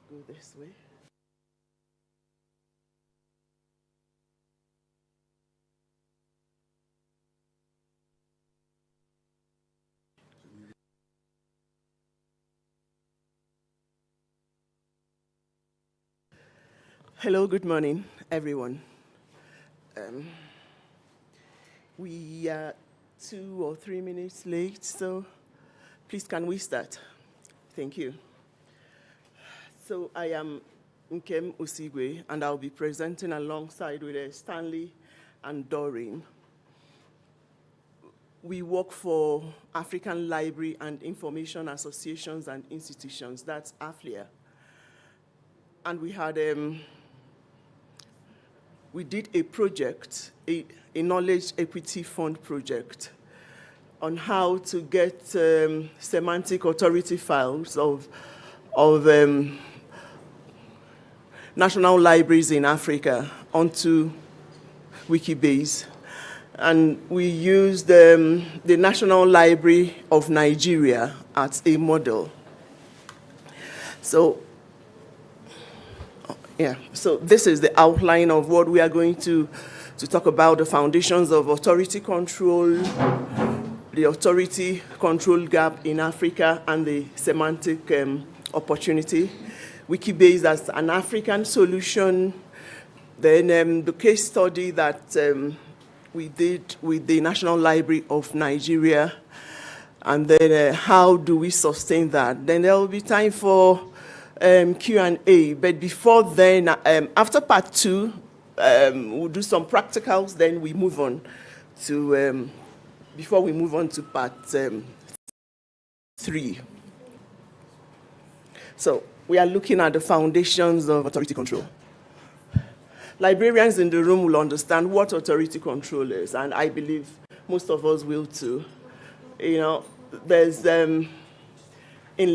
go this way. Hello, good morning, everyone. We are 2 or 3 minutes late, so please can we start? Thank you. So I am Nkem Osigwe, and I'll be presenting alongside with Stanley and Doreen. We work for African Library and Information Associations and Institutions, that's AFLIA. And we did a project, a knowledge equity fund project, on how to get semantic authority files of national libraries in Africa onto Wikibase. And we used the National Library of Nigeria as a model. So this is the outline of what we are going to talk about: the foundations of authority control, the authority control gap in Africa, and the semantic opportunity. Wikibase as an African solution, then the case study that we did with the National Library of Nigeria, and then how do we sustain that? Then there will be time for Q&A, but before then, after part 2, we'll do some practicals, then we move on to, before we move on to part 3. So we are looking at the foundations of authority control. Librarians in the room will understand what authority control is, and I believe most of us will too. You know, there's in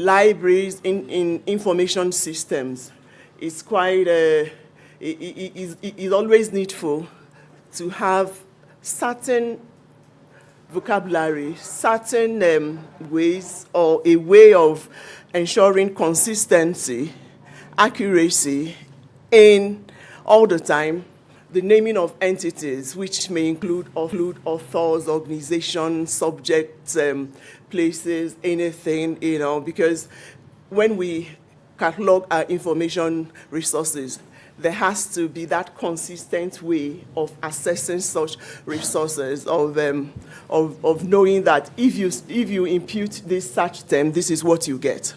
libraries, in information systems, it's quite, it's always needful to have certain vocabulary, certain ways, or a way of ensuring consistency, accuracy in all the time, the naming of entities, which may include authors, organizations, subjects, places, anything, you know, because when we catalog our information resources, there has to be that consistent way of assessing such resources, of knowing that if you impute this search term, this is what you get.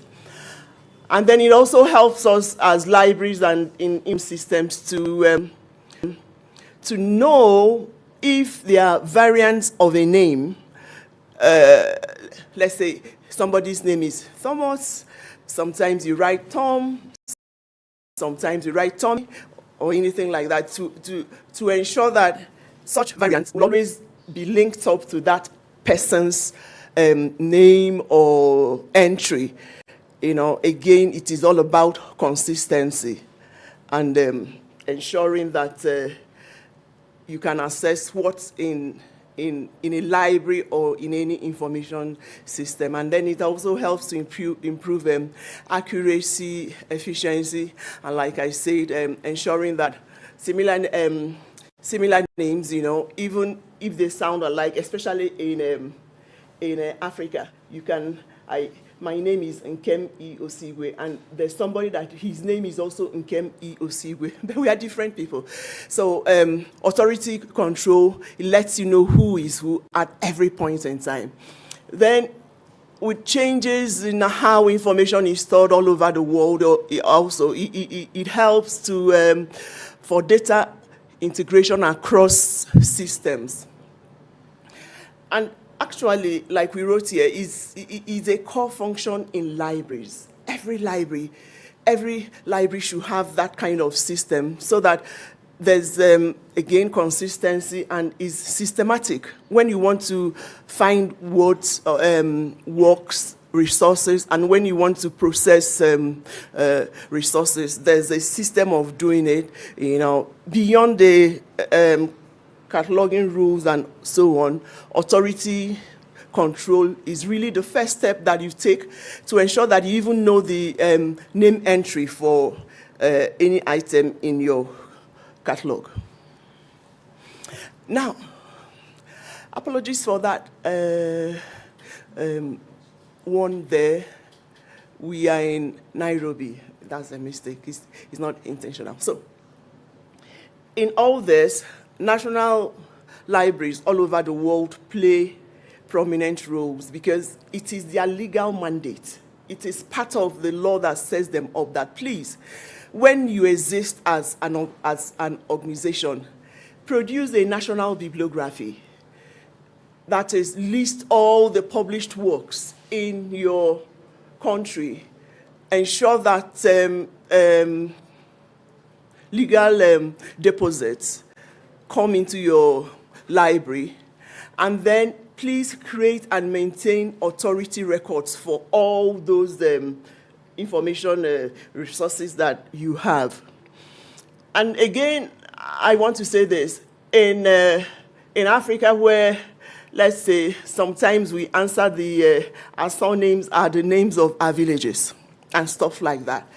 And then it also helps us as libraries and in systems to know if there are variants of a name. Let's say somebody's name is Thomas. Sometimes you write Tom. Sometimes you write Tommy, or anything like that, to ensure that such variants will always be linked up to that person's name or entry. You know, again, it is all about consistency and ensuring that you can assess what's in a library or in any information system. And then it also helps to improve accuracy, efficiency, and like I said, ensuring that similar names, you know, even if they sound alike, especially in Africa, you can, my name is Nkem E. Osigwe, and there's somebody that his name is also Nkem E. Osigwe, but we are different people. So authority control, it lets you know who is who at every point in time. Then with changes in how information is stored all over the world, it helps to for data integration across systems. And actually, like we wrote here, is a core function in libraries. Every library should have that kind of system so that there's, again, consistency and is systematic. When you want to find words, works, resources, and when you want to process resources, there's a system of doing it, you know, beyond the cataloging rules and so on. Authority control is really the first step that you take to ensure that you even know the name entry for any item in your catalog. Now, apologies for that one there. We are in Nairobi. That's a mistake. It's not intentional. So, in all this, national libraries all over the world play prominent roles because it is their legal mandate. It is part of the law that sets them up that, please, when you exist as an organization, produce a national bibliography that is, list all the published works in your country, ensure that legal deposits come into your library, and then please create and maintain authority records for all those information resources that you have. And again, I want to say this, in Africa where, let's say, sometimes we answer our surnames are the names of our villages and stuff like that.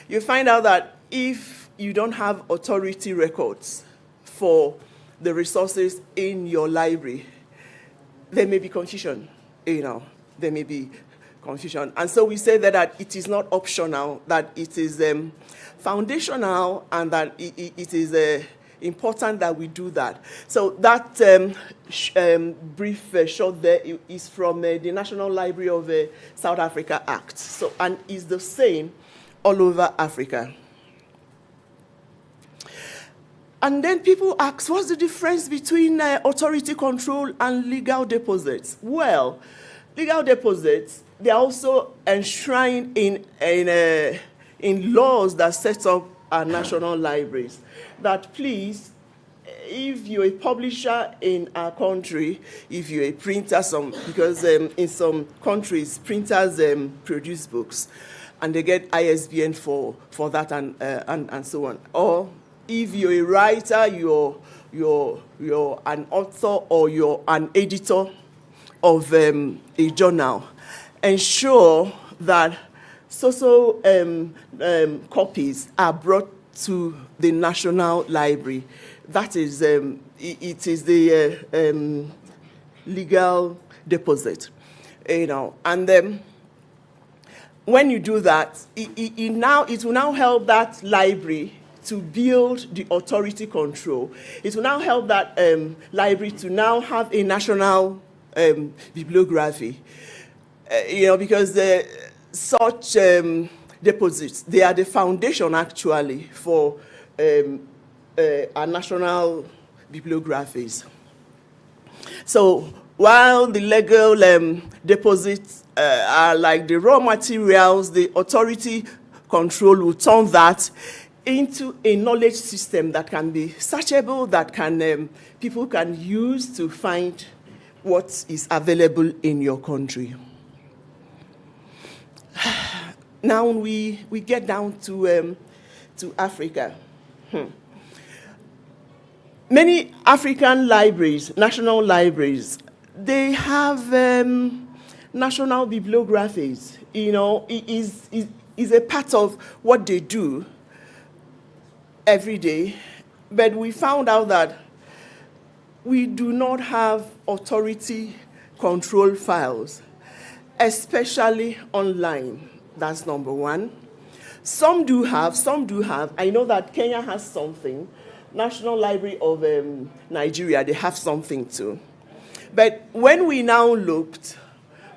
You find out that if you don't have authority records for the resources in your library, there may be confusion, there may be confusion. And so we say that it is not optional, that it is foundational, and that it is important that we do that. So that brief short there is from the National Library of South Africa Act. So, and is the same all over Africa. And then people ask, what's the difference between authority control and legal deposits? Well, legal deposits, they are also enshrined in laws that set up our national libraries. That please, if you're a publisher in our country, if you're a printer, because in some countries, printers produce books, and they get ISBN for that and so on. Or if you're a writer, you're an author, or you're an editor of a journal, ensure that copies are brought to the National Library. That is, it is the legal deposit, and then when you do that, it will now help that library to build the authority control. It will now help that library to now have a national bibliography, because such deposits, they are the foundation actually for our national bibliographies. So while the legal deposits are like the raw materials, the authority control will turn that into a knowledge system that can be searchable, that can people can use to find what is available in your country. Now we get down to Africa. Many African libraries, national libraries, they have national bibliographies. It is a part of what they do every day. But we found out that we do not have authority control files, especially online. That's number one. Some do have. I know that Kenya has something. National Library of Nigeria, they have something too. But when we now looked,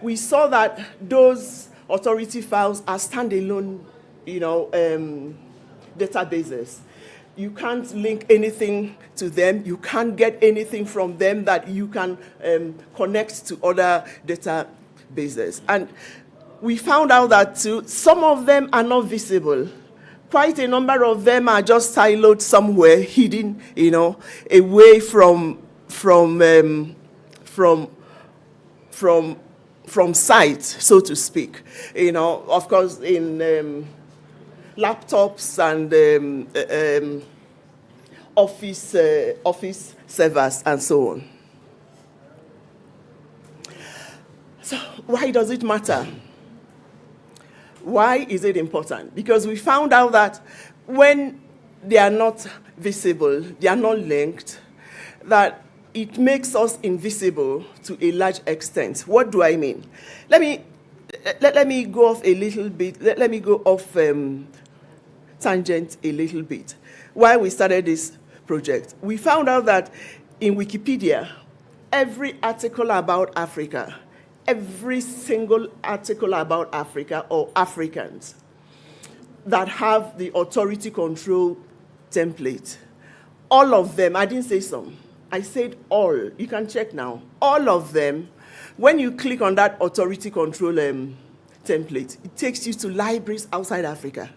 we saw that those authority files are standalone, databases. You can't link anything to them. You can't get anything from them that you can connect to other databases. And we found out that too, some of them are not visible. Quite a number of them are just siloed somewhere, hidden, away from sight, so to speak. Of course, in laptops and office servers and so on. why does it matter? Why is it important? Because we found out that when they are not visible, they are not linked, that it makes us invisible to a large extent. What do I mean? Let me go off a little bit. Let me go off tangent a little bit. Why we started this project? We found out that in Wikipedia, every article about Africa, every single article about Africa or Africans that have the authority control template, all of them, I didn't say some, I said all, you can check now, all of them, when you click on that authority control template, it takes you to libraries outside Africa.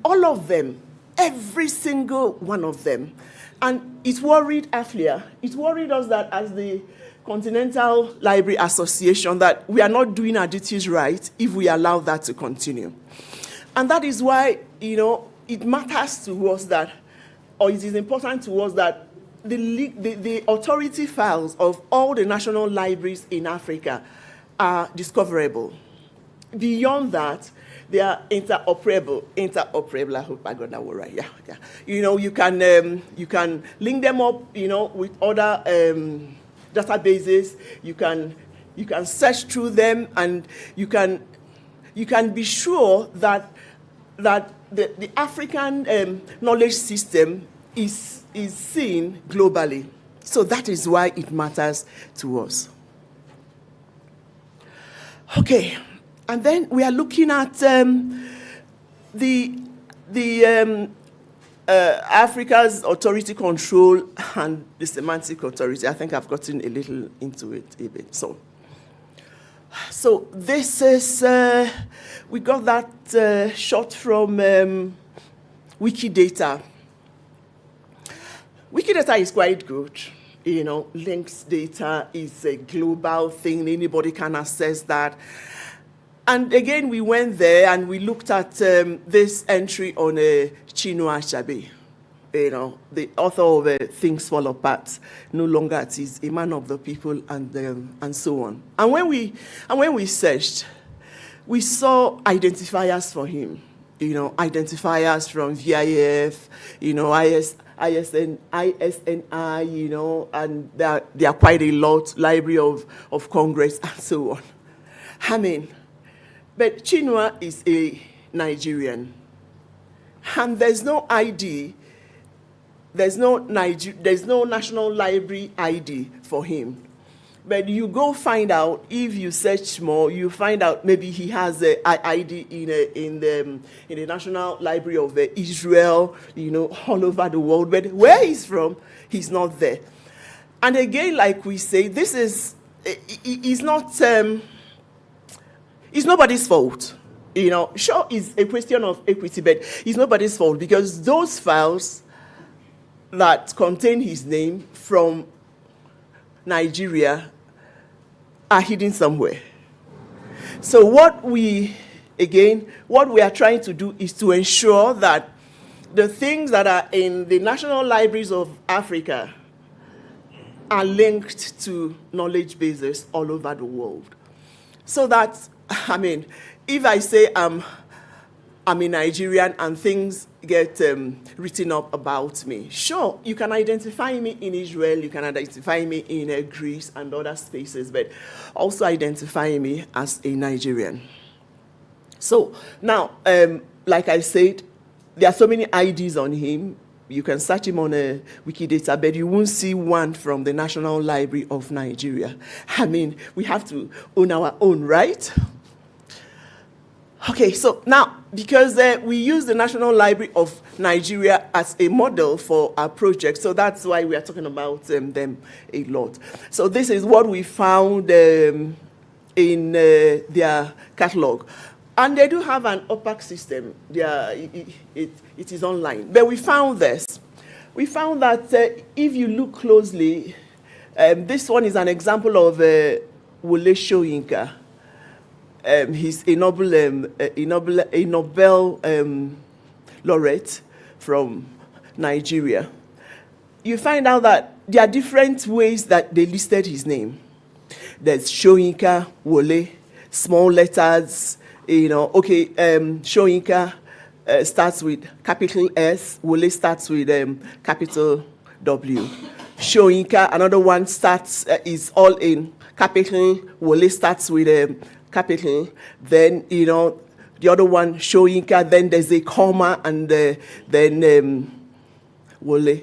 All of them, every single one of them. And it worried AFLIA, it worried us that as the Continental Library Association that we are not doing our duties right if we allow that to continue. And that is why, it matters to us that, or it is important to us that the authority files of all the national libraries in Africa are discoverable. Beyond that, they are interoperable. I hope I got that word right. Yeah. You can link them up, with other databases. You can search through them, and you can be sure that the African knowledge system is seen globally. So that is why it matters to us. Okay. And then we are looking at Africa's authority control and the semantic authority. I think I've gotten a little into it a bit. So this is, we got that shot from Wikidata. Wikidata is quite good. Links data is a global thing. Anybody can access that. And again, we went there and we looked at this entry on Chinua Achebe, the author of Things Fall Apart, no longer at is a man of the people, and so on. And when we searched, we saw identifiers for him, identifiers from VIF, ISNI, and there are quite a lot, Library of Congress, and so on. But Chinua is a Nigerian, and there's no ID, there's no National Library ID for him. But you go find out, if you search more, you find out maybe he has an ID in the National Library of Israel, all over the world. But where he's from, he's not there. And again, like we say, this is, he's not... It's nobody's fault. Sure, it's a question of equity, but it's nobody's fault because those files that contain his name from Nigeria are hidden somewhere. So what we are trying to do is to ensure that the things that are in the national libraries of Africa are linked to knowledge bases all over the world. So that, if I say I'm a Nigerian and things get written up about me, sure, you can identify me in Israel, you can identify me in Greece and other spaces, but also identify me as a Nigerian. So now, like I said, there are so many IDs on him. You can search him on Wikidata, but you won't see one from the National Library of Nigeria. We have to own our own, right? Okay, so now, because we use the National Library of Nigeria as a model for our project, so that's why we are talking about them a lot. So this is what we found in their catalog. And they do have an opaque system. It is online. But we found this. We found that if you look closely, this one is an example of Wole Soyinka. He's a Nobel laureate from Nigeria. You find out that there are different ways that they listed his name. There's Soyinka, Wole, small letters, okay, Soyinka starts with capital S, Wole starts with capital W. Soyinka, another one starts, is all in capital, Wole starts with capital, then, the other one, Soyinka, then there's a comma, and then Wole.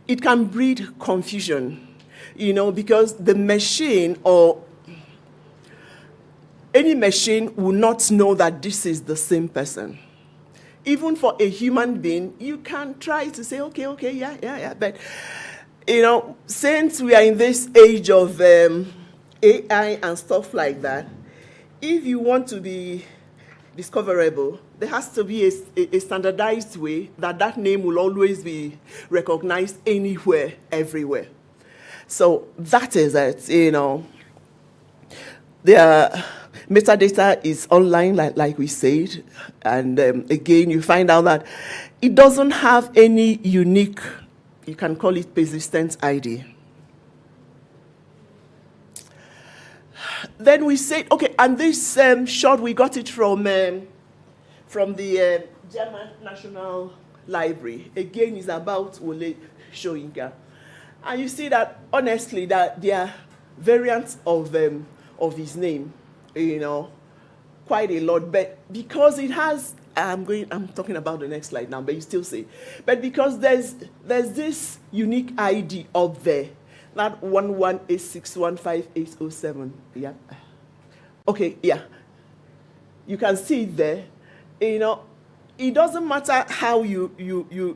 It can breed confusion, because the machine or any machine will not know that this is the same person. Even for a human being, you can try to say, okay, yeah. But, since we are in this age of AI and stuff like that, if you want to be discoverable, there has to be a standardized way that name will always be recognized anywhere, everywhere. So that is it, The metadata is online, like we said, and again, you find out that it doesn't have any unique, you can call it persistent ID. Then we said, okay, and this short, we got it from the German National Library. Again, it's about Wole Soyinka. And you see that, honestly, that there are variants of his name, quite a lot. But because it has, I'm talking about the next slide now, but you still see. But because there's this unique ID up there, that 1186158807. Yeah. Okay, yeah. You can see it there. It doesn't matter how you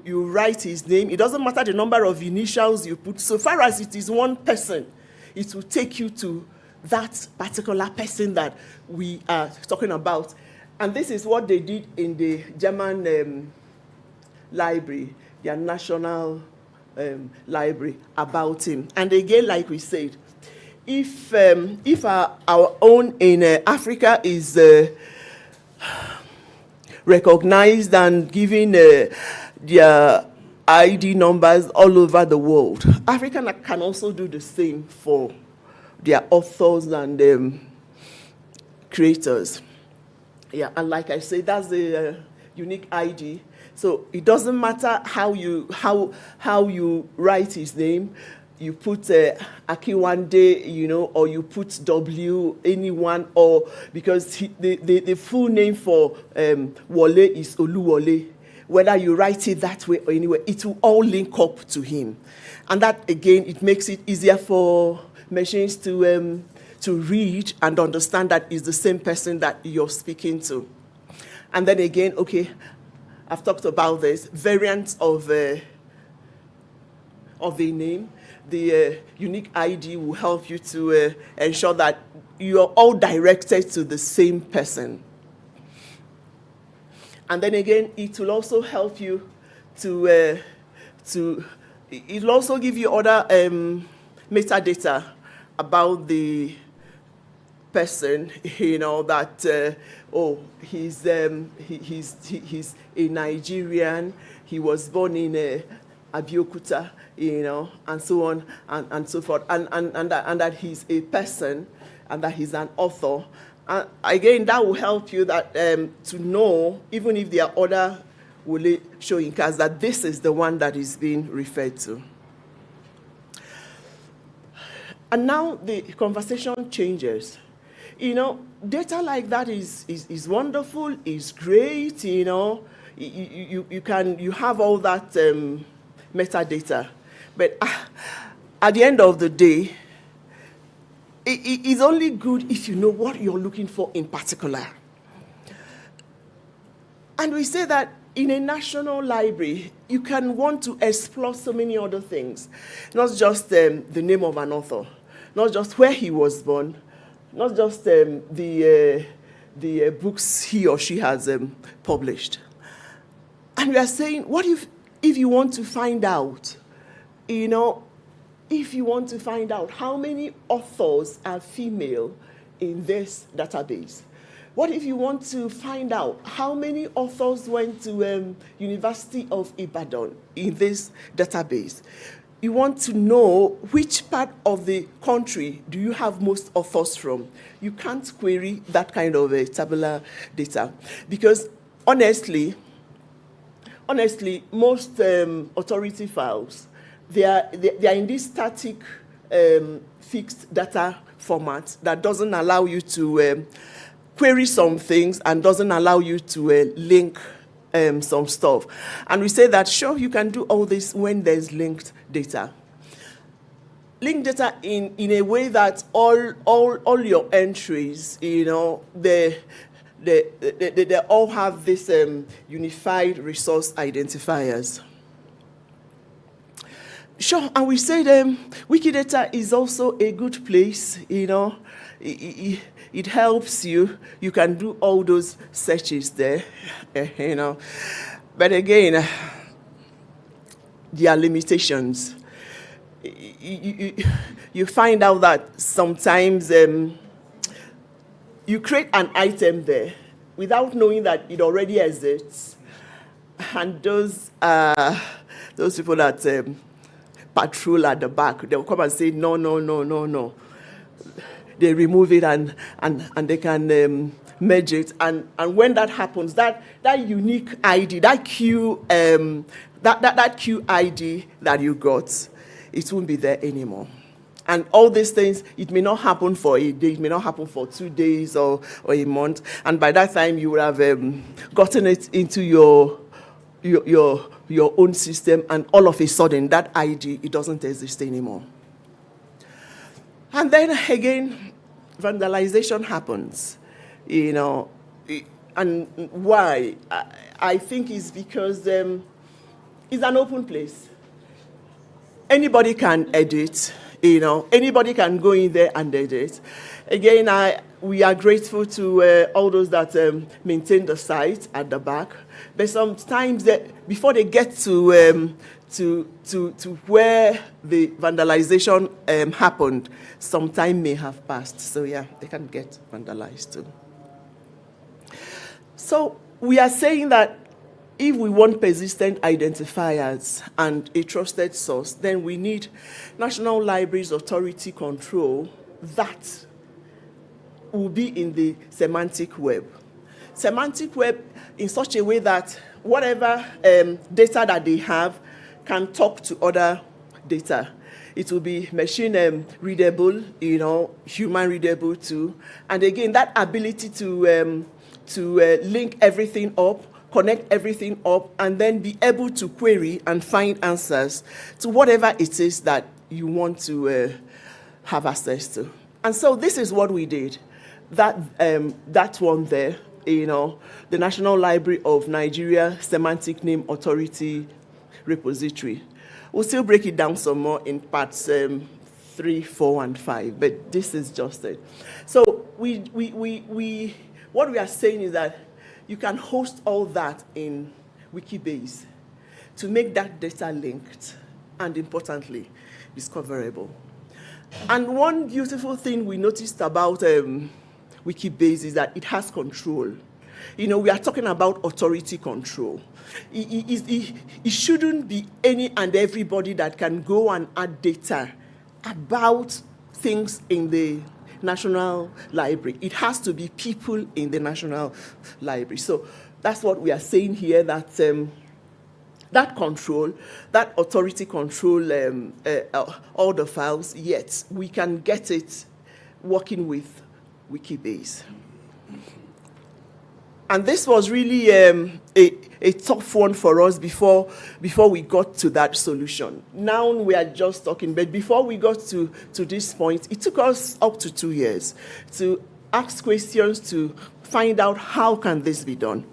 write his name. It doesn't matter the number of initials you put. So far as it is one person, it will take you to that particular person that we are talking about. And this is what they did in the German library, their national library, about him. And again, like we said, if our own in Africa is recognized and given their ID numbers all over the world, Africa can also do the same for their authors and creators. Yeah, and like I said, that's the unique ID. So it doesn't matter how you write his name. You put Akiwande, or you put W, anyone, or because the full name for Wole is Oluwole. Whether you write it that way or anyway, it will all link up to him. And that, again, it makes it easier for machines to read and understand that it's the same person that you're speaking to. And then again, okay, I've talked about this, variants of a name. The unique ID will help you to ensure that you are all directed to the same person. And then again, it will also help you it will also give you other metadata about the person, that he's a Nigerian, he was born in Abeokuta, and so on and so forth, and that he's a person, and that he's an author. And again, that will help you that to know, even if there are other Wole Soyinkas, that this is the one that is being referred to. And now the conversation changes. Data like that is wonderful, is great, you have all that metadata. But at the end of the day, it's only good if you know what you're looking for in particular. And we say that in a national library, you can want to explore so many other things, not just the name of an author, not just where he was born, not just the books he or she has published. And we are saying, what if you want to find out, if you want to find out how many authors are female in this database? What if you want to find out how many authors went to University of Ibadan in this database? you want to know which part of the country do you have most authors from. You can't query that kind of tabular data because honestly, most authority files, they are in this static fixed data format that doesn't allow you to query some things and doesn't allow you to link some stuff. And we say that, sure, you can do all this when there's linked data. Linked data in a way that all your entries, they all have this unified resource identifiers. Sure, and we said Wikidata is also a good place, it helps you. You can do all those searches there, But again, there are limitations. You find out that sometimes you create an item there without knowing that it already exists. And those people that patrol at the back, they'll come and say, no. They remove it and they can merge it. And when that happens, that unique ID, that Q that Q ID that you got, it won't be there anymore. And all these things, it may not happen for a day, it may not happen for 2 days or a month. And by that time, you would have gotten it into your own system, and all of a sudden, that ID, it doesn't exist anymore. And then again, vandalization happens, and why? I think it's because it's an open place. Anybody can edit, anybody can go in there and edit. Again, we are grateful to all those that maintain the site at the back. But sometimes before they get to where the vandalization happened, some time may have passed. So yeah, they can get vandalized too. So we are saying that if we want persistent identifiers and a trusted source, then we need National Libraries Authority control that will be in the semantic web. Semantic web in such a way that whatever data that they have can talk to other data. It will be machine readable, human readable too. And again, that ability to link everything up, connect everything up, and then be able to query and find answers to whatever it is that you want to have access to. And so this is what we did. That one there, the National Library of Nigeria Semantic Name Authority repository. We'll still break it down some more in parts 3, 4, and 5, but this is just it. So what we are saying is that you can host all that in Wikibase to make that data linked and, importantly, discoverable. And one beautiful thing we noticed about Wikibase is that it has control. We are talking about authority control. It shouldn't be any and everybody that can go and add data about things in the National Library. It has to be people in the National Library. So that's what we are saying here, that that control, that authority control all the files, yet we can get it working with Wikibase. And this was really a tough one for us before we got to that solution. Now we are just talking, but before we got to this point, it took us up to 2 years to ask questions to find out how can this be done.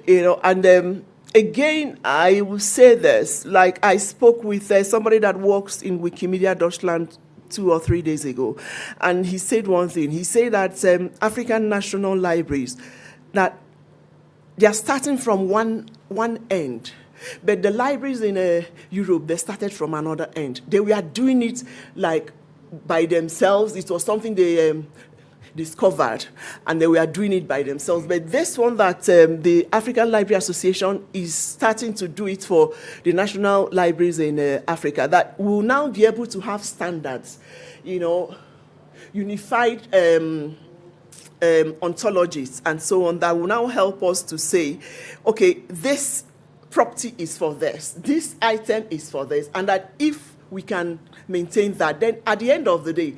And again, I will say this, like I spoke with somebody that works in Wikimedia Deutschland 2 or 3 days ago, and he said one thing. He said that African national libraries, that they are starting from one end, but the libraries in Europe, they started from another end. They were doing it like by themselves. It was something they discovered, and they were doing it by themselves. But this one that the African Library Association is starting to do it for the national libraries in Africa, that will now be able to have standards, unified ontologies and so on, that will now help us to say, okay, this property is for this item is for this, and that if we can maintain that, then at the end of the day,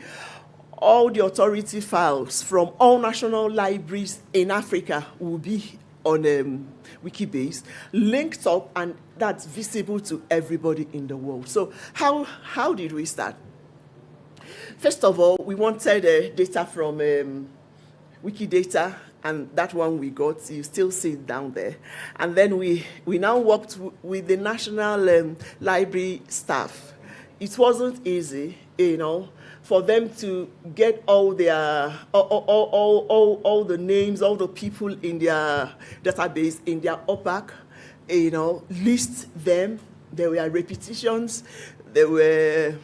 all the authority files from all national libraries in Africa will be on Wikibase, linked up, and that's visible to everybody in the world. So how did we start? First of all, we wanted data from Wikidata, and that one we got. You still see it down there. And then we now worked with the National Library staff. It wasn't easy, for them to get all their all the names, all the people in their database, in their OPAC, list them. There were repetitions, there were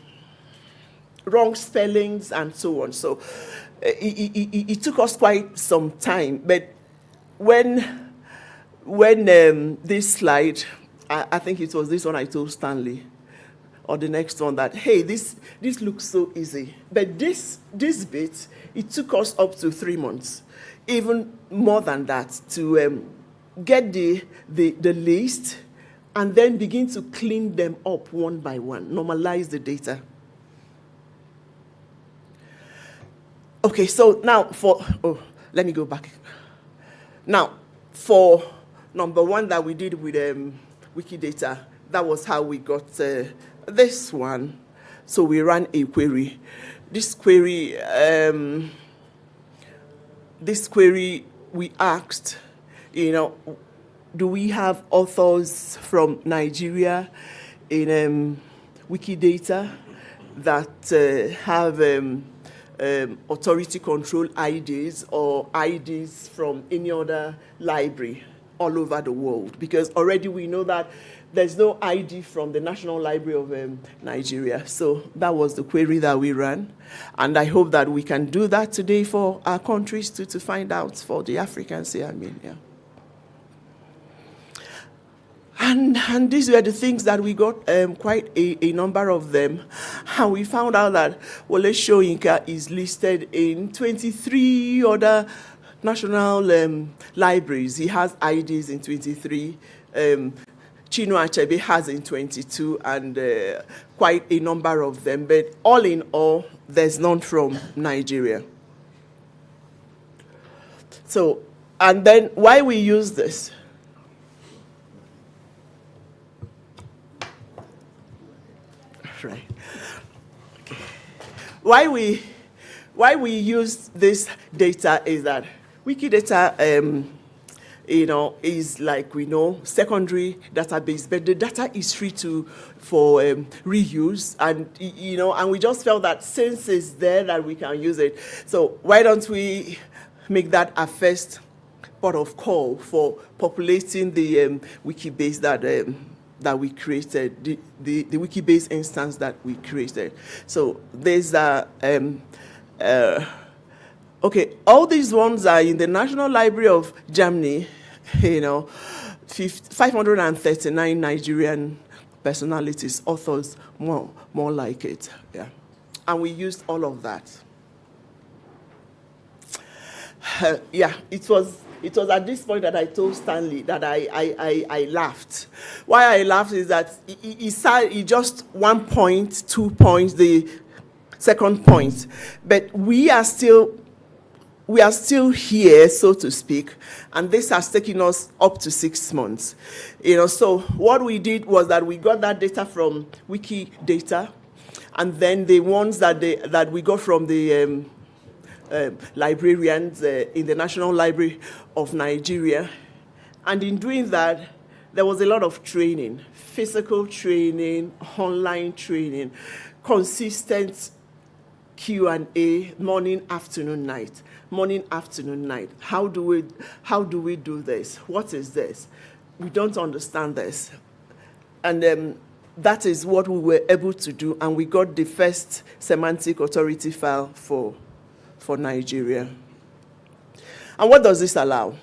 wrong spellings, and so on. So it took us quite some time. But when this slide, I think it was this one I told Stanley, or the next one, that, hey, this looks so easy. But this bit, it took us up to 3 months, even more than that, to get the list and then begin to clean them up one by one, normalize the data. Okay, so now let me go back. Now, for number one that we did with Wikidata, that was how we got this one. So we ran a query. This query, we asked, do we have authors from Nigeria in Wikidata that have authority control IDs or IDs from any other library all over the world? Because already we know that there's no ID from the National Library of Nigeria. So that was the query that we ran. And I hope that we can do that today for our countries to find out, for the Africans here, yeah. And these were the things that we got, quite a number of them. And we found out that Wole Soyinka is listed in 23 other national libraries. He has IDs in 23. Chinua Achebe has in 22, and quite a number of them. But all in all, there's none from Nigeria. So, and then why we use this? Right. Okay. Why we use this data is that Wikidata, is, like we know, secondary database, but the data is free for reuse, and and we just felt that since it's there, that we can use it. So why don't we make that a first port of call for populating the Wikibase that we created, the Wikibase instance that we created. So there's okay, all these ones are in the National Library of Germany, 539 Nigerian personalities, authors, more like it, yeah. And we used all of that. Yeah, it was at this point that I told Stanley that I laughed. Why I laughed is that he said just 1 point, 2 points, the second point, but we are still here, so to speak, and this has taken us up to 6 months. So what we did was that we got that data from Wikidata, and then the ones that we got from the librarians in the National Library of Nigeria. And in doing that, there was a lot of training, physical training, online training, consistent Q&A, morning, afternoon, night. Morning, afternoon, night. How do we do this? What is this? We don't understand this. And that is what we were able to do, and we got the first semantic authority file for Nigeria. And what does this allow?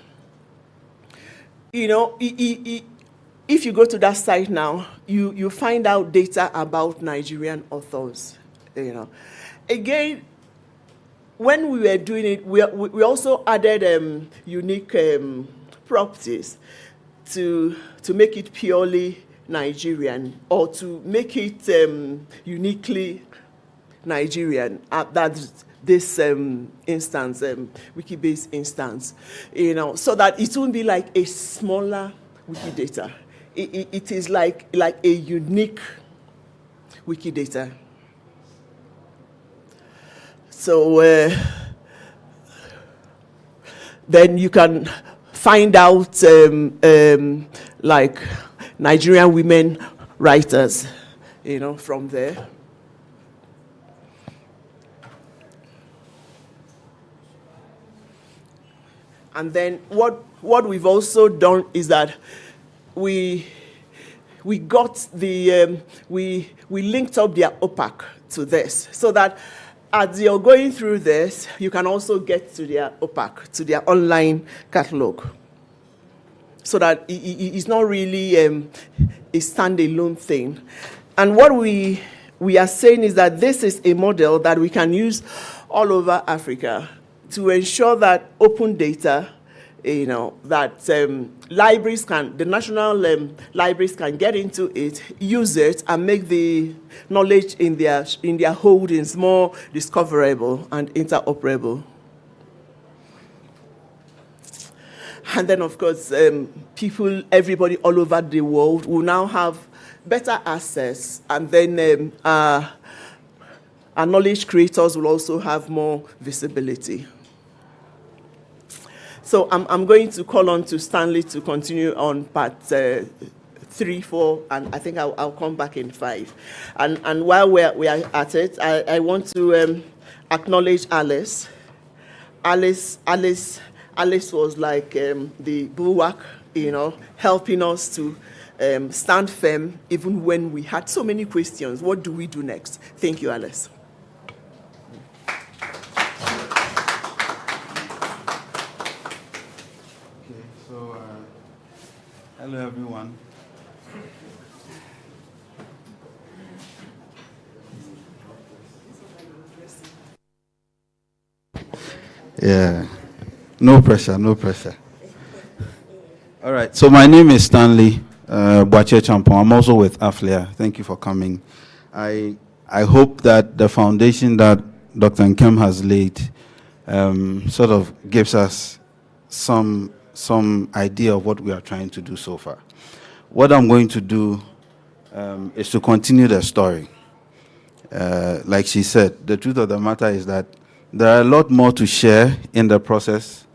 You know, if you go to that site now, you find out data about Nigerian authors. You know, again, when we were doing it, we also added unique properties to make it purely Nigerian, or to make it uniquely Nigerian. That's this instance, Wikibase instance, you know, so that it won't be like a smaller Wikidata. It is like a unique Wikidata. So then you can find out like Nigerian women writers, you know, from there. And then what we've also done is that we got the we linked up their OPAC to this, so that as you're going through this, you can also get to their OPAC, to their online catalog, so that it's not really a standalone thing. And what we are saying is that this is a model that we can use all over Africa to ensure that open data, you know, that libraries can, the national libraries can get into it, use it, and make the knowledge in their holdings more discoverable and interoperable. And then, of course, everybody all over the world will now have better access, and then our knowledge creators will also have more visibility. So I'm going to call on to Stanley to continue on part 3, 4, and I think I'll come back in 5. And while we are at it, I want to acknowledge Alice. Alice was like the bulwark, you know, helping us to stand firm even when we had so many questions. What do we do next? Thank you, Alice. Hello, everyone. Yeah, no pressure, no pressure. All right, so my name is Stanley Boache Champon. I'm also with AFLIA. Thank you for coming. I hope that the foundation that Dr. Nkem has laid sort of gives us some idea of what we are trying to do so far. What I'm going to do is to continue the story. Like she said, the truth of the matter is that there are a lot more to share in the process,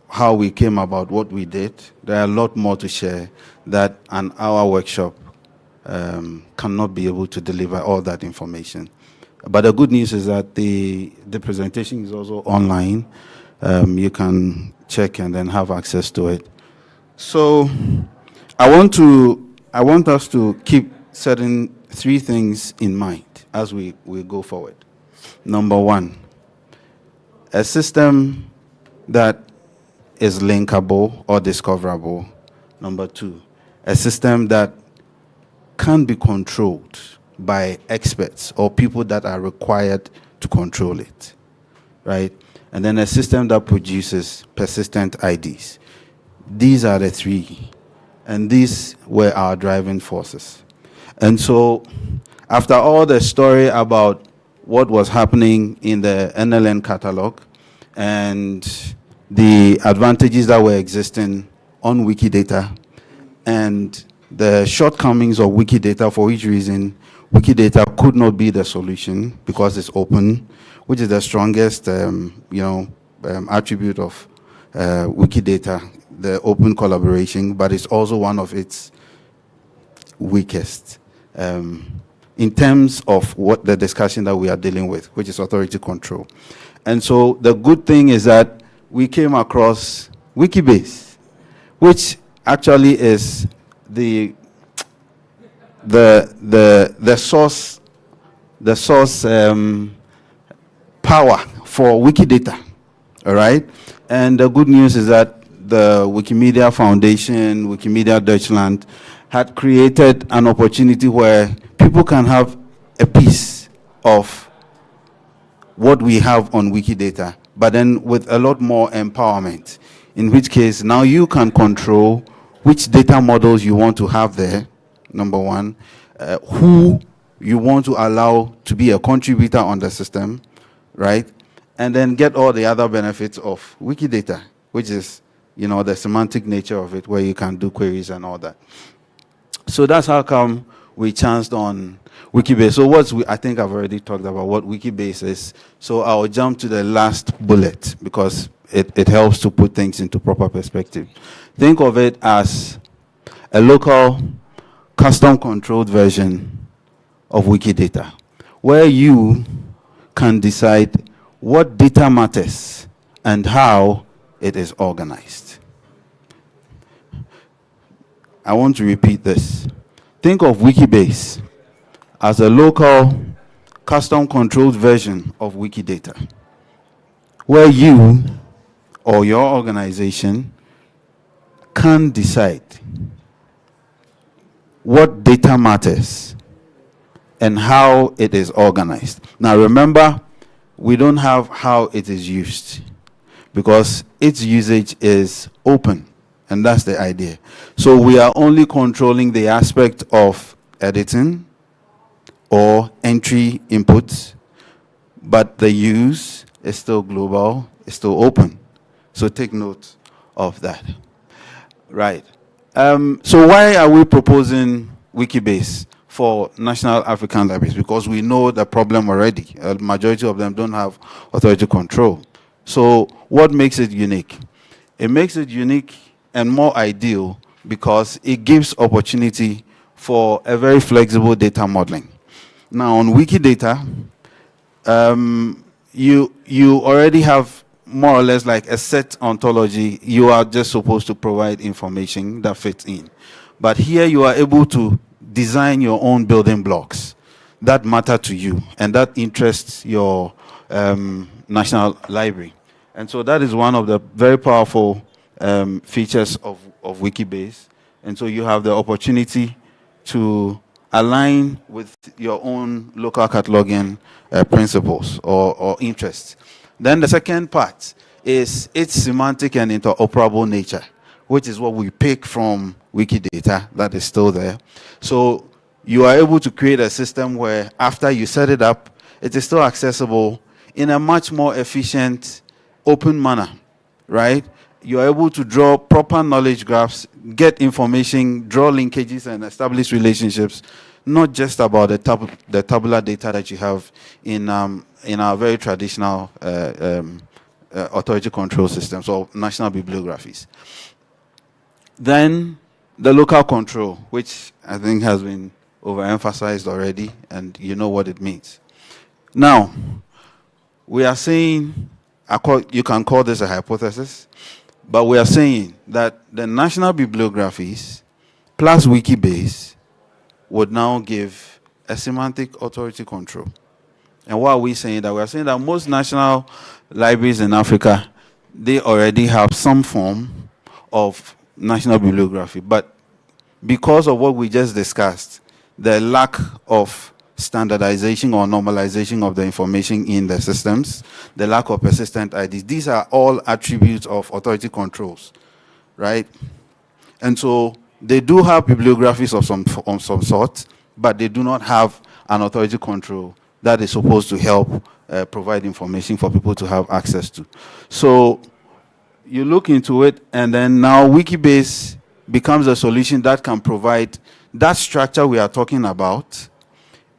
how we came about what we did. There are a lot more to share that an hour workshop cannot be able to deliver all that information. But the good news is that the presentation is also online. You can check and then have access to it. So I want us to keep certain 3 things in mind as we go forward. Number 1, a system that is linkable or discoverable. Number 2, a system that can be controlled by experts or people that are required to control it, right? And then a system that produces persistent IDs. These are the 3, and these were our driving forces. And so, after all the story about what was happening in the NLN catalog and the advantages that were existing on Wikidata and the shortcomings of Wikidata, for which reason Wikidata could not be the solution because it's open, which is the strongest, attribute of Wikidata, the open collaboration, but it's also one of its weakest in terms of what the discussion that we are dealing with, which is authority control. And so the good thing is that we came across Wikibase, which actually is the source power for Wikidata, all right? And the good news is that the Wikimedia Foundation, Wikimedia Deutschland, had created an opportunity where people can have a piece of what we have on Wikidata, but then with a lot more empowerment, in which case now you can control which data models you want to have there, number one, who you want to allow to be a contributor on the system, right? And then get all the other benefits of Wikidata, which is, the semantic nature of it, where you can do queries and all that. So that's how come we chanced on Wikibase. So I think I've already talked about what Wikibase is. So I'll jump to the last bullet because it helps to put things into proper perspective. Think of it as a local custom-controlled version of Wikidata, where you can decide what data matters and how it is organized. I want to repeat this. Think of Wikibase as a local, custom-controlled version of Wikidata, where you or your organization can decide what data matters and how it is organized. Now remember, we don't have how it is used because its usage is open, and that's the idea. So we are only controlling the aspect of editing or entry inputs, but the use is still global, it's still open. So take note of that. Right. So why are we proposing Wikibase for National African Libraries? Because we know the problem already. A majority of them don't have authority control. So what makes it unique? It makes it unique and more ideal because it gives opportunity for a very flexible data modeling. Now on Wikidata, you already have more or less like a set ontology. You are just supposed to provide information that fits in. But here you are able to design your own building blocks that matter to you and that interests your national library. And so that is one of the very powerful features of Wikibase. And so you have the opportunity to align with your own local cataloging principles or interests. Then the second part is its semantic and interoperable nature, which is what we pick from Wikidata that is still there. So you are able to create a system where after you set it up, it is still accessible in a much more efficient, open manner, right? You are able to draw proper knowledge graphs, get information, draw linkages, and establish relationships, not just about the tabular data that you have in our very traditional authority control systems or national bibliographies. Then the local control, which I think has been overemphasized already, and you know what it means. Now, we are saying, you can call this a hypothesis, but we are saying that the national bibliographies plus Wikibase would now give a semantic authority control. And why are we saying that? We are saying that most national libraries in Africa, they already have some form of national bibliography. But because of what we just discussed, the lack of standardization or normalization of the information in the systems, the lack of persistent IDs, these are all attributes of authority controls, right? And so they do have bibliographies of some sort, but they do not have an authority control that is supposed to help provide information for people to have access to. So you look into it, and then now Wikibase becomes a solution that can provide that structure we are talking about.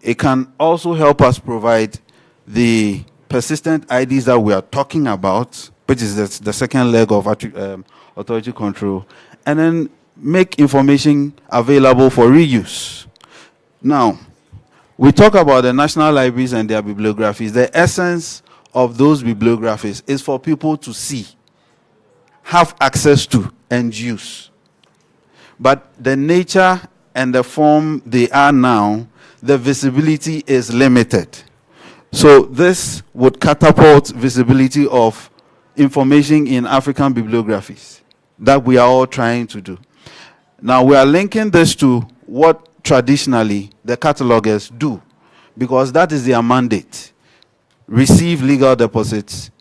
It can also help us provide the persistent IDs that we are talking about, which is the second leg of authority control, and then make information available for reuse. Now, we talk about the national libraries and their bibliographies. The essence of those bibliographies is for people to see, have access to, and use. But the nature and the form they are now, the visibility is limited. So this would catapult visibility of information in African bibliographies that we are all trying to do. Now, we are linking this to what traditionally the catalogers do, because that is their mandate. Receive legal deposits,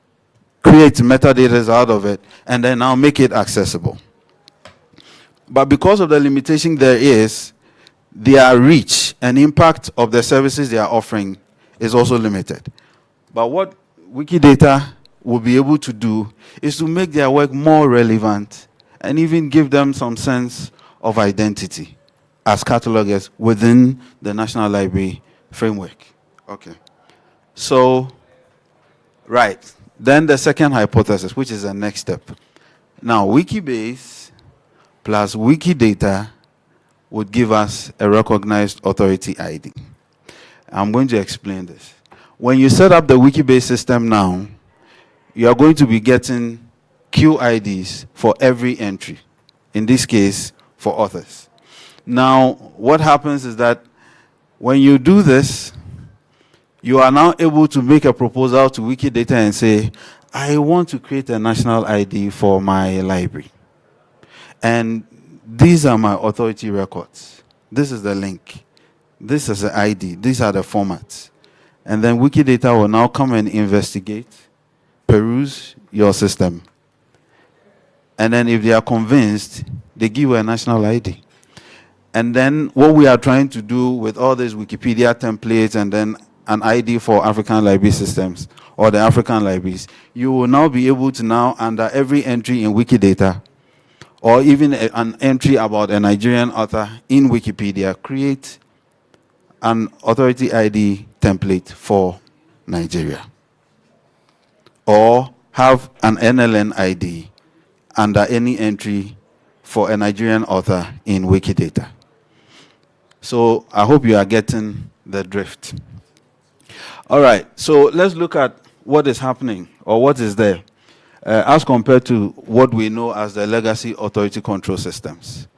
create metadata out of it, and then now make it accessible. But because of the limitation there is, their reach and impact of the services they are offering is also limited. But what Wikidata will be able to do is to make their work more relevant and even give them some sense of identity as catalogers within the National Library framework. Okay. So, right. Then the second hypothesis, which is the next step. Now, Wikibase plus Wikidata would give us a recognized authority ID. I'm going to explain this. When you set up the Wikibase system now, you are going to be getting QIDs for every entry. In this case, for authors. Now, what happens is that when you do this, you are now able to make a proposal to Wikidata and say, I want to create a national ID for my library. And these are my authority records. This is the link. This is the ID. These are the formats. And then Wikidata will now come and investigate, peruse your system. And then if they are convinced, they give you a national ID. And then what we are trying to do with all these Wikipedia templates and then an ID for African library systems or the African libraries, you will now be able to now, under every entry in Wikidata, or even an entry about a Nigerian author in Wikipedia, create an authority ID template for Nigeria. Or have an NLN ID under any entry for a Nigerian author in Wikidata. So I hope you are getting the drift. All right, so let's look at what is happening or what is there as compared to what we know as the legacy authority control systems.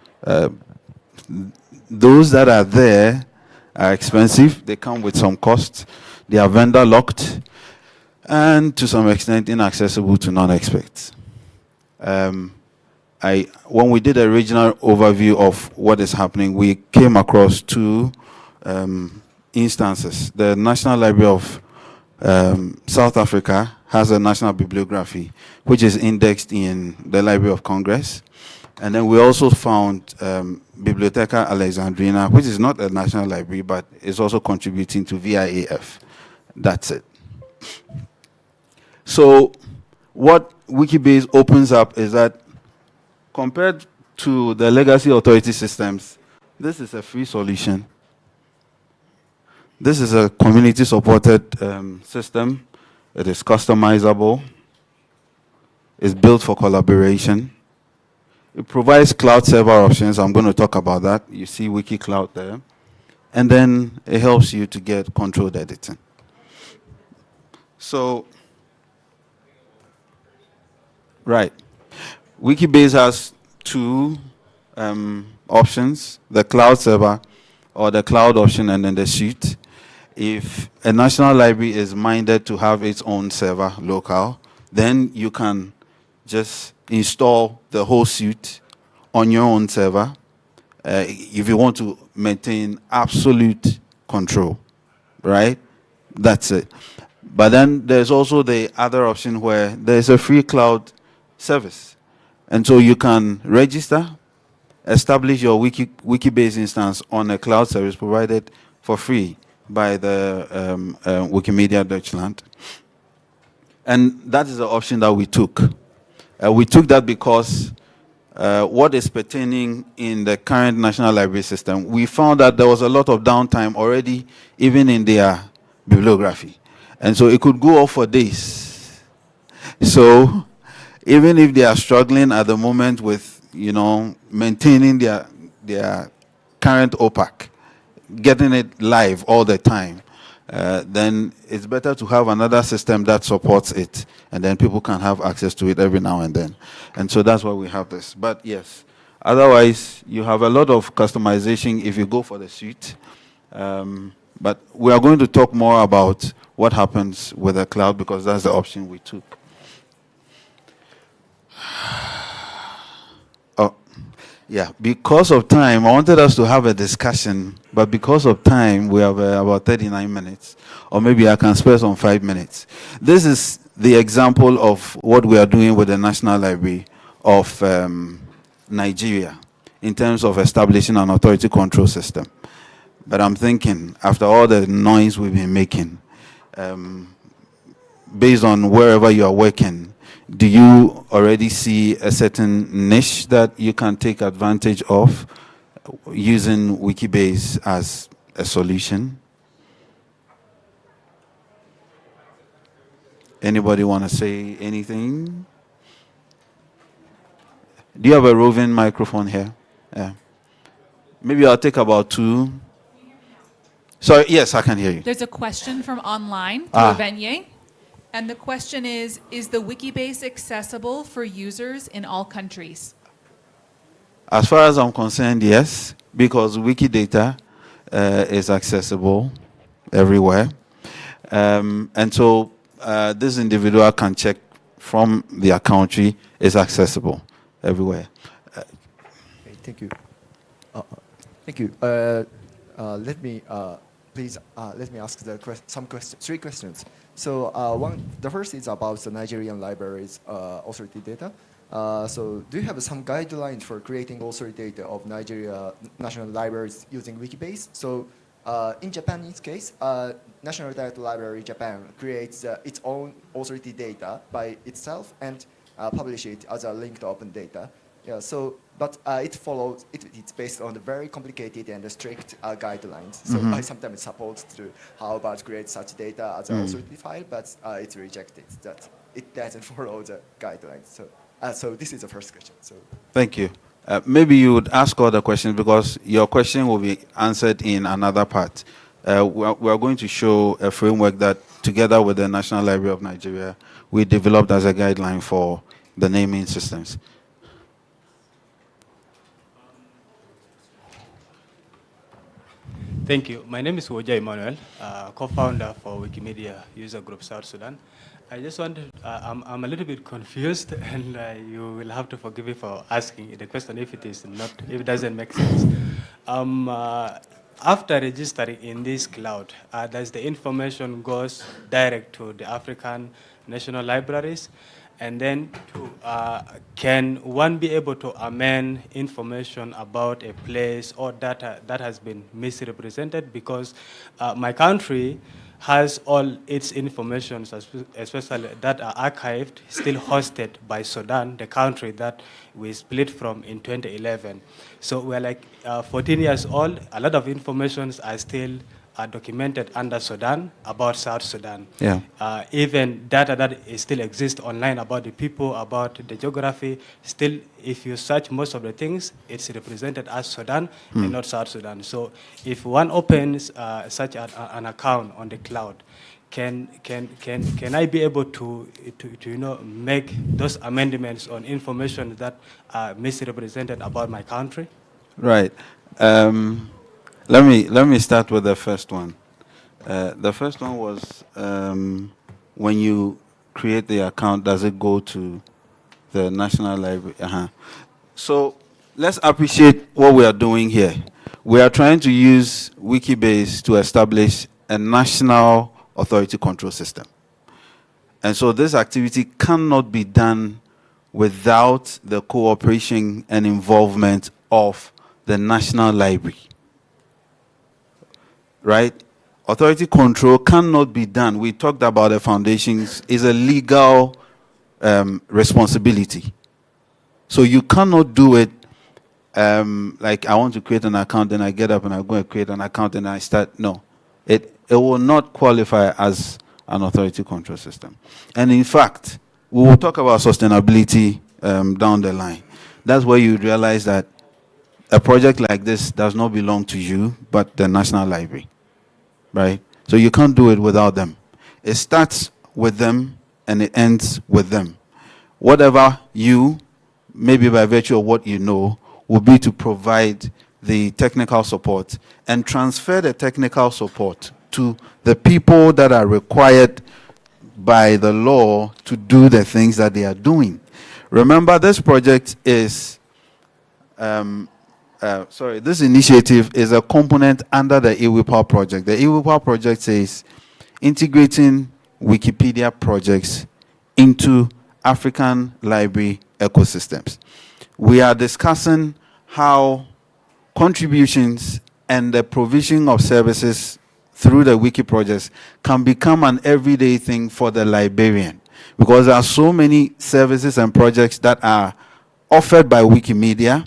Those that are there are expensive. They come with some costs. They are vendor locked and to some extent inaccessible to non-experts. When we did a regional overview of what is happening, we came across two instances. The National Library of South Africa has a national bibliography, which is indexed in the Library of Congress. And then we also found Bibliotheca Alexandrina, which is not a national library, but is also contributing to VIAF. That's it. So what Wikibase opens up is that compared to the legacy authority systems, this is a free solution. This is a community-supported system. It is customizable. It's built for collaboration. It provides cloud server options. I'm going to talk about that. You see WikiCloud there. And then it helps you to get controlled editing. So, right. Wikibase has two options, the cloud server or the cloud option and then the suite. If a national library is minded to have its own server local, then you can just install the whole suite on your own server if you want to maintain absolute control, right? That's it. But then there's also the other option where there's a free cloud service. And so you can register, establish your Wikibase instance on a cloud service provided for free by the Wikimedia Deutschland. And that is the option that we took. We took that because what is pertaining in the current National Library system, we found that there was a lot of downtime already, even in their bibliography. And so it could go off for days. So even if they are struggling at the moment with, maintaining their current OPAC, getting it live all the time, then it's better to have another system that supports it, and then people can have access to it every now and then. And so that's why we have this. But yes, otherwise, you have a lot of customization if you go for the suite. But we are going to talk more about what happens with the cloud because that's the option we took. Oh, yeah. Because of time, I wanted us to have a discussion, but because of time, we have about 39 minutes, or maybe I can spare some 5 minutes. This is the example of what we are doing with the National Library of Nigeria in terms of establishing an authority control system. But I'm thinking, after all the noise we've been making, based on wherever you are working, do you already see a certain niche that you can take advantage of using Wikibase as a solution? Anybody want to say anything? Do you have a roving microphone here? Yeah. Maybe I'll take about 2. Sorry, yes, I can hear you. There's a question from online through Venye. And the question is the Wikibase accessible for users in all countries? As far as I'm concerned, yes, because Wikidata is accessible everywhere. And so this individual can check from their country is accessible everywhere. Okay, thank you. Thank you. Let me ask the 3 questions. So the first is about the Nigerian libraries authority data. So do you have some guidelines for creating authority data of Nigeria national libraries using Wikibase? So in Japanese case, National Data Library Japan creates its own authority data by itself and publish it as a linked open data. Yeah, so, but it's based on the very complicated and strict guidelines. So I sometimes support to how about create such data as an authority file, but it's rejected that it doesn't follow the guidelines. So this is the first question. So thank you. Maybe you would ask all the questions because your question will be answered in another part. We are going to show a framework that, together with the National Library of Nigeria, we developed as a guideline for the naming systems. Thank you. My name is Woja Emmanuel, co-founder for Wikimania User Group South Sudan. I just wanted, I'm a little bit confused, and you will have to forgive me for asking the question if it doesn't make sense. After registering in this cloud, does the information goes direct to the African national libraries? And then can one be able to amend information about a place or data that has been misrepresented? Because my country has all its information, especially that are archived, still hosted by Sudan, the country that we split from in 2011. So we're like 14 years old. A lot of informations are still documented under Sudan about South Sudan. Yeah. Even data that still exists online about the people, about the geography, still, if you search most of the things, it's represented as Sudan and not South Sudan. So if one opens such an account on the cloud, can I be able to make those amendments on information that are misrepresented about my country? Right. Let me start with the first one. The first one was when you create the account, does it go to the National Library? So let's appreciate what we are doing here. We are trying to use Wikibase to establish a national authority control system. And so this activity cannot be done without the cooperation and involvement of the National Library. Right? Authority control cannot be done. We talked about the foundations. It's a legal responsibility. So you cannot do it like I want to create an account, then I get up and I go and create an account and I start. No. It will not qualify as an authority control system. And in fact, we will talk about sustainability down the line. That's where you realize that a project like this does not belong to you, but the National Library, right? So you can't do it without them. It starts with them and it ends with them. Whatever you, maybe by virtue of what you know, will be to provide the technical support and transfer the technical support to the people that are required by the law to do the things that they are doing. Remember, this project is this initiative is a component under the IWIPA project. The IWIPA project says integrating Wikipedia projects into African library ecosystems. We are discussing how contributions and the provision of services through the wiki projects can become an everyday thing for the librarian, because there are so many services and projects that are offered by Wikimedia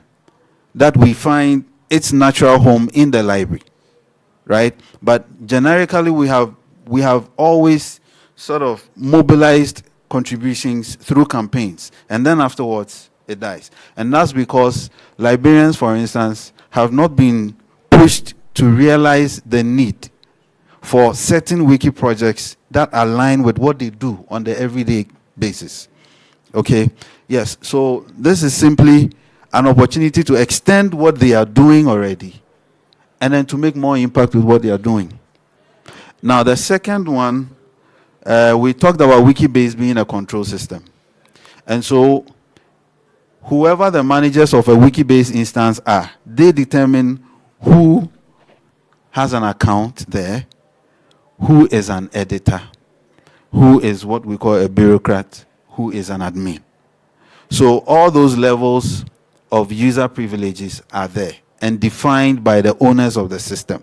that we find its natural home in the library, right? But generically, we have always sort of mobilized contributions through campaigns, and then afterwards it dies. And that's because librarians, for instance, have not been pushed to realize the need for certain wiki projects that align with what they do on the everyday basis. Okay? Yes, so this is simply an opportunity to extend what they are doing already and then to make more impact with what they are doing. Now, the second one, we talked about Wikibase being a control system. And so, whoever the managers of a Wikibase instance are, they determine who has an account there, who is an editor, who is what we call a bureaucrat, who is an admin. So all those levels of user privileges are there and defined by the owners of the system.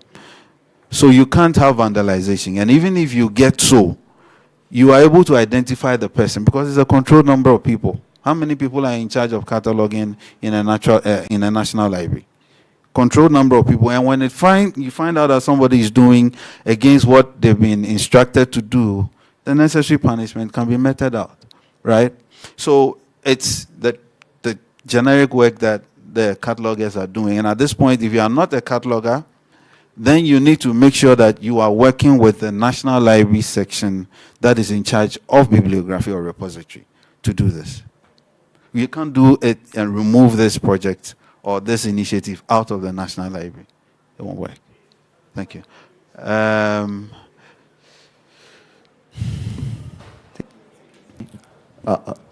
So you can't have vandalization. And even if you get so, you are able to identify the person because it's a controlled number of people. How many people are in charge of cataloging in a national library? Controlled number of people. And when you find out that somebody is doing against what they've been instructed to do, the necessary punishment can be meted out, right? So it's the generic work that the catalogers are doing. And at this point, if you are not a cataloger, then you need to make sure that you are working with the National Library section that is in charge of bibliography or repository to do this. You can't do it and remove this project or this initiative out of the National Library. It won't work. Thank you.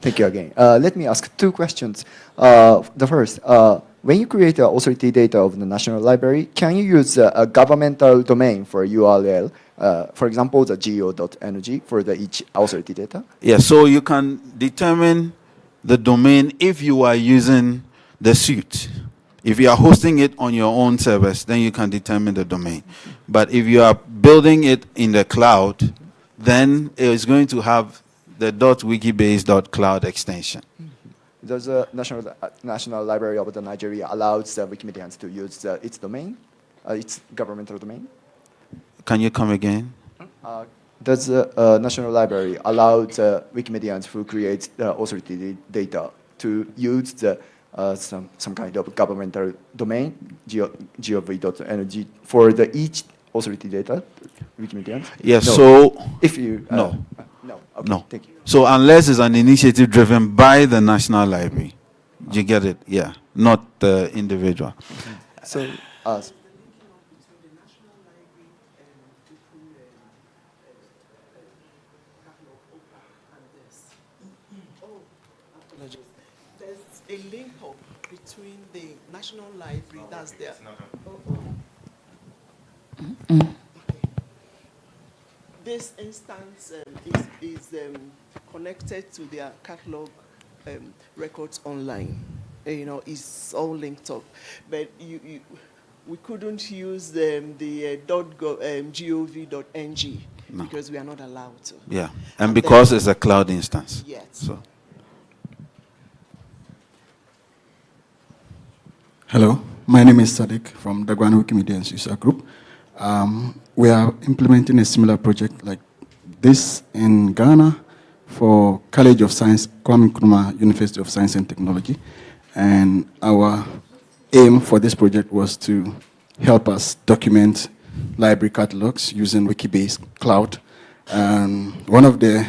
Thank you again. Let me ask two questions. The first, when you create the authority data of the National Library, can you use a governmental domain for URL, for example, the go.ng for the each authority data? Yeah, so you can determine the domain if you are using the suite. If you are hosting it on your own service, then you can determine the domain. But if you are building it in the cloud, then it is going to have the .wikibase.cloud extension. Does the National Library of Nigeria allows the Wikimedians to use its domain, its governmental domain? Can you come again? Does the National Library allow the Wikimedians who create the authority data to use the some kind of governmental domain, gov.ng, for the each authority data, Wikimedians? Yes, no. so... If you... no. No. Okay, no. thank you. So unless it's an initiative driven by the National Library, you get it? Yeah, not the individual. So, There's a link up between the National Library, that's there. Okay. This instance is connected to their catalog records online. It's all linked up. But we couldn't use the .gov.ng because we are not allowed to. Yeah, and because it's a cloud instance. Yes. So. Hello, my name is Sadiq from Dagwan Wikimedians User Group. We are implementing a similar project like this in Ghana for College of Science, Kwame Nkrumah University of Science and Technology. And our aim for this project was to help us document library catalogs using Wikibase Cloud. One of the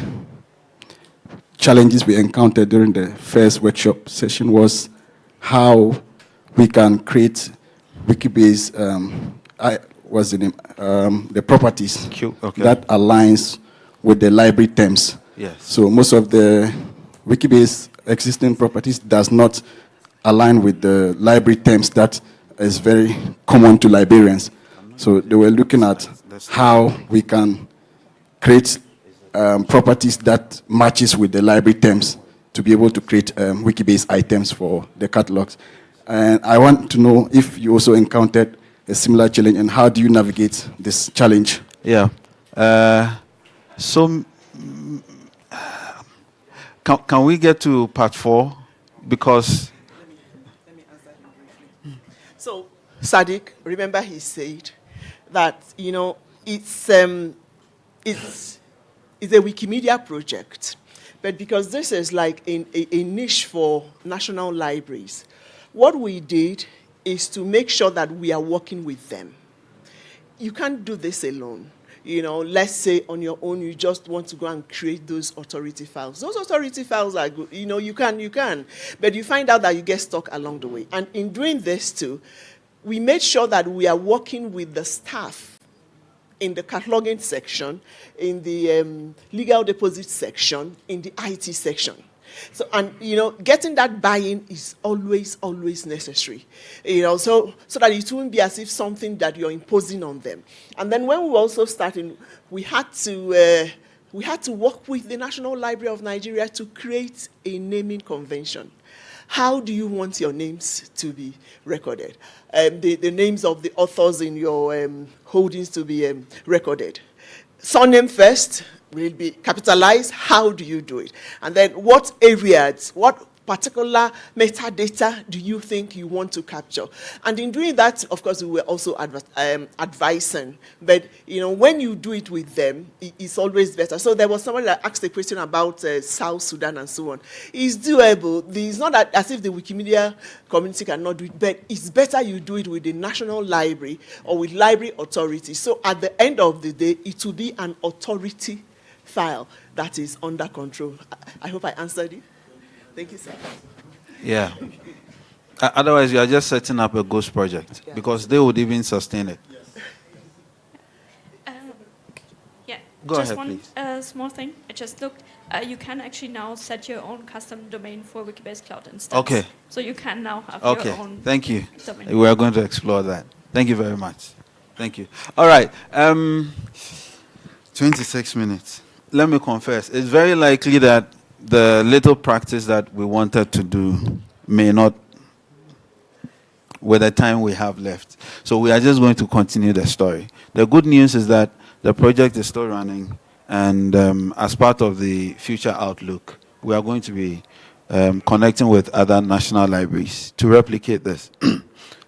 challenges we encountered during the first workshop session was how we can create Wikibase, what's the name? The properties that aligns with the library terms. Yes. So most of the Wikibase existing properties does not align with the library terms that is very common to librarians. So they were looking at how we can create properties that matches with the library terms to be able to create wiki-based items for the catalogs. And I want to know if you also encountered a similar challenge, and how do you navigate this challenge? Yeah. Can we get to part 4? Because let me answer him briefly. So, Sadiq, remember he said that, it's a Wikimedia project, but because this is like a niche for national libraries, what we did is to make sure that we are working with them. You can't do this alone. Let's say on your own, you just want to go and create those authority files. Those authority files are good. You can. But you find out that you get stuck along the way. And in doing this too, we made sure that we are working with the staff in the cataloging section, in the legal deposit section, in the IT section. So, and getting that buy-in is always necessary. So that it won't be as if something that you're imposing on them. And then when we were also starting, we had to work with the National Library of Nigeria to create a naming convention. How do you want your names to be recorded? The names of the authors in your holdings to be recorded. Surname first will be capitalized. How do you do it? And then what areas, what particular metadata do you think you want to capture? And in doing that, of course, we were also advising. But, when you do it with them, it's always better. So there was somebody that asked a question about South Sudan and so on. It's doable. It's not that as if the Wikimedia community cannot do it, but it's better you do it with the National Library or with library authority. So at the end of the day, it will be an authority file that is under control. I hope I answered it. Thank you, sir. Yeah. Otherwise, you are just setting up a ghost project, because they would even sustain it. Yeah. Go just ahead, one please. small thing. I just looked. You can actually now set your own custom domain for Wikibase Cloud instance. Okay. So you can now have Okay. your own. Thank you. domain. We are going to explore that. Thank you very much. Thank you. All right. 26 minutes. Let me confess. It's very likely that the little practice that we wanted to do may not, with the time we have left. So we are just going to continue the story. The good news is that the project is still running, and as part of the future outlook, we are going to be connecting with other national libraries to replicate this.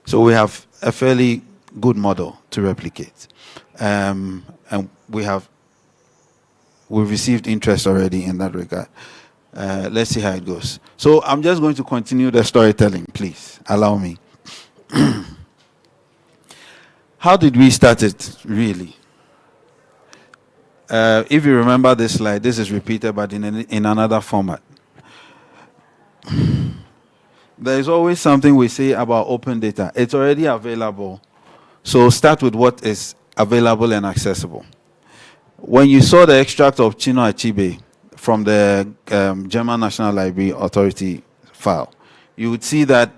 So we have a fairly good model to replicate. And we've received interest already in that regard. Let's see how it goes. So I'm just going to continue the storytelling, please. Allow me. How did we start it, really? If you remember this slide, this is repeated, but in another format. There is always something we say about open data. It's already available. So start with what is available and accessible. When you saw the extract of Chino Achebe from the German National Library Authority file, you would see that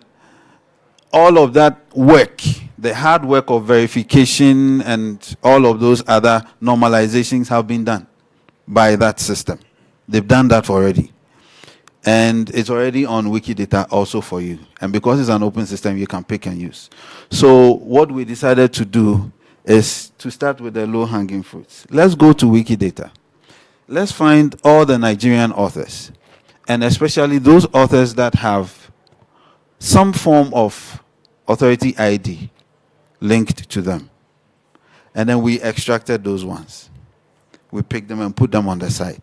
all of that work, the hard work of verification and all of those other normalizations have been done by that system. They've done that already. And it's already on Wikidata also for you. And because it's an open system, you can pick and use. So what we decided to do is to start with the low-hanging fruits. Let's go to Wikidata. Let's find all the Nigerian authors, and especially those authors that have some form of authority ID linked to them. And then we extracted those ones. We picked them and put them on the side.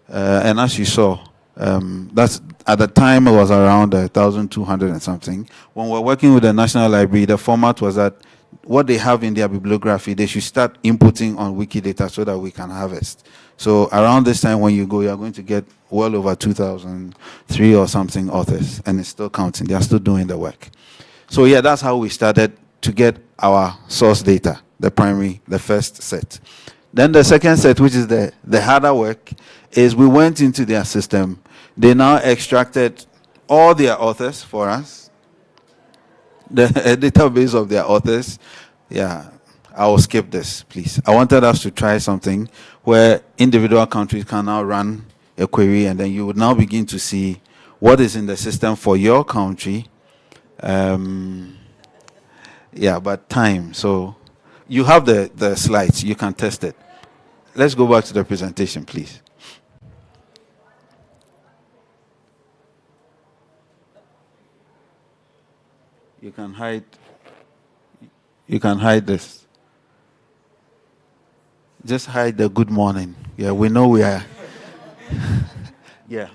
And as you saw, that's at the time it was around 1,200 and something. When we're working with the National Library, the format was that what they have in their bibliography, they should start inputting on Wikidata so that we can harvest. So around this time when you go, you're going to get well over 2,003 or something authors, and it's still counting. They are still doing the work. So yeah, that's how we started to get our source data, the first set. Then the second set, which is the harder work, is we went into their system. They now extracted all their authors for us, the database of their authors. Yeah, I will skip this, please. I wanted us to try something where individual countries can now run a query, and then you would now begin to see what is in the system for your country. Yeah, but time. So you have the slides. You can test it. Let's go back to the presentation, please. You can hide this. Just hide the good morning. Yeah, we know we are. Yeah.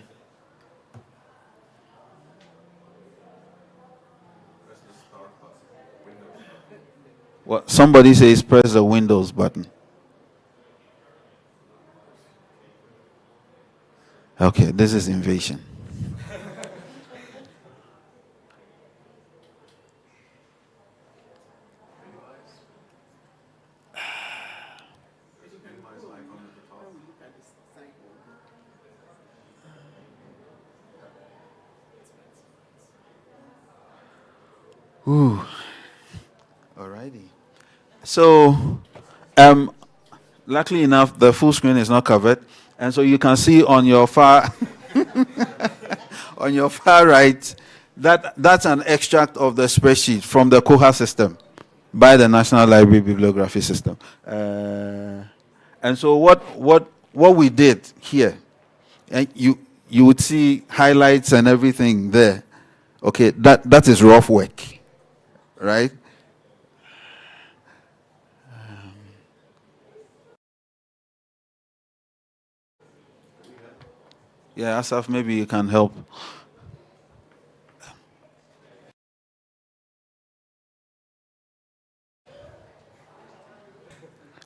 Well, somebody says press the Windows button. Okay, this is invasion. Ooh. Alrighty. So, luckily enough, the full screen is not covered, and so you can see on your far on your far right that's an extract of the spreadsheet from the Koha system by the National Library Bibliography System. And so what we did here, and you would see highlights and everything there. Okay, that is rough work, right? Yeah, Asaf, maybe you can help.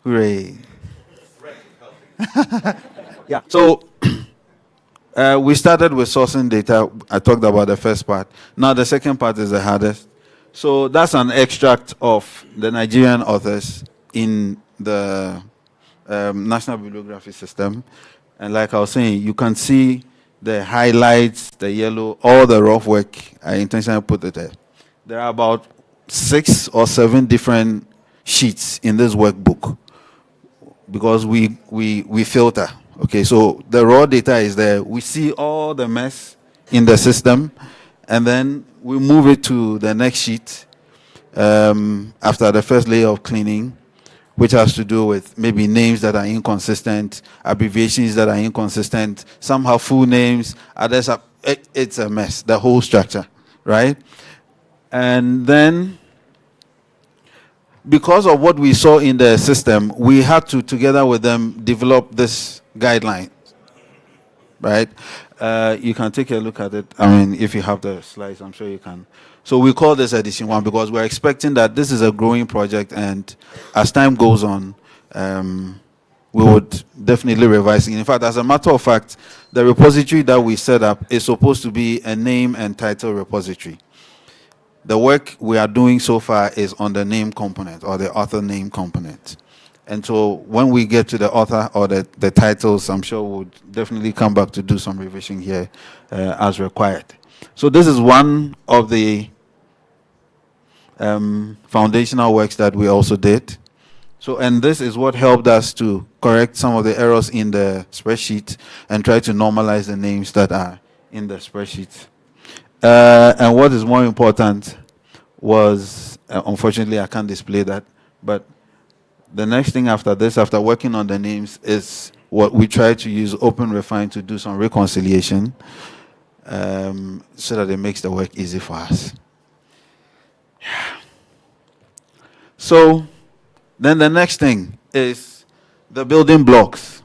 Hooray. Yeah, so we started with sourcing data. I talked about the first part. Now the second part is the hardest. So that's an extract of the Nigerian authors in the National Bibliography System. And like I was saying, you can see the highlights, the yellow, all the rough work. I intentionally put it there. There are about 6 or 7 different sheets in this workbook because we filter. Okay, so the raw data is there. We see all the mess in the system, and then we move it to the next sheet after the first layer of cleaning, which has to do with maybe names that are inconsistent, abbreviations that are inconsistent, some have full names, others have, it's a mess, the whole structure, right? And then, because of what we saw in the system, we had to, together with them, develop this guideline, right? You can take a look at it. I mean, if you have the slides, I'm sure you can. So we call this edition 1 because we're expecting that this is a growing project, and as time goes on, we would definitely revise it. In fact, as a matter of fact, the repository that we set up is supposed to be a name and title repository. The work we are doing so far is on the name component or the author name component. And so when we get to the author or the titles, I'm sure we'll definitely come back to do some revision here as required. So this is one of the foundational works that we also did. So, and this is what helped us to correct some of the errors in the spreadsheet and try to normalize the names that are in the spreadsheet. And what is more important was, unfortunately, I can't display that, but the next thing after this, after working on the names, is what we try to use OpenRefine to do some reconciliation so that it makes the work easy for us. Yeah. So then the next thing is the building blocks.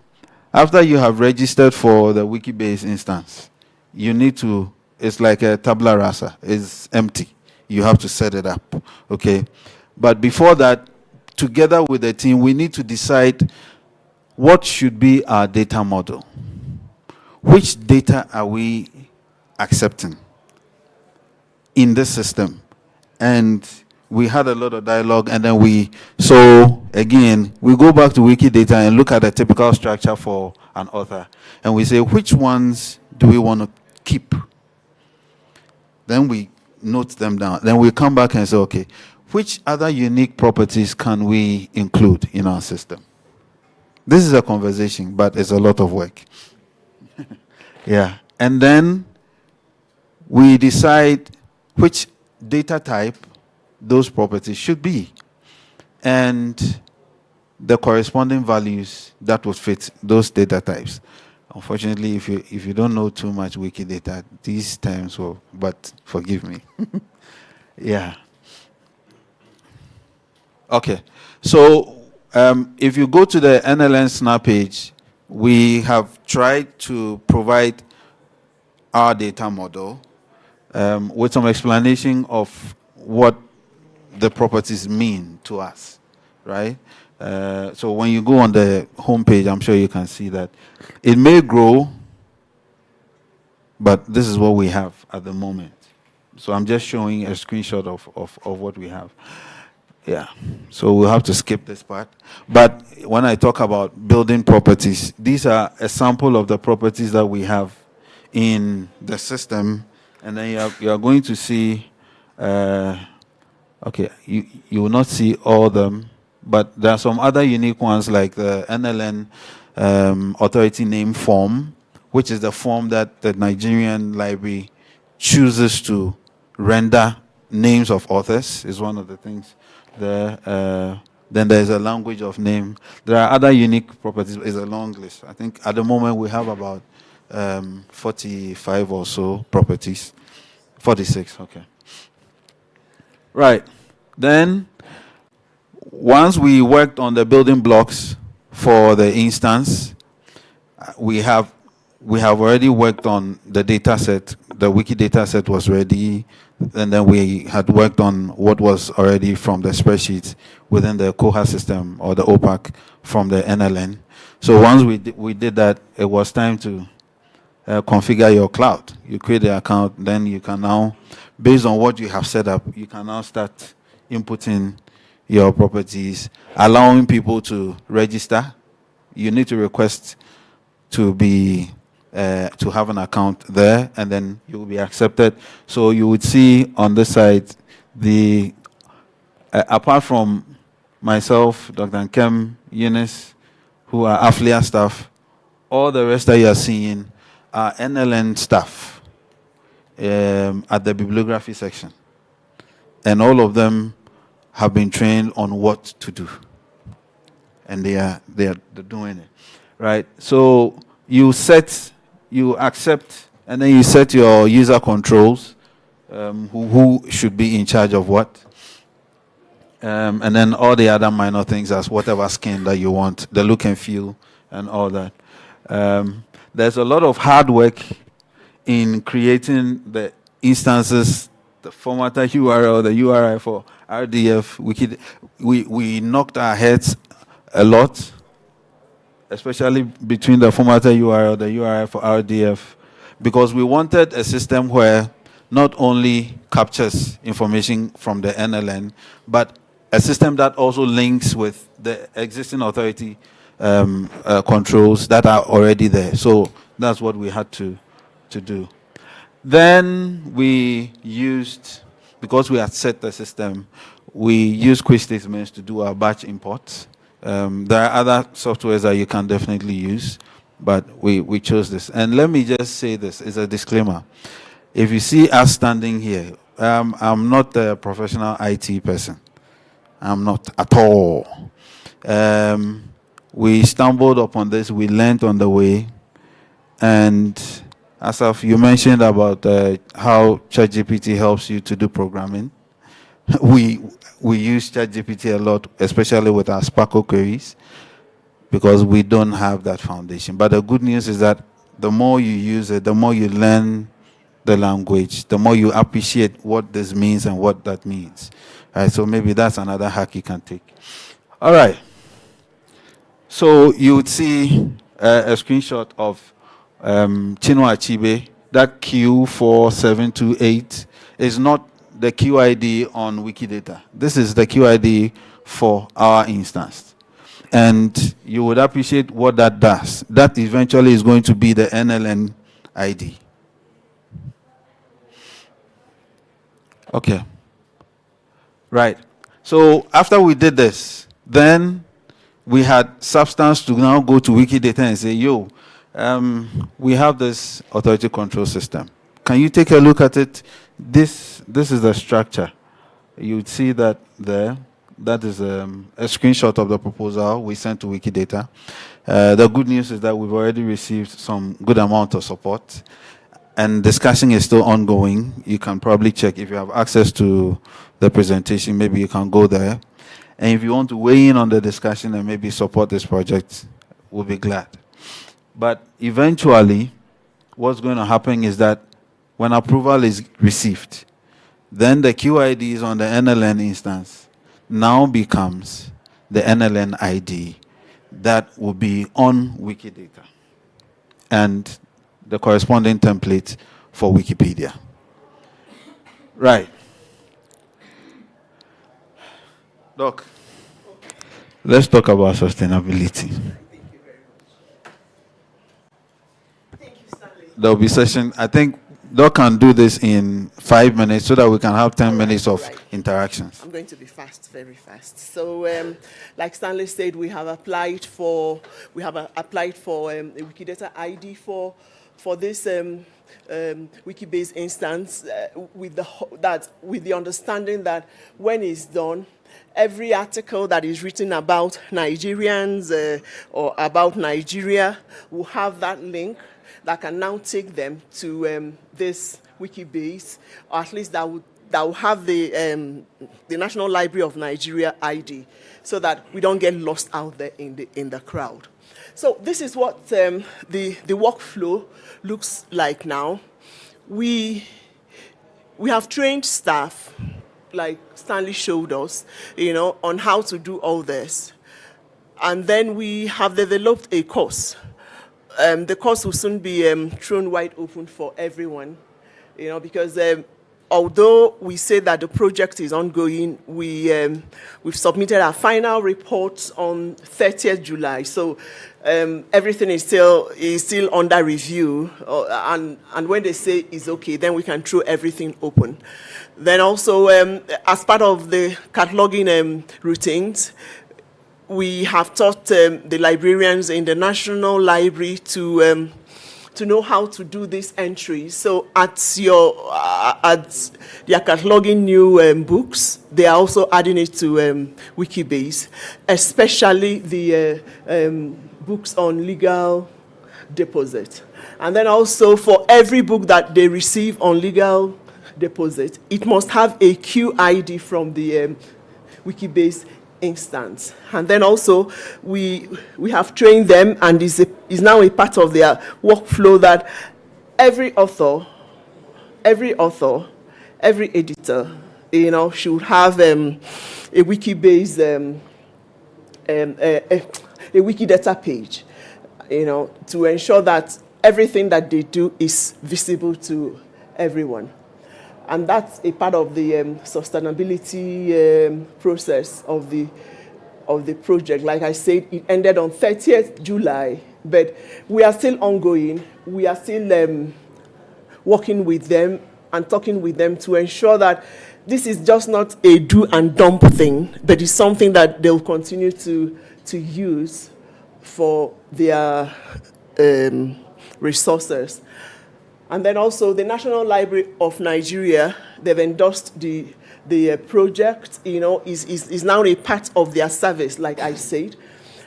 After you have registered for the Wikibase instance, you need to, it's like a tabula rasa, it's empty. You have to set it up, okay? But before that, together with the team, we need to decide what should be our data model. Which data are we accepting in this system? And we had a lot of dialogue, and then so again, we go back to Wikidata and look at the typical structure for an author, and we say, which ones do we want to keep? Then we note them down. Then we come back and say, okay, which other unique properties can we include in our system? This is a conversation, but it's a lot of work. Yeah. And then we decide which data type those properties should be, and the corresponding values that would fit those data types. Unfortunately, if you don't know too much Wikidata, these terms will, but forgive me. Yeah. Okay. So if you go to the NLN Snap page, we have tried to provide our data model with some explanation of what the properties mean to us, right? So when you go on the home page, I'm sure you can see that it may grow, but this is what we have at the moment. So I'm just showing a screenshot of what we have. Yeah, so we'll have to skip this part. But when I talk about building properties, these are a sample of the properties that we have in the system, and then you are going to see, okay, you will not see all of them, but there are some other unique ones like the NLN authority name form, which is the form that the Nigerian library chooses to render names of authors, is one of the things there. Then there's a language of name. There are other unique properties. It's a long list. I think at the moment we have about 45 or so properties. 46, okay. Right. Then, once we worked on the building blocks for the instance, we have already worked on the data set. The wiki data set was ready, and then we had worked on what was already from the spreadsheet within the Koha system or the OPAC from the NLN. So once we did that, it was time to configure your cloud. You create the account, then you can now, based on what you have set up, you can now start inputting your properties, allowing people to register. You need to request to be to have an account there, and then you will be accepted. So you would see on this side the apart from myself, Dr. Nkem, Eunice, who are AFLIA staff, all the rest that you are seeing are NLN staff at the bibliography section, and all of them have been trained on what to do, and they are doing it, right? So you accept, and then you set your user controls, who should be in charge of what, and then all the other minor things as whatever skin that you want, the look and feel, and all that. There's a lot of hard work in creating the instances, the formatter URL, the URI for RDF. We knocked our heads a lot, especially between the formatter URL, the URI for RDF, because we wanted a system where not only captures information from the NLN, but a system that also links with the existing authority controls that are already there. So that's what we had to do. Then we used, because we had set the system, we used quick statements to do our batch imports. There are other softwares that you can definitely use, but we chose this. And let me just say this, it's a disclaimer. If you see us standing here, I'm not a professional IT person. I'm not at all. We stumbled upon this, we learned on the way, and as you mentioned about how ChatGPT helps you to do programming, we use ChatGPT a lot, especially with our Sparkle queries, because we don't have that foundation. But the good news is that the more you use it, the more you learn the language, the more you appreciate what this means and what that means. Right, so maybe that's another hack you can take. All right. So you would see a screenshot of Chinua Achebe. That Q4728 is not the QID on Wikidata. This is the QID for our instance. And you would appreciate what that does. That eventually is going to be the NLN ID. Okay. Right. So after we did this, then we had substance to now go to Wikidata and say, yo, we have this authority control system. Can you take a look at it? This is the structure. You'd see that there. That is a screenshot of the proposal we sent to Wikidata. The good news is that we've already received some good amount of support, and discussion is still ongoing. You can probably check if you have access to the presentation. Maybe you can go there. And if you want to weigh in on the discussion and maybe support this project, we'll be glad. But eventually, what's going to happen is that when approval is received, then the QIDs on the NLN instance now becomes the NLN ID that will be on Wikidata and the corresponding template for Wikipedia. Right. Doc, let's talk about sustainability. Thank you, Stanley. There'll be session. I think Doc can do this in 5 minutes so that we can have 10 minutes of interactions. I'm going to be fast, very fast. So, like Stanley said, we have applied for a Wikidata ID for this Wikibase instance with the understanding that when it's done, every article that is written about Nigerians or about Nigeria will have that link that can now take them to this Wikibase, or at least that will have the National Library of Nigeria ID, so that we don't get lost out there in the crowd. So this is what the workflow looks like now. We have trained staff, like Stanley showed us, on how to do all this. And then we have developed a course. The course will soon be thrown wide open for everyone, because although we say that the project is ongoing, we've submitted our final report on 30th July. So everything is still under review, and when they say it's okay, then we can throw everything open. Then also, as part of the cataloging routines, we have taught the librarians in the National Library to know how to do these entries. So at their cataloging new books, they are also adding it to Wikibase, especially the books on legal deposit. And then also for every book that they receive on legal deposit, it must have a QID from the Wikibase instance. And then also we have trained them, and is now a part of their workflow, that every author, every editor, should have a Wikibase a Wikidata page, to ensure that everything that they do is visible to everyone. And that's a part of the sustainability process of the project. Like I said, it ended on 30th July, but we are still ongoing. We are still working with them and talking with them to ensure that this is just not a do and dump thing, but it's something that they'll continue to use for their resources. And then also the National Library of Nigeria, they've endorsed the project, is now a part of their service, like I said.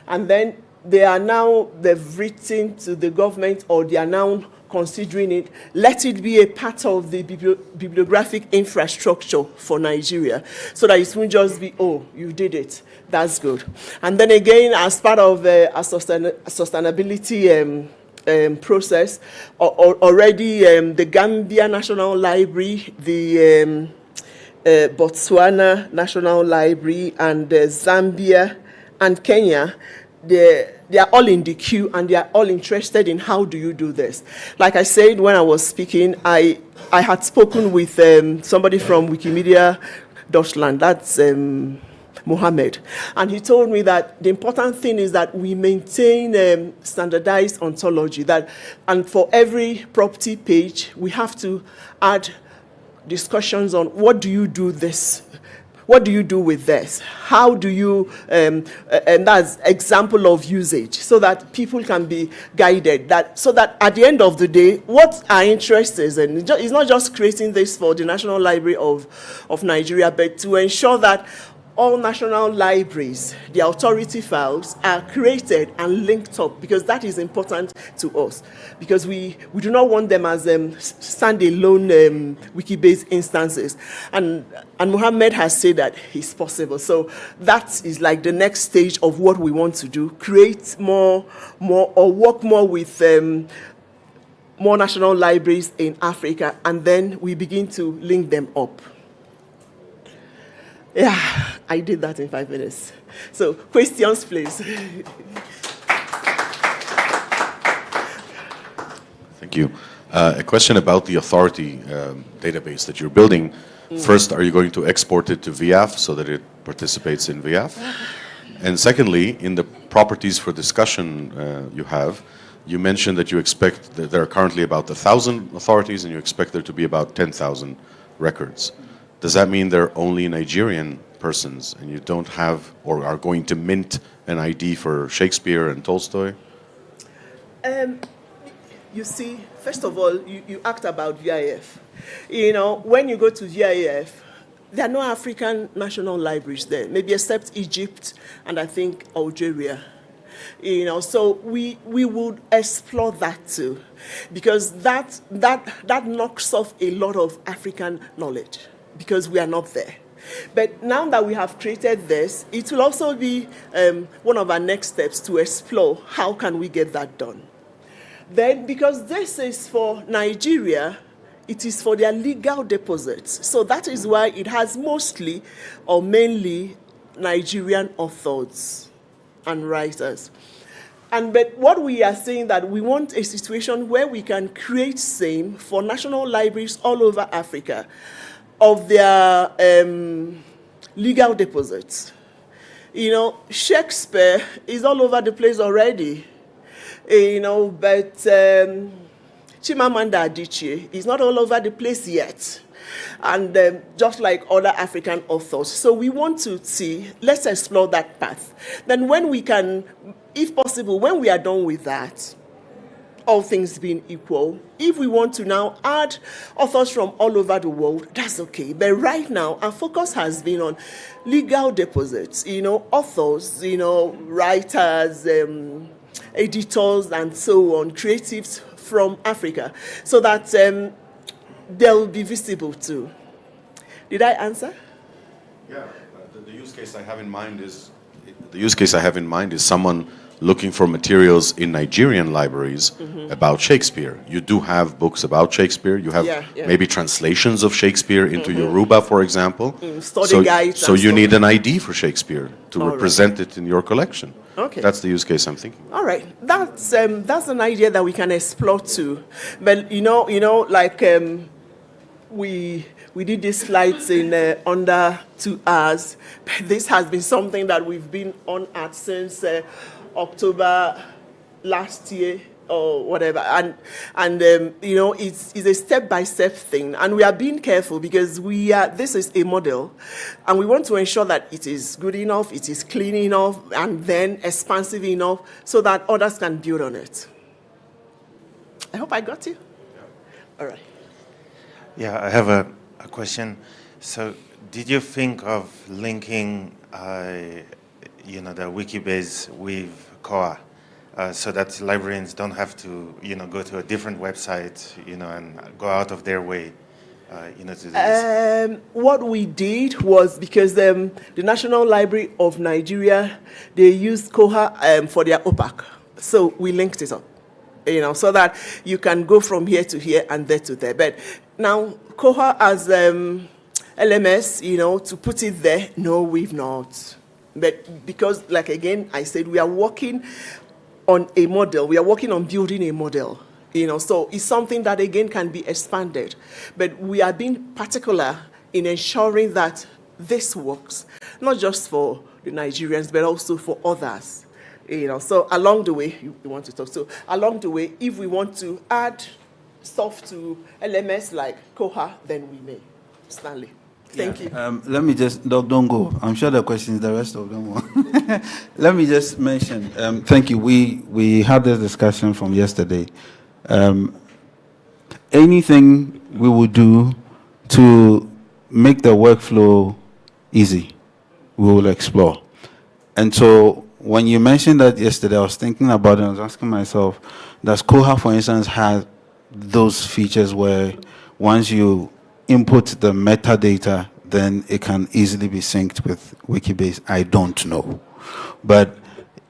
And then they've written to the government, or they are now considering it, let it be a part of the bibliographic infrastructure for Nigeria, so that it won't just be, oh, you did it, that's good. And then again, as part of a sustainability process, already the Gambia National Library, the Botswana National Library, and Zambia and Kenya, they are all in the queue, and they are all interested in how do you do this. Like I said when I was speaking, I had spoken with somebody from Wikimania Deutschland, that's Mohammed, and he told me that the important thing is that we maintain standardized ontology, and for every property page we have to add discussions on what do you do with this? How do you, and that's example of usage, so that people can be guided, so that at the end of the day, what our interest is, and it's not just creating this for the National Library of Nigeria, but to ensure that all national libraries, the authority files, are created and linked up, because that is important to us. Because we do not want them as standalone Wikibase instances. And Mohammed has said that it's possible. So that is like the next stage of what we want to do, create more or work more with more national libraries in Africa, and then we begin to link them up. Yeah, I did that in 5 minutes. So, questions, please. Thank you. A question about the authority database that you're building. First, are you going to export it to VIAF so that it participates in VIAF? And secondly, in the properties for discussion you mentioned that you expect that there are currently about 1,000 authorities and you expect there to be about 10,000 records. Does that mean they're only Nigerian persons and you don't have or are going to mint an ID for Shakespeare and Tolstoy? You see, first of all, you asked about VIF. You know, when you go to VIF, there are no African national libraries there, maybe except Egypt and I think Algeria. You know, so we would explore that too, because that knocks off a lot of African knowledge, because we are not there. But now that we have created this, it will also be one of our next steps to explore how can we get that done. Then, because this is for Nigeria, it is for their legal deposits. So that is why it has mostly or mainly Nigerian authors and writers. But what we are saying that we want a situation where we can create same for national libraries all over Africa of their legal deposits. You know, Shakespeare is all over the place already. You know, but Chimamanda Adichie is not all over the place yet. And just like other African authors. So we want to see, let's explore that path. Then when we can, if possible, when we are done with that, all things being equal, if we want to now add authors from all over the world, that's okay. But right now, our focus has been on legal deposits, you know, authors, you know, writers, editors, and so on, creatives from Africa, so that they'll be visible too. Did I answer? Yeah, the use case I have in mind is someone looking for materials in Nigerian libraries about Shakespeare. You do have books about Shakespeare. You have maybe translations of Shakespeare into Yoruba, for example. Study guides. So you need an ID for Shakespeare to represent it in your collection. Okay. That's the use case I'm thinking. All right, that's an idea that we can explore too. But you know, like we did these flights in under 2 hours. But this has been something that we've been on at since October last year or whatever, and you know, it's a step-by-step thing, and we are being careful because this is a model, and we want to ensure that it is good enough, it is clean enough, and then expansive enough so that others can build on it. I hope I got you. All right. Yeah, I have a question. So, did you think of linking the Wikibase with COA, so that librarians don't have to, go to a different website, and go out of their way, to do this? What we did was, because the National Library of Nigeria, they use COA for their OPAC, so we linked it up, so that you can go from here to here and there to there. But now COA as LMS, to put it there, no, we've not. But because, like again, I said, we are working on a model. We are working on building a model, so it's something that, again, can be expanded. But we are being particular in ensuring that this works, not just for the Nigerians, but also for others. So along the way, you want to talk. So along the way, if we want to add stuff to LMS like COA, then we may. Stanley. Thank you. Let me just, Doc, don't go. I'm sure the questions, the rest of them will. Let me just mention, thank you. We had this discussion from yesterday. Anything we would do to make the workflow easy, we will explore. And so when you mentioned that yesterday, I was thinking about it. I was asking myself, does Koha, for instance, have those features where once you input the metadata, then it can easily be synced with Wikibase? I don't know. But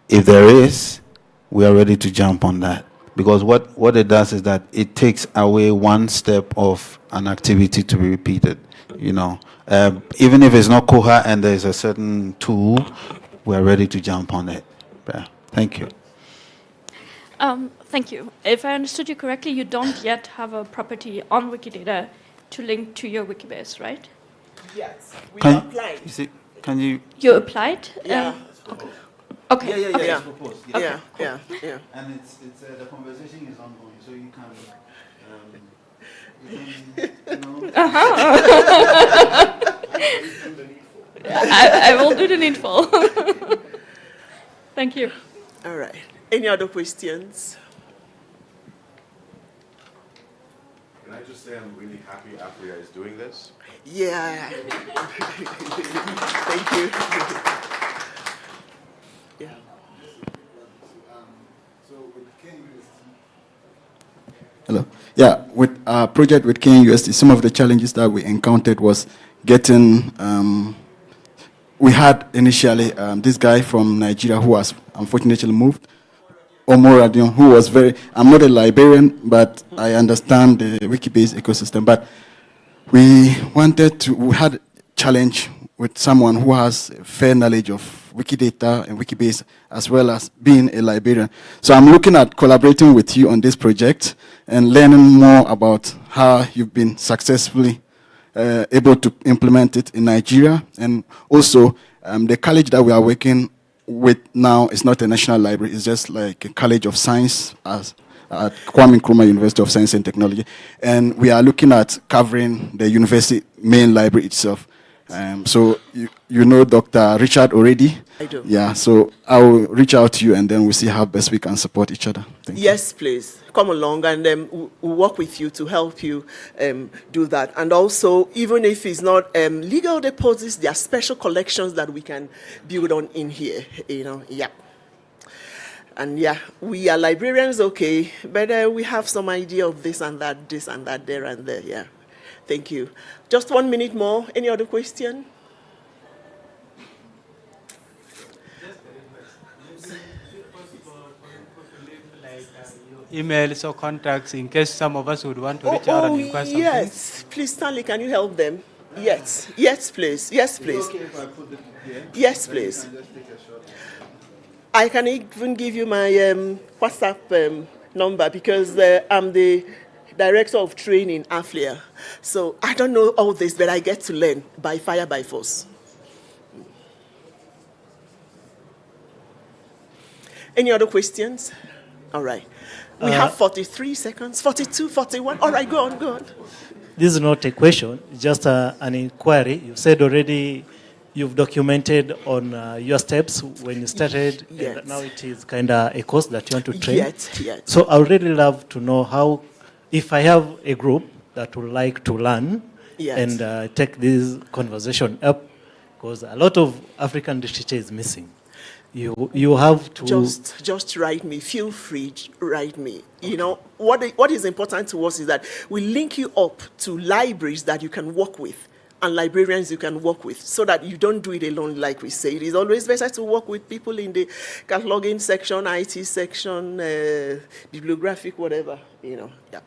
if there is, we are ready to jump on that. Because what it does is that it takes away one step of an activity to be repeated. You know, even if it's not Koha and there's a certain tool, we are ready to jump on it. Yeah. Thank you. Thank you. If I understood you correctly, you don't yet have a property on Wikidata to link to your Wikibase, right? Yes, we Can applied. you see? Can you? You applied? Yeah. Okay. Yeah. Okay. Yeah. It's proposed. Yeah, cool. yeah. And it's the conversation is ongoing, so you can. I will do the needful. Thank you. All right. Any other questions? Can I just say I'm really happy Afria is doing this? Yeah. Thank you. Yeah. Hello. Yeah, with our project with KNUST, some of the challenges that we encountered was getting. We had initially this guy from Nigeria who was unfortunately moved, Omoradion, who was very. I'm not a librarian, but I understand the Wikibase ecosystem. But we had a challenge with someone who has a fair knowledge of Wikidata and Wikibase, as well as being a librarian. So I'm looking at collaborating with you on this project and learning more about how you've been successfully able to implement it in Nigeria. And also, the college that we are working with now is not a national library. It's just like a college of science at Kwame Nkrumah University of Science and Technology. And we are looking at covering the university main library itself. So you know Dr. Richard already? I do. Yeah, so I will reach out to you and then we'll see how best we can support each other. Thank you. Yes, please. Come along and we'll work with you to help you do that. And also, even if it's not legal deposits, there are special collections that we can build on in here, you know, yeah. And yeah, we are librarians, okay, but we have some idea of this and that, there and there, yeah. Thank you. Just 1 minute more. Any other question? Emails or contacts in case some of us would want to reach out and request something? Yes. Please, Stanley, can you help them? Yes. Yes, please. Yes, please. Okay if I put it here? Yes, please. I can even give you my WhatsApp number because I'm the director of training, AFLIA. So I don't know all this, but I get to learn by fire, by force. Any other questions? All right. We have 43 seconds, 42, 41. All right, go on. This is not a question, just an inquiry. You said already you've documented on your steps when you started, Yes. and now it is kind of a course that you want to train. Yes. So I would really love to know how, if I have a group that would like to learn Yes. and take this conversation up, because a lot of African literature is missing. You have to just write me. Feel free, write me. You know what is important to us is that we link you up to libraries that you can work with and librarians you can work with, so that you don't do it alone. Like we say, it is always better to work with people in the cataloging section, IT section, bibliographic, whatever. You know, yeah.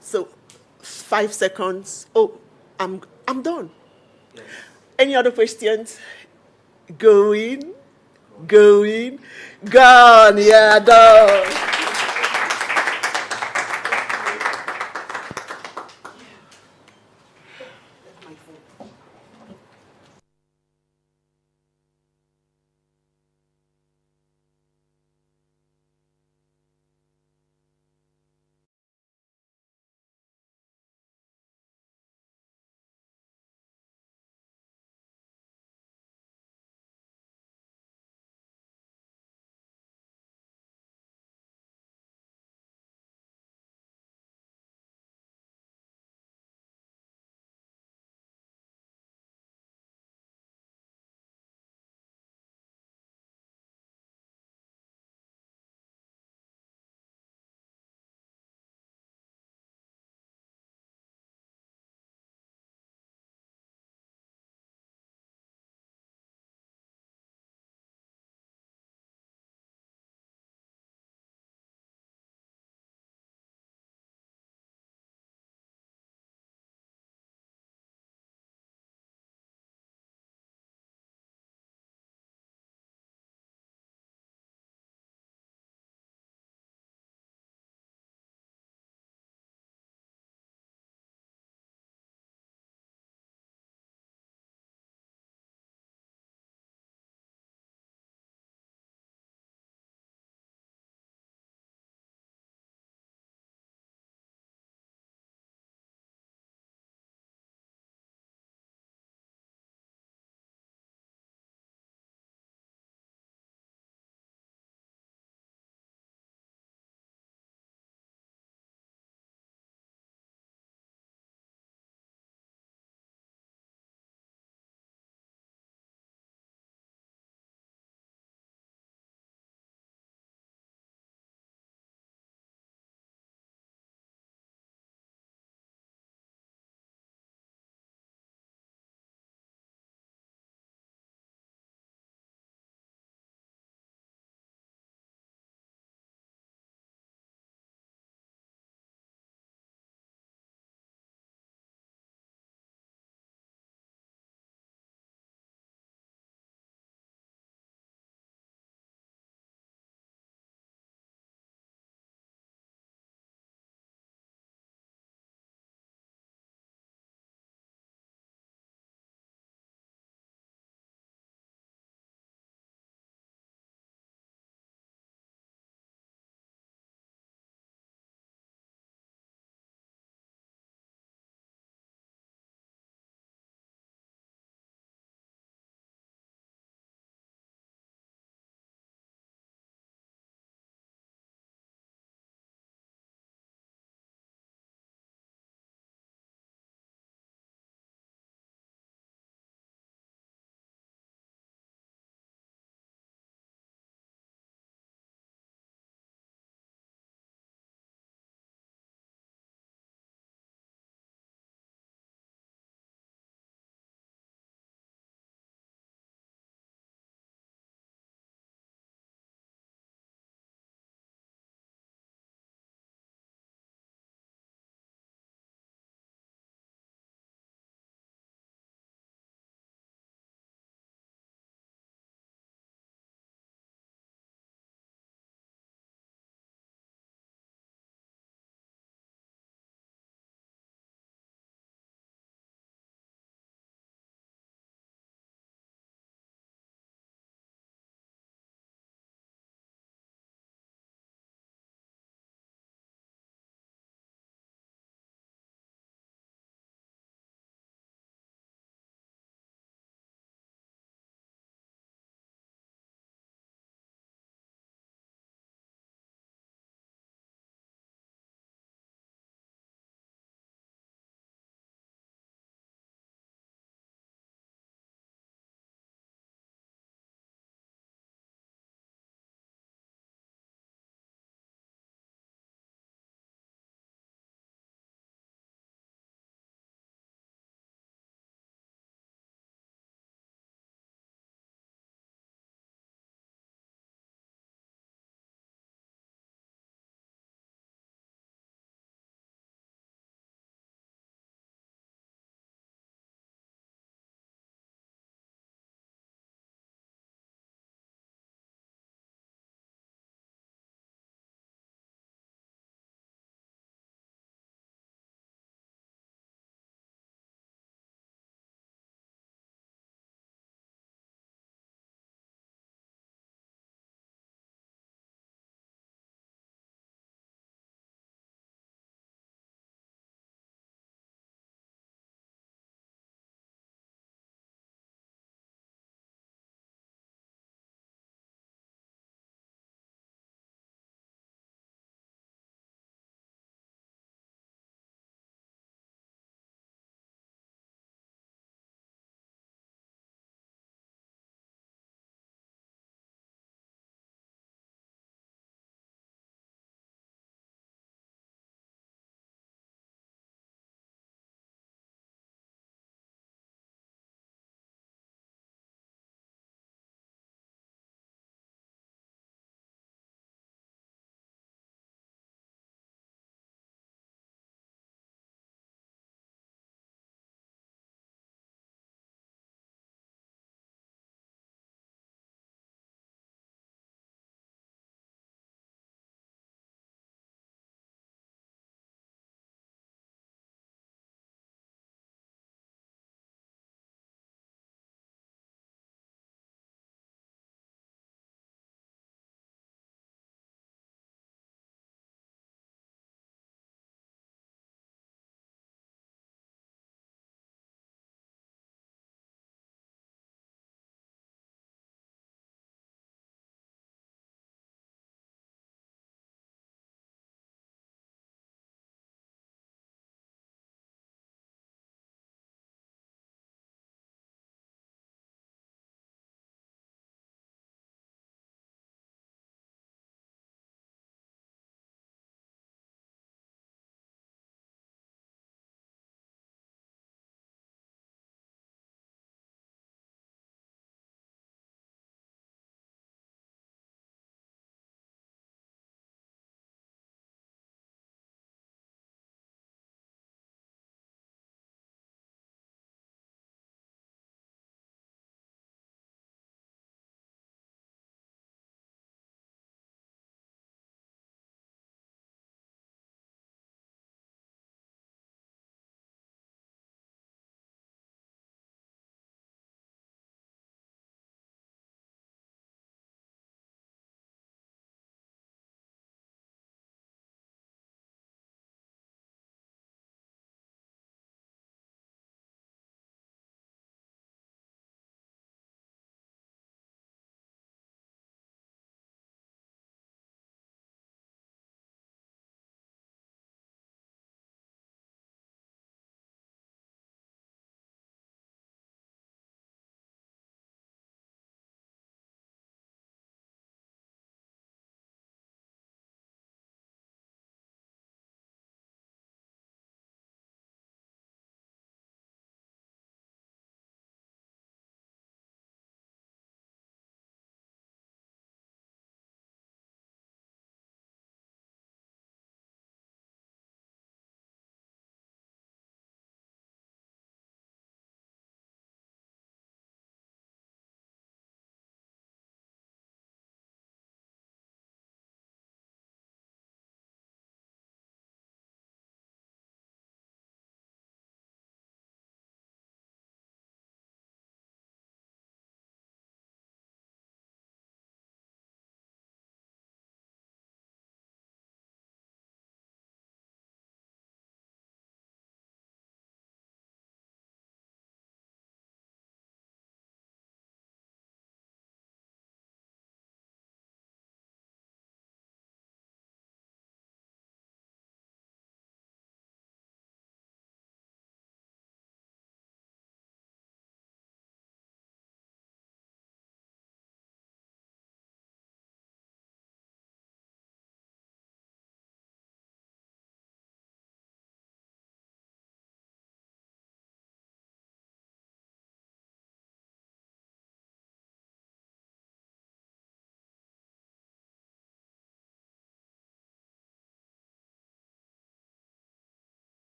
So, 5 seconds. Oh, I'm done. Yes. Any other questions? Going, gone, yeah, done.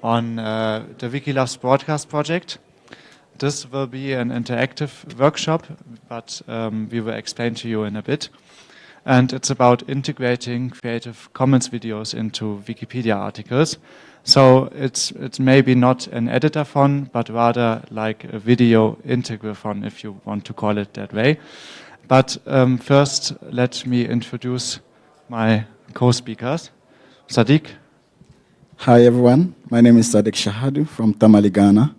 on the Wikilove's broadcast project. This will be an interactive workshop, but we will explain to you in a bit. And it's about integrating Creative Commons videos into Wikipedia articles. So it's maybe not an editathon, but rather like a video integrathon, if you want to call it that way. But first, let me introduce my co-speakers. Sadiq. Hi, everyone. My name is Sadiq Shahadu from Tamale, Ghana.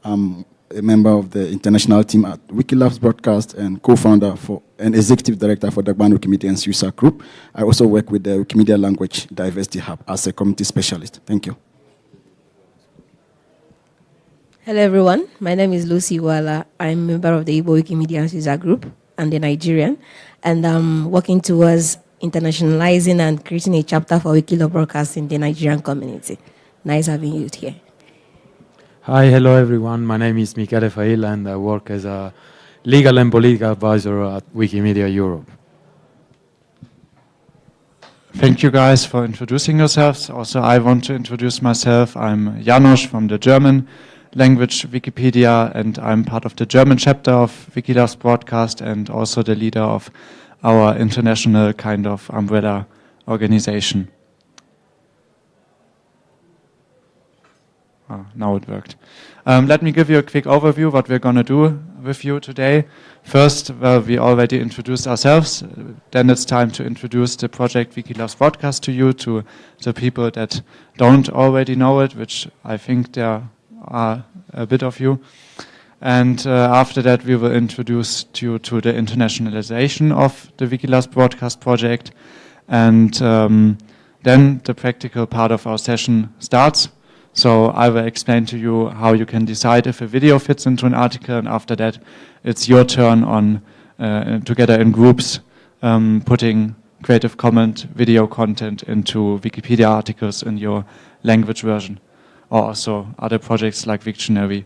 I'm a member of the international team at Wikilove's Broadcast and co-founder and executive director for Dagban Wikimedians user group. I also work with the Wikimedia Language Diversity Hub as a community specialist. Thank you. Hello, everyone. My name is Lucy Wala. I'm a member of the Igbo Wikimedians user group and a Nigerian, and I'm working towards internationalizing and creating a chapter for Wikilove Broadcast in the Nigerian community. Nice having you here. Hi, hello everyone. My name is Michele Failla and I work as a legal and political advisor at Wikimedia Europe. Thank you guys for introducing yourselves. Also, I want to introduce myself. I'm Janusz from the German language Wikipedia, and I'm part of the German chapter of Wikilove's Broadcast and also the leader of our international kind of umbrella organization. Oh, now it worked. Let me give you a quick overview what we're going to do with you today. First, well, we already introduced ourselves. Then it's time to introduce the project Wikilove's Broadcast to you, to the people that don't already know it, which I think there are a bit of you. And after that, we will introduce you to the internationalization of the Wikilove's Broadcast project. And then the practical part of our session starts. So I will explain to you how you can decide if a video fits into an article, and after that, it's your turn on together in groups putting Creative Commons video content into Wikipedia articles in your language version, or also other projects like Wiktionary.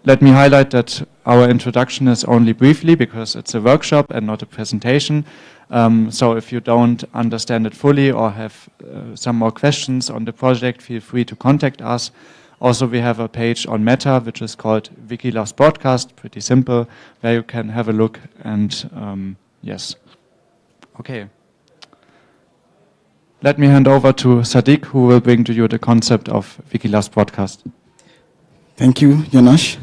Let me highlight that our introduction is only briefly because it's a workshop and not a presentation. So if you don't understand it fully or have some more questions on the project, feel free to contact us. Also, we have a page on Meta, which is called Wikilove's Broadcast, pretty simple, where you can have a look. And yes. Okay. Let me hand over to Sadiq, who will bring to you the concept of Wikilove's Broadcast. Thank you, Janusz.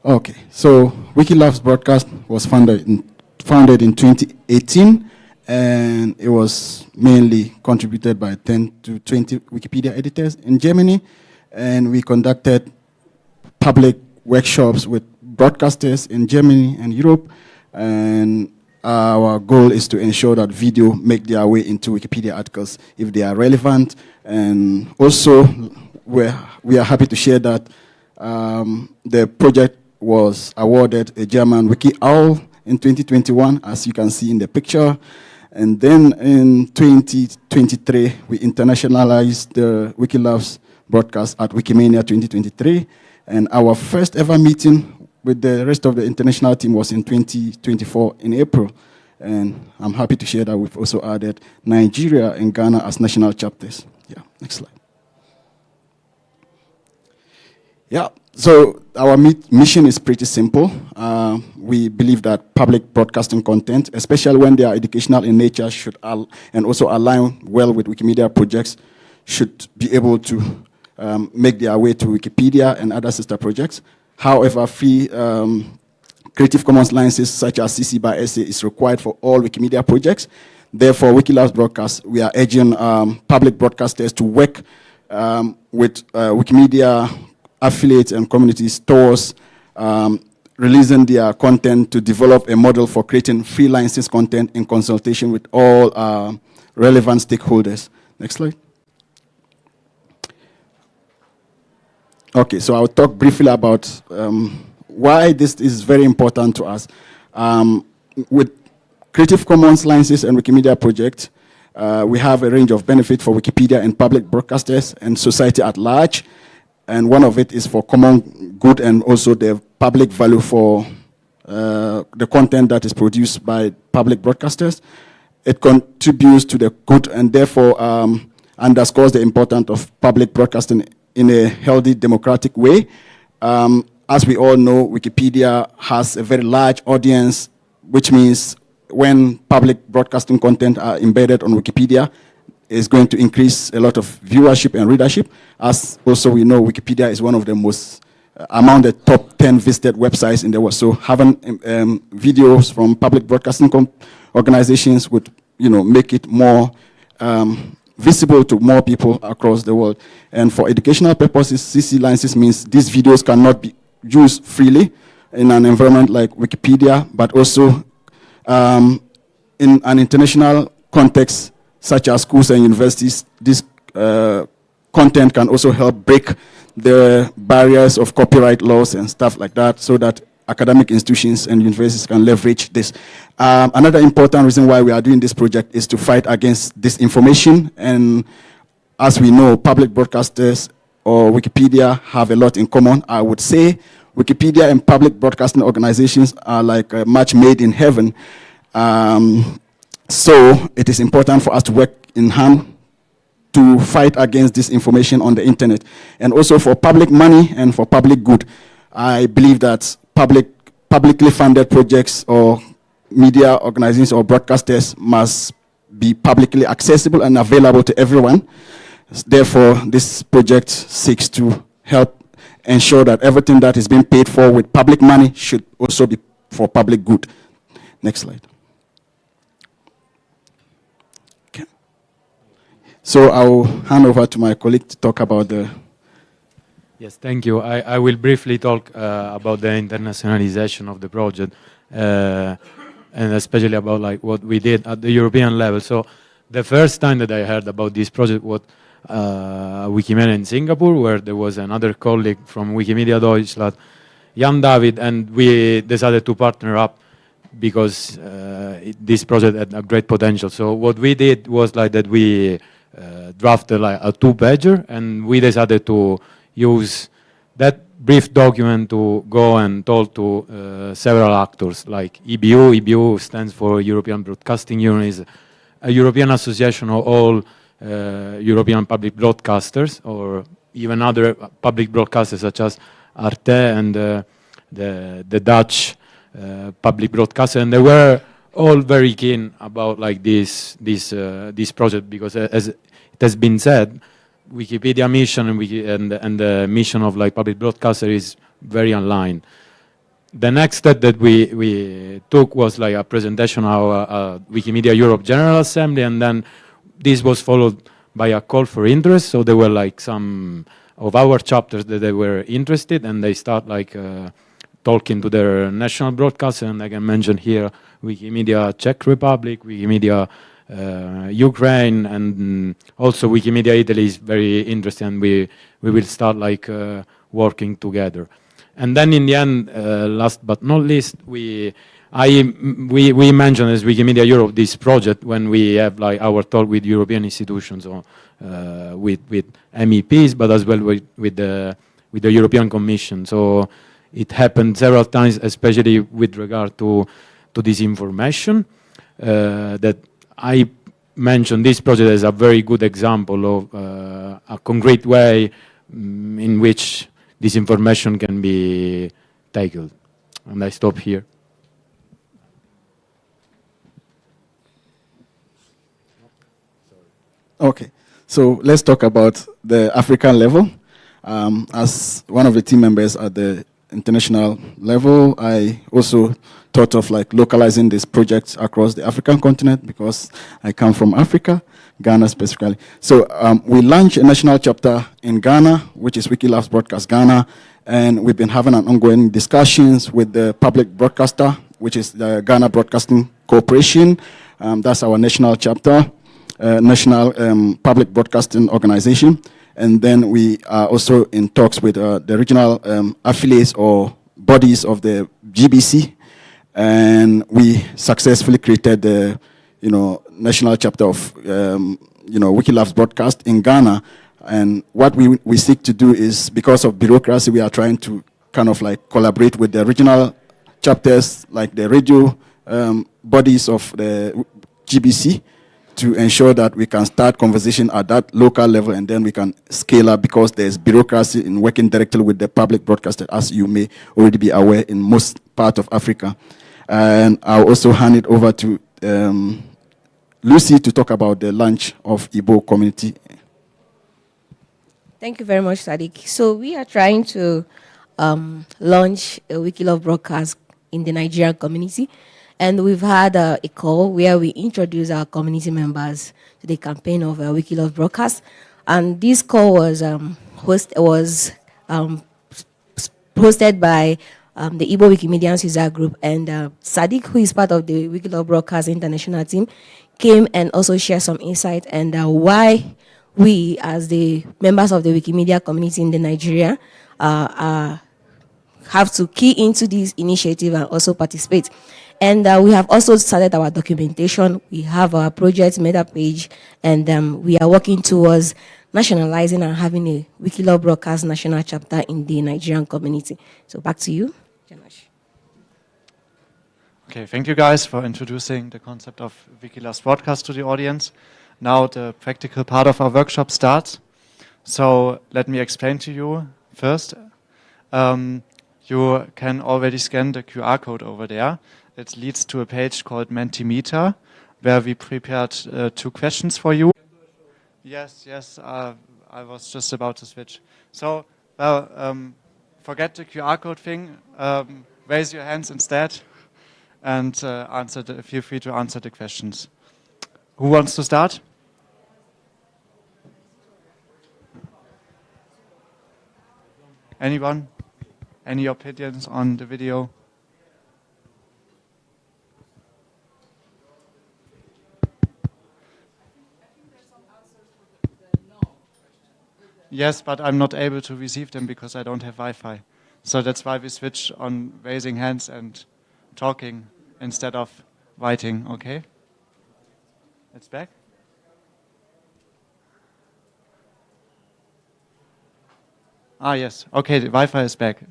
Okay, so Wikilove's Broadcast was founded in 2018, and it was mainly contributed by 10 to 20 Wikipedia editors in Germany, and we conducted public workshops with broadcasters in Germany and Europe, and our goal is to ensure that video make their way into Wikipedia articles if they are relevant, and also we are happy to share that the project was awarded a German Wiki Owl in 2021, as you can see in the picture. And then in 2023, we internationalized the Wikilove's Broadcast at Wikimania 2023. And our first ever meeting with the rest of the international team was in 2024 in April. And I'm happy to share that we've also added Nigeria and Ghana as national chapters. Yeah, next slide. Yeah, so our mission is pretty simple. We believe that public broadcasting content, especially when they are educational in nature, should and also align well with Wikimedia projects, should be able to make their way to Wikipedia and other sister projects. However, free Creative Commons licenses such as CC by SA is required for all Wikimedia projects. Therefore, Wikilove's Broadcast, we are urging public broadcasters to work with Wikimedia affiliates and communities towards releasing their content to develop a model for creating free license content in consultation with all relevant stakeholders. Next slide. Okay, so I'll talk briefly about why this is very important to us. With Creative Commons licenses and Wikimedia projects, we have a range of benefits for Wikipedia and public broadcasters and society at large. And one of it is for common good and also the public value for the content that is produced by public broadcasters. it contributes to the good and therefore underscores the importance of public broadcasting in a healthy democratic way. As we all know, Wikipedia has a very large audience, which means when public broadcasting content are embedded on Wikipedia, is going to increase a lot of viewership and readership. As also we know, Wikipedia is one of the most, among the top 10 visited websites in the world. So having videos from public broadcasting organizations would, make it more visible to more people across the world. And for educational purposes, CC license means these videos cannot be used freely in an environment like Wikipedia, but also in an international context, such as schools and universities. This content can also help break the barriers of copyright laws and stuff like that, so that academic institutions and universities can leverage this. Another important reason why we are doing this project is to fight against disinformation. And as we know, public broadcasters or Wikipedia have a lot in common. I would say Wikipedia and public broadcasting organizations are like a match made in heaven. So it is important for us to work in hand to fight against disinformation on the internet. And also for public money and for public good. I believe that publicly funded projects or media organizations or broadcasters must be publicly accessible and available to everyone. Therefore, this project seeks to help ensure that everything that is being paid for with public money should also be for public good. Next slide. Okay. So I'll hand over to my colleague to talk about the... Yes, thank you. I will briefly talk about the internationalization of the project, and especially about like what we did at the European level. So the first time that I heard about this project was Wikimania in Singapore, where there was another colleague from Wikimedia Deutschland, Jan David, and we decided to partner up because this project had a great potential. So what we did was like that we drafted like a two-pager, and we decided to use that brief document to go and talk to several actors like EBU. EBU stands for European Broadcasting Union, is a European association of all European public broadcasters, or even other public broadcasters such as Arte and the Dutch public broadcaster, and they were all very keen about like this project because, as it has been said, Wikipedia mission and the mission of like public broadcaster is very aligned. The next step that we took was like a presentation of our Wikimedia Europe General Assembly, and then this was followed by a call for interest. So there were like some of our chapters that they were interested, and they start like talking to their national broadcaster. And I can mention here Wikimedia Czech Republic, Wikimedia Ukraine, and also Wikimedia Italy is very interesting. And we will start like working together. And then in the end, last but not least, we mentioned as Wikimedia Europe this project when we have like our talk with European institutions or with MEPs, but as well with the European Commission. So it happened several times, especially with regard to this information, that I mentioned this project as a very good example of a concrete way in which this information can be tackled. And I stop here. Okay, so let's talk about the African level. As one of the team members at the international level, I also thought of like localizing this project across the African continent because I come from Africa, Ghana specifically. So we launched a national chapter in Ghana, which is Wikilabs Broadcast Ghana, and we've been having an ongoing discussions with the public broadcaster, which is the Ghana Broadcasting Corporation. That's our national chapter, national public broadcasting organization. And then we are also in talks with the regional affiliates or bodies of the GBC, and we successfully created the national chapter of Wikilabs Broadcast in Ghana. And what we seek to do is, because of bureaucracy, we are trying to kind of like collaborate with the regional chapters, like the radio bodies of the GBC to ensure that we can start conversation at that local level, and then we can scale up, because there's bureaucracy in working directly with the public broadcaster, as you may already be aware, in most part of Africa. And I'll also hand it over to Lucy to talk about the launch of Igbo community. Thank you very much, Sadiq. So we are trying to launch a Wikilove broadcast in the Nigerian community. And we've had a call where we introduce our community members to the campaign of Wikilove broadcast. And this call was hosted by the Igbo Wikimedians user group. And Sadiq, who is part of the Wikilove broadcast international team, came and also shared some insight and why we, as the members of the Wikimedia community in the Nigeria, have to key into this initiative and also participate. And we have also started our documentation. We have our project meta page, and we are working towards nationalizing and having a Wikilove broadcast national chapter in the Nigerian community. So back to you, Janash. Okay, thank you guys for introducing the concept of Wikilove's broadcast to the audience. Now the practical part of our workshop starts. So let me explain to you first. You can already scan the QR code over there. It leads to a page called Mentimeter, where we prepared 2 questions for you. Yes, I was just about to switch. So, forget the QR code thing. Raise your hands instead, and feel free to answer the questions. Who wants to start? Anyone? Any opinions on the video? Yes, but I'm not able to receive them because I don't have Wi-Fi. So that's why we switch on raising hands and talking instead of writing, okay? It's back? Ah, yes. Okay, the Wi-Fi is back.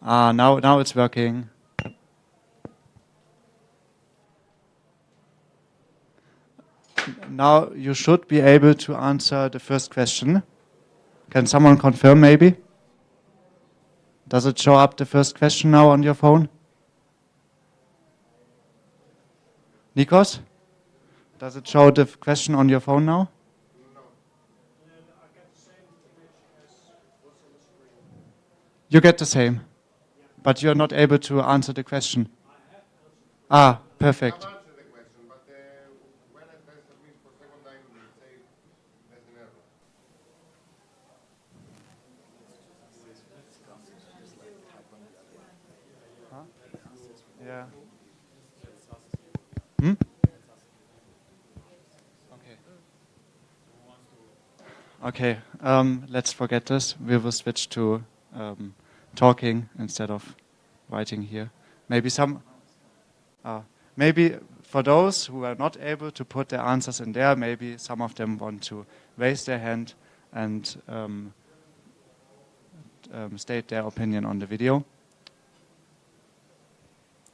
Now it's working. Now you should be able to answer the first question. Can someone confirm maybe? Does it show up the first question now on your phone? Nikos? Does it show the question on your phone now? You get the same, but you're not able to answer the question. Ah, perfect. Yeah. Hmm? Okay. Let's forget this. We will switch to talking instead of writing here. Maybe for those who are not able to put their answers in there, maybe some of them want to raise their hand and state their opinion on the video.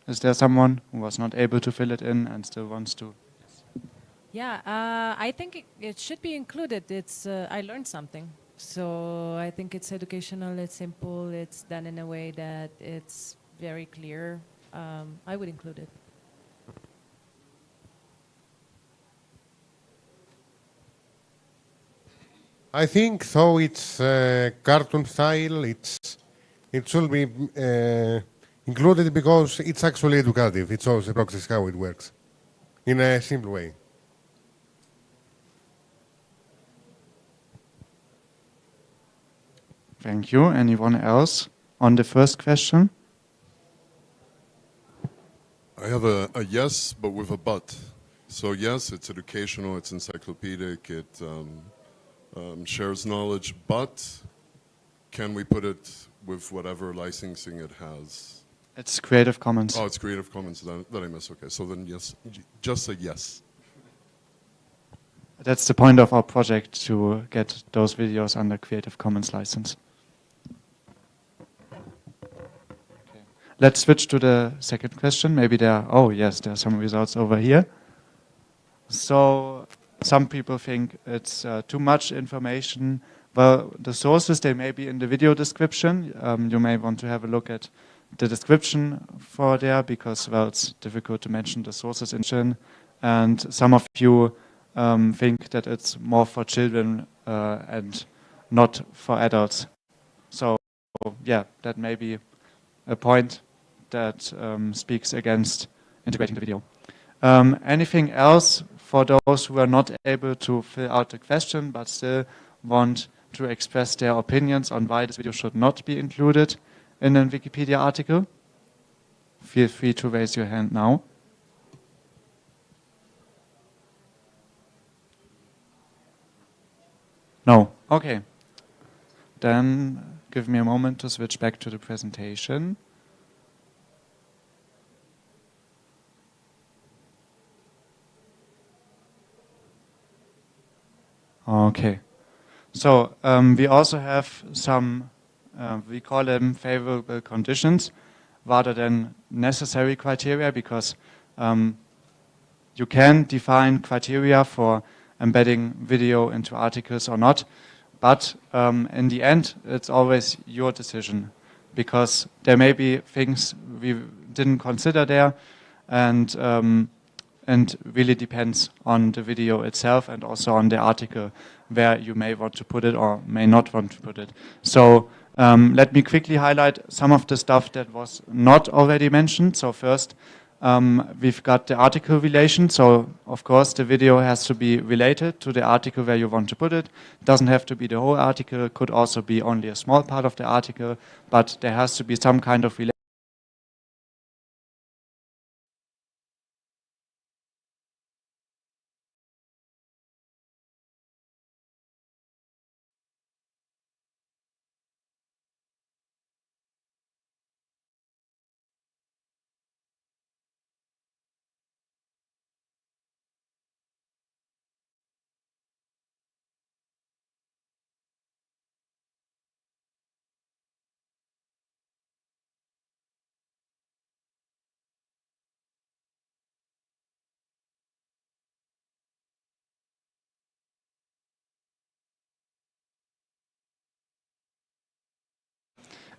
Is there someone who was not able to fill it in and still wants to? Yeah, I think it should be included. It's I learned something. So I think it's educational, it's simple, it's done in a way that it's very clear. I would include it. I think so. It's cartoon style. It should be included because it's actually educative. It shows the process how it works in a simple way. Thank you. Anyone else on the first question? I have a yes, but with a but. So yes, it's educational, it's encyclopedic, it shares knowledge, but can we put it with whatever licensing it has? It's Creative Commons. Oh, it's Creative Commons that I miss. Okay, so then yes, just say yes. That's the point of our project, to get those videos under Creative Commons license. Okay. let's switch to the second question. Maybe oh yes, there are some results over here. So some people think it's too much information. Well, the sources, they may be in the video description. You may want to have a look at the description for there because, well, it's difficult to mention the sources in. And some of you think that it's more for children and not for adults. So, yeah, that may be a point that speaks against integrating the video. Anything else for those who are not able to fill out the question but still want to express their opinions on why this video should not be included in a Wikipedia article? Feel free to raise your hand now. No? Okay. Then give me a moment to switch back to the presentation. Okay. So we also have some, we call them favorable conditions rather than necessary criteria because you can define criteria for embedding video into articles or not, but in the end it's always your decision because there may be things we didn't consider there and really depends on the video itself and also on the article where you may want to put it or may not want to put it. So let me quickly highlight some of the stuff that was not already mentioned. So first, we've got the article relation. So of course the video has to be related to the article where you want to put it. It doesn't have to be the whole article, it could also be only a small part of the article, but there has to be some kind of relation.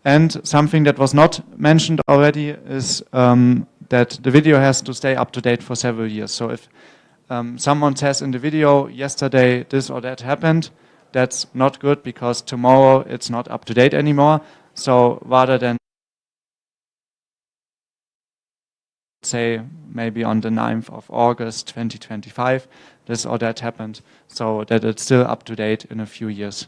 And something that was not mentioned already is that the video has to stay up to date for several years. So if someone says in the video, yesterday this or that happened, that's not good because tomorrow it's not up to date anymore. So rather than say maybe on the 9th of August 2025, this or that happened, so that it's still up to date in a few years.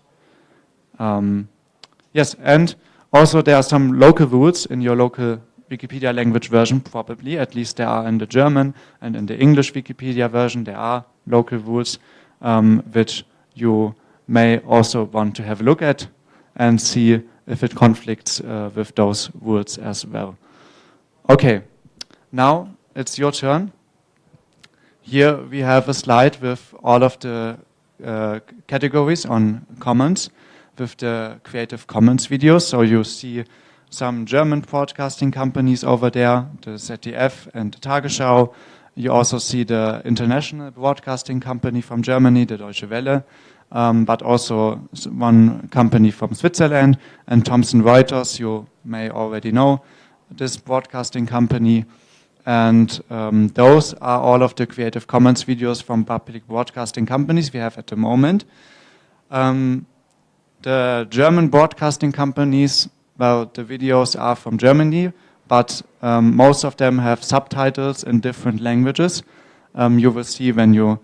Yes, and also there are some local rules in your local Wikipedia language version, probably, at least there are in the German and in the English Wikipedia version, there are local rules which you may also want to have a look at and see if it conflicts with those rules as well. Okay, now it's your turn. Here we have a slide with all of the categories on commons, with the Creative Commons videos. So you see some German broadcasting companies over there, the ZDF and the Tagesschau. You also see the international broadcasting company from Germany, the Deutsche Welle, but also one company from Switzerland, and Thomson Reuters, you may already know this broadcasting company. And those are all of the Creative Commons videos from public broadcasting companies we have at the moment. The German broadcasting companies, well, the videos are from Germany, but most of them have subtitles in different languages. You will see when you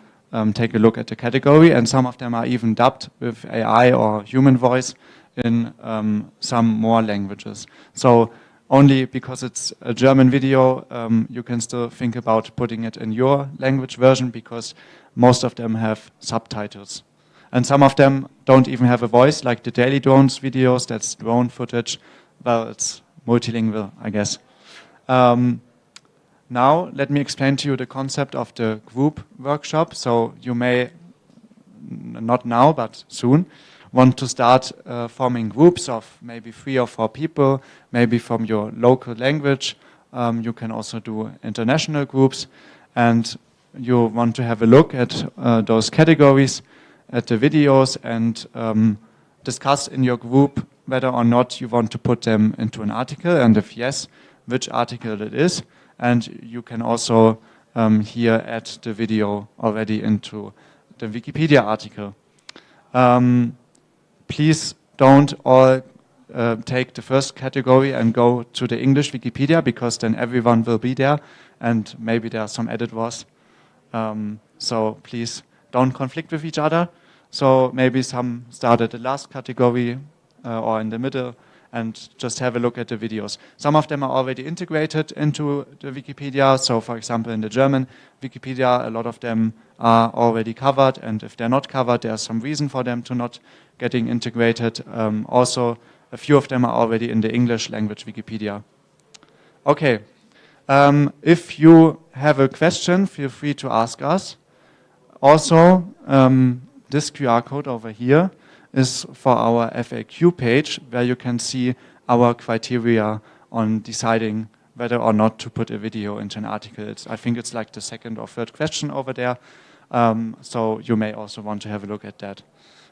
take a look at the category, and some of them are even dubbed with AI or human voice in some more languages. So only because it's a German video, you can still think about putting it in your language version because most of them have subtitles. And some of them don't even have a voice, like the Daily Drones videos, that's drone footage. Well, it's multilingual, I guess. Now, let me explain to you the concept of the group workshop. So you may, not now, but soon, want to start forming groups of maybe 3 or 4 people, maybe from your local language, you can also do international groups, and you want to have a look at those categories, at the videos, and discuss in your group whether or not you want to put them into an article, and if yes, which article it is. And you can also here add the video already into the Wikipedia article. Please don't all take the first category and go to the English Wikipedia, because then everyone will be there and maybe there are some editors. So please don't conflict with each other. So maybe some start at the last category or in the middle and just have a look at the videos. Some of them are already integrated into the Wikipedia. So for example, in the German Wikipedia, a lot of them are already covered. And if they're not covered, there's some reason for them to not getting integrated. Also, a few of them are already in the English language Wikipedia. Okay. If you have a question, feel free to ask us. Also, this QR code over here is for our FAQ page, where you can see our criteria on deciding whether or not to put a video into an article. I think it's like the second or third question over there. So you may also want to have a look at that.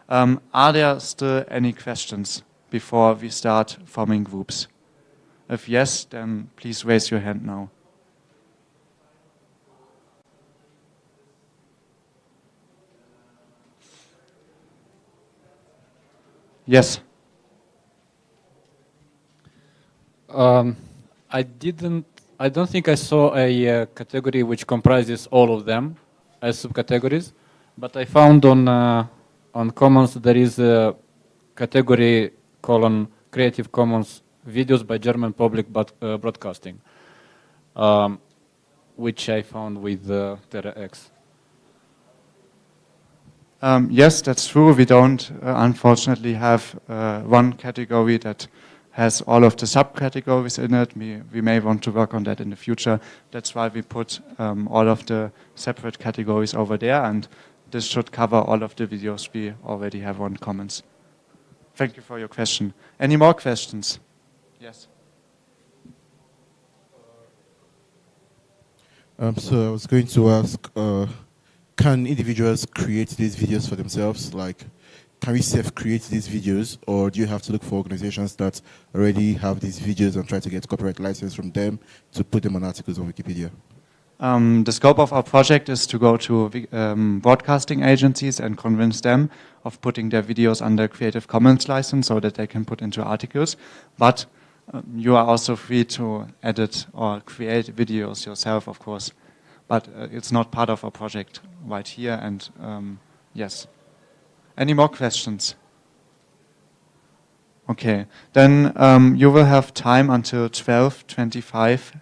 Are there still any questions before we start forming groups? If yes, then please raise your hand now. Yes. I don't think I saw a category which comprises all of them as subcategories, but I found on Commons there is a category called Creative Commons Videos by German Public Broadcasting, which I found with TerraX. Yes, that's true. We don't, unfortunately, have one category that has all of the subcategories in it. We may want to work on that in the future. That's why we put all of the separate categories over there, and this should cover all of the videos we already have on Commons. Thank you for your question. Any more questions? Yes. So I was going to ask, can individuals create these videos for themselves? Like, can we self-create these videos, or do you have to look for organizations that already have these videos and try to get copyright license from them to put them on articles on Wikipedia? The scope of our project is to go to broadcasting agencies and convince them of putting their videos under Creative Commons license so that they can put into articles. But you are also free to edit or create videos yourself, of course. But it's not part of our project right here. And yes. Any more questions? Okay. Then you will have time until 12:25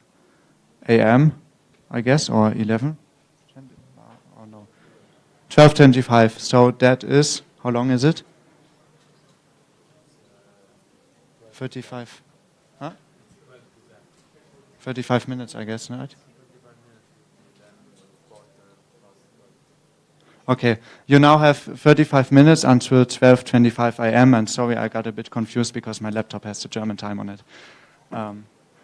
a.m., I guess, or 11? Oh, no. 12:25. So that is, how long is it? 35. Huh? 35 minutes, I guess, right? Okay, you now have 35 minutes until 12:25 a.m. And sorry, I got a bit confused because my laptop has the German time on it.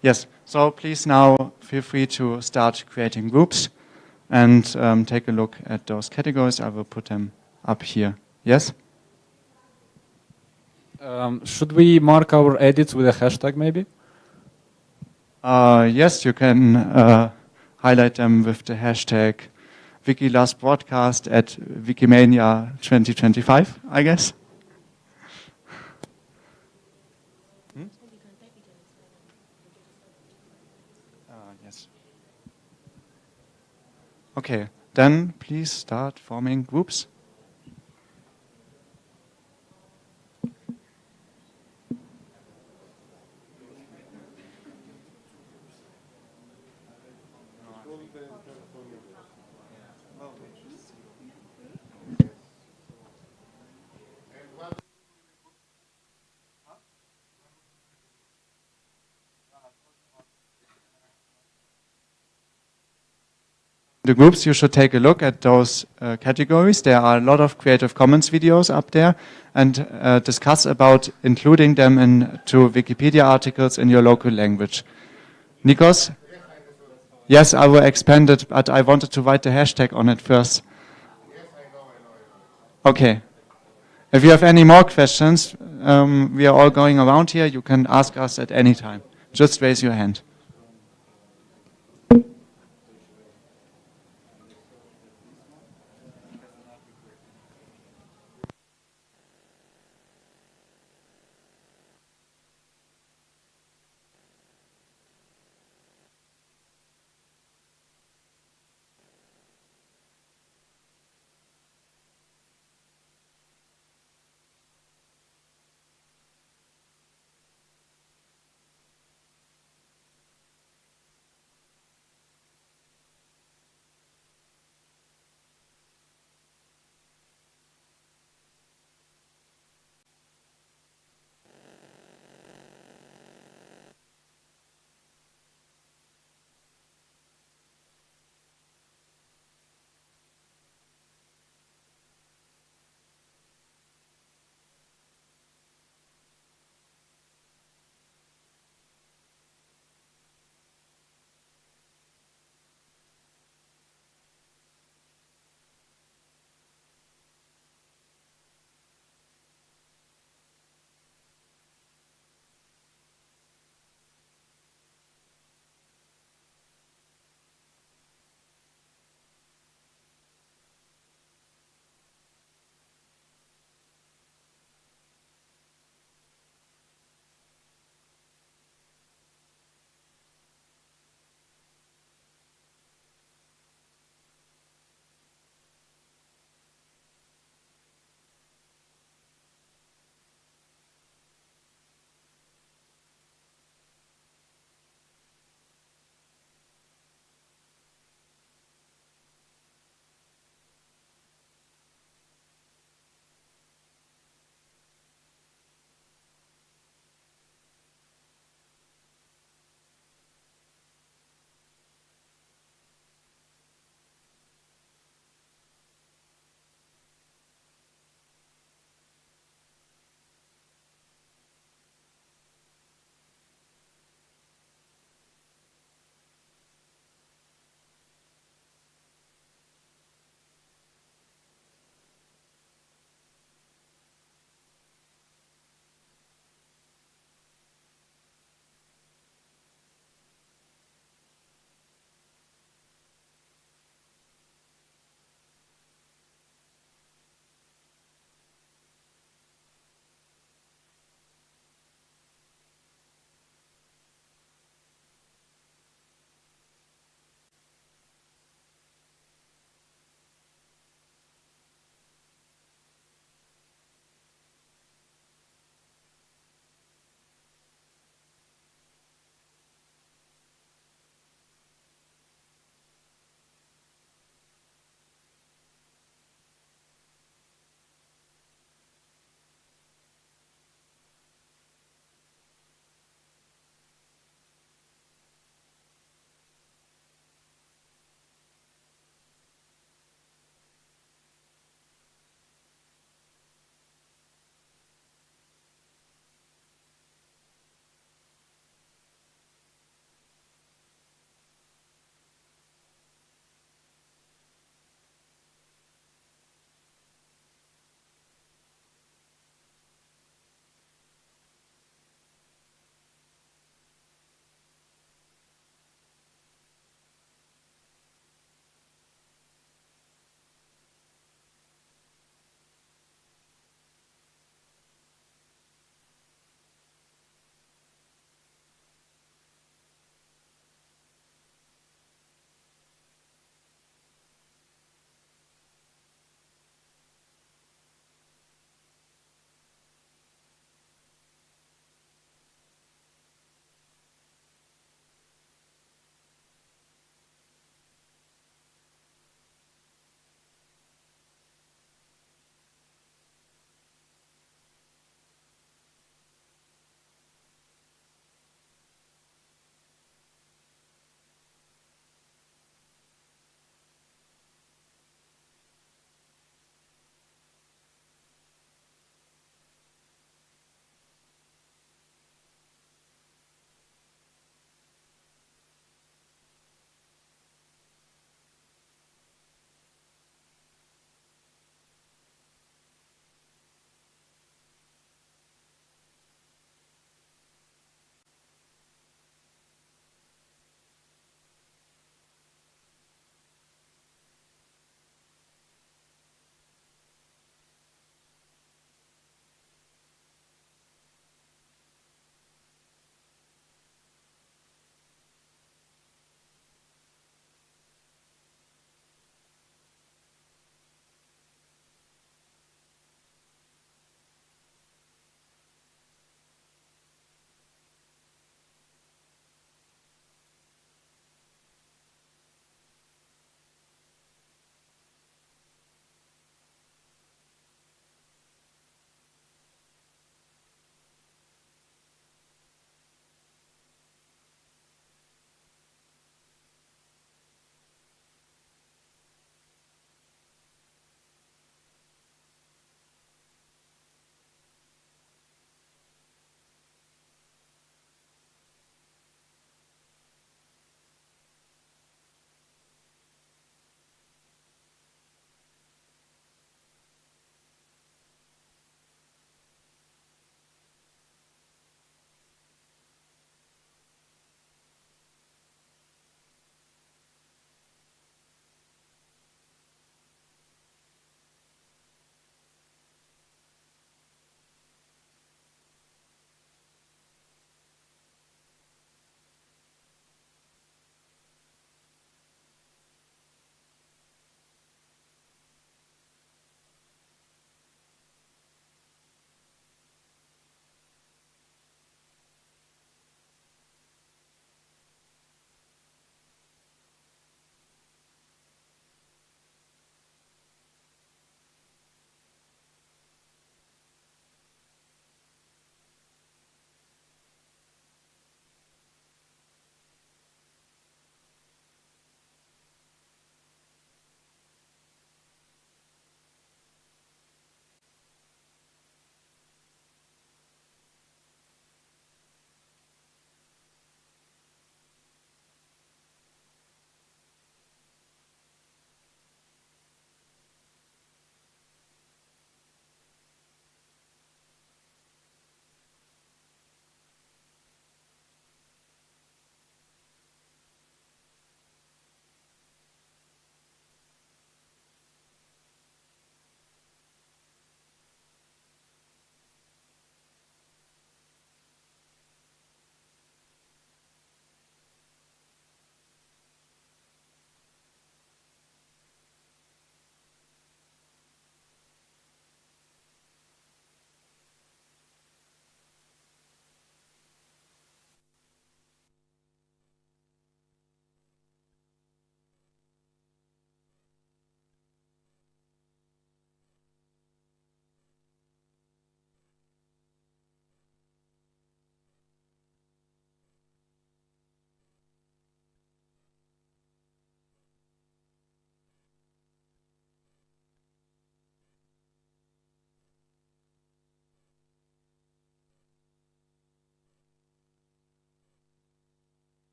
Yes, so please now feel free to start creating groups and take a look at those categories. I will put them up here. Yes? Should we mark our edits with a hashtag maybe? Yes, you can highlight them with the hashtag WikiLastBroadcast at Wikimania 2025, I guess. Yes. Okay, then please start forming groups. the groups, you should take a look at those categories. There are a lot of Creative Commons videos up there, and discuss about including them into Wikipedia articles in your local language. Nikos? Yes, I will expand it, but I wanted to write the hashtag on it first. Okay. If you have any more questions, we are all going around here. You can ask us at any time. Just raise your hand.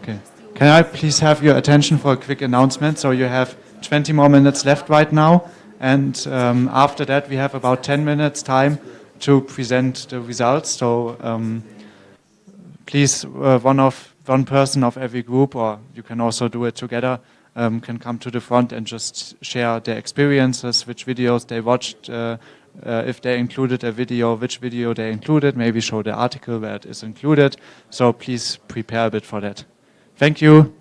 Okay. Can I please have your attention for a quick announcement? So you have 20 more minutes left right now, and after that we have about 10 minutes time to present the results. So please, one person of every group, or you can also do it together, can come to the front and just share their experiences, which videos they watched, if they included a video, which video they included, maybe show the article where it is included. So please prepare a bit for that. Thank you.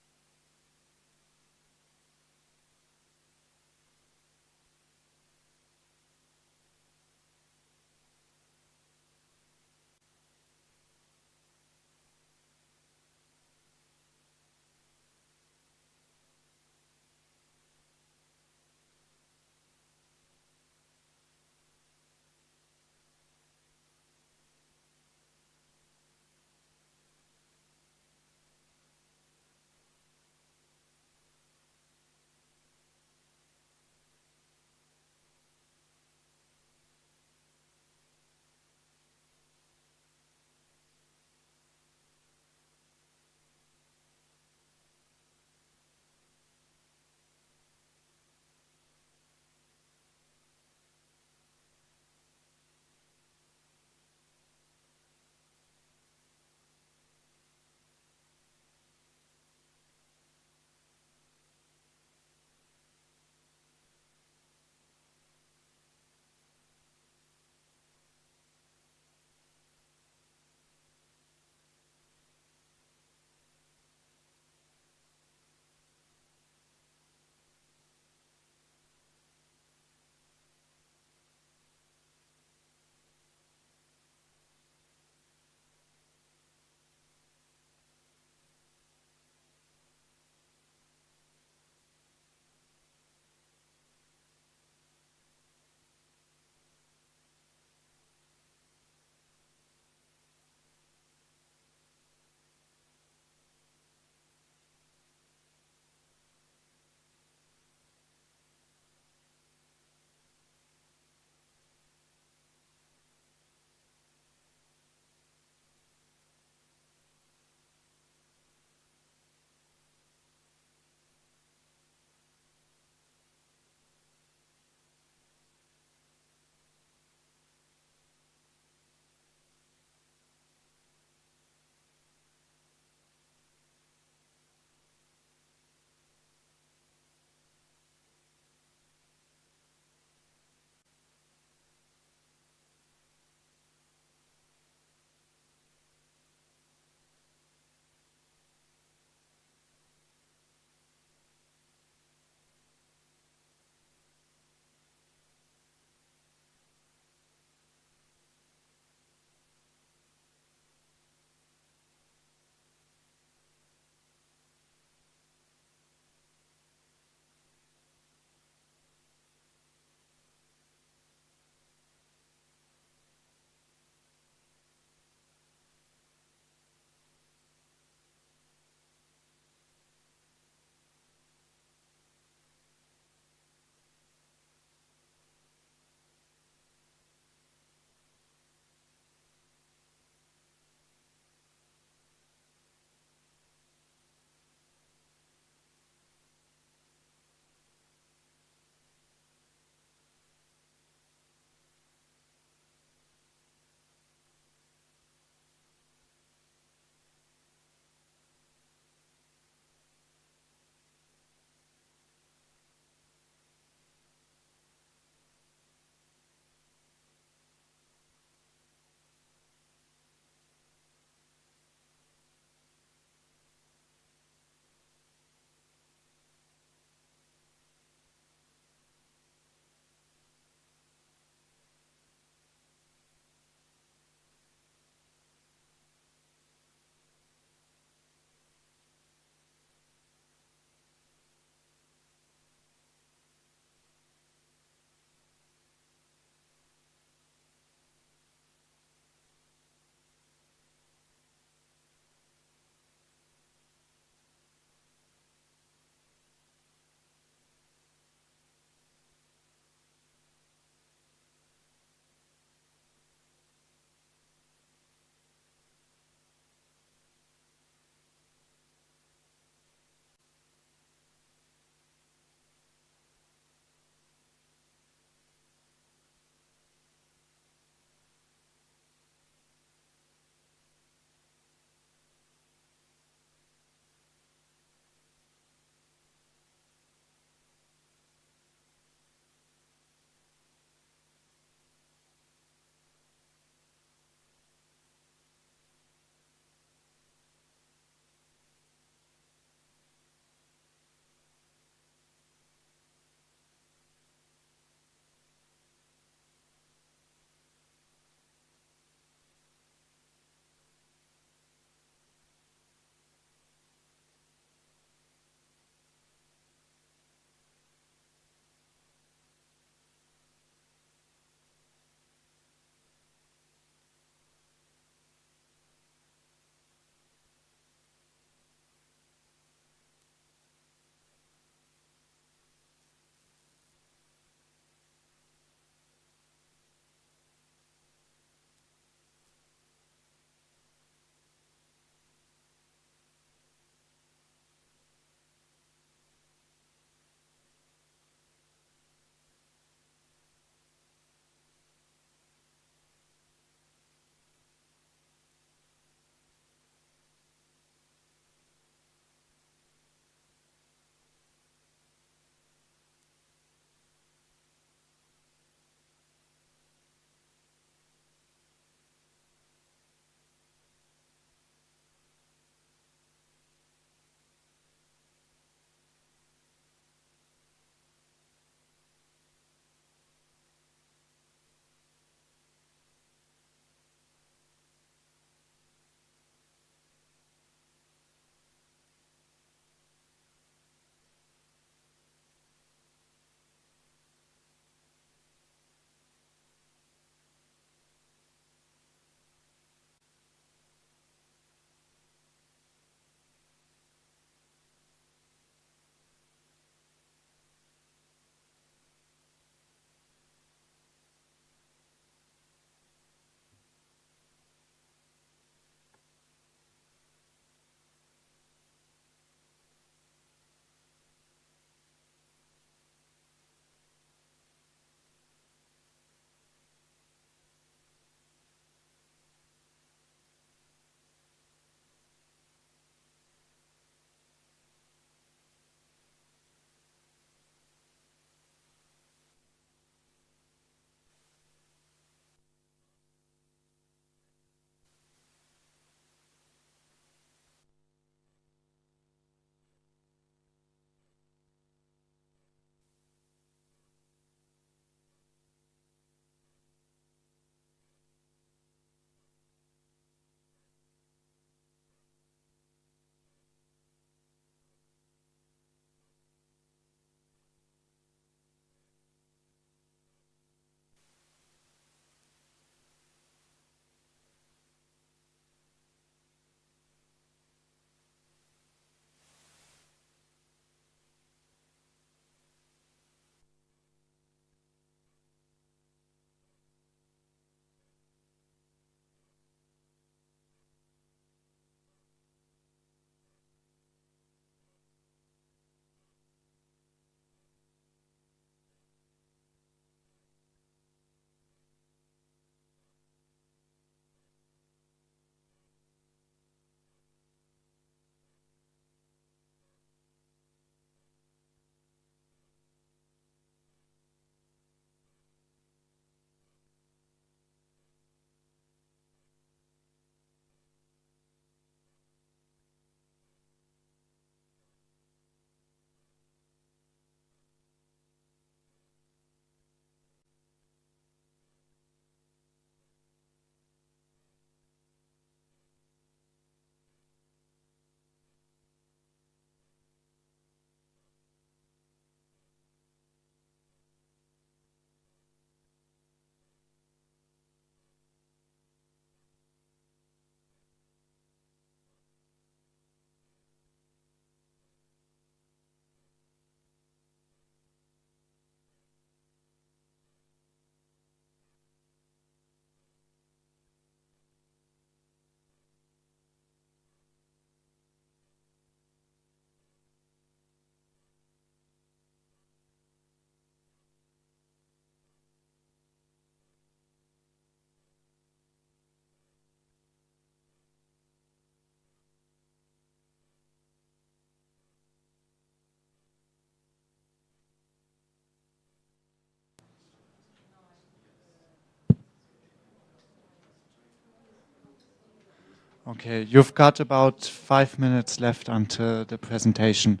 Okay, you've got about 5 minutes left until the presentation.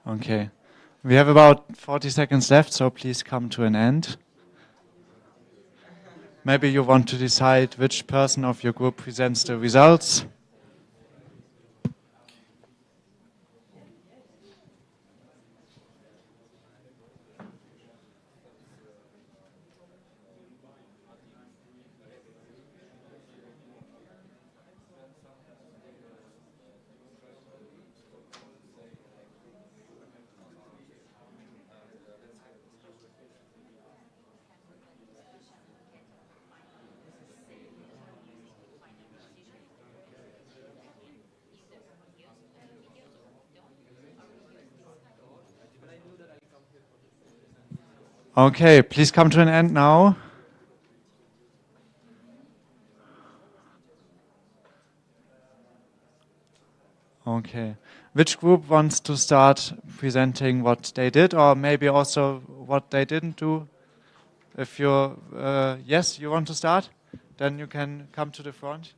Okay. We have about 40 seconds left, so please come to an end. Maybe you want to decide which person of your group presents the results. Okay, please come to an end now. Okay. Which group wants to start presenting what they did, or maybe also what they didn't do? If you're, yes, you want to start? Then you can come to the front.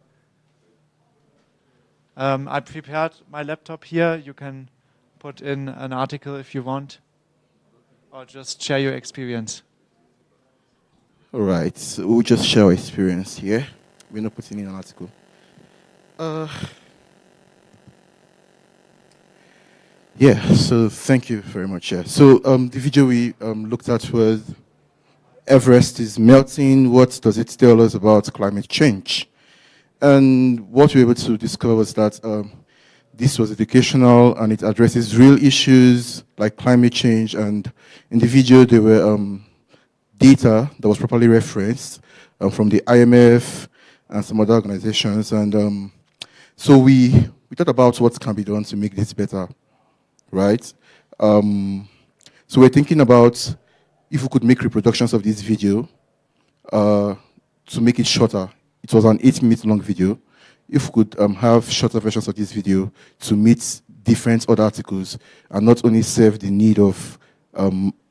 I prepared my laptop here. You can put in an article if you want, or just share your experience. All right, so we'll just share our experience here. We're not putting in an article. Yeah, so thank you very much. Yeah. So the video we looked at was Everest is melting. What does it tell us about climate change? And what we were able to discover was that this was educational and it addresses real issues like climate change. And in the video, there were data that was properly referenced from the IMF and some other organizations. And so we thought about what can be done to make this better, right? So we're thinking about if we could make reproductions of this video to make it shorter. It was an 8-minute long video. If we could have shorter versions of this video to meet different other articles and not only serve the need of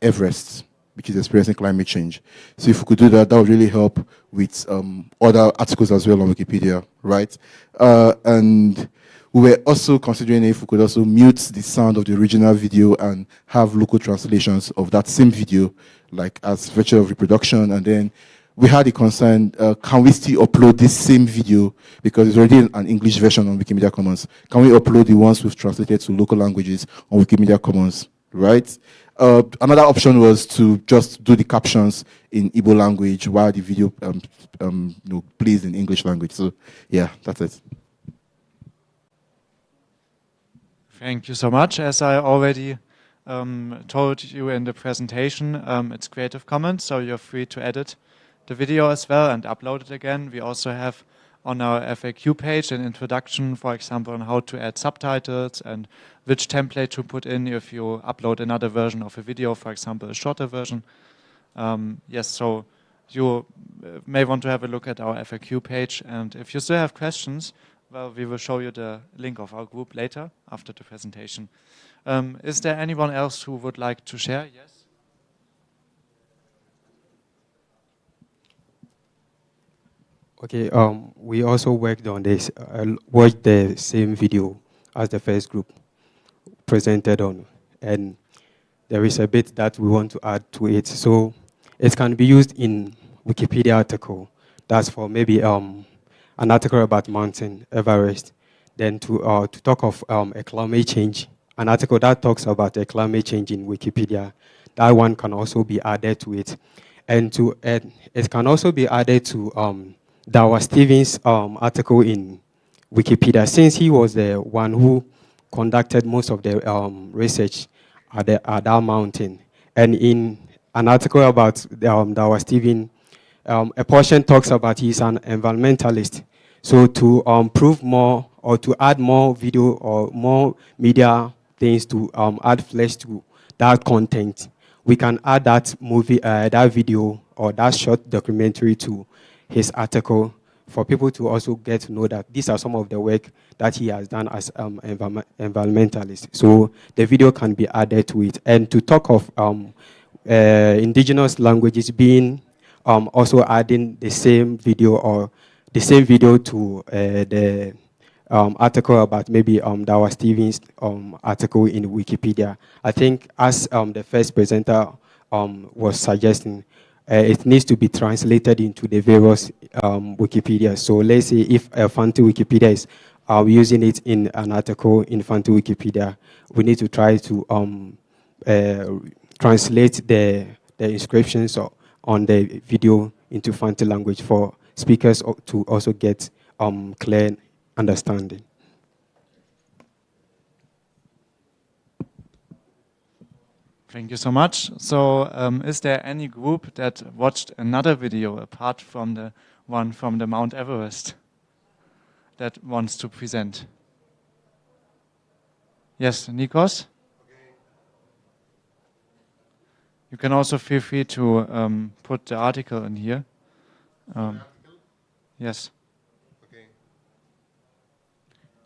Everest, which is experiencing climate change. So if we could do that, that would really help with other articles as well on Wikipedia, right? And we were also considering if we could also mute the sound of the original video and have local translations of that same video, like as virtual reproduction. And then we had a concern, can we still upload this same video, because it's already an English version on Wikimedia Commons. Can we upload the ones we've translated to local languages on Wikimedia Commons, right? Another option was to just do the captions in Igbo language while the video plays in English language. So yeah, that's it. Thank you so much. As I already told you in the presentation, it's Creative Commons, so you're free to edit the video as well and upload it again. We also have on our FAQ page an introduction, for example, on how to add subtitles and which template to put in if you upload another version of a video, for example, a shorter version. Yes, so you may want to have a look at our FAQ page. And if you still have questions, well, we will show you the link of our group later after the presentation. Is there anyone else who would like to share? Yes? Okay, we also worked on this, watched the same video as the first group presented on, and there is a bit that we want to add to it. So it can be used in Wikipedia article. That's for maybe an article about Mountain Everest. Then to talk of a climate change, an article that talks about a climate change in Wikipedia, that one can also be added to it. And it can also be added to Dawa Stevens' article in Wikipedia, since he was the one who conducted most of the research at that mountain. And in an article about Dawa Stevens, a portion talks about he's an environmentalist. So to prove more or to add more video or more media things to add flesh to that content, we can add that movie, that video or that short documentary to his article for people to also get to know that these are some of the work that he has done as environmentalist. So the video can be added to it. And to talk of indigenous languages being also adding the same video or the same video to the article about maybe Dawa Stevens' article in Wikipedia. I think as the first presenter was suggesting, it needs to be translated into the various Wikipedia. So let's say if Fanti Wikipedia is using it in an article in Fanti Wikipedia, we need to try to translate the inscriptions on the video into Fanti language for speakers to also get clear understanding. Thank you so much. So is there any group that watched another video apart from the one from the Mount Everest that wants to present? Yes, Nikos? You can also feel free to put the article in here. Yes.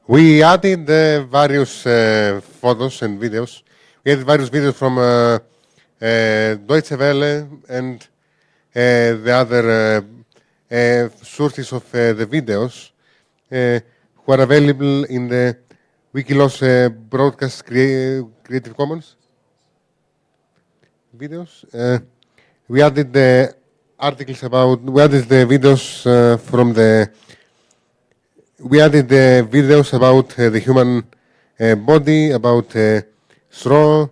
We added various photos and videos. We added various videos from Deutsche Welle and the other sources of the videos who are available in the Wikiloc broadcast Creative Commons videos. We added the articles about, we added the videos from the, we added the videos about the human body, about straw,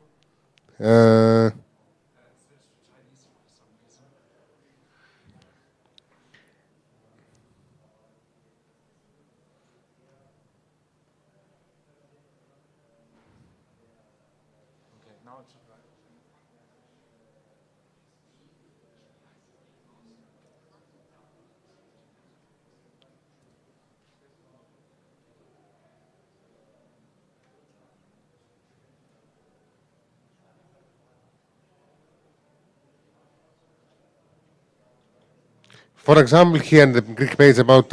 for example, here in the Greek page about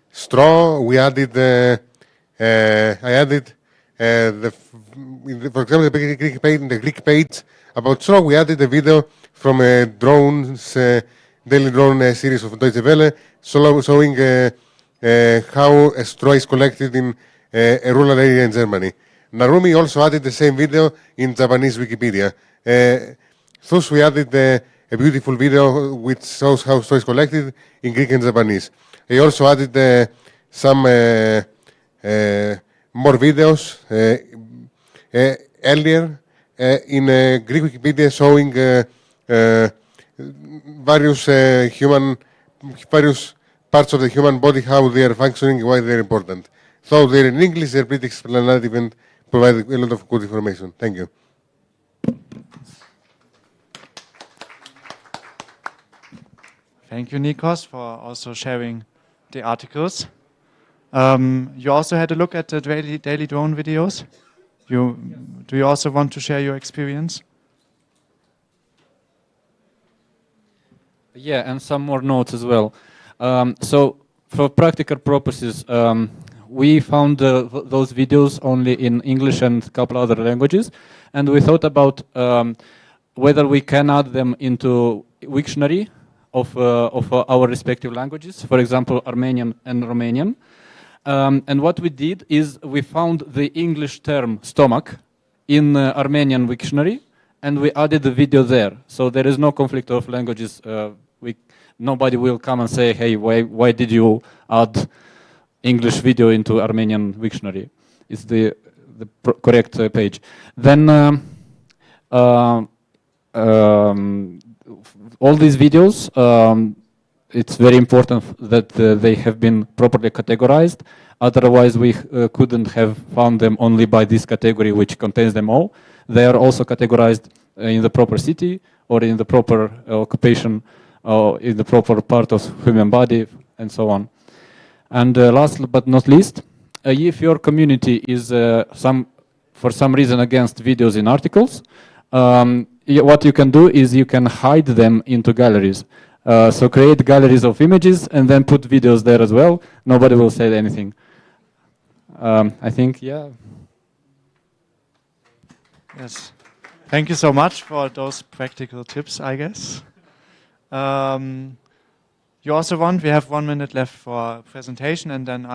straw, we added, I added, for example, in the Greek page about straw, we added a video from a drones, daily drone series of Deutsche Welle, showing how a straw is collected in a rural area in Germany. Narumi also added the same video in Japanese Wikipedia. Thus, we added a beautiful video which shows how straw is collected in Greek and Japanese. I also added some more videos earlier in Greek Wikipedia showing various parts of the human body, how they are functioning, why they are important. So they're in English, they're pretty explanatory and provide a lot of good information. Thank you. Thank you, Nikos, for also sharing the articles. You also had a look at the daily drone videos. Do you also want to share your experience? Yeah, and some more notes as well. So for practical purposes, we found those videos only in English and a couple other languages, and we thought about whether we can add them into Wiktionary of our respective languages, for example, Armenian and Romanian. And what we did is we found the English term stomach in Armenian Wiktionary, and we added the video there. So there is no conflict of languages. Nobody will come and say, hey, why did you add English video into Armenian Wiktionary? It's the correct page. Then all these videos, it's very important that they have been properly categorized. Otherwise, we couldn't have found them only by this category, which contains them all. They are also categorized in the proper city or in the proper occupation or in the proper part of human body and so on. And last but not least, if your community is for some reason against videos in articles, what you can do is you can hide them into galleries. So create galleries of images and then put videos there as well. Nobody will say anything. I think, yeah. Yes. Thank you so much for those practical tips, I guess. You also we have 1 minute left for presentation, and then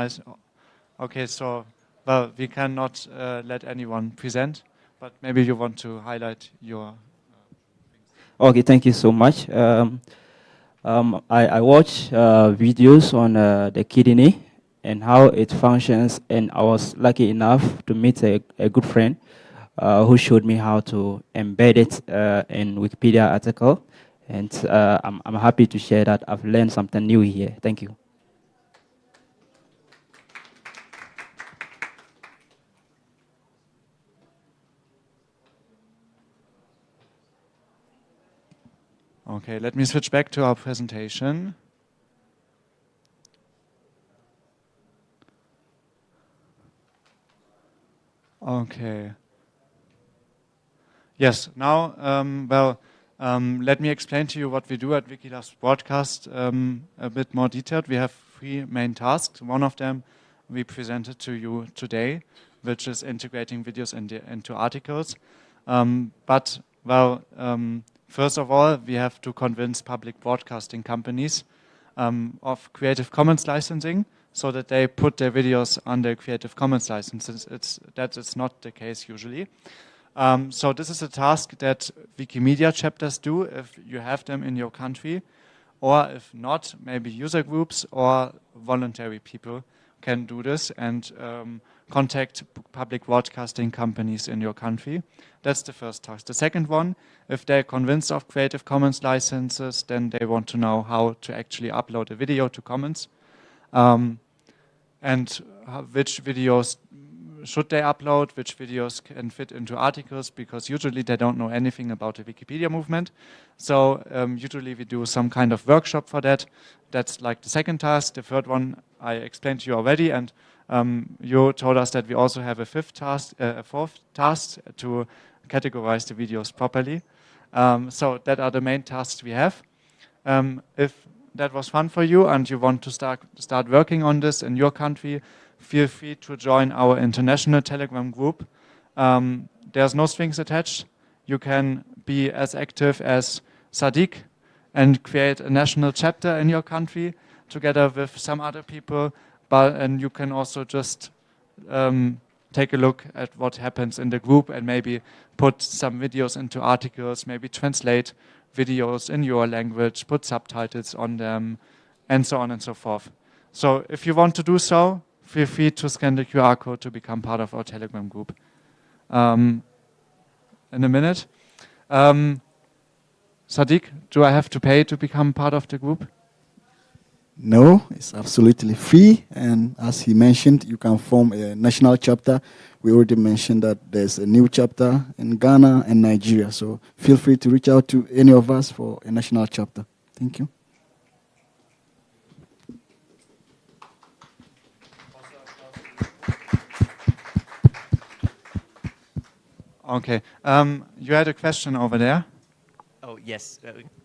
okay, so, well, we cannot let anyone present, but maybe you want to highlight your... Okay, thank you so much. I watch videos on the kidney and how it functions, and I was lucky enough to meet a good friend who showed me how to embed it in Wikipedia article, and I'm happy to share that I've learned something new here. Thank you. Okay, let me switch back to our presentation. Okay. Yes, now, well, Let me explain to you what we do at Wikilabs Broadcast a bit more detailed. We have 3 main tasks. One of them we presented to you today, which is integrating videos into articles. First of all, we have to convince public broadcasting companies of Creative Commons licensing so that they put their videos under Creative Commons licenses. That is not the case usually. So this is a task that Wikimedia chapters do if you have them in your country, or if not, maybe user groups or voluntary people can do this and contact public broadcasting companies in your country. That's the first task. The second one, if they're convinced of Creative Commons licenses, then they want to know how to actually upload a video to Commons, and which videos should they upload, which videos can fit into articles, because usually they don't know anything about the Wikipedia movement. So usually we do some kind of workshop for that. That's like the second task. The third one I explained to you already, and you told us that we also have a fourth task to categorize the videos properly. So that are the main tasks we have. If that was fun for you and you want to start working on this in your country, feel free to join our international Telegram group. There's no strings attached. You can be as active as Sadiq and create a national chapter in your country together with some other people. And you can also just take a look at what happens in the group and maybe put some videos into articles, maybe translate videos in your language, put subtitles on them, and so on and so forth. So if you want to do so, feel free to scan the QR code to become part of our Telegram group. In a minute. Sadiq, do I have to pay to become part of the group? No, it's absolutely free. And as he mentioned, you can form a national chapter. We already mentioned that there's a new chapter in Ghana and Nigeria. So feel free to reach out to any of us for a national chapter. Thank you. Okay. You had a question over there. Oh, yes,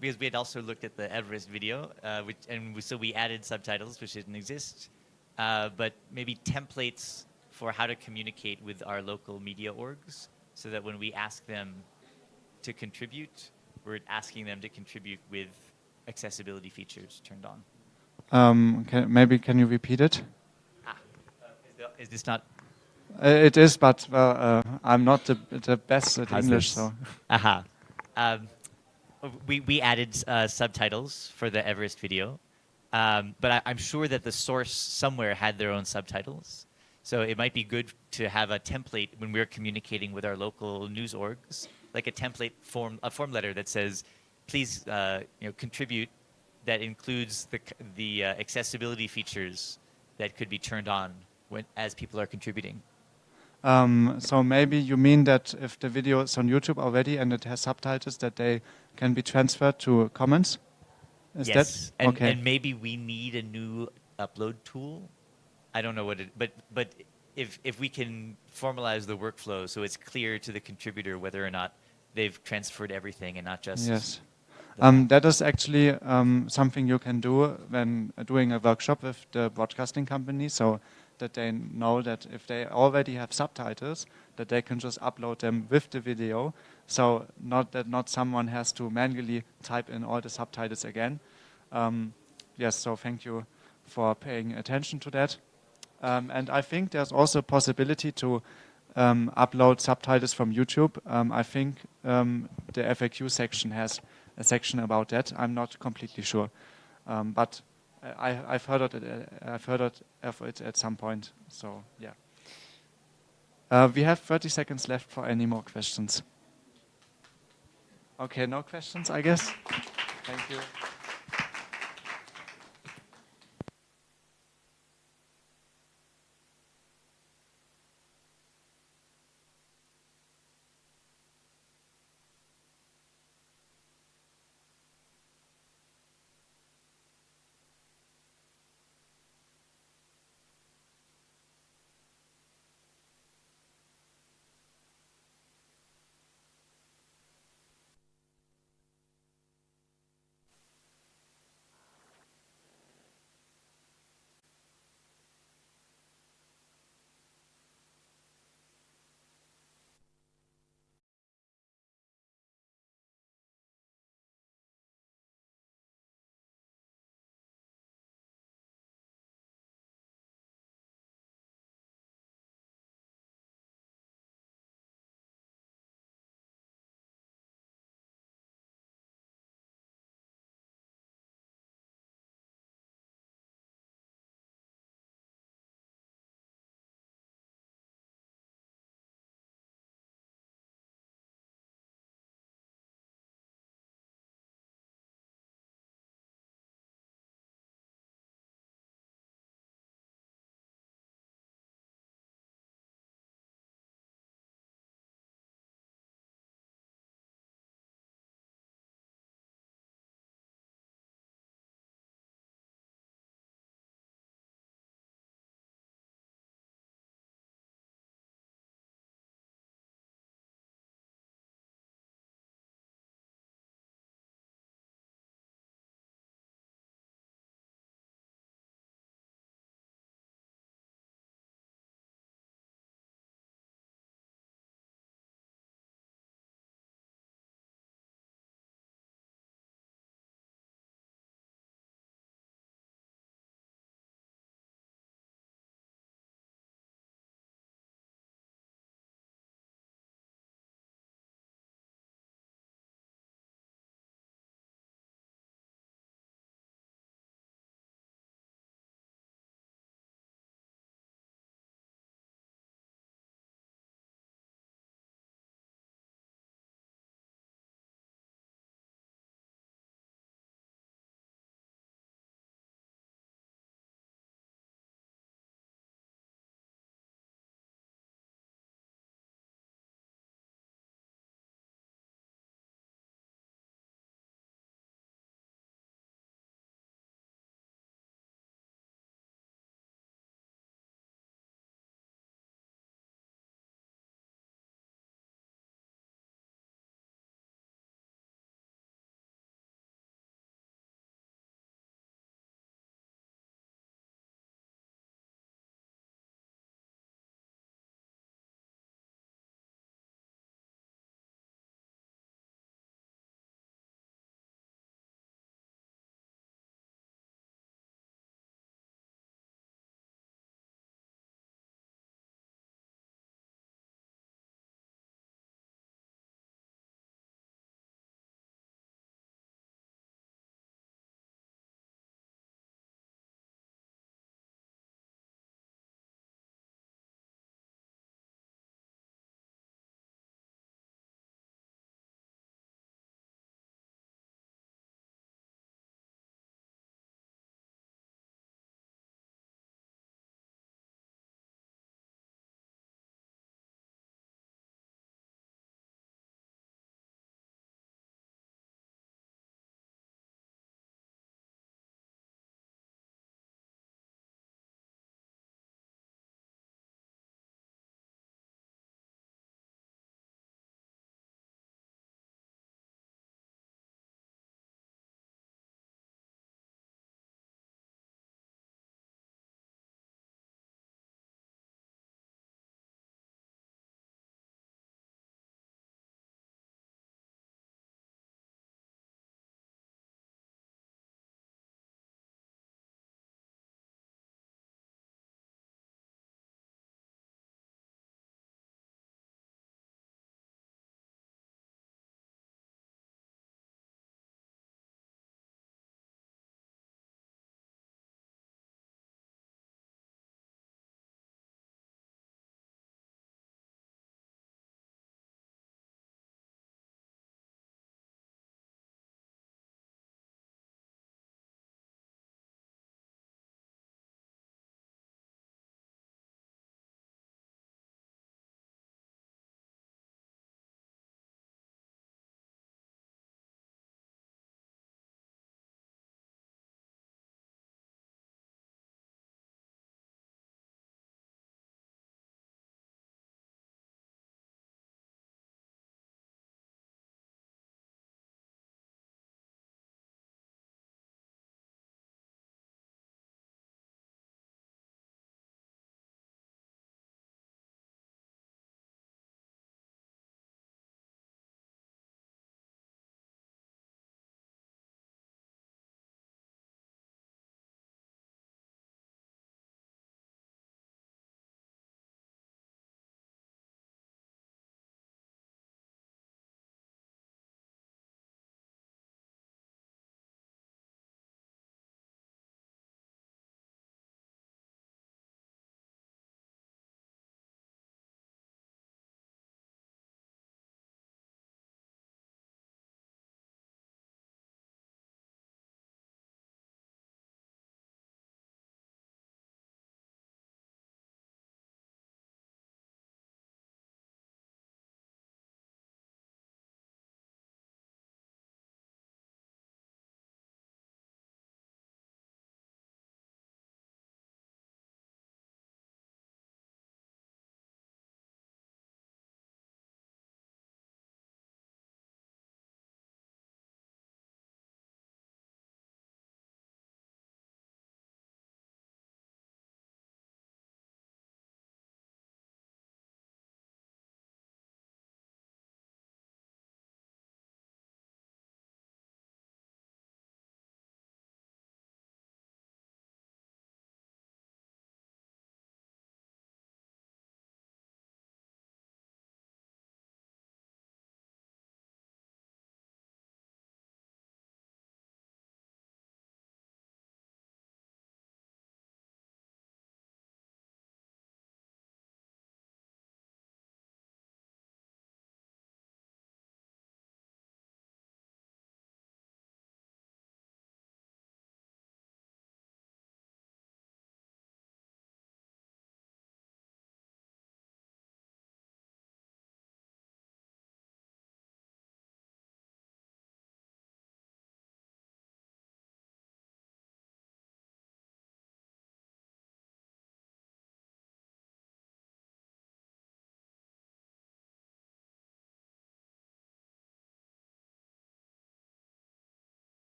because we had also looked at the Everest video, so we added subtitles, which didn't exist, but maybe templates for how to communicate with our local media orgs, so that when we ask them to contribute, we're asking them to contribute with accessibility features turned on. Can you repeat it? Is this not? It is, but I'm not the best at English, so. Aha. We added subtitles for the Everest video, but I'm sure that the source somewhere had their own subtitles. So it might be good to have a template when we're communicating with our local news orgs, like a template form letter that says, please contribute, that includes the accessibility features that could be turned on as people are contributing. So maybe you mean that if the video is on YouTube already and it has subtitles, that they can be transferred to Commons? Is yes, that? Okay. And maybe we need a new upload tool. I don't know what it, but if we can formalize the workflow so it's clear to the contributor whether or not they've transferred everything and not just. Yes. That is actually something you can do when doing a workshop with the broadcasting company, so that they know that if they already have subtitles, that they can just upload them with the video, so not someone has to manually type in all the subtitles again. Yes, so thank you for paying attention to that. And I think there's also a possibility to upload subtitles from YouTube. I think the FAQ section has a section about that. I'm not completely sure, but I've heard of it at some point. So yeah, we have 30 seconds left for any more questions. Okay, no questions, I guess. Thank you.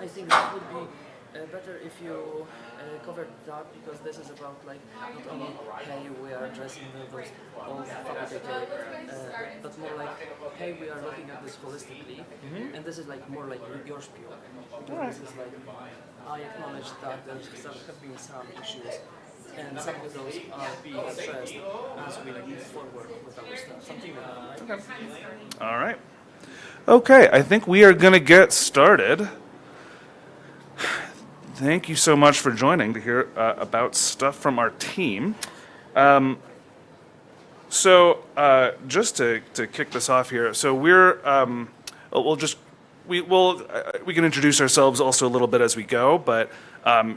I think that would be better if you covered that, because this is about like not only hey we are addressing those old facultative, but more like hey we are looking at this holistically, and this is like more like your spiel. This is like I acknowledge that there have been some issues, and some of those are being addressed as we like move forward with our stuff. Something like that, right? Okay. All right. Okay, I think we are going to get started. Thank you so much for joining to hear about stuff from our team. Just to kick this off here, so we can introduce ourselves also a little bit as we go, but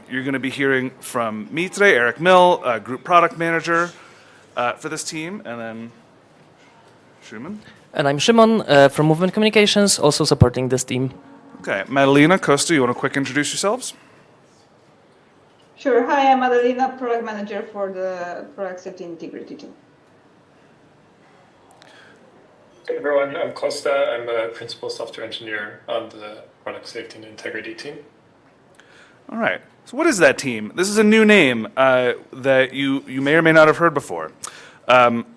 you're going to be hearing from me today, Eric Mill, Group Product Manager for this team, and then Shimon. And I'm Shimon from Movement Communications, also supporting this team. Okay, Madalena, Costa, you want to quick introduce yourselves? Sure. Hi, I'm Madalena, Product Manager for the Product Safety and Integrity team. Hey everyone, I'm Costa. I'm a Principal Software Engineer on the Product Safety and Integrity team. All right. So what is that team? This is a new name that you may or may not have heard before.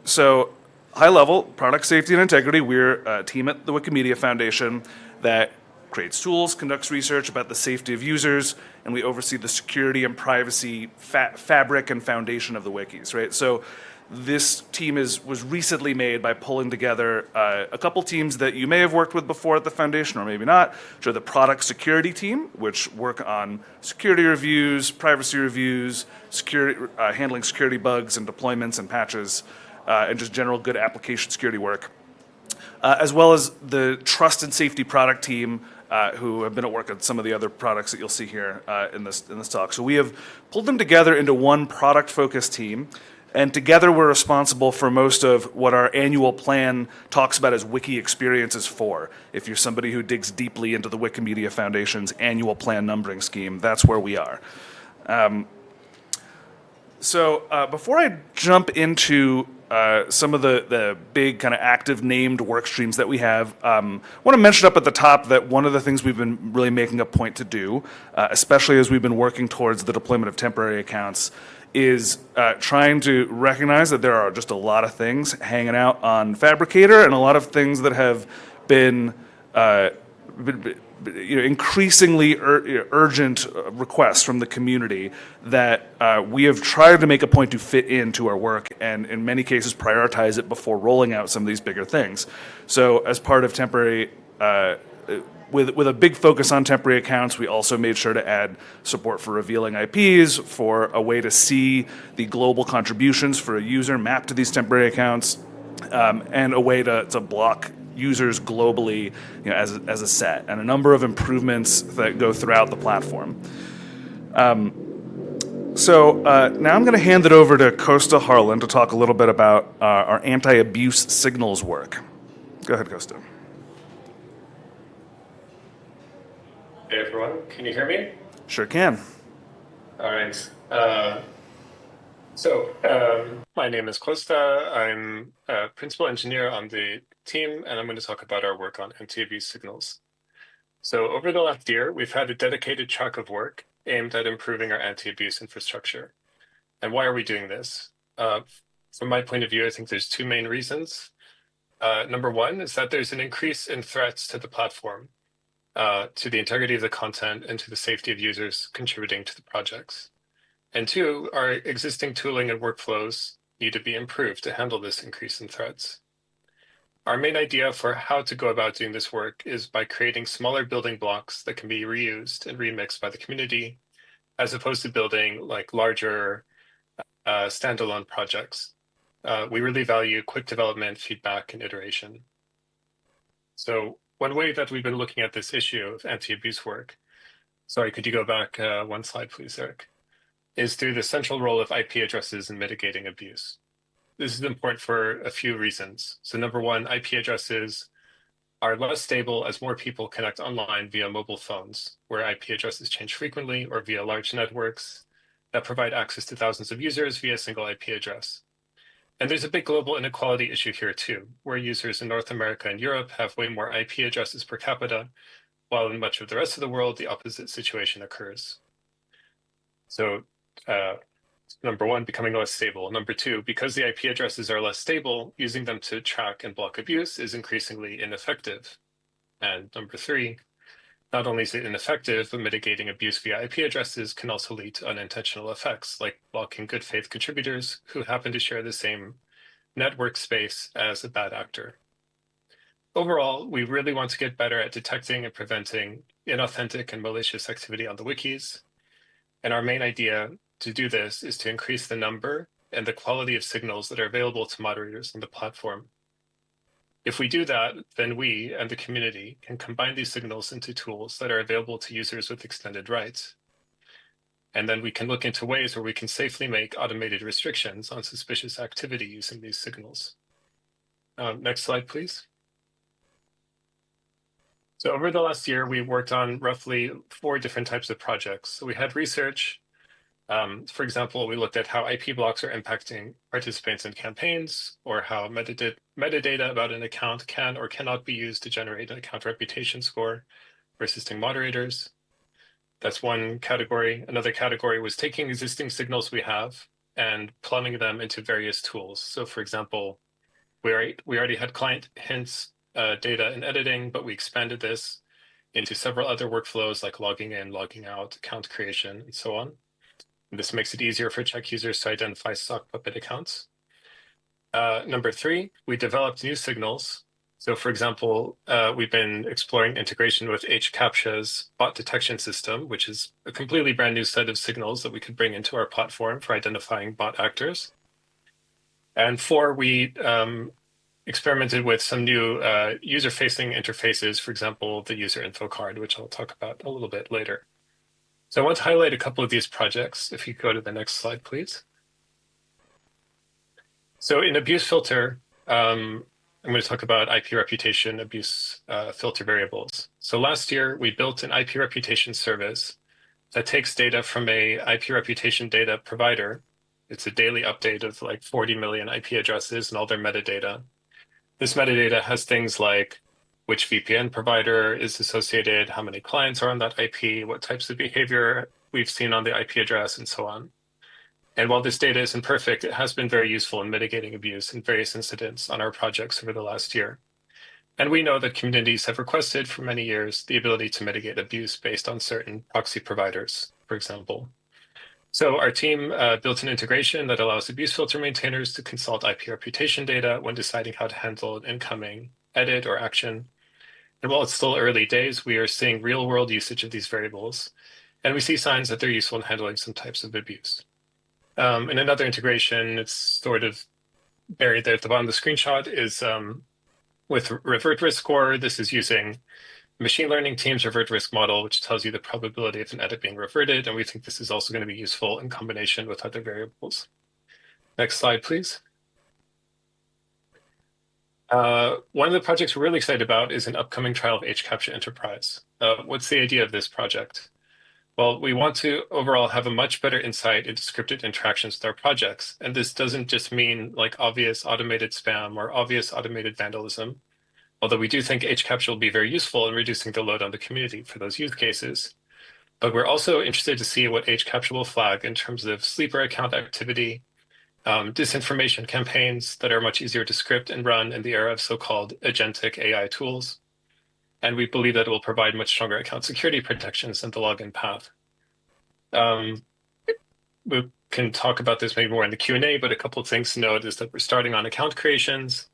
So high level, Product Safety and Integrity, we're a team at the Wikimedia Foundation that creates tools, conducts research about the safety of users, and we oversee the security and privacy fabric and foundation of the wikis, right? So this team was recently made by pulling together a couple teams that you may have worked with before at the foundation, or maybe not, which are the product security team, which work on security reviews, privacy reviews, handling security bugs and deployments and patches, and just general good application security work. As well as the trust and safety product team, who have been at work on some of the other products that you'll see here in this talk. So we have pulled them together into one product-focused team, and together we're responsible for most of what our annual plan talks about as Wiki Experiences 4. If you're somebody who digs deeply into the Wikimedia Foundation's annual plan numbering scheme, that's where we are. Before I jump into some of the big kind of active named work streams that we have, I want to mention up at the top that one of the things we've been really making a point to do, especially as we've been working towards the deployment of temporary accounts, is trying to recognize that there are just a lot of things hanging out on Fabricator and a lot of things that have been increasingly urgent requests from the community that we have tried to make a point to fit into our work, and in many cases prioritize it before rolling out some of these bigger things. So as part of temporary, with a big focus on temporary accounts, we also made sure to add support for revealing IPs, for a way to see the global contributions for a user mapped to these temporary accounts, and a way to block users globally, as a set, and a number of improvements that go throughout the platform. Now I'm going to hand it over to Costa Harlan to talk a little bit about our anti-abuse signals work. Go ahead, Costa. Hey everyone, can you hear me? Sure can. All right. My name is Costa. I'm a principal engineer on the team, and I'm going to talk about our work on anti-abuse signals. So over the last year, we've had a dedicated track of work aimed at improving our anti-abuse infrastructure. And why are we doing this? From my point of view, I think there's two main reasons. Number one is that there's an increase in threats to the platform, to the integrity of the content, and to the safety of users contributing to the projects. And two, our existing tooling and workflows need to be improved to handle this increase in threats. Our main idea for how to go about doing this work is by creating smaller building blocks that can be reused and remixed by the community, as opposed to building like larger standalone projects. We really value quick development, feedback, and iteration. So one way that we've been looking at this issue of anti-abuse work, sorry, could you go back one slide, please, Eric, is through the central role of IP addresses in mitigating abuse. This is important for a few reasons. So number one, IP addresses are less stable as more people connect online via mobile phones, where IP addresses change frequently, or via large networks that provide access to thousands of users via a single IP address. And there's a big global inequality issue here too, where users in North America and Europe have way more IP addresses per capita, while in much of the rest of the world, the opposite situation occurs. So number one, becoming less stable. Number two, because the IP addresses are less stable, using them to track and block abuse is increasingly ineffective. And number three, not only is it ineffective, but mitigating abuse via IP addresses can also lead to unintentional effects, like blocking good faith contributors who happen to share the same network space as a bad actor. Overall, we really want to get better at detecting and preventing inauthentic and malicious activity on the wikis. And our main idea to do this is to increase the number and the quality of signals that are available to moderators on the platform. If we do that, then we and the community can combine these signals into tools that are available to users with extended rights. And then we can look into ways where we can safely make automated restrictions on suspicious activity using these signals. Next slide, please. So over the last year, we worked on roughly 4 different types of projects. So we had research. For example, we looked at how IP blocks are impacting participants in campaigns, or how metadata about an account can or cannot be used to generate an account reputation score for assisting moderators. That's one category. Another category was taking existing signals we have and plumbing them into various tools. So for example, we already had client hints data and editing, but we expanded this into several other workflows like logging in, logging out, account creation, and so on. And this makes it easier for check users to identify sock puppet accounts. Number 3, we developed new signals. So for example, we've been exploring integration with HCAPTCHA's bot detection system, which is a completely brand new set of signals that we could bring into our platform for identifying bot actors. And 4, we experimented with some new user-facing interfaces, for example, the user info card, which I'll talk about a little bit later. So I want to highlight a couple of these projects. If you go to the next slide, please. So in abuse filter, I'm going to talk about IP reputation abuse filter variables. So last year, we built an IP reputation service that takes data from a IP reputation data provider. It's a daily update of like 40 million IP addresses and all their metadata. This metadata has things like which VPN provider is associated, how many clients are on that IP, what types of behavior we've seen on the IP address, and so on. And while this data isn't perfect, it has been very useful in mitigating abuse in various incidents on our projects over the last year. And we know that communities have requested for many years the ability to mitigate abuse based on certain proxy providers, for example. So our team built an integration that allows abuse filter maintainers to consult IP reputation data when deciding how to handle an incoming edit or action. And while it's still early days, we are seeing real-world usage of these variables, and we see signs that they're useful in handling some types of abuse. In another integration, it's sort of buried there at the bottom of the screenshot, is with revert risk score. This is using machine learning team's revert risk model, which tells you the probability of an edit being reverted, and we think this is also going to be useful in combination with other variables. Next slide, please. One of the projects we're really excited about is an upcoming trial of HCAPTCHA Enterprise. What's the idea of this project? Well, we want to overall have a much better insight into scripted interactions with our projects. And this doesn't just mean like obvious automated spam or obvious automated vandalism, although we do think HCAPTCHA will be very useful in reducing the load on the community for those use cases. But we're also interested to see what HCAPTCHA will flag in terms of sleeper account activity, disinformation campaigns that are much easier to script and run in the era of so-called agentic AI tools. And we believe that it will provide much stronger account security protections than the login path. We can talk about this maybe more in the Q&A, but a couple of things to note is that we're starting on account creations.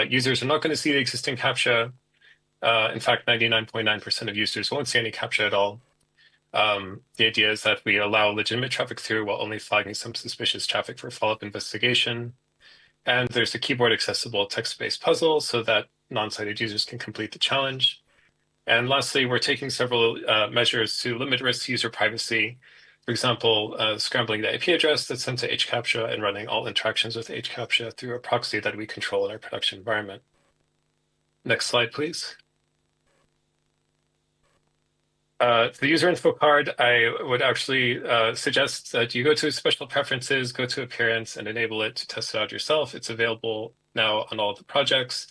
Users are not going to see the existing CAPTCHA. In fact, 99.9% of users won't see any CAPTCHA at all. The idea is that we allow legitimate traffic through while only flagging some suspicious traffic for follow-up investigation. And there's a keyboard accessible text-based puzzle so that non-sighted users can complete the challenge. And lastly, we're taking several measures to limit risk to user privacy. For example, scrambling the IP address that's sent to HCAPTCHA and running all interactions with HCAPTCHA through a proxy that we control in our production environment. Next slide, please. The user info card, I would actually suggest that you go to special preferences, go to appearance, and enable it to test it out yourself. It's available now on all of the projects.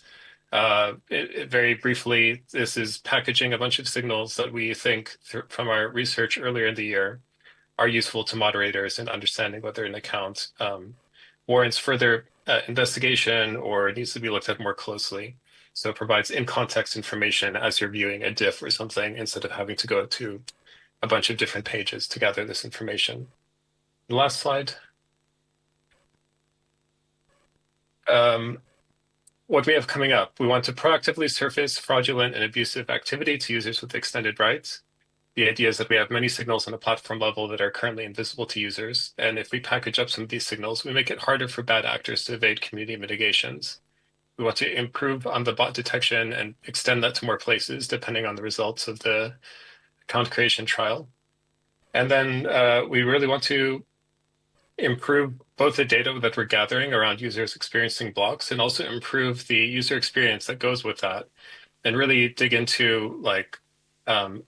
Very briefly, this is packaging a bunch of signals that we think from our research earlier in the year are useful to moderators in understanding whether an account warrants further investigation or needs to be looked at more closely. So it provides in-context information as you're viewing a diff or something instead of having to go to a bunch of different pages to gather this information. The last slide. What we have coming up, we want to proactively surface fraudulent and abusive activity to users with extended rights. The idea is that we have many signals on the platform level that are currently invisible to users. And if we package up some of these signals, we make it harder for bad actors to evade community mitigations. We want to improve on the bot detection and extend that to more places, depending on the results of the account creation trial. And then we really want to improve both the data that we're gathering around users experiencing blocks and also improve the user experience that goes with that and really dig into like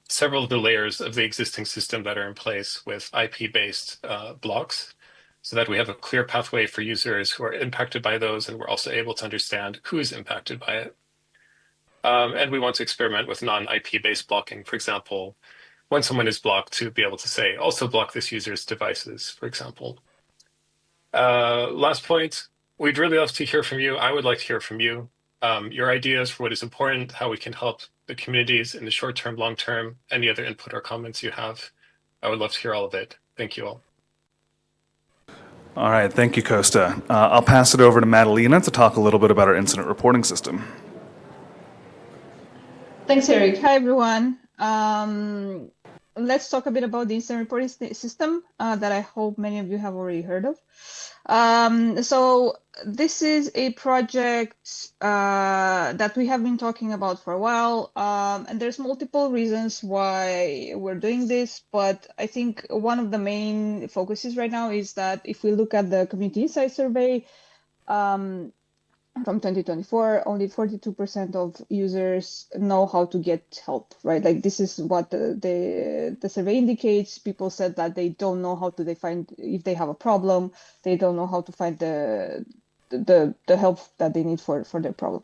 several of the layers of the existing system that are in place with IP-based blocks so that we have a clear pathway for users who are impacted by those and we're also able to understand who is impacted by it. And we want to experiment with non-IP-based blocking, for example, when someone is blocked to be able to say, also block this user's devices, for example. Last point, we'd really love to hear from you. I would like to hear from you. Your ideas for what is important, how we can help the communities in the short term, long term, any other input or comments you have. I would love to hear all of it. Thank you all. All right, thank you, Costa. I'll pass it over to Madalena to talk a little bit about our incident reporting system. Thanks, Eric. Hi, everyone. Let's talk a bit about the incident reporting system that I hope many of you have already heard of. So this is a project that we have been talking about for a while, and there's multiple reasons why we're doing this, but I think one of the main focuses right now is that if we look at the community insight survey, from 2024, only 42% of users know how to get help, right? Like this is what the survey indicates. People said that they don't know how to find if they have a problem. They don't know how to find the help that they need for their problem.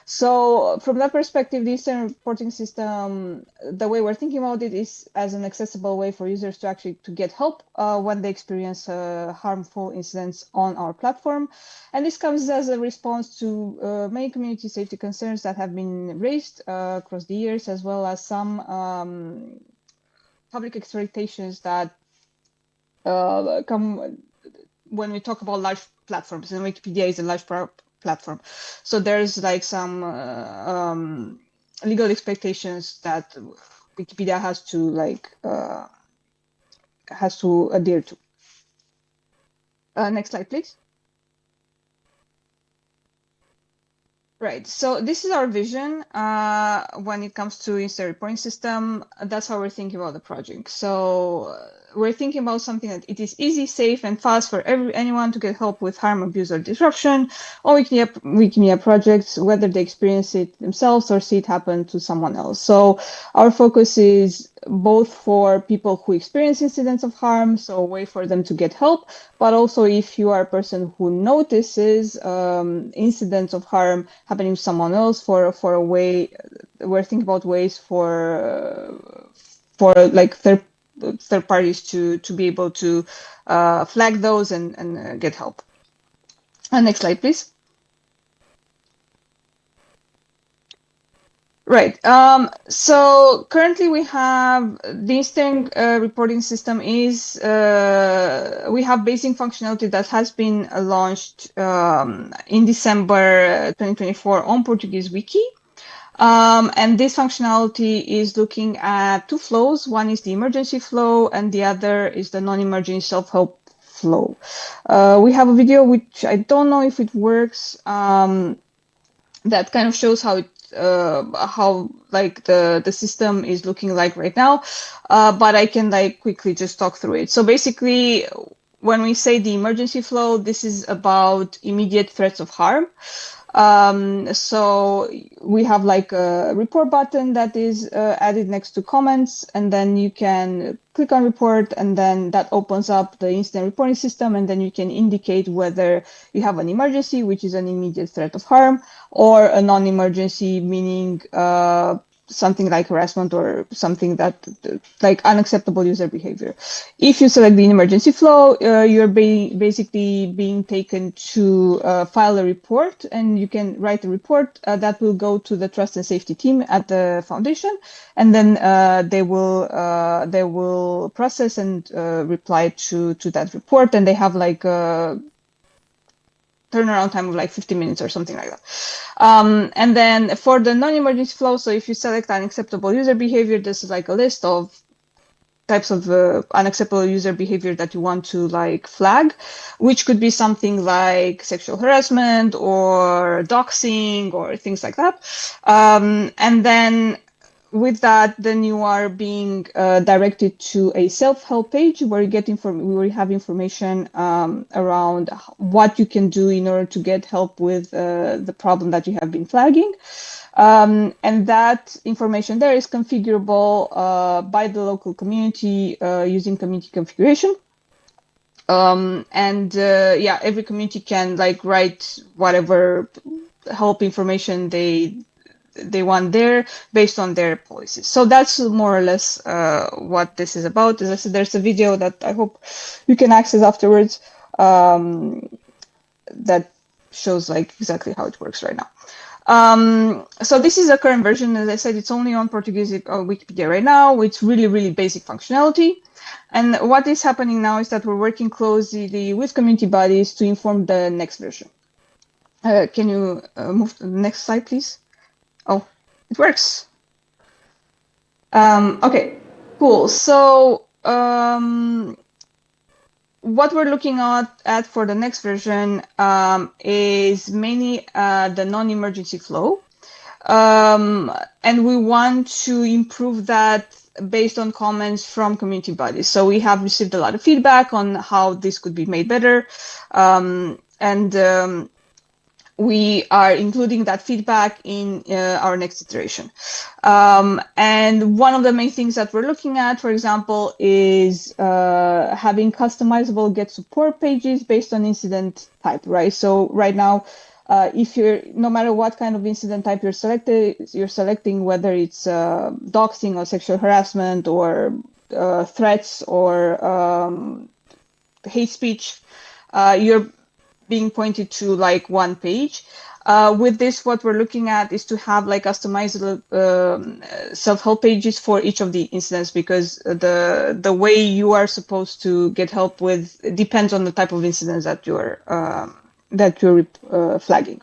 So from that perspective, the incident reporting system, the way we're thinking about it is as an accessible way for users to actually to get help when they experience harmful incidents on our platform. And this comes as a response to many community safety concerns that have been raised across the years, as well as some public expectations that come when we talk about large platforms, and Wikipedia is a large platform. So there's like some legal expectations that Wikipedia has to adhere to. Next slide, please. Right, so this is our vision when it comes to incident reporting system. That's how we're thinking about the project. So we're thinking about something that it is easy, safe, and fast for anyone to get help with harm, abuse, or disruption on Wikimedia projects, whether they experience it themselves or see it happen to someone else. So our focus is both for people who experience incidents of harm, so a way for them to get help, but also if you are a person who notices incidents of harm happening to someone else, for a way, we're thinking about ways for like third parties to be able to flag those and get help. Next slide, please. Right. So currently we have the incident reporting system is we have basic functionality that has been launched in December 2024 on Portuguese Wiki. And this functionality is looking at two flows. One is the emergency flow, and the other is the non-emergency self-help flow. We have a video which I don't know if it works. That kind of shows how like the system is looking like right now, but I can like quickly just talk through it. So basically, when we say the emergency flow, this is about immediate threats of harm. So we have like a report button that is added next to comments, and then you can click on report, and then that opens up the incident reporting system, and then you can indicate whether you have an emergency, which is an immediate threat of harm, or a non-emergency, meaning something like harassment or something that like unacceptable user behavior. If you select the emergency flow, you're basically being taken to file a report, and you can write a report that will go to the trust and safety team at the foundation, and then they will process and reply to that report, and they have like a turnaround time of like 50 minutes or something like that. And then for the non-emergency flow, so if you select unacceptable user behavior, this is like a list of types of unacceptable user behavior that you want to like flag, which could be something like sexual harassment or doxing or things like that. And then with that, then you are being directed to a self-help page where you get where you have information around what you can do in order to get help with the problem that you have been flagging. And that information there is configurable by the local community using community configuration. Yeah, every community can like write whatever help information they want there based on their policies. So that's more or less what this is about. As I said, there's a video that I hope you can access afterwards that shows like exactly how it works right now. So this is a current version. As I said, it's only on Portuguese Wikipedia right now. It's really, really basic functionality. And what is happening now is that we're working closely with community bodies to inform the next version. Can you move to the next slide, please? Oh, it works. Okay, cool. So what we're looking at for the next version is mainly the non-emergency flow. And we want to improve that based on comments from community bodies. So we have received a lot of feedback on how this could be made better. We are including that feedback in our next iteration. And one of the main things that we're looking at, for example, is having customizable get support pages based on incident type, right? So right now, if no matter what kind of incident type you're selecting, whether it's doxing or sexual harassment or threats or hate speech, you're being pointed to like one page. With this, what we're looking at is to have like customizable self-help pages for each of the incidents, because the way you are supposed to get help with depends on the type of incidents that you're flagging.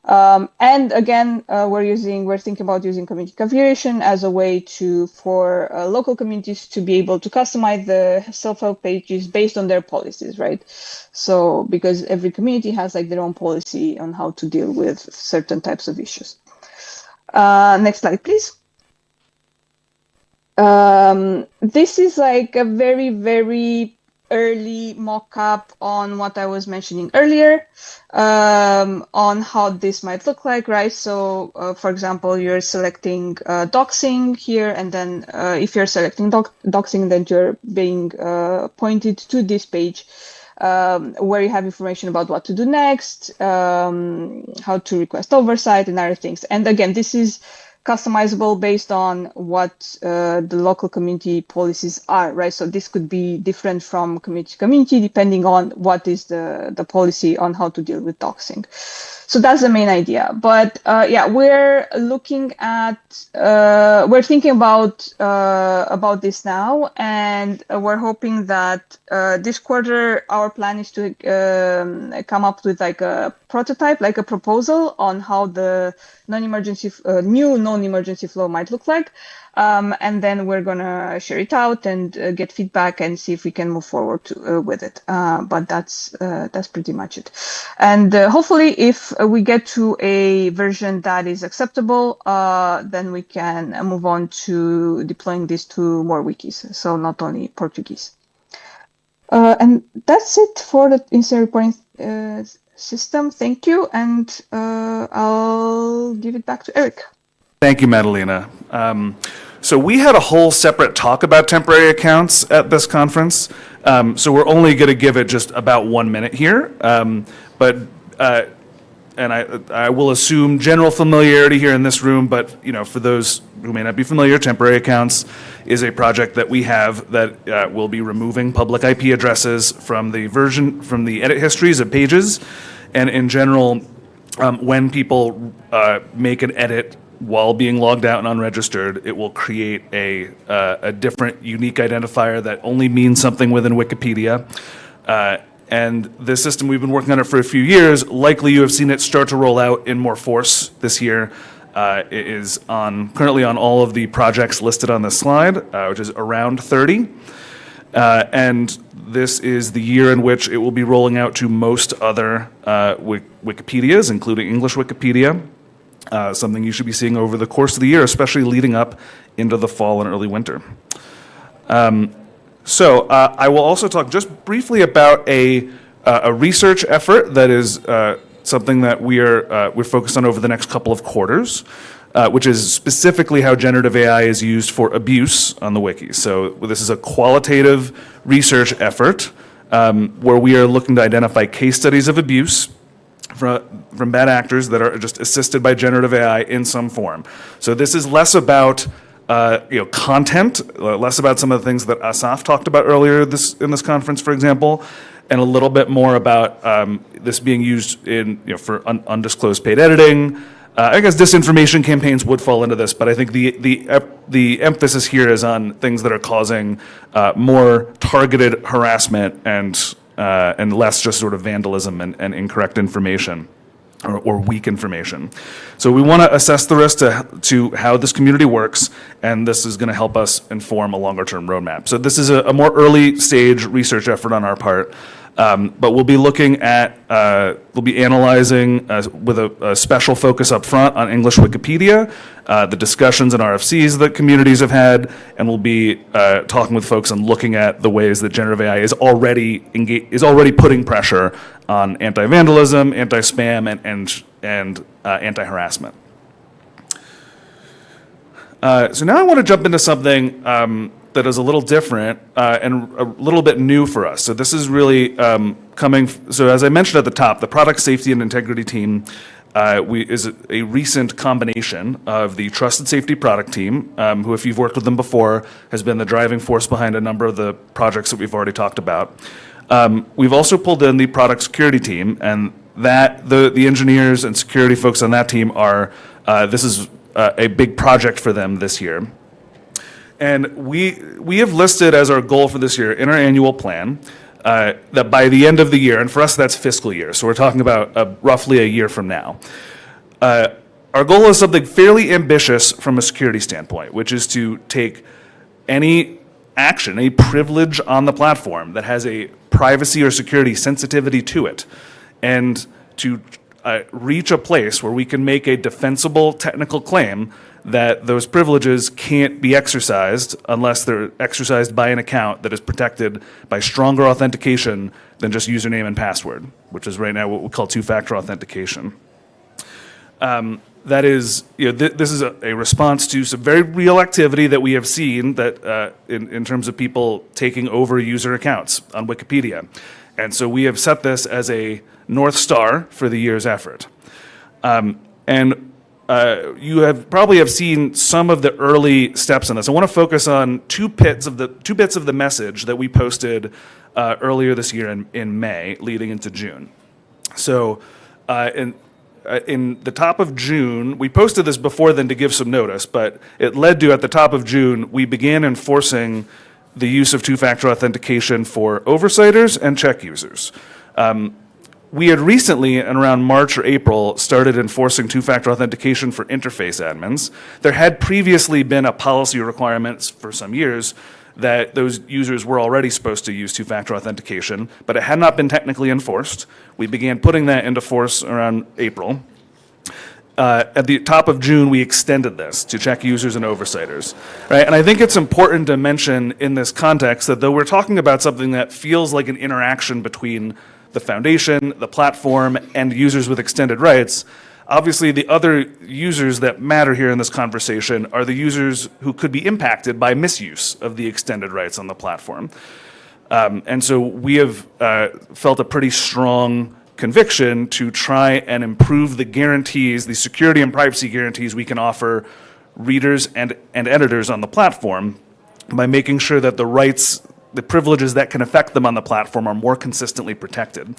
And again, we're thinking about using community configuration as a way for local communities to be able to customize the self-help pages based on their policies, right? So because every community has like their own policy on how to deal with certain types of issues. Next slide, please. This is like a very, very early mock-up on what I was mentioning earlier, on how this might look like, right? So, for example, you're selecting doxing here, and then if you're selecting doxing, then you're being pointed to this page where you have information about what to do next, how to request oversight, and other things. And again, this is customizable based on what the local community policies are, right? So this could be different from community to community depending on what is the policy on how to deal with doxing. So that's the main idea. But yeah, we're looking at, we're thinking about this now, and we're hoping that this quarter our plan is to come up with like a prototype, like a proposal on how the new non-emergency flow might look like. And then we're gonna share it out and get feedback and see if we can move forward with it. But that's pretty much it. And hopefully, if we get to a version that is acceptable, then we can move on to deploying this to more wikis. So not only Portuguese. And that's it for the incident reporting system. Thank you, and I'll give it back to Eric. Thank you, Madalena. So we had a whole separate talk about temporary accounts at this conference. So we're only going to give it just about 1 minute here. And I will assume general familiarity here in this room, but for those who may not be familiar, temporary accounts is a project that we have that will be removing public IP addresses from the edit histories of pages. And in general, when people make an edit while being logged out and unregistered, it will create a different unique identifier that only means something within Wikipedia. And this system, we've been working on it for a few years. Likely you have seen it start to roll out in more force this year. It is currently on all of the projects listed on this slide, which is around 30. And this is the year in which it will be rolling out to most other Wikipedias, including English Wikipedia. Something you should be seeing over the course of the year, especially leading up into the fall and early winter. So I will also talk just briefly about a research effort that is something that we're focused on over the next couple of quarters, which is specifically how generative AI is used for abuse on the wiki. So this is a qualitative research effort where we are looking to identify case studies of abuse from bad actors that are just assisted by generative AI in some form. So this is less about content, less about some of the things that Asaf talked about earlier in this conference, for example, and a little bit more about this being used for undisclosed paid editing. I guess disinformation campaigns would fall into this, but I think the emphasis here is on things that are causing more targeted harassment and less just sort of vandalism and incorrect information. Or weak information. So we want to assess the risk to how this community works, and this is going to help us inform a longer-term roadmap. So this is a more early-stage research effort on our part, but we'll be looking at, we'll be analyzing with a special focus up front on English Wikipedia, the discussions and RFCs that communities have had, and we'll be talking with folks and looking at the ways that generative AI is already putting pressure on anti-vandalism, anti-spam, and anti-harassment. So now I want to jump into something that is a little different and a little bit new for us. So this is really so as I mentioned at the top, the Product Safety and Integrity team is a recent combination of the Trusted Safety Product team, who, if you've worked with them before, has been the driving force behind a number of the projects that we've already talked about. We've also pulled in the Product Security team, and the engineers and security folks on that team are, this is a big project for them this year. And we have listed as our goal for this year in our annual plan that by the end of the year, and for us that's fiscal year, so we're talking about roughly a year from now, our goal is something fairly ambitious from a security standpoint, which is to take any action, any privilege on the platform that has a privacy or security sensitivity to it, and to reach a place where we can make a defensible technical claim that those privileges can't be exercised unless they're exercised by an account that is protected by stronger authentication than just username and password, which is right now what we call two-factor authentication. That is, this is a response to some very real activity that we have seen that in terms of people taking over user accounts on Wikipedia. And so we have set this as a North Star for the year's effort. You probably have seen some of the early steps in this. I want to focus on two bits of the message that we posted earlier this year in May, leading into June. So in the top of June, we posted this before then to give some notice, but it led to, at the top of June, we began enforcing the use of two-factor authentication for oversighters and check users. We had recently, in around March or April, started enforcing two-factor authentication for interface admins. There had previously been a policy requirement for some years that those users were already supposed to use two-factor authentication, but it had not been technically enforced. We began putting that into force around April. At the top of June, we extended this to check users and oversighters. Right? And I think it's important to mention in this context that though we're talking about something that feels like an interaction between the foundation, the platform, and users with extended rights. Obviously, the other users that matter here in this conversation are the users who could be impacted by misuse of the extended rights on the platform. And so we have felt a pretty strong conviction to try and improve the guarantees, the security and privacy guarantees we can offer readers and editors on the platform by making sure that the rights, the privileges that can affect them on the platform are more consistently protected.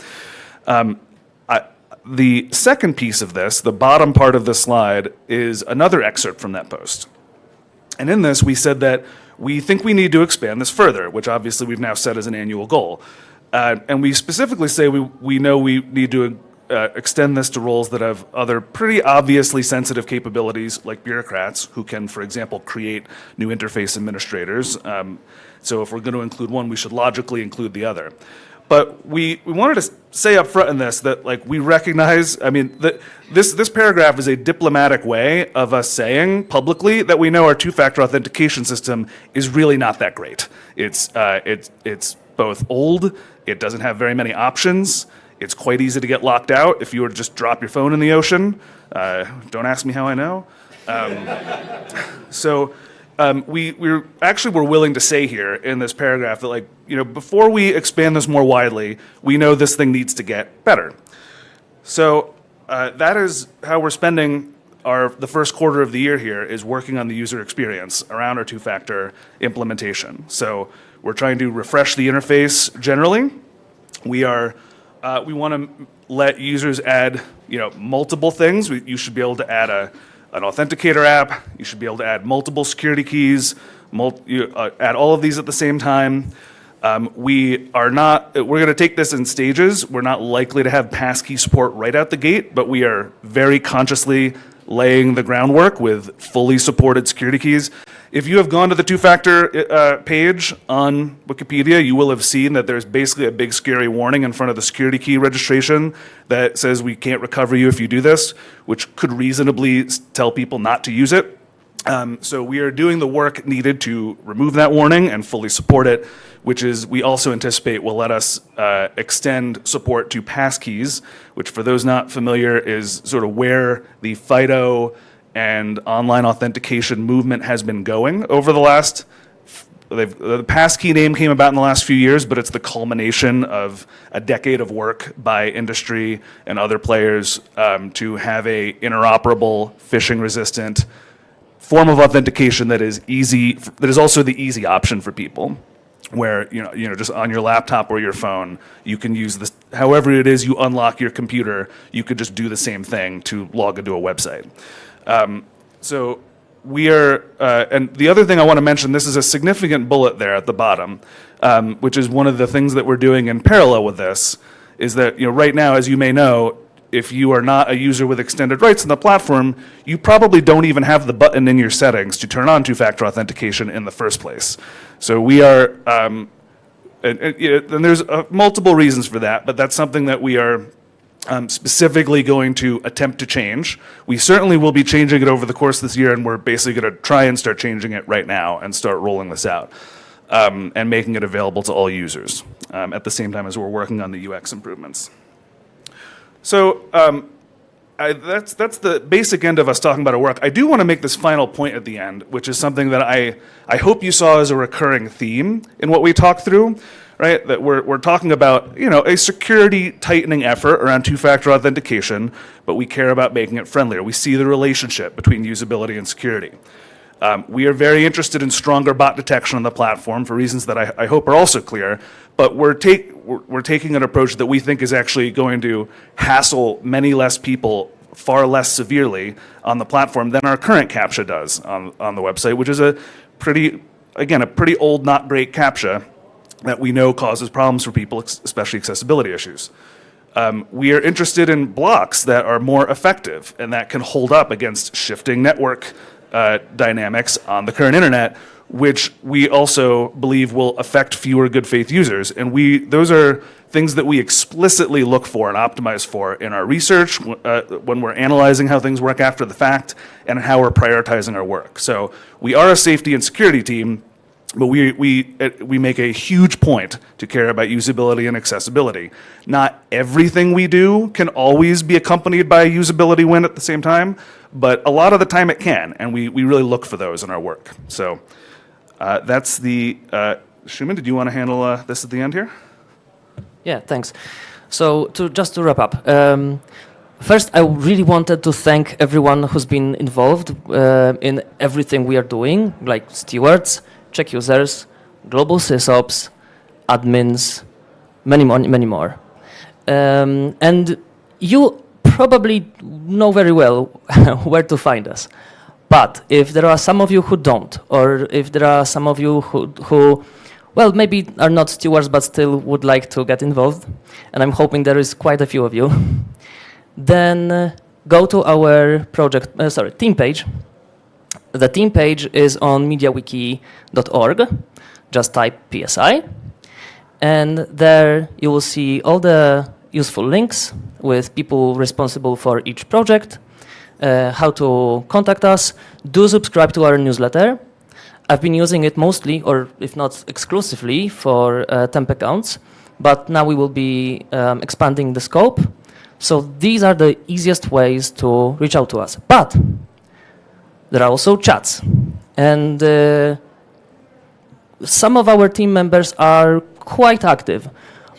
The second piece of this, the bottom part of the slide, is another excerpt from that post. And in this, we said that we think we need to expand this further, which obviously we've now set as an annual goal. And we specifically say we know we need to extend this to roles that have other pretty obviously sensitive capabilities, like bureaucrats, who can, for example, create new interface administrators. So if we're going to include one, we should logically include the other. But we wanted to say up front in this that, like, we recognize, I mean, that this paragraph is a diplomatic way of us saying publicly that we know our two-factor authentication system is really not that great. It's both old, it doesn't have very many options, it's quite easy to get locked out if you were to just drop your phone in the ocean. Don't ask me how I know. We're willing to say here in this paragraph that, like, you know, before we expand this more widely, we know this thing needs to get better. So that is how we're spending the first quarter of the year here, is working on the user experience around our two-factor implementation. So we're trying to refresh the interface generally. We want to let users add, you know, multiple things. You should be able to add an authenticator app. You should be able to add multiple security keys, add all of these at the same time. We're going to take this in stages. We're not likely to have passkey support right out the gate, but we are very consciously laying the groundwork with fully supported security keys. If you have gone to the two-factor page on Wikipedia, you will have seen that there's basically a big scary warning in front of the security key registration that says we can't recover you if you do this, which could reasonably tell people not to use it. So we are doing the work needed to remove that warning and fully support it, which is, we also anticipate will let us extend support to passkeys, which, for those not familiar, is sort of where the FIDO and online authentication movement has been going over the last. The passkey name came about in the last few years, but it's the culmination of a decade of work by industry and other players to have a interoperable, phishing-resistant form of authentication that is easy, that is also the easy option for people, where you know just on your laptop or your phone, you can use this. However it is you unlock your computer, you could just do the same thing to log into a website. So we are, and the other thing I want to mention, this is a significant bullet there at the bottom, which is one of the things that we're doing in parallel with this, is that, you know, right now, as you may know, if you are not a user with extended rights on the platform, you probably don't even have the button in your settings to turn on two-factor authentication in the first place. So we are, and there's multiple reasons for that, but that's something that we are specifically going to attempt to change. We certainly will be changing it over the course of this year, and we're basically going to try and start changing it right now and start rolling this out and making it available to all users at the same time as we're working on the UX improvements. So that's the basic end of us talking about our work. I do want to make this final point at the end, which is something that I hope you saw as a recurring theme in what we talked through, right? That we're talking about, you know, a security tightening effort around two-factor authentication, but we care about making it friendlier. We see the relationship between usability and security. We are very interested in stronger bot detection on the platform for reasons that I hope are also clear, but we're taking an approach that we think is actually going to hassle many less people far less severely on the platform than our current CAPTCHA does on the website, which is a pretty old, not great CAPTCHA that we know causes problems for people, especially accessibility issues. We are interested in blocks that are more effective and that can hold up against shifting network dynamics on the current internet, which we also believe will affect fewer good faith users. And those are things that we explicitly look for and optimize for in our research when we're analyzing how things work after the fact and how we're prioritizing our work. So we are a safety and security team, But we make a huge point to care about usability and accessibility. Not everything we do can always be accompanied by a usability win at the same time, but a lot of the time it can, and we really look for those in our work. So that's the... Shuman, did you want to handle this at the end here? Yeah, thanks. So just to wrap up, first I really wanted to thank everyone who's been involved in everything we are doing, like stewards, check users, global sysops, admins, many more. And you probably know very well where to find us. But if there are some of you who don't, or if there are some of you who well, maybe are not stewards but still would like to get involved, and I'm hoping there is quite a few of you, then go to our team page. The team page is on mediawiki.org. Just type PSI. And there you will see all the useful links with people responsible for each project, how to contact us. Do subscribe to our newsletter. I've been using it mostly, or if not exclusively, for temp accounts, but now we will be expanding the scope. So these are the easiest ways to reach out to us. But there are also chats. And some of our team members are quite active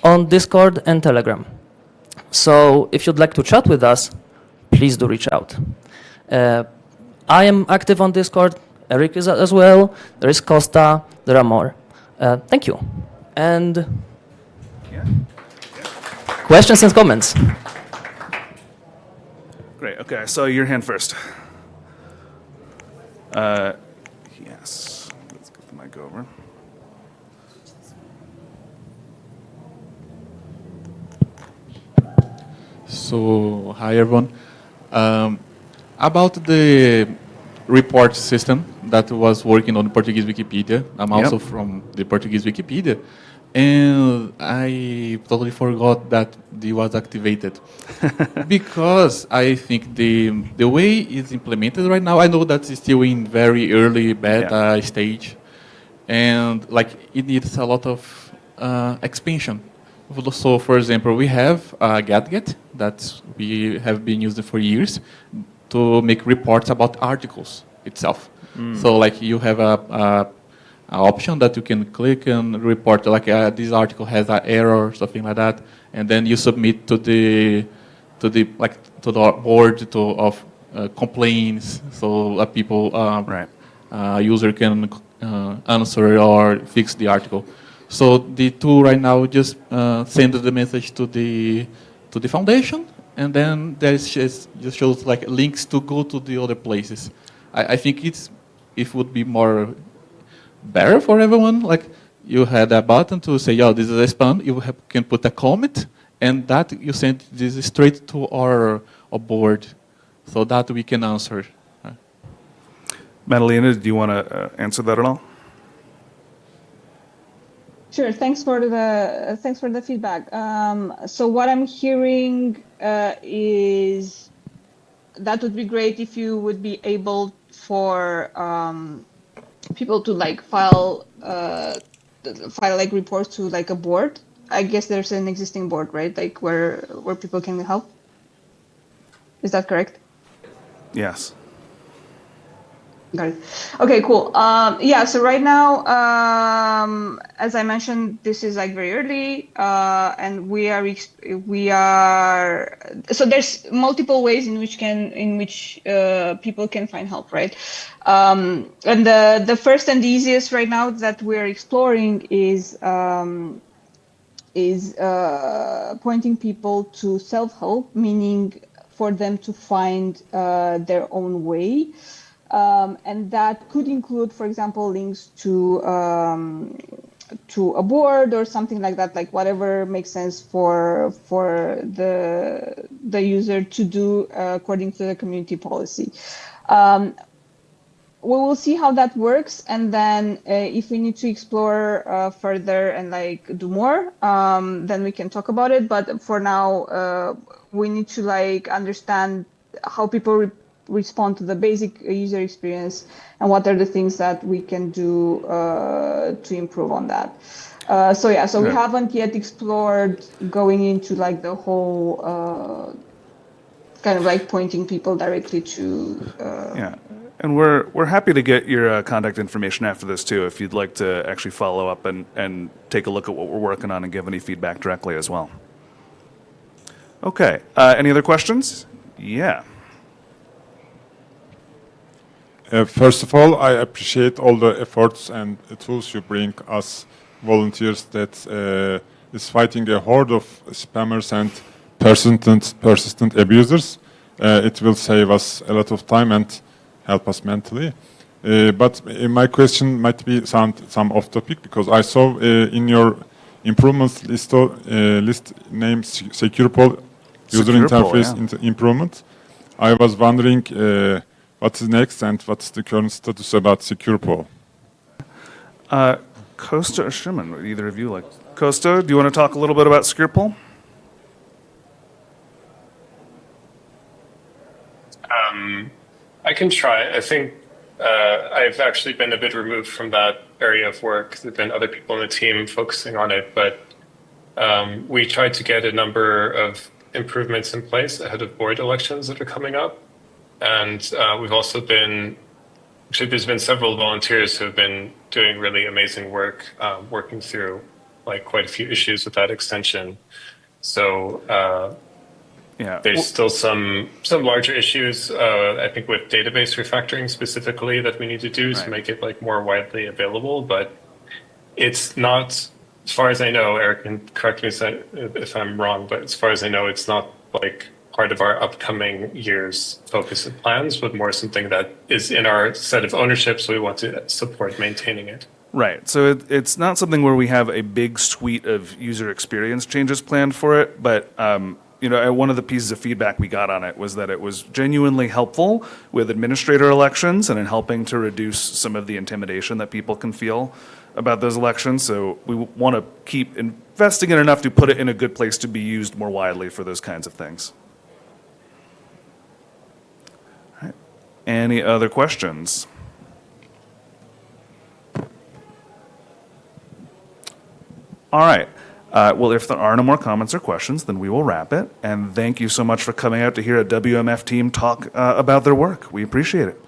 on Discord and Telegram. So if you'd like to chat with us, please do reach out. I am active on Discord. Eric is as well. There is Costa. There are more. Thank you. And questions and comments? Great. Okay, I saw your hand first. Yes. Let's get the mic over. So, hi everyone. About the report system that was working on the Portuguese Wikipedia. I'm also from the Portuguese Wikipedia. And I totally forgot that it was activated. Because I think the way it's implemented right now, I know that it's still in very early beta stage. And like it needs a lot of expansion. So for example, we have GetGet that we have been using for years to make reports about articles itself. So like you have a option that you can click and report like this article has an error, something like that, and then you submit to the board of complaints, so people user can answer or fix the article. So the tool right now just sends the message to the foundation, and then there just shows like links to go to the other places. I think it would be more better for everyone. Like you had a button to say, "Yeah, this is a spam." You can put a comment, and that you send this straight to our board, so that we can answer. Madalena, do you want to answer that at all? Sure. Thanks for the feedback. So what I'm hearing is that would be great if you would be able for people to like file like reports to like a board. I guess there's an existing board, right? Like where people can help. Is that correct? Yes. Got it. Okay, cool. Yeah, so right now, as I mentioned, this is like very early, and we are. So there's multiple ways in which people can find help, right? And the first and the easiest right now that we're exploring is pointing people to self-help, meaning for them to find their own way. And that could include, for example, links to a board or something like that, like whatever makes sense for the user to do according to the community policy. We will see how that works, and then if we need to explore further and like do more, then we can talk about it. But for now, we need to like understand how people respond to the basic user experience, and what are the things that we can do to improve on that. So we haven't yet explored going into like the whole kind of like pointing people directly to. Yeah, and we're happy to get your contact information after this too, if you'd like to actually follow up and take a look at what we're working on and give any feedback directly as well. Okay, any other questions? Yeah. First of all, I appreciate all the efforts and tools you bring us volunteers that is fighting a horde of spammers and persistent abusers. It will save us a lot of time and help us mentally. But my question might be some off topic, because I saw in your improvements list name SecurePol user interface improvement. I was wondering what is next and what's the current status about SecurePol? Costa or Shimon, would either of you like? Costa, do you want to talk a little bit about SecurePol? I can try. I think I've actually been a bit removed from that area of work. There have been other people on the team focusing on it, but we tried to get a number of improvements in place ahead of board elections that are coming up. And we've also been, actually there's been several volunteers who have been doing really amazing work, working through like quite a few issues with that extension. So there's still some larger issues, I think with database refactoring specifically that we need to do to make it like more widely available, but it's not, as far as I know, Eric can correct me if I'm wrong, but as far as I know, it's not like part of our upcoming year's focus and plans, but more something that is in our set of ownership, so we want to support maintaining it. Right. So it's not something where we have a big suite of user experience changes planned for it, but one of the pieces of feedback we got on it was that it was genuinely helpful with administrator elections and in helping to reduce some of the intimidation that people can feel about those elections. So we want to keep investing in enough to put it in a good place to be used more widely for those kinds of things. All right. Any other questions? All right. Well, if there are no more comments or questions, then we will wrap it. And thank you so much for coming out to hear a WMF team talk about their work. We appreciate it.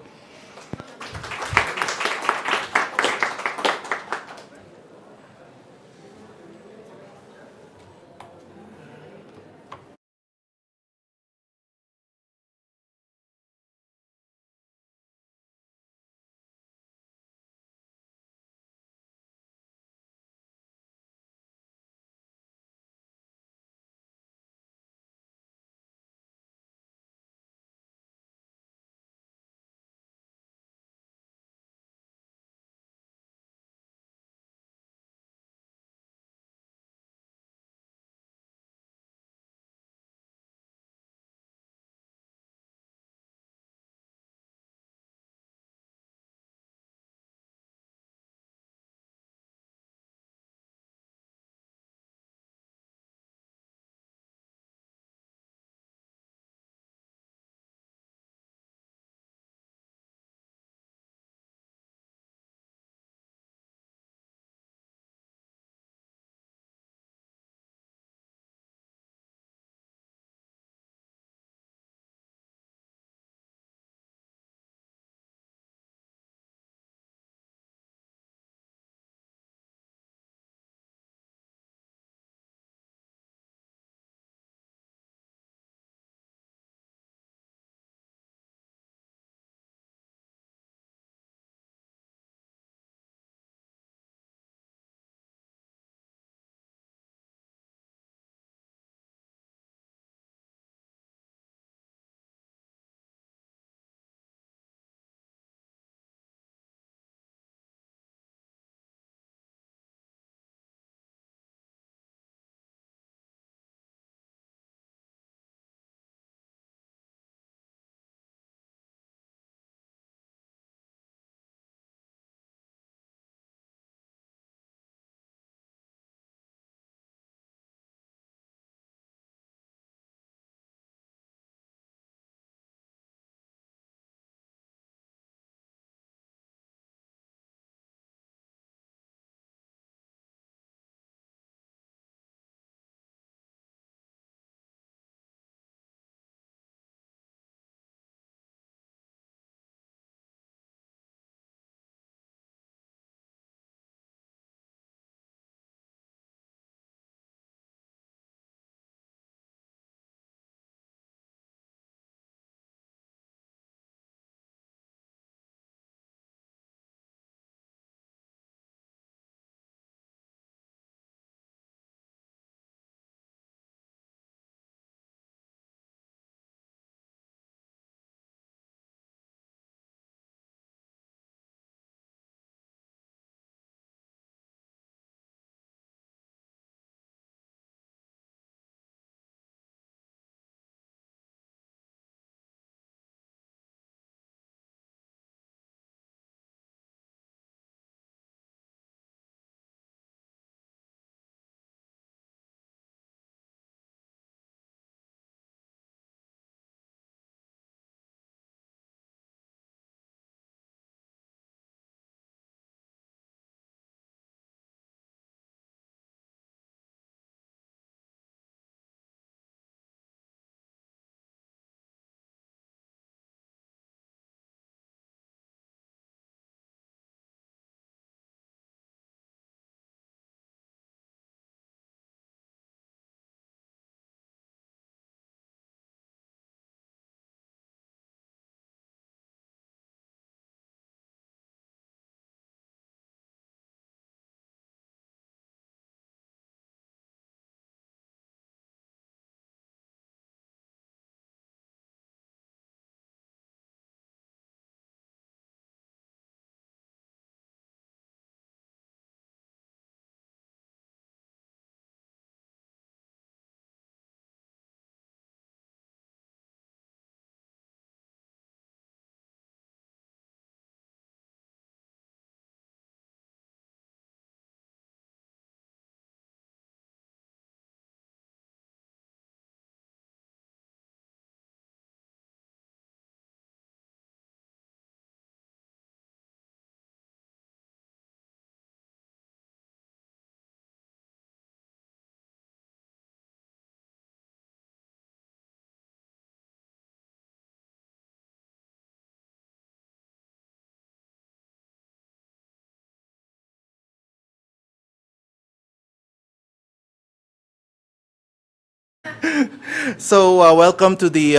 So welcome to the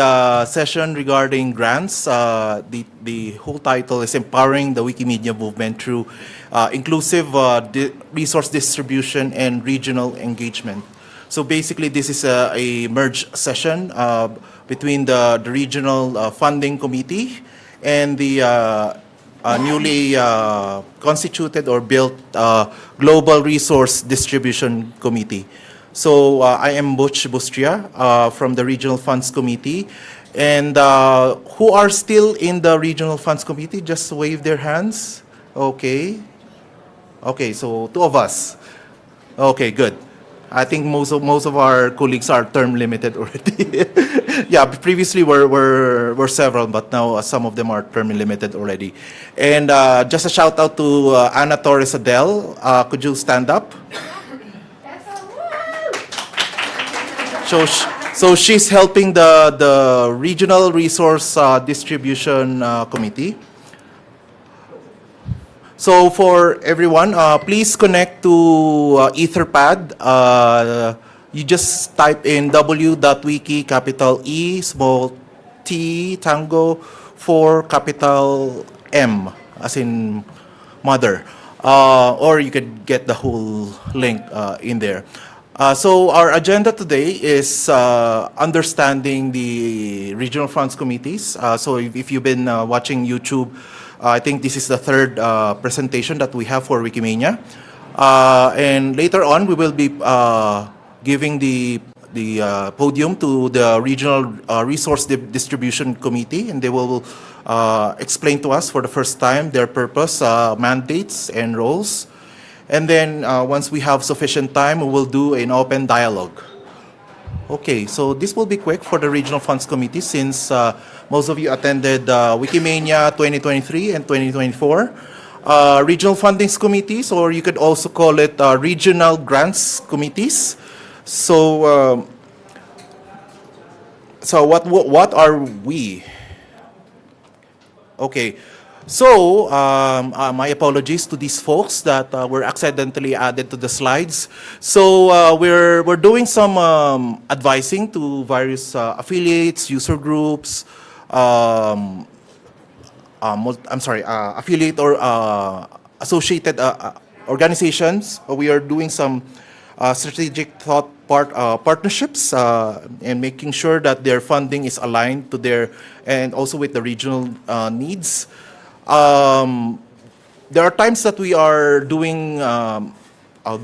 session regarding grants. The whole title is Empowering the Wikimedia Movement Through Inclusive Resource Distribution and Regional Engagement. So basically this is a merged session between the regional funding committee and the newly constituted or built Global Resource Distribution Committee. So I am Butch Bustria from the Regional Funds Committee. And who are still in the Regional Funds Committee? Just wave their hands. Okay. Okay, so two of us. Okay, good. I think most of our colleagues are term limited already. Yeah, previously were several, but now some of them are term limited already. And just a shout out to Ana Torres Adel. Could you stand up? So she's helping the Regional Resource Distribution Committee. So for everyone, please connect to Etherpad. You just type in w.wiki capital E small t tango for capital M as in mother. Or you could get the whole link in there. So our agenda today is understanding the regional funds committees. So if you've been watching YouTube, I think this is the third presentation that we have for Wikimania. And later on, we will be giving the podium to the Regional Resource Distribution Committee, and they will explain to us for the first time their purpose, mandates, and roles. And then once we have sufficient time, we will do an open dialogue. Okay, so this will be quick for the Regional Funds Committee since most of you attended Wikimania 2023 and 2024. Regional Fundings Committees, or you could also call it Regional Grants Committees. So, what are we? Okay. So, my apologies to these folks that were accidentally added to the slides. So, we're doing some advising to various affiliates, user groups, affiliate or associated organizations. We are doing some strategic thought partnerships and making sure that their funding is aligned to their and also with the regional needs. There are times that we are doing a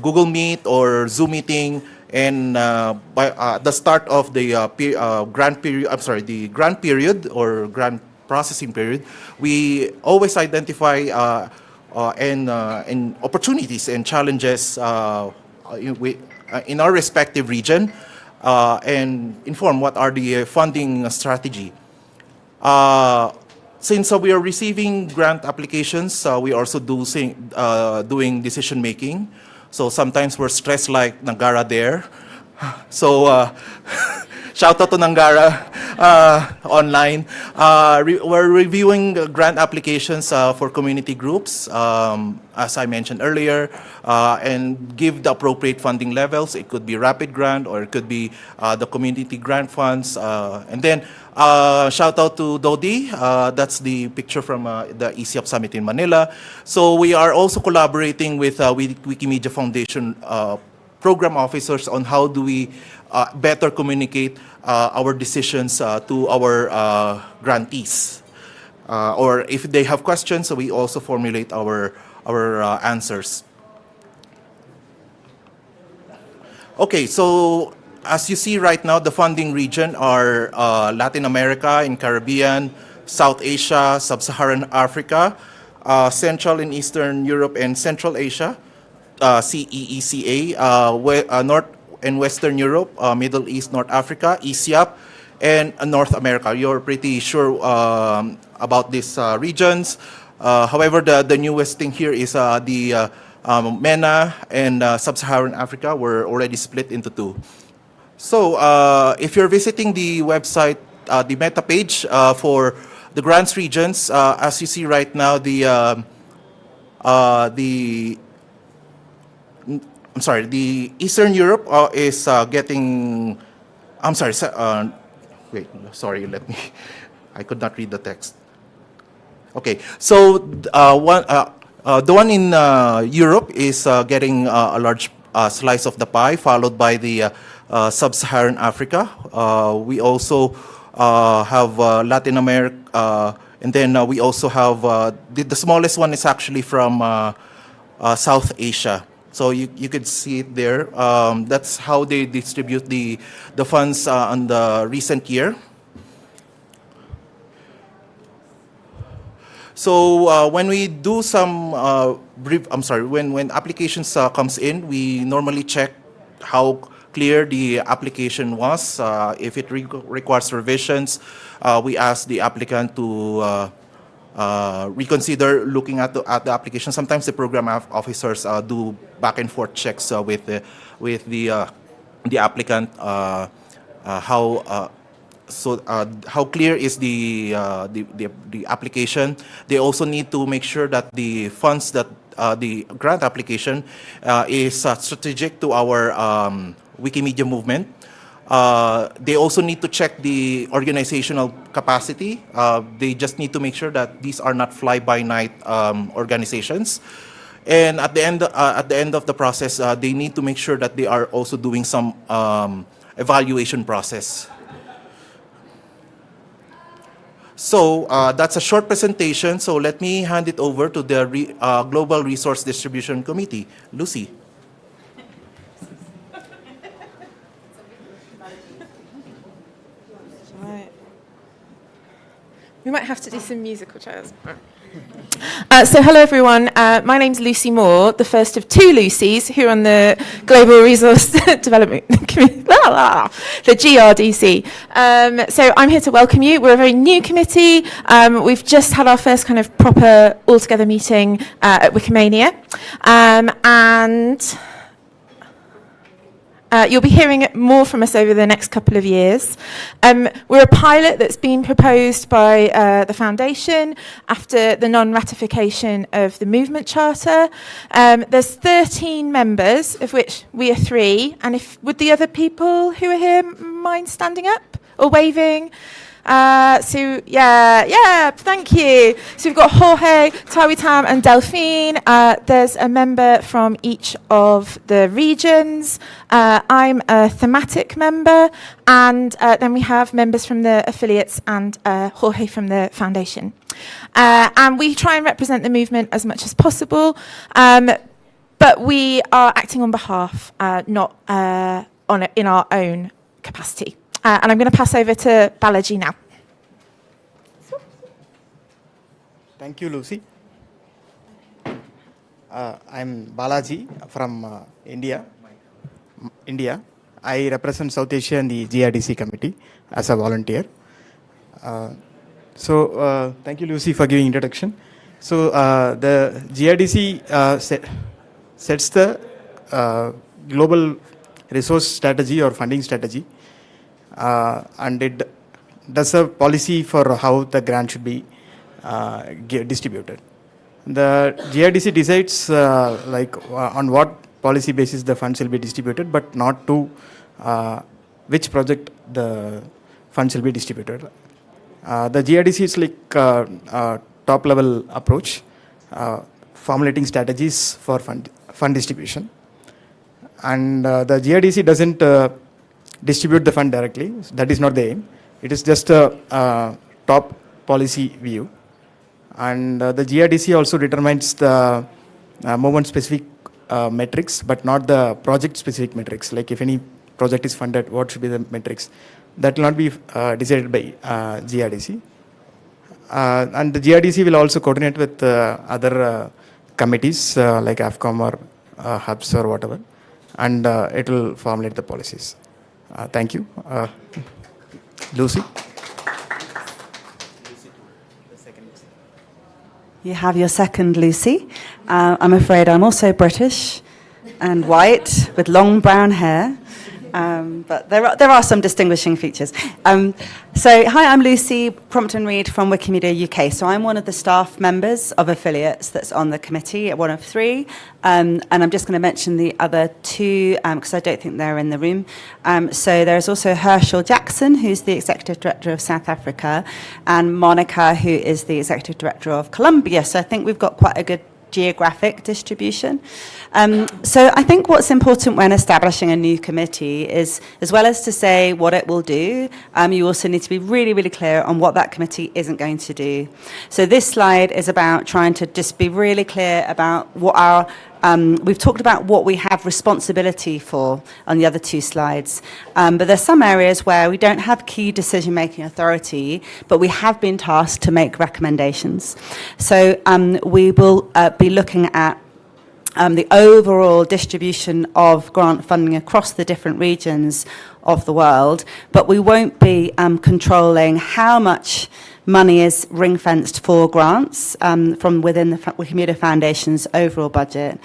Google Meet or Zoom meeting, and by the start of the grant period, the grant period or grant processing period, we always identify and opportunities and challenges in our respective region and inform what are the funding strategy. Since we are receiving grant applications, we also doing decision making. So sometimes we're stressed like Nangara there. So shout out to Nangara online. We're reviewing grant applications for community groups, as I mentioned earlier, and give the appropriate funding levels. It could be rapid grant or it could be the community grant funds. And then shout out to Dodi. That's the picture from the ECAP Summit in Manila. So we are also collaborating with Wikimedia Foundation program officers on how do we better communicate our decisions to our grantees. Or if they have questions, we also formulate our answers. Okay, so as you see right now, the funding region are Latin America and Caribbean, South Asia, Sub-Saharan Africa, Central and Eastern Europe and Central Asia, CEECA, North and Western Europe, Middle East, North Africa, ECAP, and North America. You're pretty sure about these regions. However, the newest thing here is the MENA and Sub-Saharan Africa were already split into two. So if you're visiting the website, the meta page for the grants regions, as you see right now, the Eastern Europe is getting I'm sorry, wait, sorry, let me, I could not read the text. Okay, so the one in Europe is getting a large slice of the pie, followed by the sub-Saharan Africa. We also have Latin America, and then we also have, the smallest one is actually from South Asia. So you could see it there. That's how they distribute the funds on the recent year. So when we do some when applications comes in, we normally check how clear the application was. If it requires revisions, we ask the applicant to reconsider looking at the application. Sometimes the program officers do back and forth checks with the applicant, how clear is the application. They also need to make sure that the funds that the grant application is strategic to our Wikimedia movement. They also need to check the organizational capacity. They just need to make sure that these are not fly-by-night organizations. And at the end of the process, they need to make sure that they are also doing some evaluation process. So that's a short presentation. So let me hand it over to the Global Resource Distribution Committee. Lucy. We might have to do some musical chairs. So hello everyone, my name's Lucy Moore, the first of two Lucys who are on the Global Resource Development Committee, the GRDC. So I'm here to welcome you. We're a very new committee. We've just had our first kind of proper all-together meeting at Wikimania. And you'll be hearing more from us over the next couple of years. We're a pilot that's been proposed by the Foundation after the non-ratification of the Movement Charter. There's 13 members, of which we are 3. And would the other people who are here mind standing up or waving? So thank you. So we've got Jorge, Tawitam and Delphine. There's a member from each of the regions. I'm a thematic member, and then we have members from the affiliates and Jorge from the foundation. And we try and represent the movement as much as possible, but we are acting on behalf, not in our own capacity. And I'm going to pass over to Balaji now. Thank you, Lucy. I'm Balaji from India. I represent South Asia in the GRDC committee as a volunteer. Thank you, Lucy, for giving introduction. So the GRDC sets the global resource strategy or funding strategy, and it does a policy for how the grant should be distributed. The GRDC decides on what policy basis the funds will be distributed, but not to which project the funds will be distributed. The GRDC is like a top-level approach, formulating strategies for fund distribution. And the GRDC doesn't distribute the fund directly. That is not the aim. It is just a top policy view. And the GRDC also determines the movement-specific metrics, but not the project-specific metrics. Like if any project is funded, what should be the metrics? That will not be decided by GRDC. And the GRDC will also coordinate with other committees like AFCOM or hubs or whatever, and it will formulate the policies. Thank you. Lucy? You have your second Lucy. I'm afraid I'm also British and white with long brown hair. But there are some distinguishing features. So, hi, I'm Lucy Crompton-Reed from Wikimedia UK. So I'm one of the staff members of affiliates that's on the committee, one of three. And I'm just going to mention the other two because I don't think they're in the room. So there's also Herschel Jackson, who's the Executive Director of South Africa, and Monica, who is the Executive Director of Colombia. So I think we've got quite a good geographic distribution. So I think what's important when establishing a new committee is, as well as to say what it will do, you also need to be really, really clear on what that committee isn't going to do. So this slide is about trying to just be really clear about what our we've talked about what we have responsibility for on the other two slides, but there's some areas where we don't have key decision-making authority, but we have been tasked to make recommendations. So we will be looking at the overall distribution of grant funding across the different regions of the world, but we won't be controlling how much money is ring-fenced for grants from within the Wikimedia Foundation's overall budget.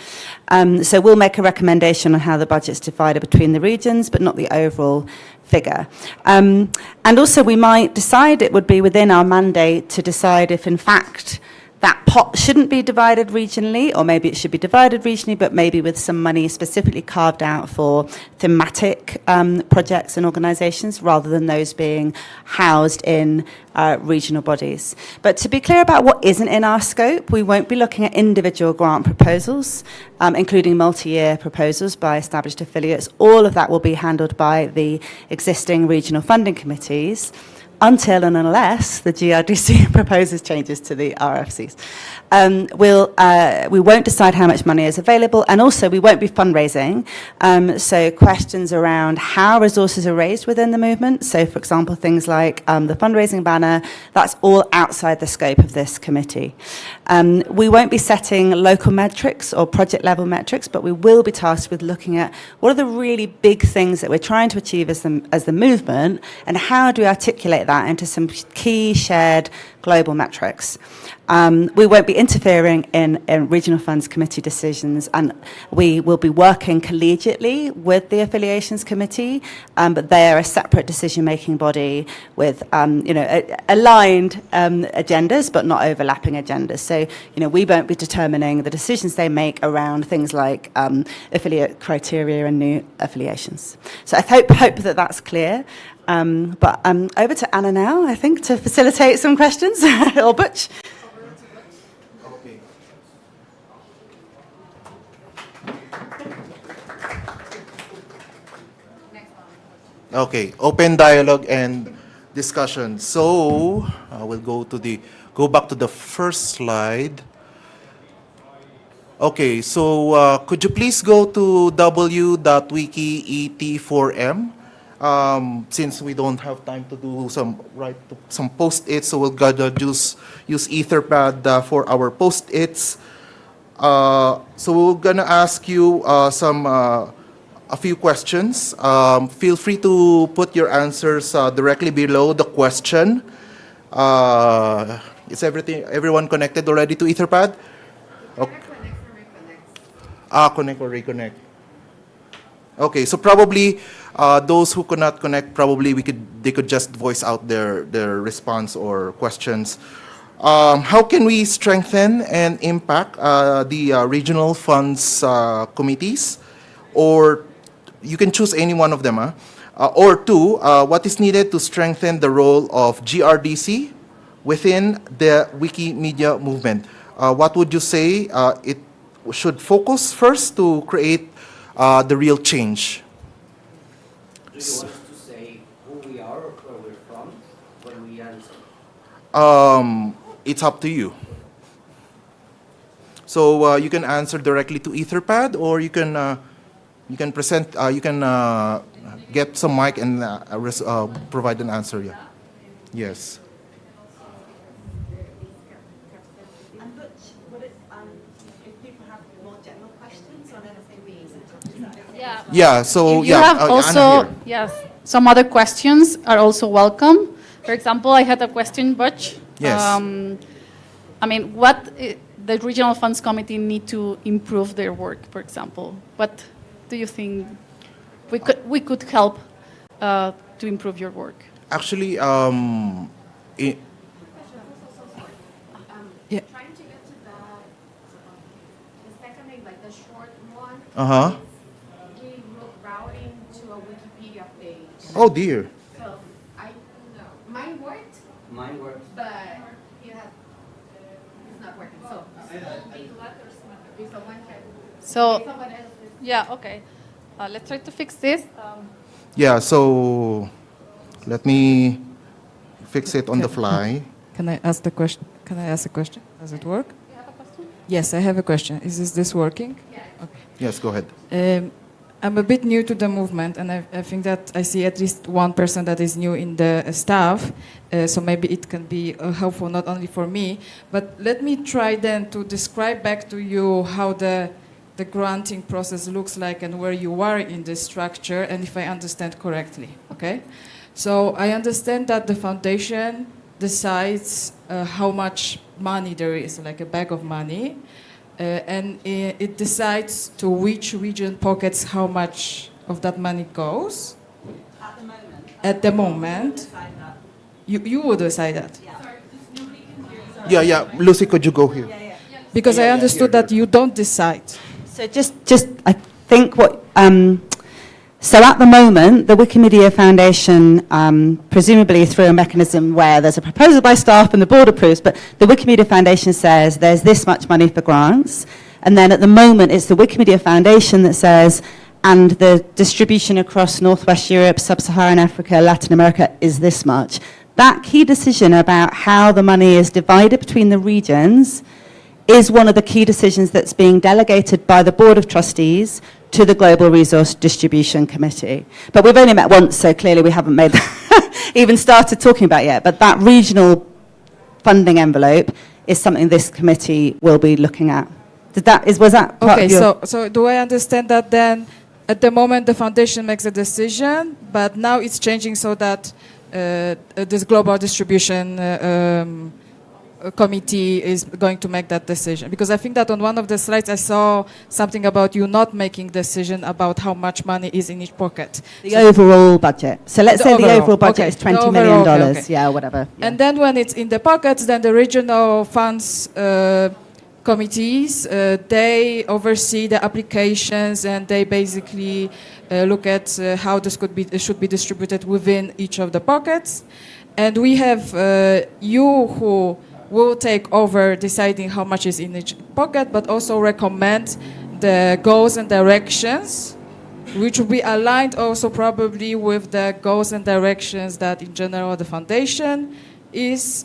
So we'll make a recommendation on how the budget's divided between the regions, but not the overall figure. And also we might decide it would be within our mandate to decide if in fact that pot shouldn't be divided regionally, or maybe it should be divided regionally, but maybe with some money specifically carved out for thematic projects and organisations, rather than those being housed in regional bodies. But to be clear about what isn't in our scope, we won't be looking at individual grant proposals, including multi-year proposals by established affiliates. All of that will be handled by the existing regional funding committees, until and unless the GRDC proposes changes to the RFCs. We won't decide how much money is available, and also we won't be fundraising. So questions around how resources are raised within the movement, so for example things like the fundraising banner, that's all outside the scope of this committee. We won't be setting local metrics or project level metrics, but we will be tasked with looking at what are the really big things that we're trying to achieve as the movement, and how do we articulate that into some key shared global metrics. We won't be interfering in regional funds committee decisions, and we will be working collegiately with the affiliations committee, but they are a separate decision-making body with aligned agendas, but not overlapping agendas. So we won't be determining the decisions they make around things like affiliate criteria and new affiliations. So I hope that that's clear. But over to Anna now, I think, to facilitate some questions. Or Butch. Okay, open dialogue and discussion. So we'll go back to the first slide. Okay, so could you please go to w.wiki.et4m? Since we don't have time to do some post-its, so we'll gotta use Etherpad for our post-its. So we're gonna ask you a few questions. Feel free to put your answers directly below the question. Is everyone connected already to Etherpad? Okay. Connect or reconnect. Okay, so probably those who could not connect, probably they could just voice out their response or questions. How can we strengthen and impact the regional funds committees? Or you can choose any one of them. Or two, what is needed to strengthen the role of GRDC within the Wikimedia movement? What would you say it should focus first to create the real change? Do you want us to say who we are or where we're from when we answer? It's up to you. So you can answer directly to Etherpad, or you can present. You can get some mic and provide an answer. Yeah. Yes. Yeah, so you have also, yes, some other questions are also welcome. For example, I had a question, Butch. Yes. I mean, what the Regional Funds Committee need to improve their work, for example? What do you think? we could help to improve your work. Actually, Yeah. Trying to get to the second thing, like the short one. Uh-huh. We wrote routing to a Wikipedia page. Oh dear. So I know mine worked. Mine works. But it's not working. So if someone can. So, if someone else is- yeah, okay. Let's try to fix this. Yeah, so let me fix it on the fly. Can I ask the question? Can I ask a question? Does it work? Yes, I have a question. Is this working? Okay. Yes, go ahead. I'm a bit new to the movement, and I think that I see at least one person that is new in the staff, so maybe it can be helpful not only for me, but let me try then to describe back to you how the granting process looks like and where you are in this structure, and if I understand correctly, okay? So I understand that the foundation decides how much money there is, like a bag of money, and it decides to which region pockets how much of that money goes. At the moment, you would decide that. Yeah, Lucy, could you go here? Because I understood that you don't decide. So just I think what so at the moment the Wikimedia Foundation, presumably through a mechanism where there's a proposal by staff and the board approves, but the Wikimedia Foundation says there's this much money for grants, and then at the moment it's the Wikimedia Foundation that says, and the distribution across Northwest Europe, Sub-Saharan Africa, Latin America is this much. That key decision about how the money is divided between the regions is one of the key decisions that's being delegated by the Board of Trustees to the Global Resource Distribution Committee. But we've only met once, so clearly we haven't made even started talking about it yet. But that regional funding envelope is something this committee will be looking at. Was that part Okay, of your... so do I understand that then at the moment the foundation makes a decision, but now it's changing so that this global distribution committee is going to make that decision? Because I think that on one of the slides I saw something about you not making decision about how much money is in each pocket. The overall budget. So let's say the overall budget okay. is $20 The million, overall, okay. yeah, whatever. Yeah. And then when it's in the pockets, then the regional funds committees, they oversee the applications and they basically look at how this should be distributed within each of the pockets. And we have you who will take over deciding how much is in each pocket, but also recommend the goals and directions, which will be aligned also probably with the goals and directions that in general the foundation is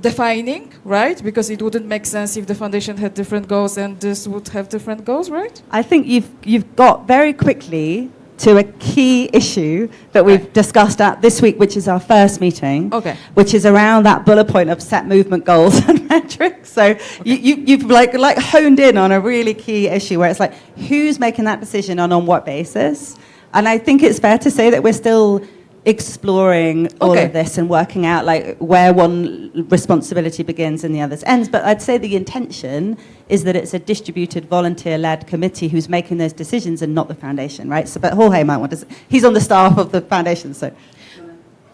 defining, right? Because it wouldn't make sense if the foundation had different goals and this would have different goals, right? I think you've got very quickly to a key issue that we've discussed at this week, which is our first meeting, which is around that bullet point of set movement goals and metrics. So you've like honed in on a really key issue where it's like, who's making that decision and on what basis? And I think it's fair to say that we're still exploring all of this and working out like where one responsibility begins and the other's ends. But I'd say the intention is that it's a distributed, volunteer-led committee who's making those decisions and not the foundation, right? So, but Jorge might want to. He's on the staff of the foundation, so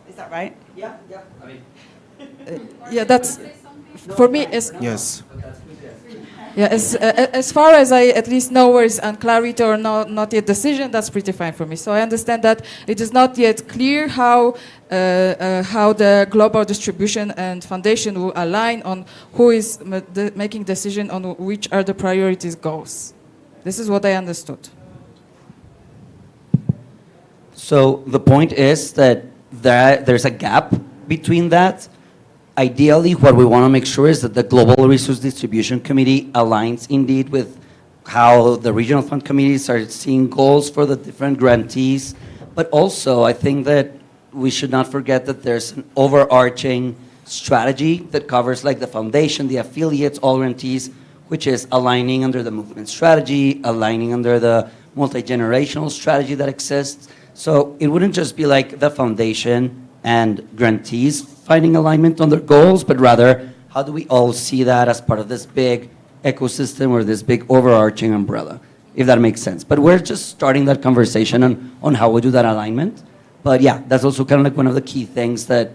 is that right? Yeah. I mean, Yeah, that's for me. Yes. Yeah, as far as I at least know where is unclarity or not yet decision, that's pretty fine for me. So I understand that it is not yet clear how the global distribution and foundation will align on who is making decision on which are the priorities goals. This is what I understood. So the point is that there's a gap between that. Ideally, what we want to make sure is that the Global Resource Distribution Committee aligns indeed with how the regional fund committees are seeing goals for the different grantees. But also, I think that we should not forget that there's an overarching strategy that covers like the foundation, the affiliates, all grantees, which is aligning under the movement strategy, aligning under the multi-generational strategy that exists. So it wouldn't just be like the foundation and grantees finding alignment on their goals, but rather how do we all see that as part of this big ecosystem or this big overarching umbrella? if that makes sense. But we're just starting that conversation on how we do that alignment. But yeah, that's also kind of like one of the key things that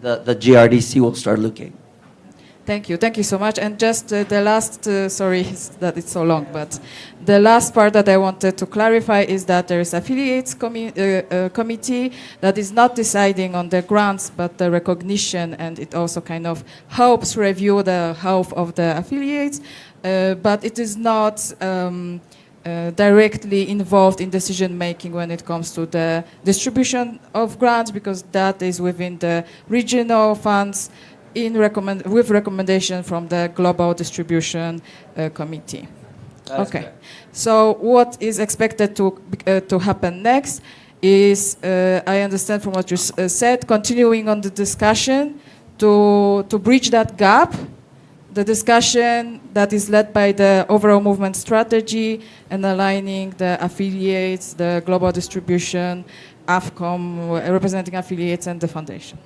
the GRDC will start looking. Thank you so much. And just the last, sorry that it's so long, but the last part that I wanted to clarify is that there is affiliates committee that is not deciding on the grants, but the recognition, and it also kind of helps review the health of the affiliates, but it is not directly involved in decision making when it comes to the distribution of grants, because that is within the regional funds with recommendation from the Global Distribution Committee. Okay. So what is expected to happen next is, I understand from what you said, continuing on the discussion to bridge that gap, the discussion that is led by the overall movement strategy and aligning the affiliates, the global distribution, AFCOM, representing affiliates, and the foundation.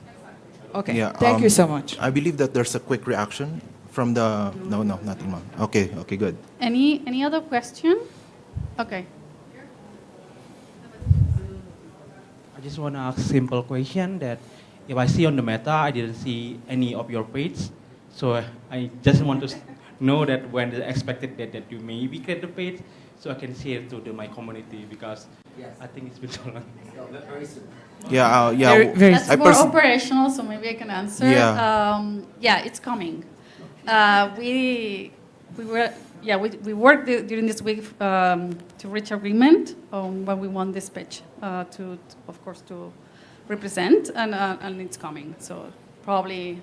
Okay, Yeah, thank you so much. I believe that there's a quick reaction from the... No, nothing wrong. Okay, good. Any other question? Okay. I just want to ask a simple question that if I see on the meta, I didn't see any of your page. So I just want to know that when the expected date that you maybe create the page, so I can share it to my community, because I think it's been so long. Very soon. Yeah, That's more operational, so maybe I can answer. Yeah. It's coming. We worked during this week to reach agreement on when we want this pitch to represent, and it's coming. So probably,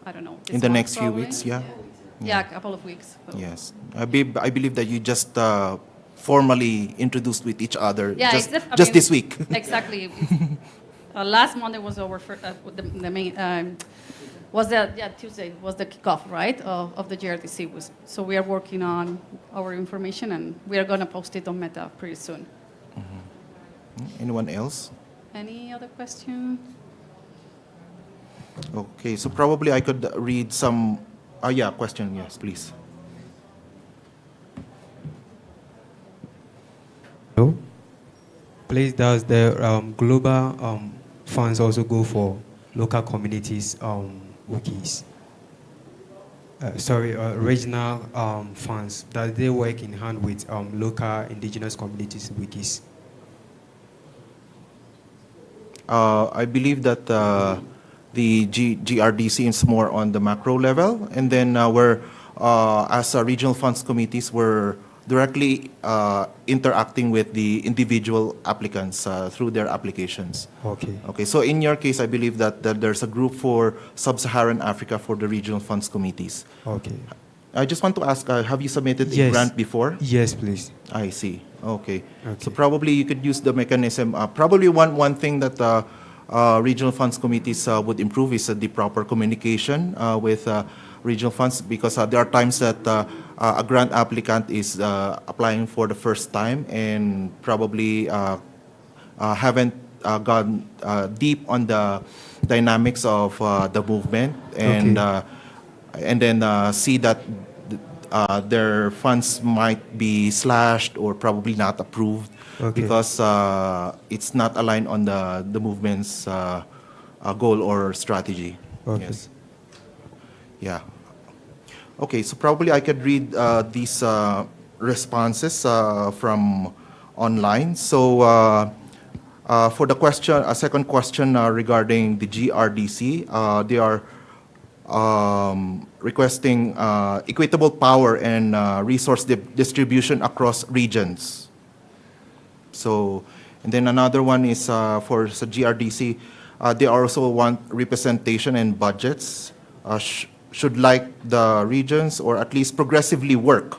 I don't know. In the next few weeks, yeah. Yeah, a couple of weeks. So. Yes, I believe that you just formally introduced with each other just this week. Exactly. Last Monday was our the main. Tuesday was the kickoff, right, of the GRDC. So we are working on our information, and we are going to post it on Meta pretty soon. Mm-hmm. Anyone else? Any other question? Okay, so probably I could read some... question, yes, please. Hello? Please, does the global funds also go for local communities wikis? Regional funds, does they work in hand with local indigenous communities wikis? I believe that the GRDC is more on the macro level, and then we're, as regional funds committees, we're directly interacting with the individual applicants through their applications. Okay, so in your case, I believe that there's a group for Sub-Saharan Africa for the regional funds committees. Okay. I just want to ask, have you submitted a grant before? Yes, please. I see. Okay. So probably you could use the mechanism. Probably one thing that regional funds committees would improve is the proper communication with regional funds, because there are times that a grant applicant is applying for the first time and probably haven't gone deep on the dynamics of the movement, and then see that their funds might be slashed or probably not approved because it's not aligned on the movement's goal or strategy. Yes. Yeah. Okay, so probably I could read these responses from online. So for the question, a second question regarding the GRDC, they are requesting equitable power and resource distribution across regions. So, and then another one is for the GRDC, they also want representation and budgets. Should like the regions, or at least progressively work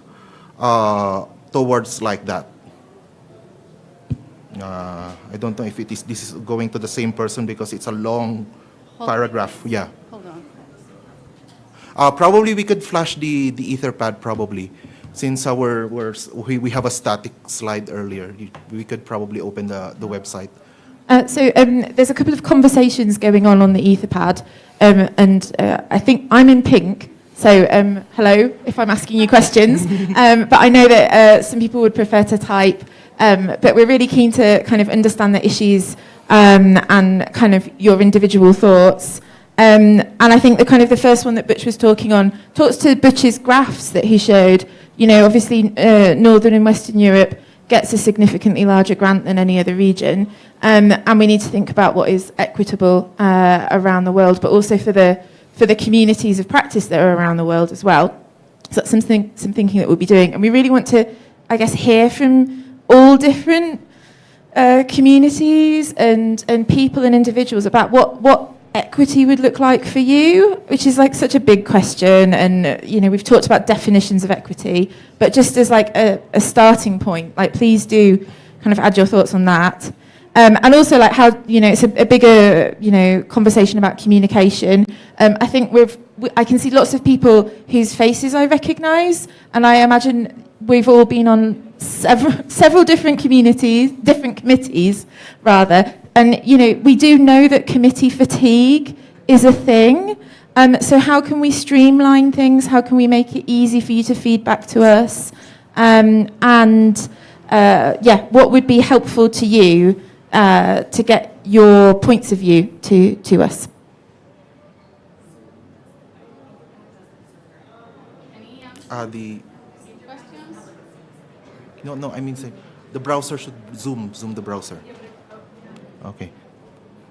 towards like that. I don't know if this is going to the same person, because it's a long paragraph. Yeah. Hold on. Probably we could flash the Etherpad probably, since we have a static slide earlier. We could probably open the website. So there's a couple of conversations going on the Etherpad, and I think I'm in pink, So hello, if I'm asking you questions. But I know that some people would prefer to type. But we're really keen to kind of understand the issues and kind of your individual thoughts. And I think the first one that Butch was talking on talks to Butch's graphs that he showed. You know, obviously Northern and Western Europe gets a significantly larger grant than any other region. And we need to think about what is equitable around the world, but also for the communities of practice that are around the world as well. So that's some thinking that we'll be doing. And we really want to, I guess, hear from all different communities and people and individuals about what equity would look like for you, which is like such a big question. And you know, we've talked about definitions of equity, but just as like a starting point, like please do kind of add your thoughts on that. And also like how, you know, it's a bigger, you know, conversation about communication. I think I can see lots of people whose faces I recognise, and I imagine we've all been on several different committees rather. And, you know, we do know that committee fatigue is a thing. So how can we streamline things? How can we make it easy for you to feed back to us? What would be helpful to you to get your points of view to us? No, I mean, say, the browser should zoom the browser. Okay.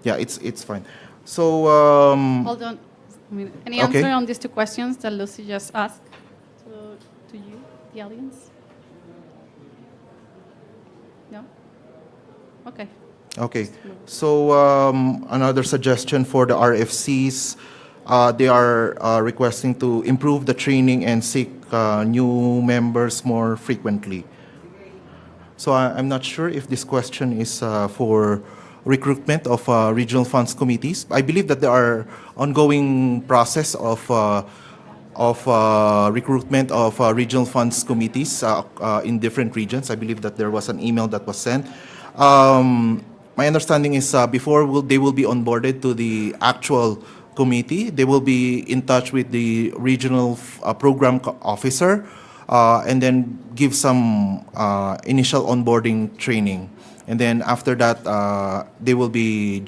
Yeah, it's fine. So, hold on. I mean, any answer on these two questions that Lucy just asked to you, the audience? No? Okay. Okay. So, another suggestion for the RFCs, they are requesting to improve the training and seek new members more frequently. So I'm not sure if this question is for recruitment of regional funds committees. I believe that there are ongoing process of recruitment of regional funds committees in different regions. I believe that there was an email that was sent. My understanding is before they will be onboarded to the actual committee, they will be in touch with the regional program officer and then give some initial onboarding training. And then after that, they will be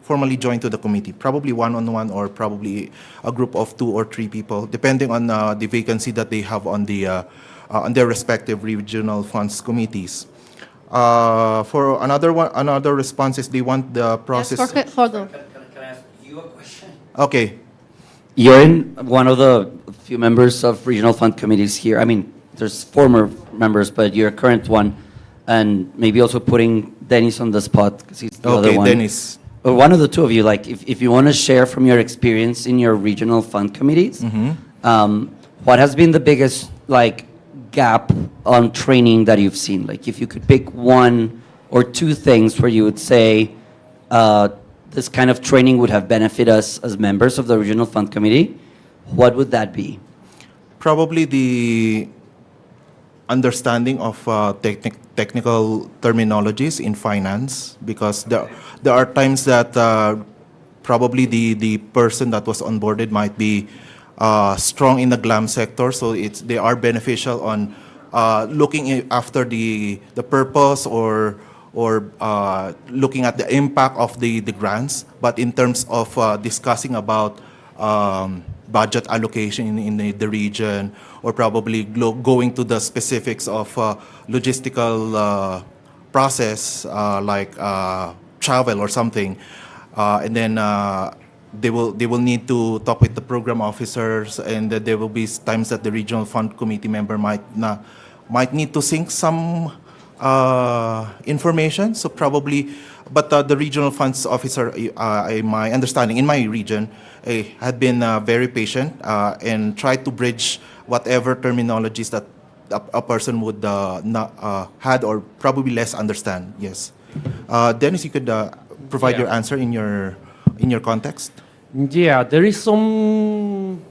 formally joined to the committee, probably one-on-one or probably a group of 2 or 3 people, depending on the vacancy that they have on their respective regional funds committees. For another response is they want the process. Yes, Jorge, hold on. Can I ask you a question? Okay. You're in one of the few members of regional fund committees here. I mean, there's former members, but you're a current one. And maybe also putting Dennis on the spot because he's the other one. Dennis. Or one of the two of you, like if you want to share from your experience in your regional fund committees, what has been the biggest like gap on training that you've seen? Like if you could pick 1 or 2 things where you would say this kind of training would have benefited us as members of the regional fund committee, what would that be? Probably the understanding of technical terminologies in finance, because there are times that probably the person that was onboarded might be strong in the GLAM sector, so they are beneficial on looking after the purpose or looking at the impact of the grants. But in terms of discussing about budget allocation in the region, or probably going to the specifics of logistical process like travel or something, and then they will need to talk with the program officers, and there will be times that the regional fund committee member might need to sync some information. So probably, but the regional funds officer, my understanding in my region, had been very patient and tried to bridge whatever terminologies that a person would not had or probably less understand. Yes, Dennis, you could provide your answer in your context. Yeah, there is some.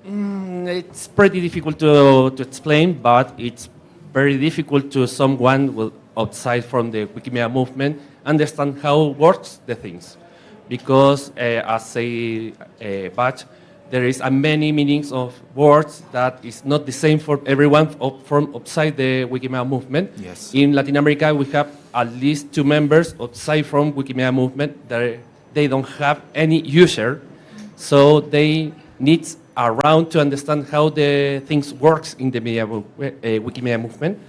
It's pretty difficult to explain, but it's very difficult to someone outside from the Wikimania movement understand how works the things, because as a batch, there is many meanings of words that is not the same for everyone from outside the Wikimania movement. Yes. In Latin America, we have at least 2 members outside from Wikimania movement that they don't have any user, so they need around to understand how the things works in the Wikimania movement.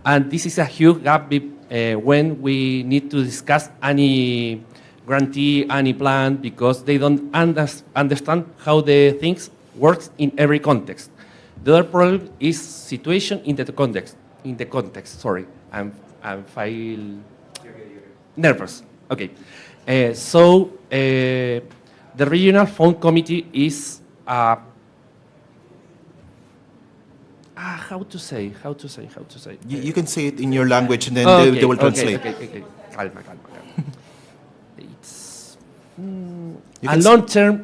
And this is a huge gap when we need to discuss any grantee, any plan, because they don't understand how the things works in every context. The other problem is situation in the context. Sorry, I'm feel nervous. Okay, so the regional fund committee is how to say. You can say it in your language, and then Okay, they will okay, translate. Okay. Calma. It's You a can long term.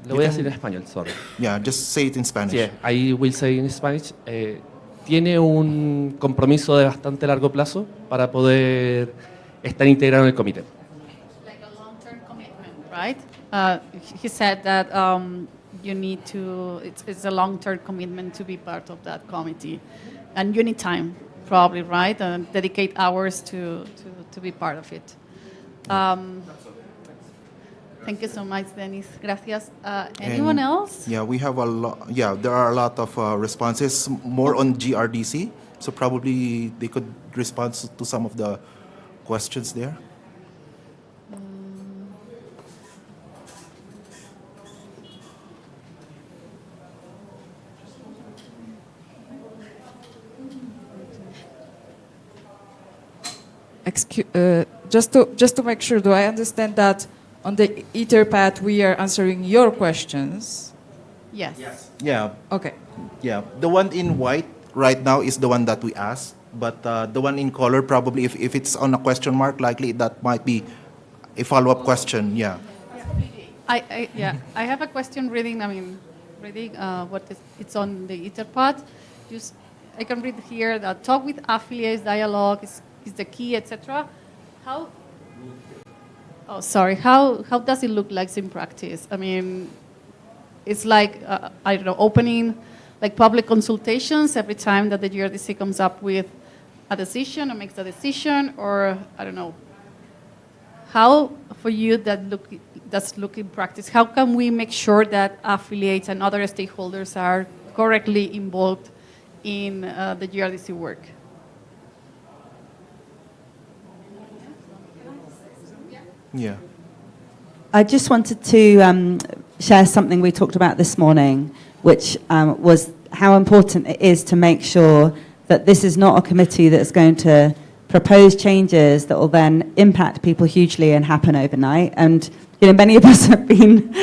Lo voy a decir en español, sorry. Yeah, just say it in Spanish. Yeah, I will say in Spanish. Tiene un compromiso de bastante largo plazo para poder estar integrado en el comité. Right? He said that you need to, it's a long-term commitment to be part of that committee. And you need time, probably, right? And dedicate hours to be part of it. Thank you so much, Dennis. Gracias. Anyone else? Yeah, we have a lot. Yeah, there are a lot of responses, more on GRDC. So probably they could respond to some of the questions there. Just to make sure, do I understand that on the Etherpad we are answering your questions? Yes. Yeah. Okay. Yeah, the one in white right now is the one that we asked, but the one in color probably, if it's on a question mark, likely that might be a follow-up question. Yeah. I have a question reading what it's on the Etherpad. I can read here that talk with affiliates, dialogue is the key, etc. How does it look like in practice? I mean, it's like, I don't know, opening like public consultations every time that the GRDC comes up with a decision or makes a decision, or I don't know. How, for you, does look in practice? How can we make sure that affiliates and other stakeholders are correctly involved in the GRDC work? Yeah. I just wanted to share something we talked about this morning, which was how important it is to make sure that this is not a committee that's going to propose changes that will then impact people hugely and happen overnight. And many of us have been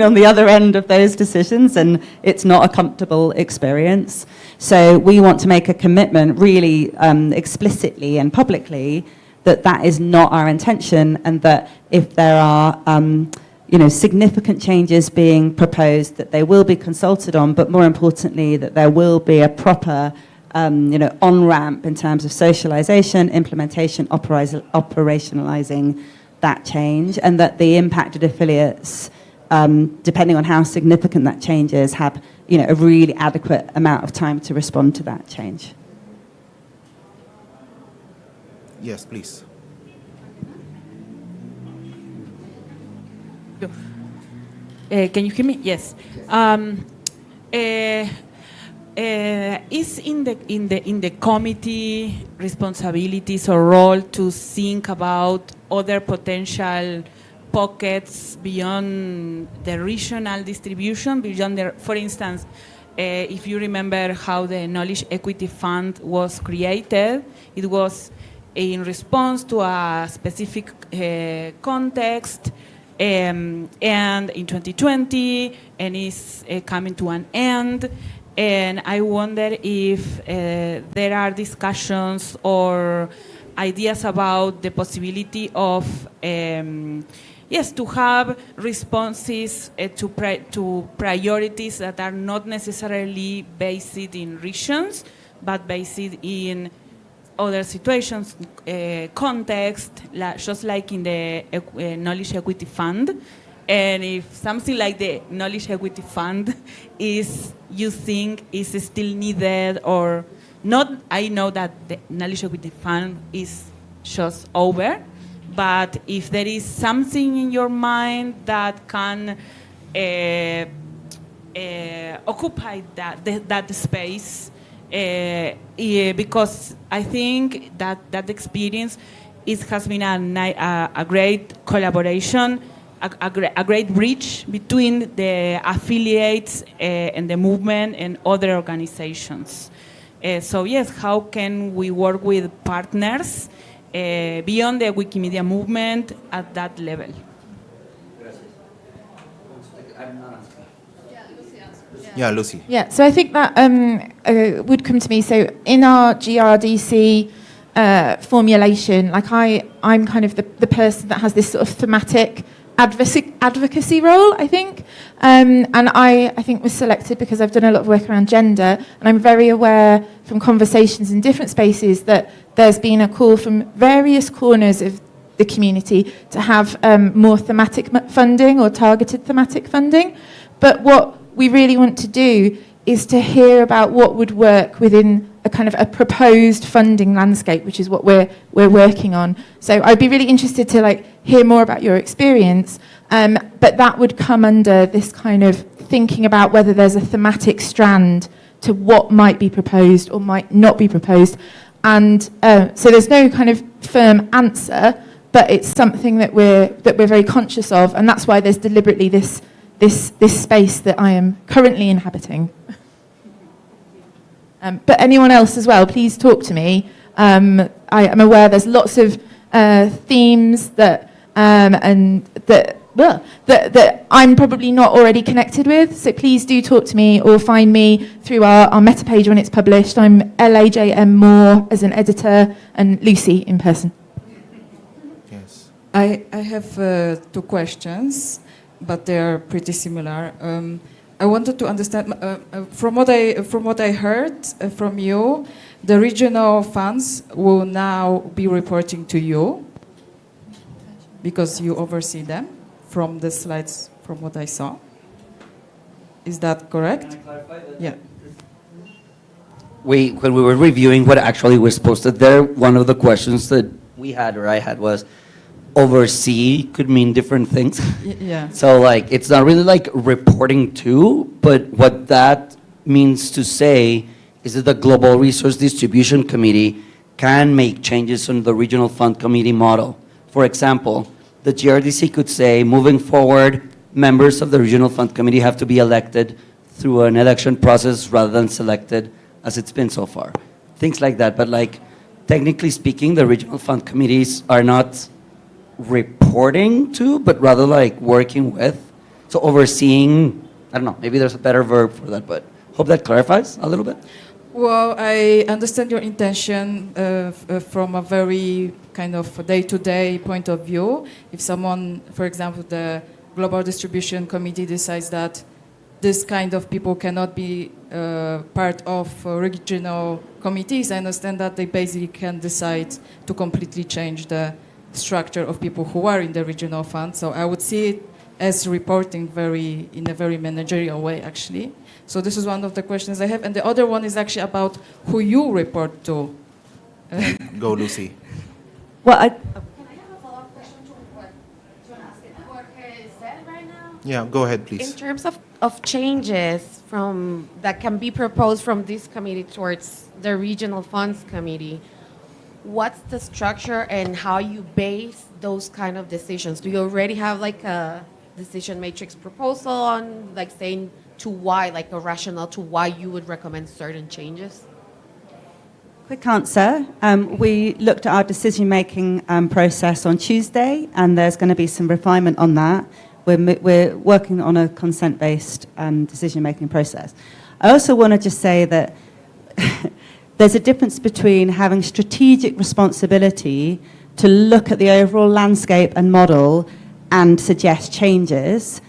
on the other end of those decisions, and it's not a comfortable experience. So we want to make a commitment really explicitly and publicly that is not our intention, and that if there are significant changes being proposed, that they will be consulted on, but more importantly, that there will be a proper on-ramp in terms of socialization, implementation, operationalizing that change, and that the impacted affiliates, depending on how significant that change is, have a really adequate amount of time to respond to that change. Yes, please. Can you hear me? Yes. Is in the committee responsibilities or role to think about other potential pockets beyond the regional distribution, for instance, if you remember how the Knowledge Equity Fund was created, it was in response to a specific context, and in 2020, and is coming to an end. And I wonder if there are discussions or ideas about the possibility of, to have responses to priorities that are not necessarily based in regions, but based in other situations, context, just like in the Knowledge Equity Fund. And if something like the Knowledge Equity Fund is, you think is still needed or not, I know that the Knowledge Equity Fund is just over, but if there is something in your mind that can occupy that space, because I think that experience has been a great collaboration, a great bridge between the affiliates and the movement and other organizations. So yes, how can we work with partners beyond the Wikimedia movement at that level? Yeah, Lucy. Yeah, so I think that would come to me. So in our GRDC formulation, like I'm kind of the person that has this sort of thematic advocacy role, I think. And I think was selected because I've done a lot of work around gender, and I'm very aware from conversations in different spaces that there's been a call from various corners of the community to have more thematic funding or targeted thematic funding. But what we really want to do is to hear about what would work within a kind of a proposed funding landscape, which is what we're working on. So I'd be really interested to hear more about your experience, but that would come under this kind of thinking about whether there's a thematic strand to what might be proposed or might not be proposed. And so there's no kind of firm answer, but it's something that we're very conscious of, and that's why there's deliberately this space that I am currently inhabiting. But anyone else as well, please talk to me. I am aware there's lots of themes that I'm probably not already connected with, so please do talk to me or find me through our meta page when it's published. I'm LAJM Moore as an editor and Lucy in person. Yes. I have 2 questions, but they are pretty similar. I wanted to understand from what I heard from you, the regional funds will now be reporting to you because you oversee them from the slides, from what I saw. Is that correct? Can I clarify that? Yeah. When we were reviewing what actually was posted there, one of the questions that we had or I had was, oversee could mean different things. Yeah. So it's not really reporting to, but what that means to say is that the Global Resource Distribution Committee can make changes on the Regional Fund Committee model. For example, the GRDC could say, moving forward, members of the Regional Fund Committee have to be elected through an election process rather than selected as it's been so far. Things like that, but technically speaking, the Regional Fund Committees are not reporting to, but rather working with. So overseeing, I don't know, maybe there's a better verb for that, but hope that clarifies a little bit. Well, I understand your intention from a very kind of day-to-day point of view. If someone, for example, the Global Distribution Committee decides that this kind of people cannot be part of regional committees, I understand that they basically can decide to completely change the structure of people who are in the regional fund. So I would see it as reporting in a very managerial way, actually. So this is one of the questions I have. And the other one is actually about who you report to. Go, Lucy. Well, Can I have a follow-up question to what Jorge said right now? Yeah, go ahead, please. In terms of changes that can be proposed from this committee towards the Regional Funds Committee, what's the structure and how you base those kind of decisions? Do you already have a decision matrix proposal on saying to why, a rationale to why you would recommend certain changes? Quick answer. We looked at our decision-making process on Tuesday, and there's going to be some refinement on that. We're working on a consent-based decision-making process. I also want to just say that there's a difference between having strategic responsibility to look at the overall landscape and model and suggest changes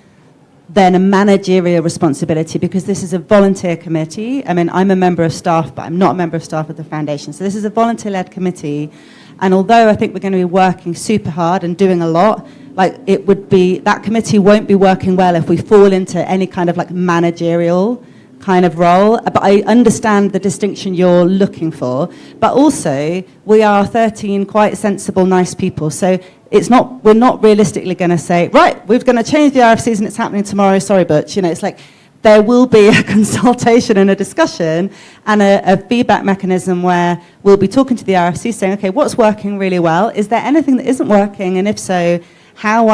than a managerial responsibility, because this is a volunteer committee. I mean, I'm a member of staff, but I'm not a member of staff of the foundation. So this is a volunteer-led committee. And although I think we're going to be working super hard and doing a lot, like it would be, that committee won't be working well if we fall into any kind of like managerial kind of role. But I understand the distinction you're looking for. But also, we are 13 quite sensible, nice people. So it's not, we're not realistically going to say, right, we're going to change the RFCs and it's happening tomorrow. Sorry, Butch. You know, it's like there will be a consultation and a discussion and a feedback mechanism where we'll be talking to the RFC saying, okay, what's working really well? Is there anything that isn't working? And if so, how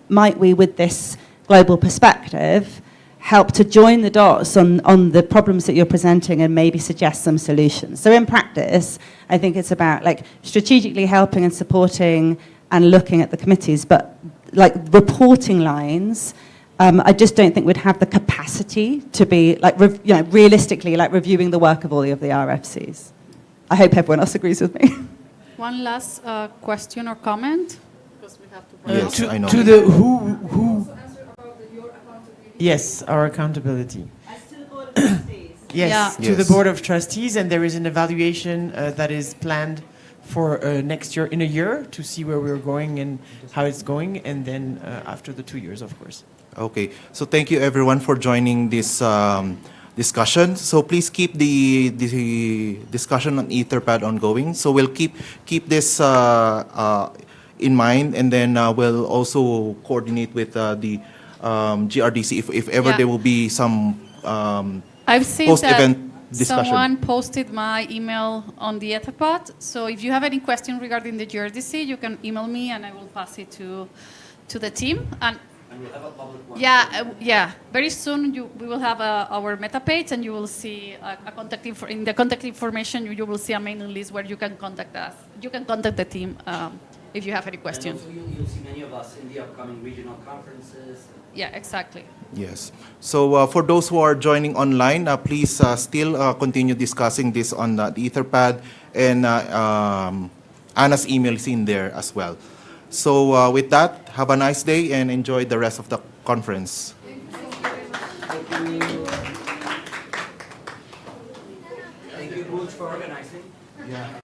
might we, with this global perspective, help to join the dots on the problems that you're presenting and maybe suggest some solutions? So in practice, I think it's about like strategically helping and supporting and looking at the committees, but like reporting lines, I just don't think we'd have the capacity to be like, realistically, like reviewing the work of all of the RFCs. I hope everyone else agrees with me. One last question or comment? Because we have to. Yes, I know. To the who. Yes, our accountability. Yes, to the Board of Trustees, and there is an evaluation that is planned for next year, in a year, to see where we're going and how it's going, and then after the 2 years, of course. Okay, so thank you everyone for joining this discussion. So please keep the discussion on Etherpad ongoing. So we'll keep this in mind, and then we'll also coordinate with the GRDC if ever there will be some I've seen post-event that discussion. someone posted my email on the Etherpad. So if you have any question regarding the GRDC, you can email me and I will pass it to the team. And we'll have a public one. Yeah. Very soon we will have our meta page, and you will see a contact in the contact information. You will see a mailing list where you can contact us. You can contact the team if you have any questions. And also you'll see many of us in the upcoming regional conferences. Yeah, exactly. Yes. So for those who are joining online, please still continue discussing this on the Etherpad, and Anna's email is in there as well. So with that, have a nice day and enjoy the rest of the conference. Thank you, Butch, for organizing. Yeah.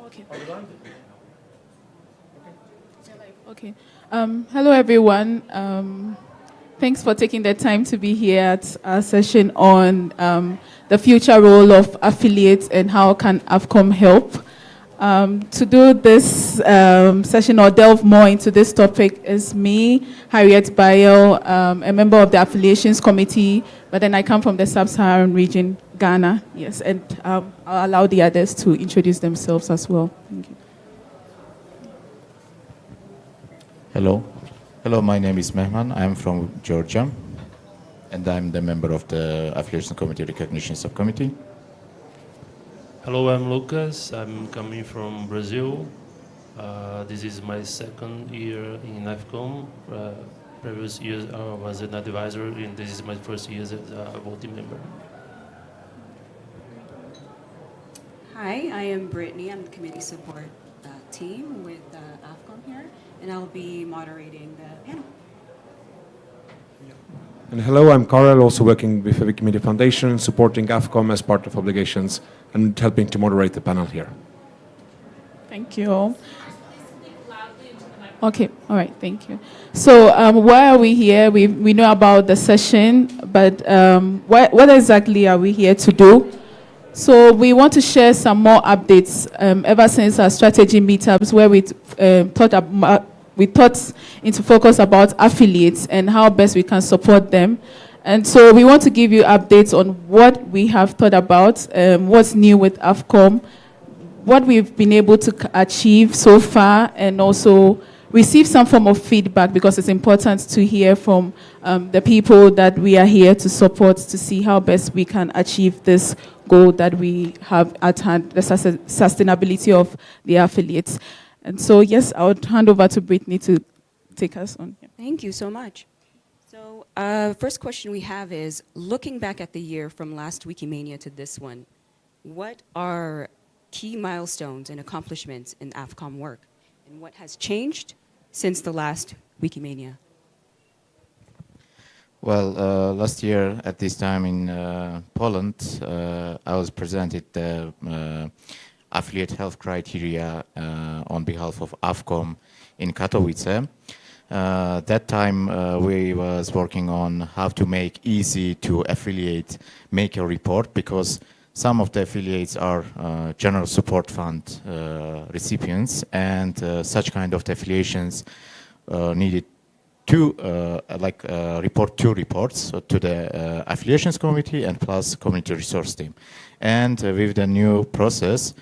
Okay. Okay. Hello, everyone. Thanks for taking the time to be here at our session on the future role of affiliates and how can AFCOM help. To do this session or delve more into this topic is me, Harriet Bayel, a member of the Affiliations Committee, but then I come from the Sub-Saharan region, Ghana. Yes, and I'll allow the others to introduce themselves as well. Thank you. Hello. Hello, my name is Mehman. I'm from Georgia, and I'm the member of the Affiliation Committee Recognition Subcommittee. Hello, I'm Lucas. I'm coming from Brazil. This is my second year in AFCOM. Previous years I was an advisor, and this is my first year as a voting member. Hi, I am Brittany. I'm the committee support team with AFCOM here, and I'll be moderating the panel. And hello, I'm Karel, also working with the Wikimedia Foundation, supporting AFCOM as part of obligations and helping to moderate the panel here. Thank you. Okay, all right, thank you. So why are we here? We know about the session, but what exactly are we here to do? So we want to share some more updates ever since our strategy meetups where we thought into focus about affiliates and how best we can support them. And so we want to give you updates on what we have thought about, what's new with AFCOM, what we've been able to achieve so far, and also receive some form of feedback because it's important to hear from the people that we are here to support to see how best we can achieve this goal that we have at hand, the sustainability of the affiliates. And so, yes, I would hand over to Brittany to take us on. Yeah. Thank you so much. So first question we have is, looking back at the year from last Wikimania to this one, what are key milestones and accomplishments in AFCOM work? And what has changed since the last Wikimania? Well, last year at this time in Poland, I was presented the affiliate health criteria on behalf of AFCOM in Katowice. That time we was working on how to make easy to affiliate make a report, because some of the affiliates are general support fund recipients, and such kind of affiliations needed to report two reports to the affiliations committee and plus community resource team. And with the new process,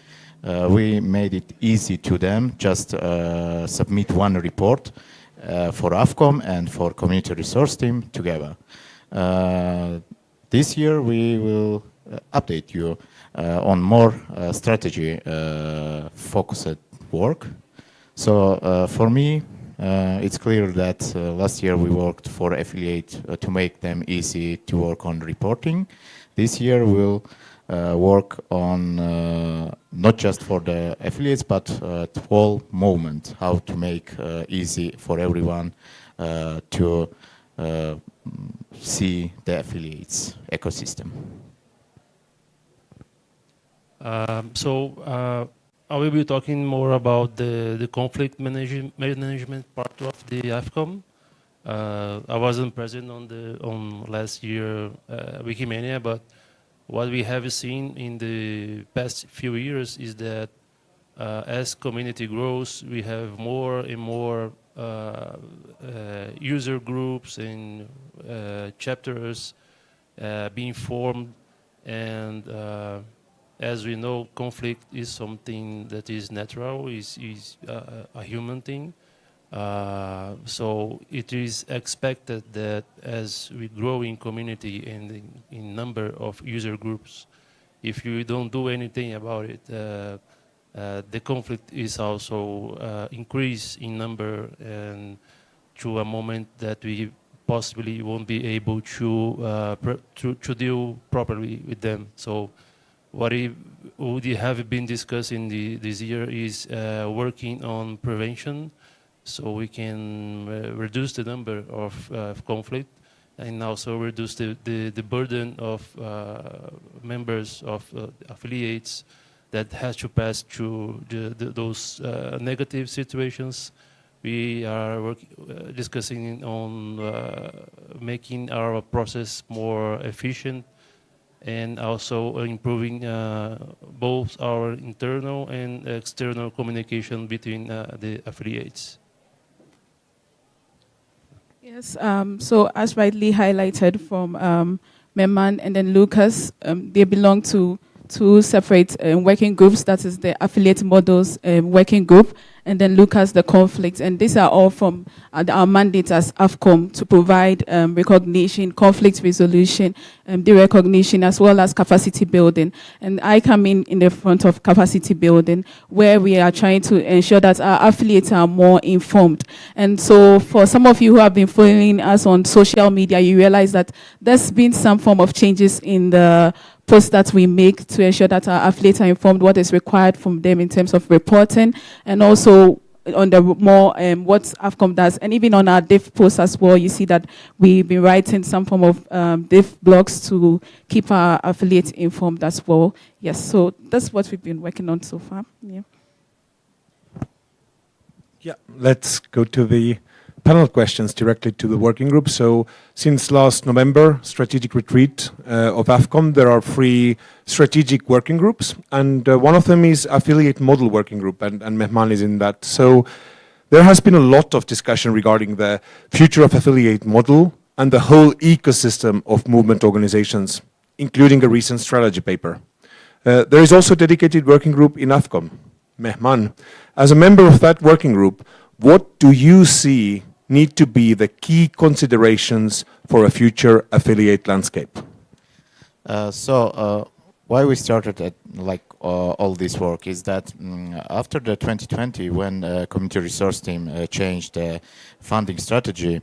we made it easy to them, just submit one report for AFCOM and for community resource team together. This year we will update you on more strategy focused work. So for me, it's clear that last year we worked for affiliate to make them easy to work on reporting. This year we'll work on not just for the affiliates, but the whole movement, how to make easy for everyone to see the affiliates ecosystem. I will be talking more about the conflict management part of the AFCOM. I wasn't present on last year Wikimania, but what we have seen in the past few years is that as community grows, we have more and more user groups and chapters being formed, and as we know, conflict is something that is natural, is a human thing. So it is expected that as we grow in community and in number of user groups, if you don't do anything about it, the conflict is also increase in number, and to a moment that we possibly won't be able to deal properly with them. So what we have been discussing this year is working on prevention, so we can reduce the number of conflict and also reduce the burden of members of affiliates that has to pass through those negative situations. We are discussing on making our process more efficient and also improving both our internal and external communication between the affiliates. Yes, so as rightly highlighted from Meman and then Lucas, they belong to two separate working groups. That is the affiliate models working group, and then Lucas, the conflict. And these are all from our mandate as AFCOM to provide recognition, conflict resolution, the recognition, as well as capacity building. And I come in the front of capacity building, where we are trying to ensure that our affiliates are more informed. And so for some of you who have been following us on social media, you realize that there's been some form of changes in the posts that we make to ensure that our affiliates are informed what is required from them in terms of reporting, and also on the more what AFCOM does. And even on our diff posts as well, you see that we've been writing some form of diff blogs to keep our affiliates informed as well. Yes, so that's what we've been working on so far. Yeah. Yeah, let's go to the panel questions directly to the working group. So since last November strategic retreat of AFCOM, there are 3 strategic working groups, and one of them is affiliate model working group, and Mehman is in that. So there has been a lot of discussion regarding the future of affiliate model and the whole ecosystem of movement organizations, including a recent strategy paper. There is also a dedicated working group in AFCOM. Mehman, as a member of that working group, what do you see need to be the key considerations for a future affiliate landscape? Why we started at all this work is that after the 2020, when community resource team changed the funding strategy,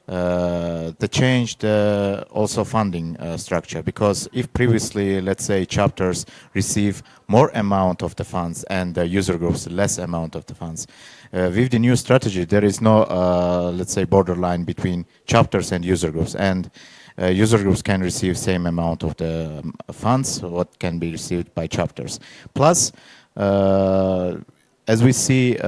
they changed also funding structure, because if previously, let's say, chapters receive more amount of the funds and the user groups less amount of the funds, with the new strategy there is no let's say borderline between chapters and user groups, and user groups can receive same amount of the funds what can be received by chapters. Plus, as we see,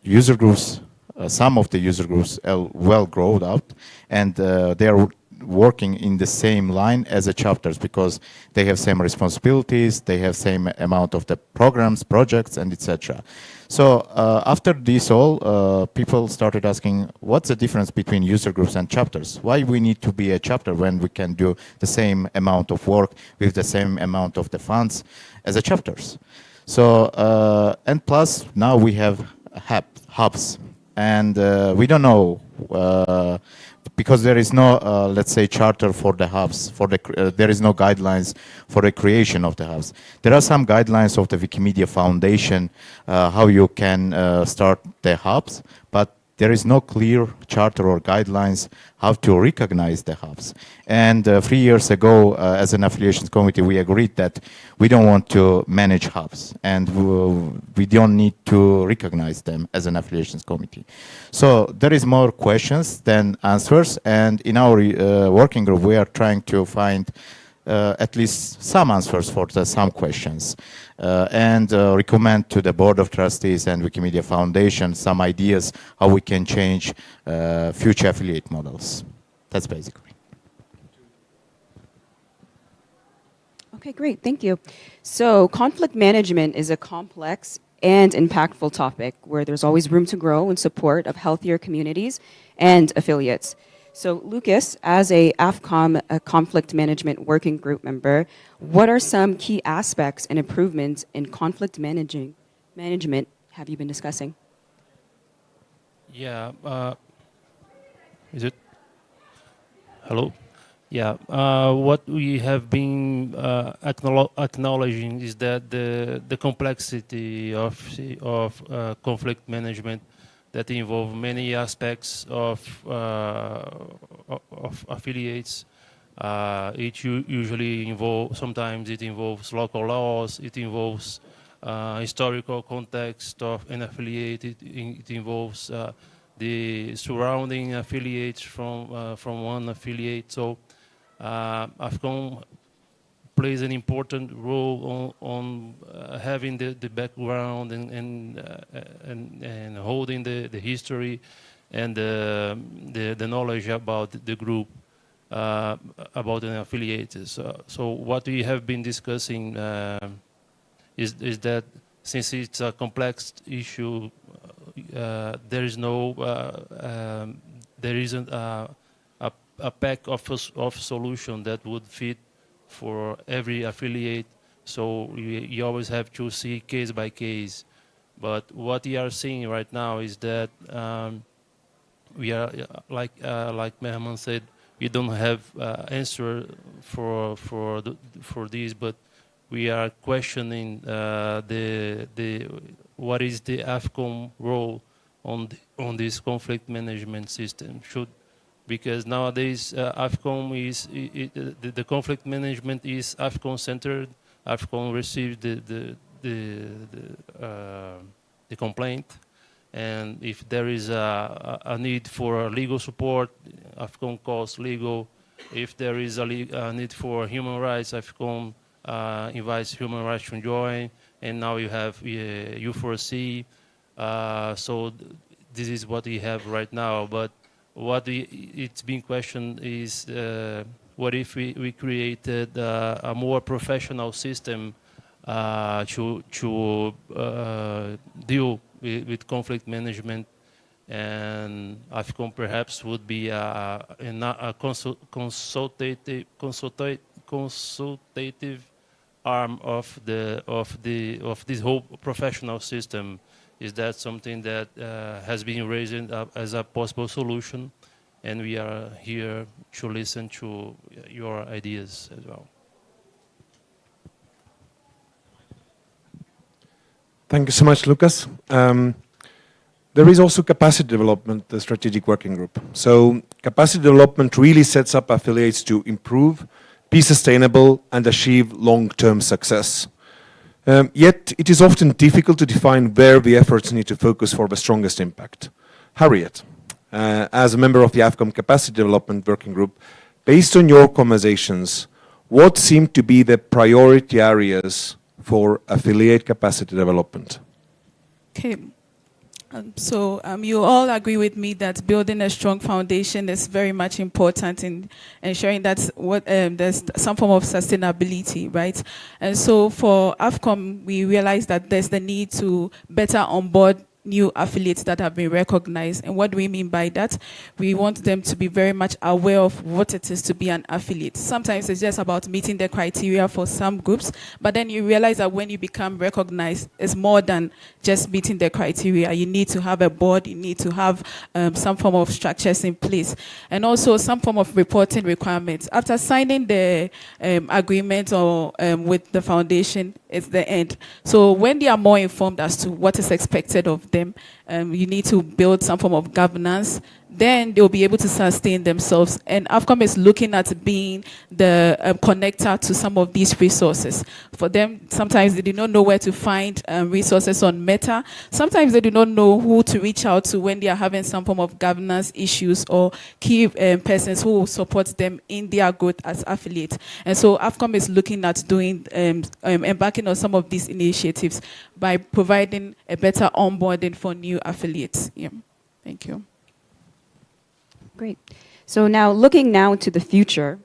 user groups, some of the user groups are well grown out, and they are working in the same line as the chapters, because they have same responsibilities, they have same amount of the programs, projects, and etc. So after this all, people started asking, what's the difference between user groups and chapters? Why we need to be a chapter when we can do the same amount of work with the same amount of the funds as a chapters? So, and plus now we have hubs, and we don't know, because there is no, let's say, charter for the hubs, there is no guidelines for the creation of the hubs. There are some guidelines of the Wikimedia Foundation, how you can start the hubs, but there is no clear charter or guidelines how to recognize the hubs. And 3 years ago, as an affiliations committee, we agreed that we don't want to manage hubs, and we don't need to recognize them as an affiliations committee. So there is more questions than answers, and in our working group, we are trying to find at least some answers for some questions, and recommend to the Board of Trustees and Wikimedia Foundation some ideas how we can change future affiliate models. That's basically. Okay, great, thank you. So conflict management is a complex and impactful topic where there's always room to grow in support of healthier communities and affiliates. So Lucas, as a AFCOM conflict management working group member, what are some key aspects and improvements in conflict management have you been discussing? Yeah, is it? Hello? Yeah, what we have been acknowledging is that the complexity of conflict management that involve many aspects of affiliates. It usually sometimes it involves local laws, it involves historical context of an affiliate, it involves the surrounding affiliates from one affiliate. So AFCOM plays an important role on having the background and holding the history and the knowledge about the group, about the affiliates. So what we have been discussing is that since it's a complex issue, there isn't a pack of solution that would fit for every affiliate. So you always have to see case by case. But what we are seeing right now is that we are, like Mehman said, we don't have answer for this, but we are questioning what is the AFCOM role on this conflict management system. Because nowadays AFCOM is the conflict management is AFCOM centered. AFCOM receives the complaint, and if there is a need for legal support, AFCOM calls legal. If there is a need for human rights, AFCOM invites human rights to join, and now you have U4C. So this is what we have right now. But it's being questioned is what if we created a more professional system to deal with conflict management, and AFCOM perhaps would be a consultative arm of this whole professional system. Is that something that has been raised up as a possible solution? And we are here to listen to your ideas as well. Thank you so much, Lucas. There is also capacity development, the strategic working group. So capacity development really sets up affiliates to improve, be sustainable, and achieve long-term success. Yet it is often difficult to define where the efforts need to focus for the strongest impact. Harriet, as a member of the AFCOM Capacity Development Working Group, based on your conversations, what seem to be the priority areas for affiliate capacity development? Okay. So you all agree with me that building a strong foundation is very much important in ensuring that there's some form of sustainability, right? And so for AFCOM, we realize that there's the need to better onboard new affiliates that have been recognized. And what do we mean by that? We want them to be very much aware of what it is to be an affiliate. Sometimes it's just about meeting the criteria for some groups, but then you realize that when you become recognized, it's more than just meeting the criteria. You need to have a board, you need to have some form of structures in place, and also some form of reporting requirements. After signing the agreement or with the foundation, it's the end. So when they are more informed as to what is expected of them, you need to build some form of governance. Then they'll be able to sustain themselves. And AFCOM is looking at being the connector to some of these resources. For them, sometimes they do not know where to find resources on Meta. Sometimes they do not know who to reach out to when they are having some form of governance issues or key persons who will support them in their growth as affiliates. And so AFCOM is looking at doing, embarking on some of these initiatives by providing a better onboarding for new affiliates. Yeah. Thank you. Great. So now looking now to the future,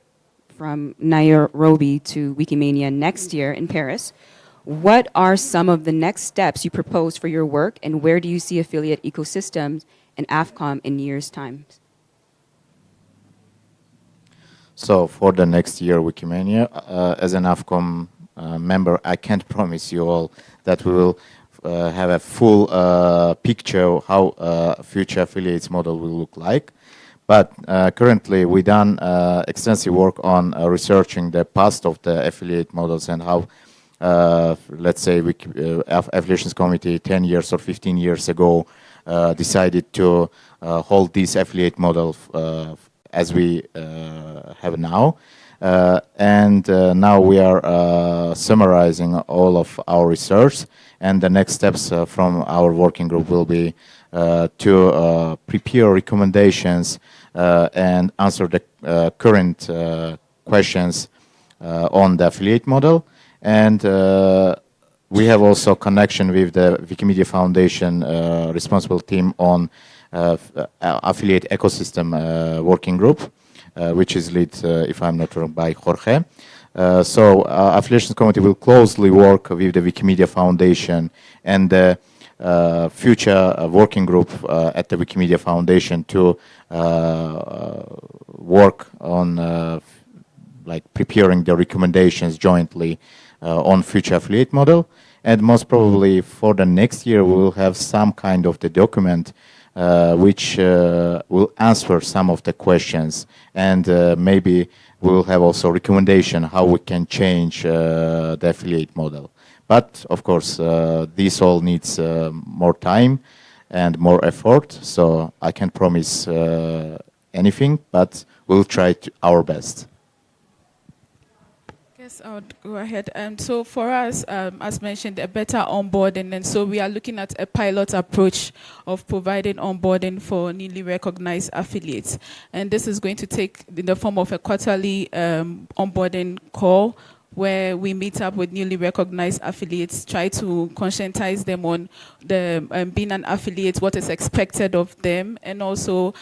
from Nairobi to Wikimania next year in Paris, what are some of the next steps you propose for your work, and where do you see affiliate ecosystems and AFCOM in years' time? So for the next year Wikimania, as an AFCOM member, I can't promise you all that we will have a full picture of how future affiliates model will look like. But currently, we've done extensive work on researching the past of the affiliate models and how, let's say, affiliations committee 10 years or 15 years ago decided to hold this affiliate model as we have now. And now we are summarizing all of our research, and the next steps from our working group will be to prepare recommendations and answer the current questions on the affiliate model. And we have also connection with the Wikimedia Foundation responsible team on affiliate ecosystem working group, which is led, if I'm not wrong, by Jorge. So Affiliations Committee will closely work with the Wikimedia Foundation and the future working group at the Wikimedia Foundation to work on like preparing the recommendations jointly on future affiliate model. And most probably for the next year, we will have some kind of the document which will answer some of the questions, and maybe we'll have also recommendation how we can change the affiliate model. But of course, this all needs more time and more effort, so I can't promise anything, but we'll try our best. Yes, I would go ahead. So for us, as mentioned, a better onboarding, and so we are looking at a pilot approach of providing onboarding for newly recognized affiliates. And this is going to take in the form of a quarterly onboarding call, where we meet up with newly recognized affiliates, try to conscientize them on the being an affiliate, what is expected of them, and also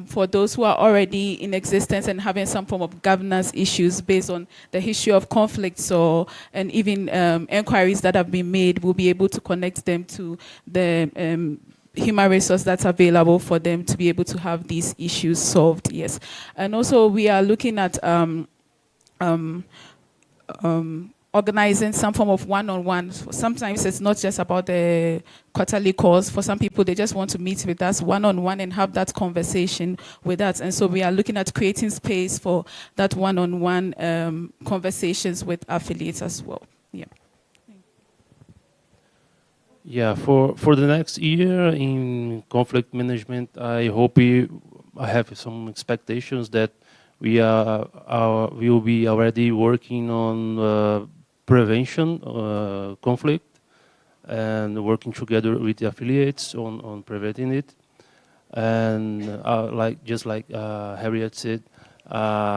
for those who are already in existence and having some form of governance issues based on the history of conflicts and even inquiries that have been made, we'll be able to connect them to the human resource that's available for them to be able to have these issues solved. Yes, and also we are looking at organizing some form of one-on-one. Sometimes it's not just about the quarterly calls. For some people, they just want to meet with us one-on-one and have that conversation with us. And so we are looking at creating space for that one-on-one conversations with affiliates as well. Yeah. Yeah, for the next year in conflict management, I hope I have some expectations that we will be already working on prevention conflict and working together with the affiliates on preventing it. And just like Harriet said,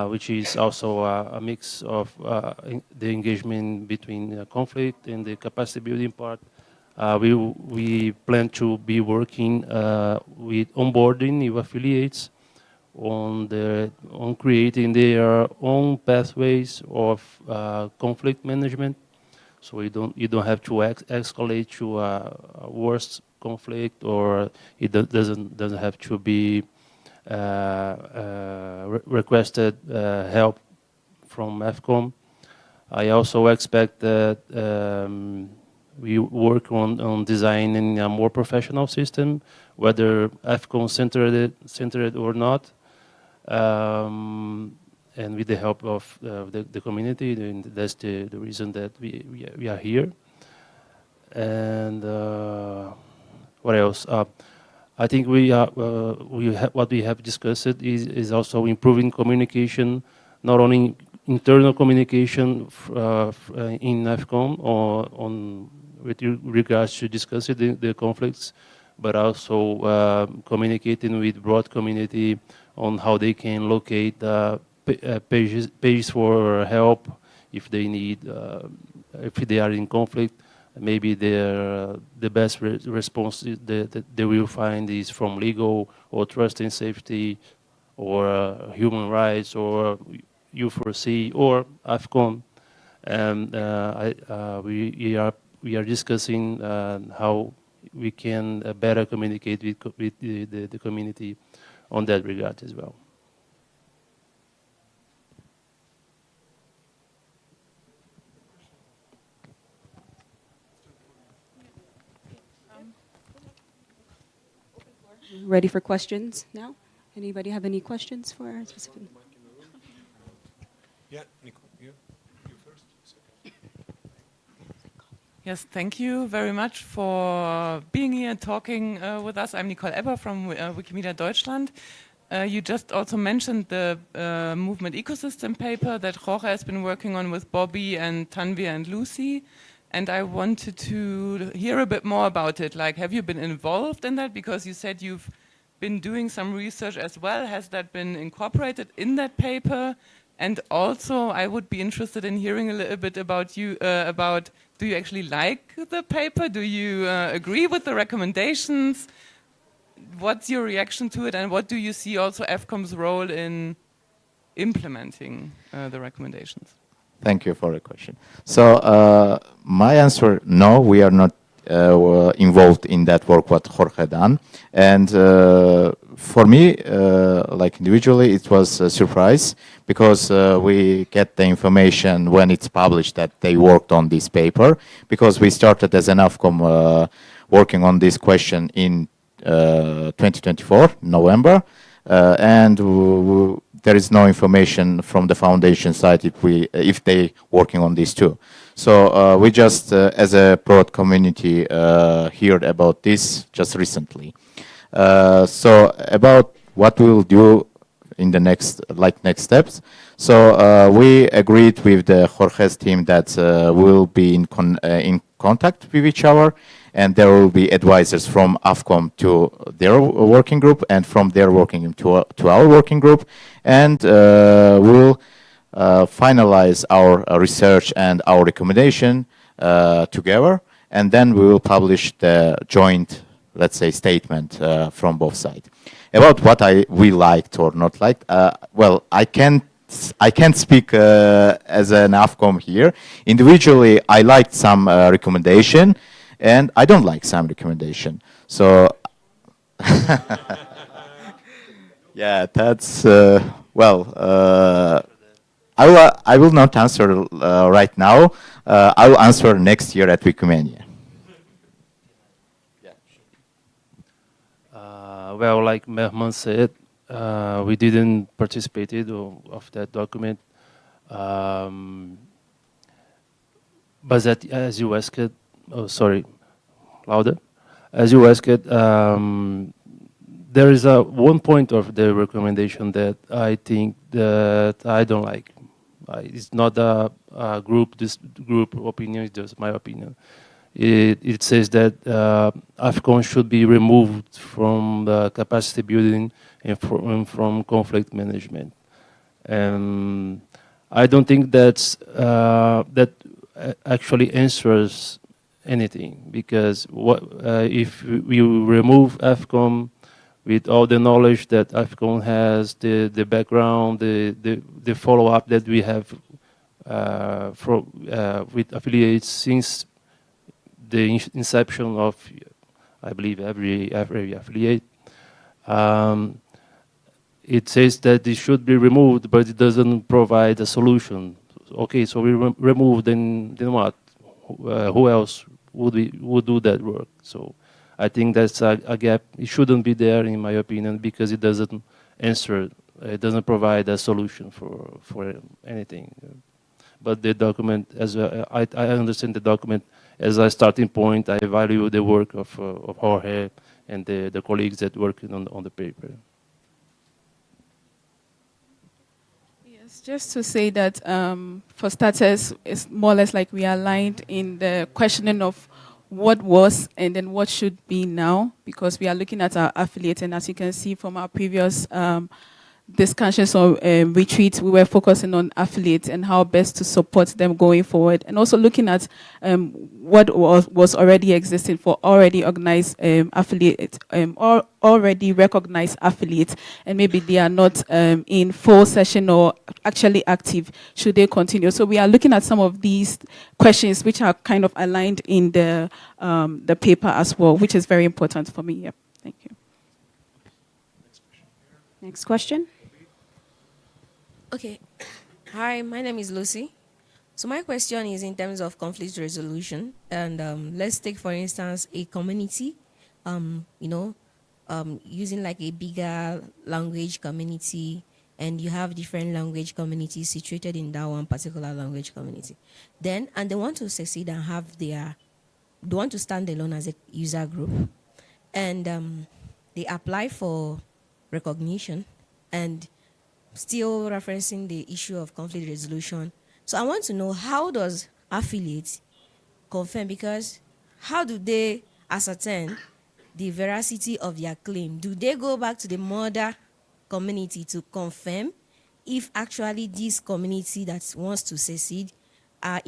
which is also a mix of the engagement between conflict and the capacity building part. We plan to be working with onboarding new affiliates on creating their own pathways of conflict management, so you don't have to escalate to a worse conflict, or it doesn't have to be requested help from AFCOM. I also expect that we work on designing a more professional system, whether AFCOM centered or not. And with the help of the community, and that's the reason that we are here. And what else? I think what we have discussed is also improving communication, not only internal communication in AFCOM or with regards to discussing the conflicts, but also communicating with broad community on how they can locate pages for help if they need, if they are in conflict. Maybe the best response that they will find is from legal or trust and safety or human rights or U4C or AFCOM. And we are discussing how we can better communicate with the community on that regard as well. Ready for questions now? Anybody have any questions for our specific? Yeah, Nicole, you first. Yes, thank you very much for being here and talking with us. I'm Nicole Ebber from Wikimedia Deutschland. You just also mentioned the movement ecosystem paper that Jorge has been working on with Bobby and Tanvir and Lucy. And I wanted to hear a bit more about it. Like, have you been involved in that? Because you said you've been doing some research as well. Has that been incorporated in that paper And also, I would be interested in hearing a little bit about you, about do you actually like the paper? Do you agree with the recommendations? What's your reaction to it, and what do you see also AFCOM's role in implementing the recommendations? Thank you for the question. So my answer, no, we are not involved in that work what Jorge done. And for me, like individually, it was a surprise because we get the information when it's published that they worked on this paper, because we started as an AFCOM working on this question in 2024, November, and there is no information from the foundation side if they working on this too. So we just, as a broad community, heard about this just recently. So about what we will do in the next steps. So we agreed with the Jorge's team that we'll be in contact with each other, and there will be advisors from AFCOM to their working group and from their working group to our working group, and we'll finalize our research and our recommendation together, and then we will publish the joint, let's say, statement from both sides. About what we liked or not liked, well, I can't speak as an AFCOM here. Individually, I liked some recommendation, and I don't like some recommendation. So, yeah, that's, well, I will not answer right now. I will answer next year at Wikimania. Well, like Mehman said, we didn't participate of that document. But that, as you asked, oh sorry, louder. As you asked, there is one point of the recommendation that I think that I don't like. It's not a group opinion. It's just my opinion. It says that AFCON should be removed from the capacity building and from conflict management. And I don't think that actually answers anything, because if we remove AFCON with all the knowledge that AFCON has, the background, the follow-up that we have with affiliates since the inception of, I believe, every affiliate. It says that it should be removed, but it doesn't provide a solution. Okay, so we remove, then what? Who else would do that work? So I think that's a gap. It shouldn't be there, in my opinion, because it doesn't answer, it doesn't provide a solution for anything. But the document, as I understand the document as a starting point, I value the work of Jorge and the colleagues that work on the paper. Yes, just to say that for starters, it's more or less like we are aligned in the questioning of what was and then what should be now, because we are looking at our affiliates, and as you can see from our previous discussions or retreats, we were focusing on affiliates and how best to support them going forward, and also looking at what was already existing for already organized affiliates, or already recognized affiliates, and maybe they are not in full session or actually active. Should they continue? So we are looking at some of these questions which are kind of aligned in the paper as well, which is very important for me. Yeah. Thank you. Next question. Okay. Hi, my name is Lucy. So my question is in terms of conflict resolution. And let's take, for instance, a community, using like a bigger language community, and you have different language communities situated in that one particular language community. And they want to succeed and they want to stand alone as a user group. And they apply for recognition, and still referencing the issue of conflict resolution. So I want to know, how does affiliates confirm, because how do they ascertain the veracity of their claim? Do they go back to the mother community to confirm if actually this community that wants to secede are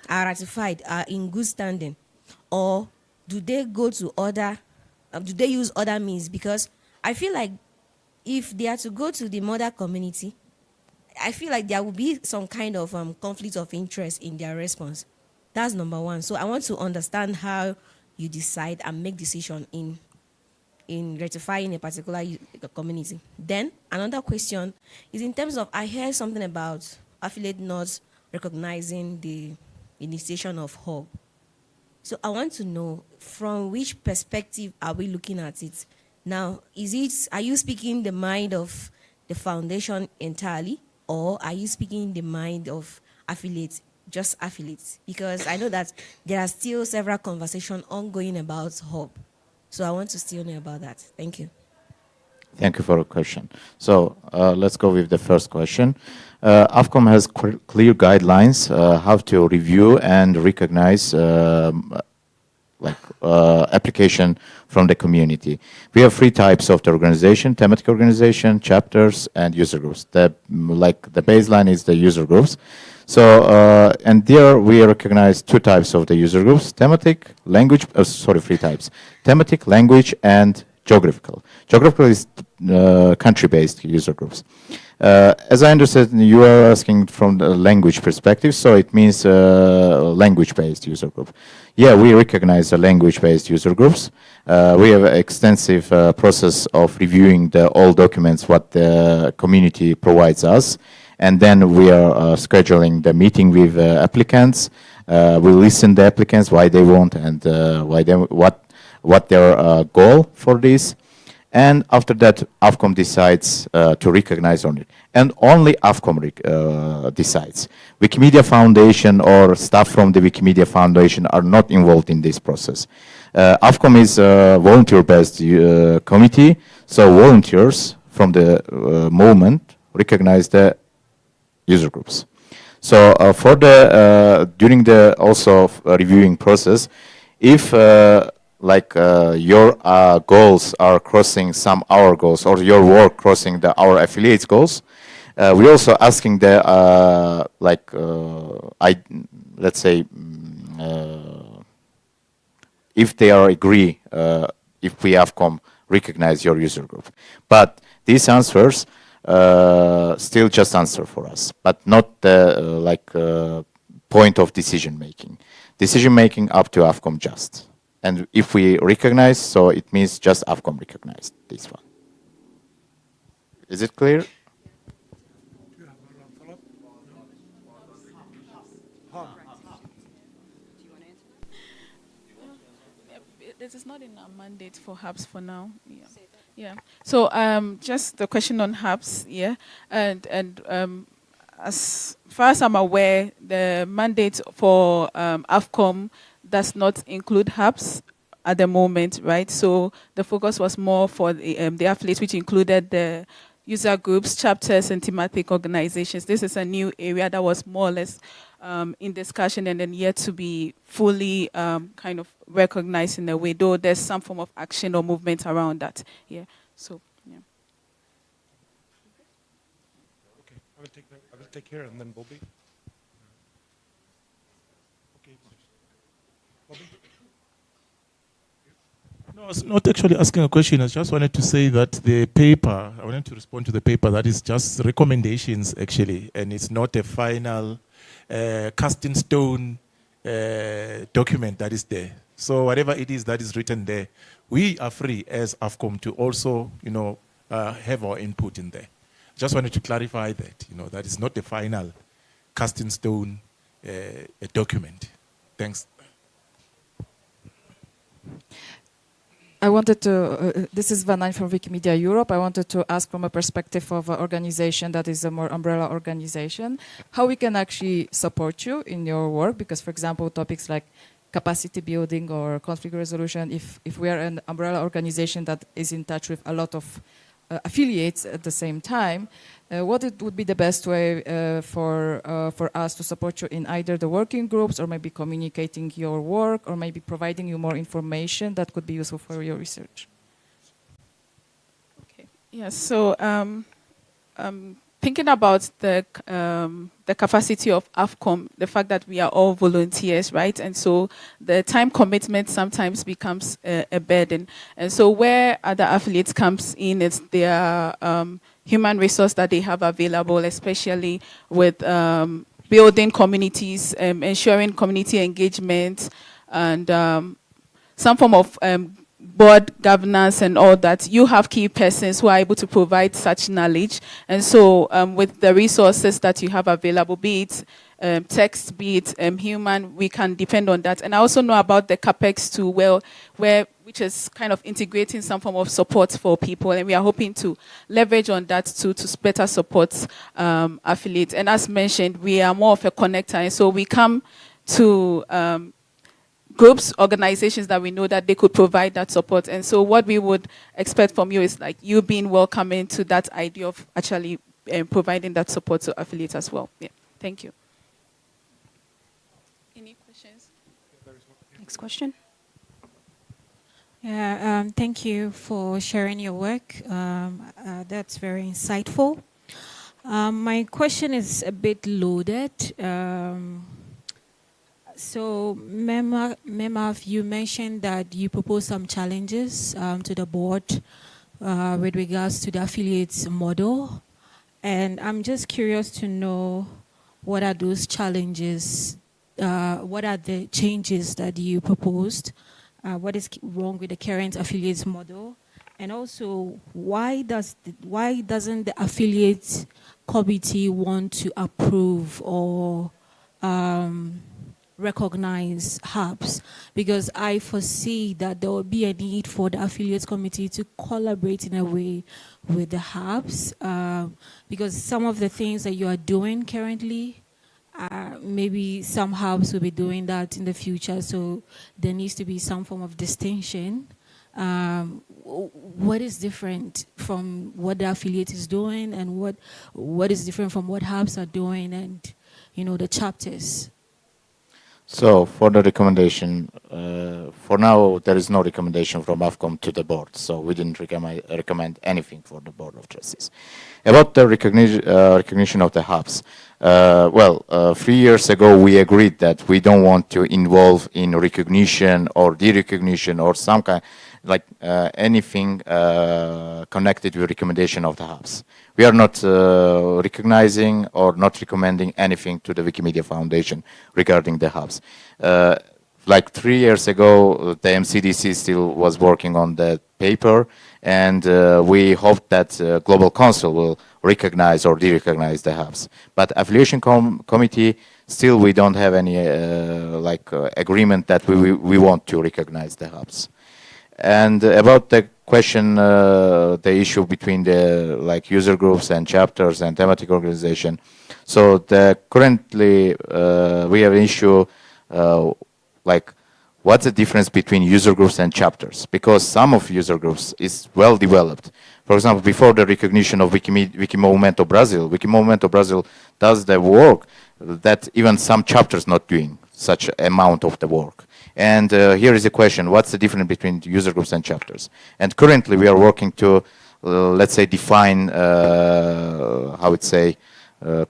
ratified, are in good standing, or do they go to other, do they use other means? Because I feel like if they are to go to the mother community, I feel like there will be some kind of conflict of interest in their response. That's number one. So I want to understand how you decide and make decision in ratifying a particular community. Then another question is in terms of, I heard something about affiliate not recognizing the initiation of hub. So I want to know, from which perspective are we looking at it? Now, are you speaking the mind of the foundation entirely, or are you speaking the mind of affiliates, just affiliates? Because I know that there are still several conversations ongoing about hub. So I want to still know about that. Thank you. Thank you for the question. So let's go with the first question. AFCOM has clear guidelines how to review and recognize application from the community. We have three types of the organization: thematic organization, chapters, and user groups. The baseline is the user groups. So, and there we recognize two types of the user groups: thematic, language, three types: thematic, language, and geographical. Geographical is country-based user groups. As I understand, you are asking from the language perspective, so it means language-based user group. Yeah, we recognize the language-based user groups. We have an extensive process of reviewing all documents what the community provides us, and then we are scheduling the meeting with applicants. We listen to the applicants, why they want, and what their goal for this. And after that, AFCOM decides to recognize on it. And only AFCOM decides. Wikimedia Foundation or staff from the Wikimedia Foundation are not involved in this process. AFCOM is a volunteer-based committee, so volunteers from the movement recognize the user groups. So for during the also reviewing process, if your goals are crossing our goals, or your work crossing our affiliates' goals, we're also asking let's say, if they are agree, if we AFCOM recognize your user group. But these answers still just answer for us, but not the point of decision making. Decision making up to AFCOM just. And if we recognize, so it means just AFCOM recognized this one. Is it clear? This is not in our mandate for hubs for now. Yeah. Yeah. So just the question on hubs, yeah. And as far as I'm aware, the mandate for AFCOM does not include hubs at the moment, right? So the focus was more for the affiliates, which included the user groups, chapters, and thematic organizations. This is a new area that was more or less in discussion and then yet to be fully kind of recognized in a way, though there's some form of action or movement around that. Yeah. So, yeah. Okay, I will take here and then Bobby. No, I was not actually asking a question. I just wanted to say that the paper, I wanted to respond to the paper that is just recommendations actually, and it's not a final cast in stone document that is there. So whatever it is that is written there, we are free as AFCOM to also, have our input in there. Just wanted to clarify that, that is not the final cast in stone document. Thanks. I wanted to, this is VanIjn from Wikimedia Europe. I wanted to ask from a perspective of an organization that is a more umbrella organization, how we can actually support you in your work, because for example, topics like capacity building or conflict resolution, if we are an umbrella organization that is in touch with a lot of affiliates at the same time, what it would be the best way for us to support you in either the working groups or maybe communicating your work or maybe providing you more information that could be useful for your research? Okay. Yes. So thinking about the capacity of AFCOM, the fact that we are all volunteers, right? And so the time commitment sometimes becomes a burden. And so where other affiliates comes in is their human resource that they have available, especially with building communities, ensuring community engagement, and some form of board governance and all that. You have key persons who are able to provide such knowledge. And so with the resources that you have available, be it text, be it human, we can depend on that. And I also know about the CAPEX too, which is kind of integrating some form of support for people. And we are hoping to leverage on that too, to better support affiliates. And as mentioned, we are more of a connector. And so we come to groups, organizations that we know that they could provide that support. And so what we would expect from you is like you being welcoming to that idea of actually providing that support to affiliates as well. Yeah. Thank you. Any questions? Next question. Yeah, thank you for sharing your work. That's very insightful. My question is a bit loaded. So, Memav, you mentioned that you proposed some challenges to the board with regards to the affiliates model. And I'm just curious to know what are those challenges, what are the changes that you proposed, what is wrong with the current affiliates model, and also why doesn't the affiliates committee want to approve or recognize hubs? Because I foresee that there will be a need for the affiliates committee to collaborate in a way with the hubs, because some of the things that you are doing currently, maybe some hubs will be doing that in the future, so there needs to be some form of distinction. What is different from what the affiliate is doing, and what is different from what hubs are doing, and the chapters? So for the recommendation, for now there is no recommendation from AFCOM to the board, so we didn't recommend anything for the Board of Trustees. About the recognition of the hubs, 3 years ago we agreed that we don't want to involve in recognition or de-recognition or some kind, like anything connected with recommendation of the hubs. We are not recognizing or not recommending anything to the Wikimedia Foundation regarding the hubs. Like 3 years ago, the MCDC still was working on that paper, and we hope that Global Council will recognize or de-recognize the hubs. But affiliation committee, still we don't have any agreement that we want to recognize the hubs. And about the question, the issue between the user groups and chapters and thematic organization. So currently we have an issue what's the difference between user groups and chapters? Because some of user groups is well developed. For example, before the recognition of Wikimomento Brazil does the work that even some chapters not doing such amount of the work. And here is the question, what's the difference between user groups and chapters? And currently we are working to, let's say, define,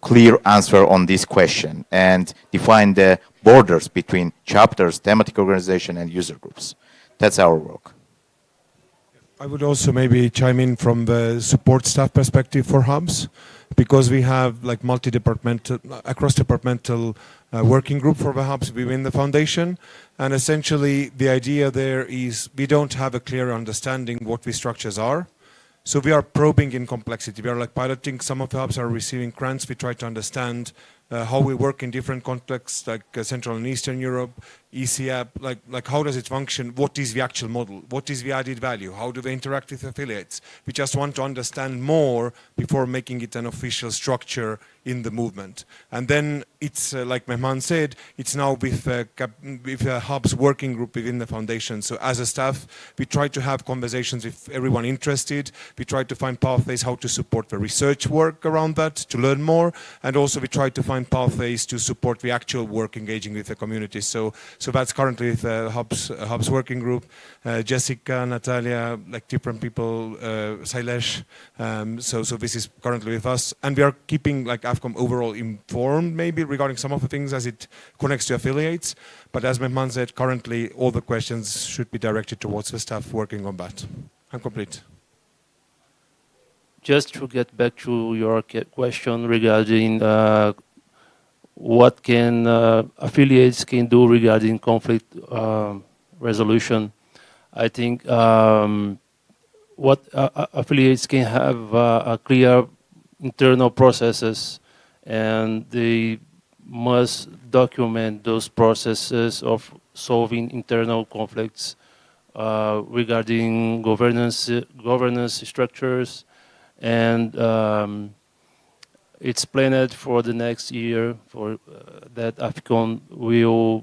clear answer on this question and define the borders between chapters, thematic organization, and user groups. That's our work. I would also maybe chime in from the support staff perspective for hubs, because we have multi-departmental, across-departmental working group for the hubs within the foundation. And essentially the idea there is we don't have a clear understanding what these structures are. So we are probing in complexity. We are piloting. Some of the hubs are receiving grants. We try to understand how we work in different contexts, like Central and Eastern Europe, ECAP, like how does it function? What is the actual model? What is the added value? How do they interact with affiliates? We just want to understand more before making it an official structure in the movement. And then it's, like Mehman said, it's now with a hubs working group within the foundation. So as a staff, we try to have conversations with everyone interested. We try to find pathways how to support the research work around that, to learn more. And also we try to find pathways to support the actual work engaging with the community. So So that's currently the Hubs working group. Jessica, Natalia, like different people, Sailesh. So this is currently with us, and we are keeping like AFCOM overall informed, maybe regarding some of the things as it connects to affiliates. But as Mehman said, currently all the questions should be directed towards the staff working on that. I'm complete. Just to get back to your question regarding what can affiliates can do regarding conflict resolution, I think what affiliates can have a clear internal processes, and they must document those processes of solving internal conflicts regarding governance structures, and it's planned for the next year for that AFCON will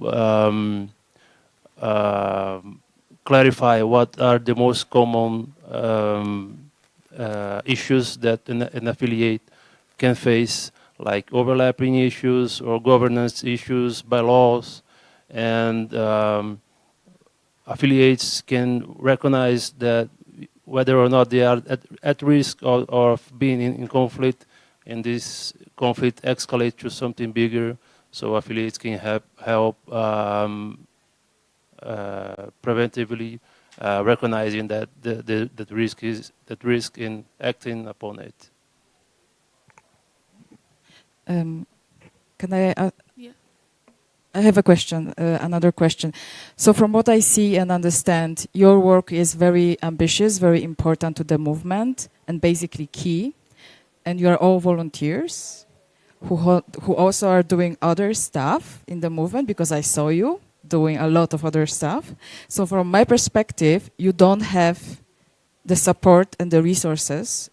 clarify what are the most common issues that an affiliate can face, like overlapping issues or governance issues by laws, and affiliates can recognize that whether or not they are at risk of being in conflict, and this conflict escalate to something bigger, so affiliates can help preventively recognizing that the risk in acting upon it. Can I? Yeah. I have a question, another question. So from what I see and understand, your work is very ambitious, very important to the movement, and basically key. And you are all volunteers who also are doing other stuff in the movement, because I saw you doing a lot of other stuff. So from my perspective, you don't have the support and the resources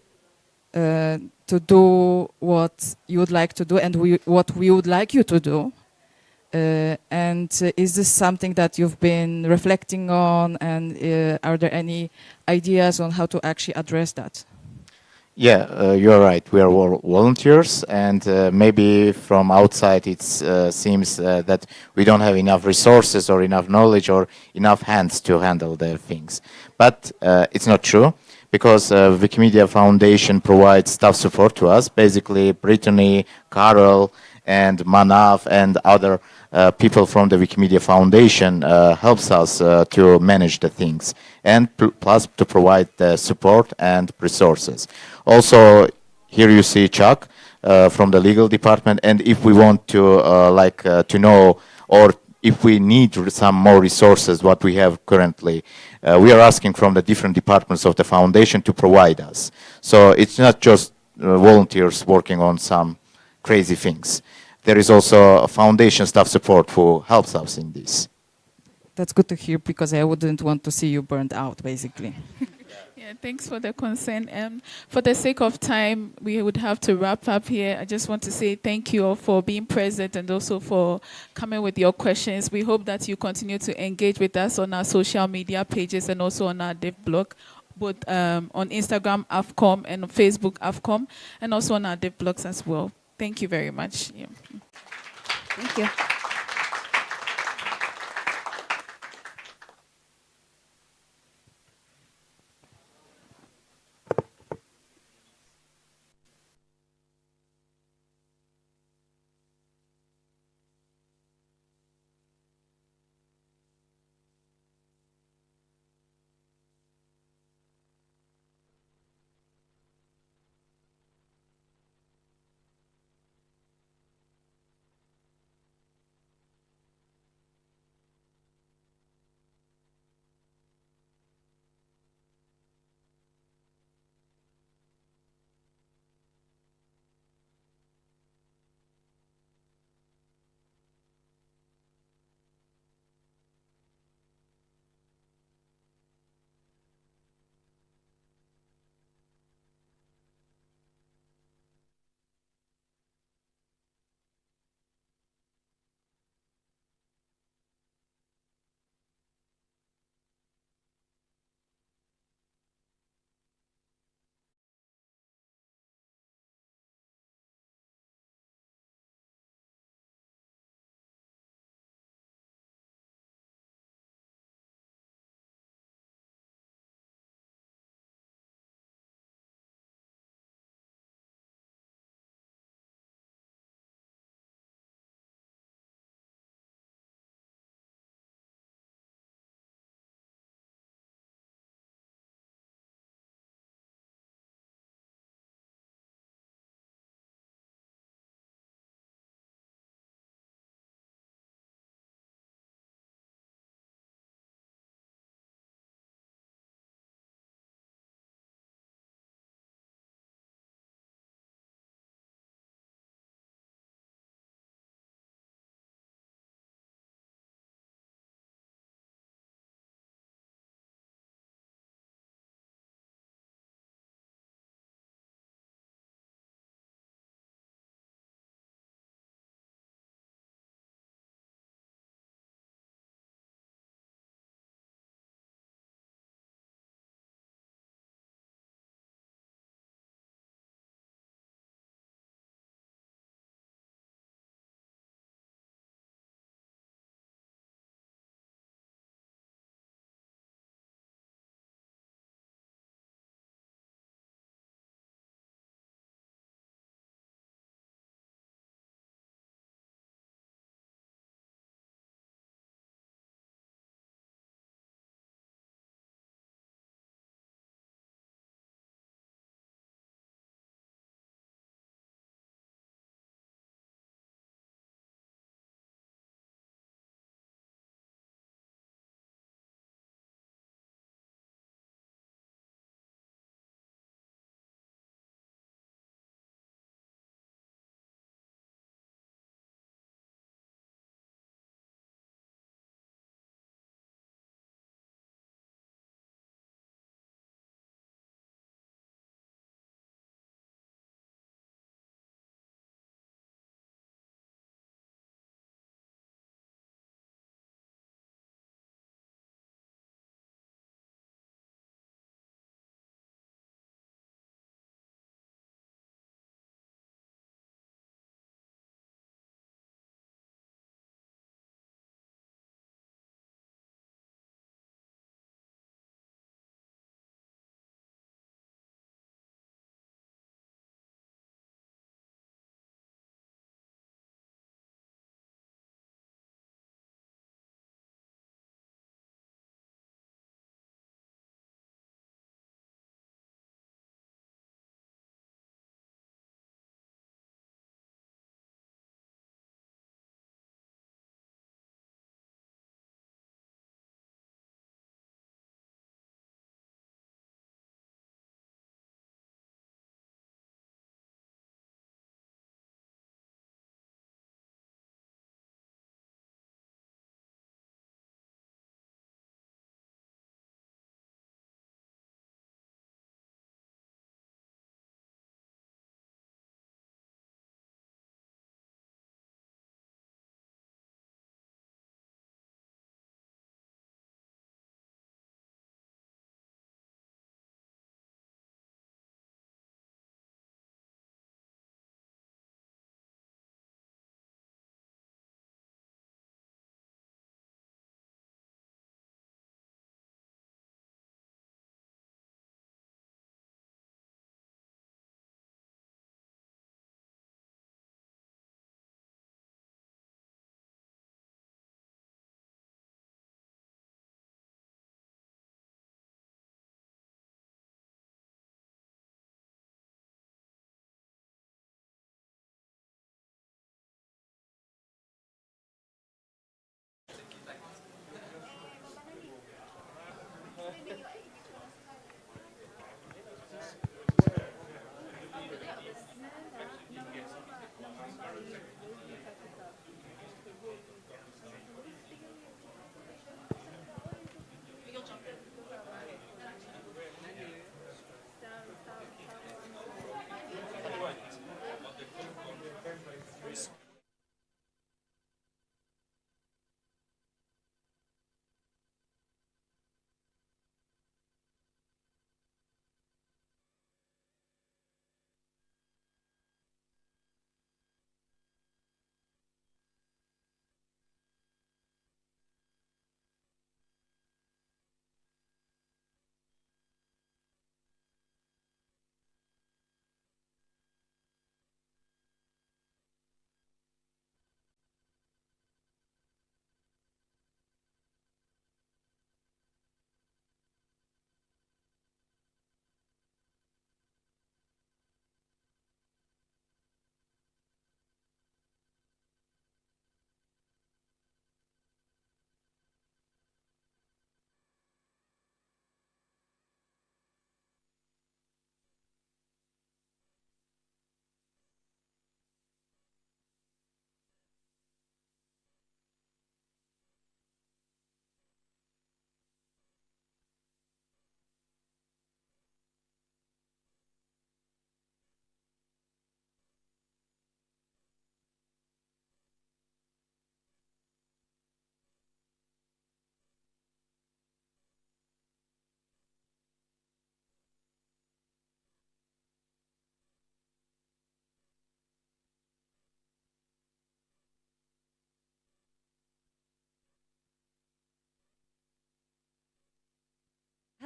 to do what you would like to do and what we would like you to do. Is this something that you've been reflecting on, and are there any ideas on how to actually address that? Yeah, you're right. We are volunteers, and maybe from outside it seems that we don't have enough resources or enough knowledge or enough hands to handle the things. But it's not true, because Wikimedia Foundation provides staff support to us. Basically, Brittany, Carol, and Manav and other people from the Wikimedia Foundation helps us to manage the things, and plus to provide the support and resources. Also, here you see Chuck from the legal department, and if we want to to know, or if we need some more resources, what we have currently, we are asking from the different departments of the foundation to provide us. So it's not just volunteers working on some crazy things. There is also a foundation staff support who helps us in this. That's good to hear, because I wouldn't want to see you burned out, basically. Yeah, thanks for the concern. For the sake of time, we would have to wrap up here. I just want to say thank you all for being present and also for coming with your questions. We hope that you continue to engage with us on our social media pages and also on our dev blog, both on Instagram, AFCOM, and on Facebook, AFCOM, and also on our dev blogs as well. Thank you very much. Yeah. Thank you.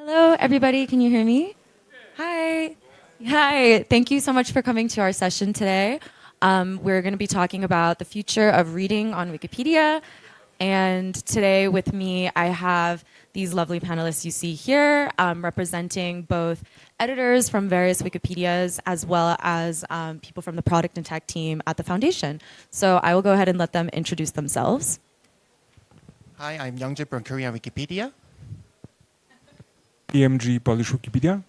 Hello, everybody. Can you hear me? Hi. Hi. Thank you so much for coming to our session today. We're going to be talking about the future of reading on Wikipedia. And today with me, I have these lovely panelists you see here, representing both editors from various Wikipedias, as well as people from the product and tech team at the foundation. So I will go ahead and let them introduce themselves. Hi, I'm Youngjae from Korean Wikipedia. PMG Polish Wikipedia.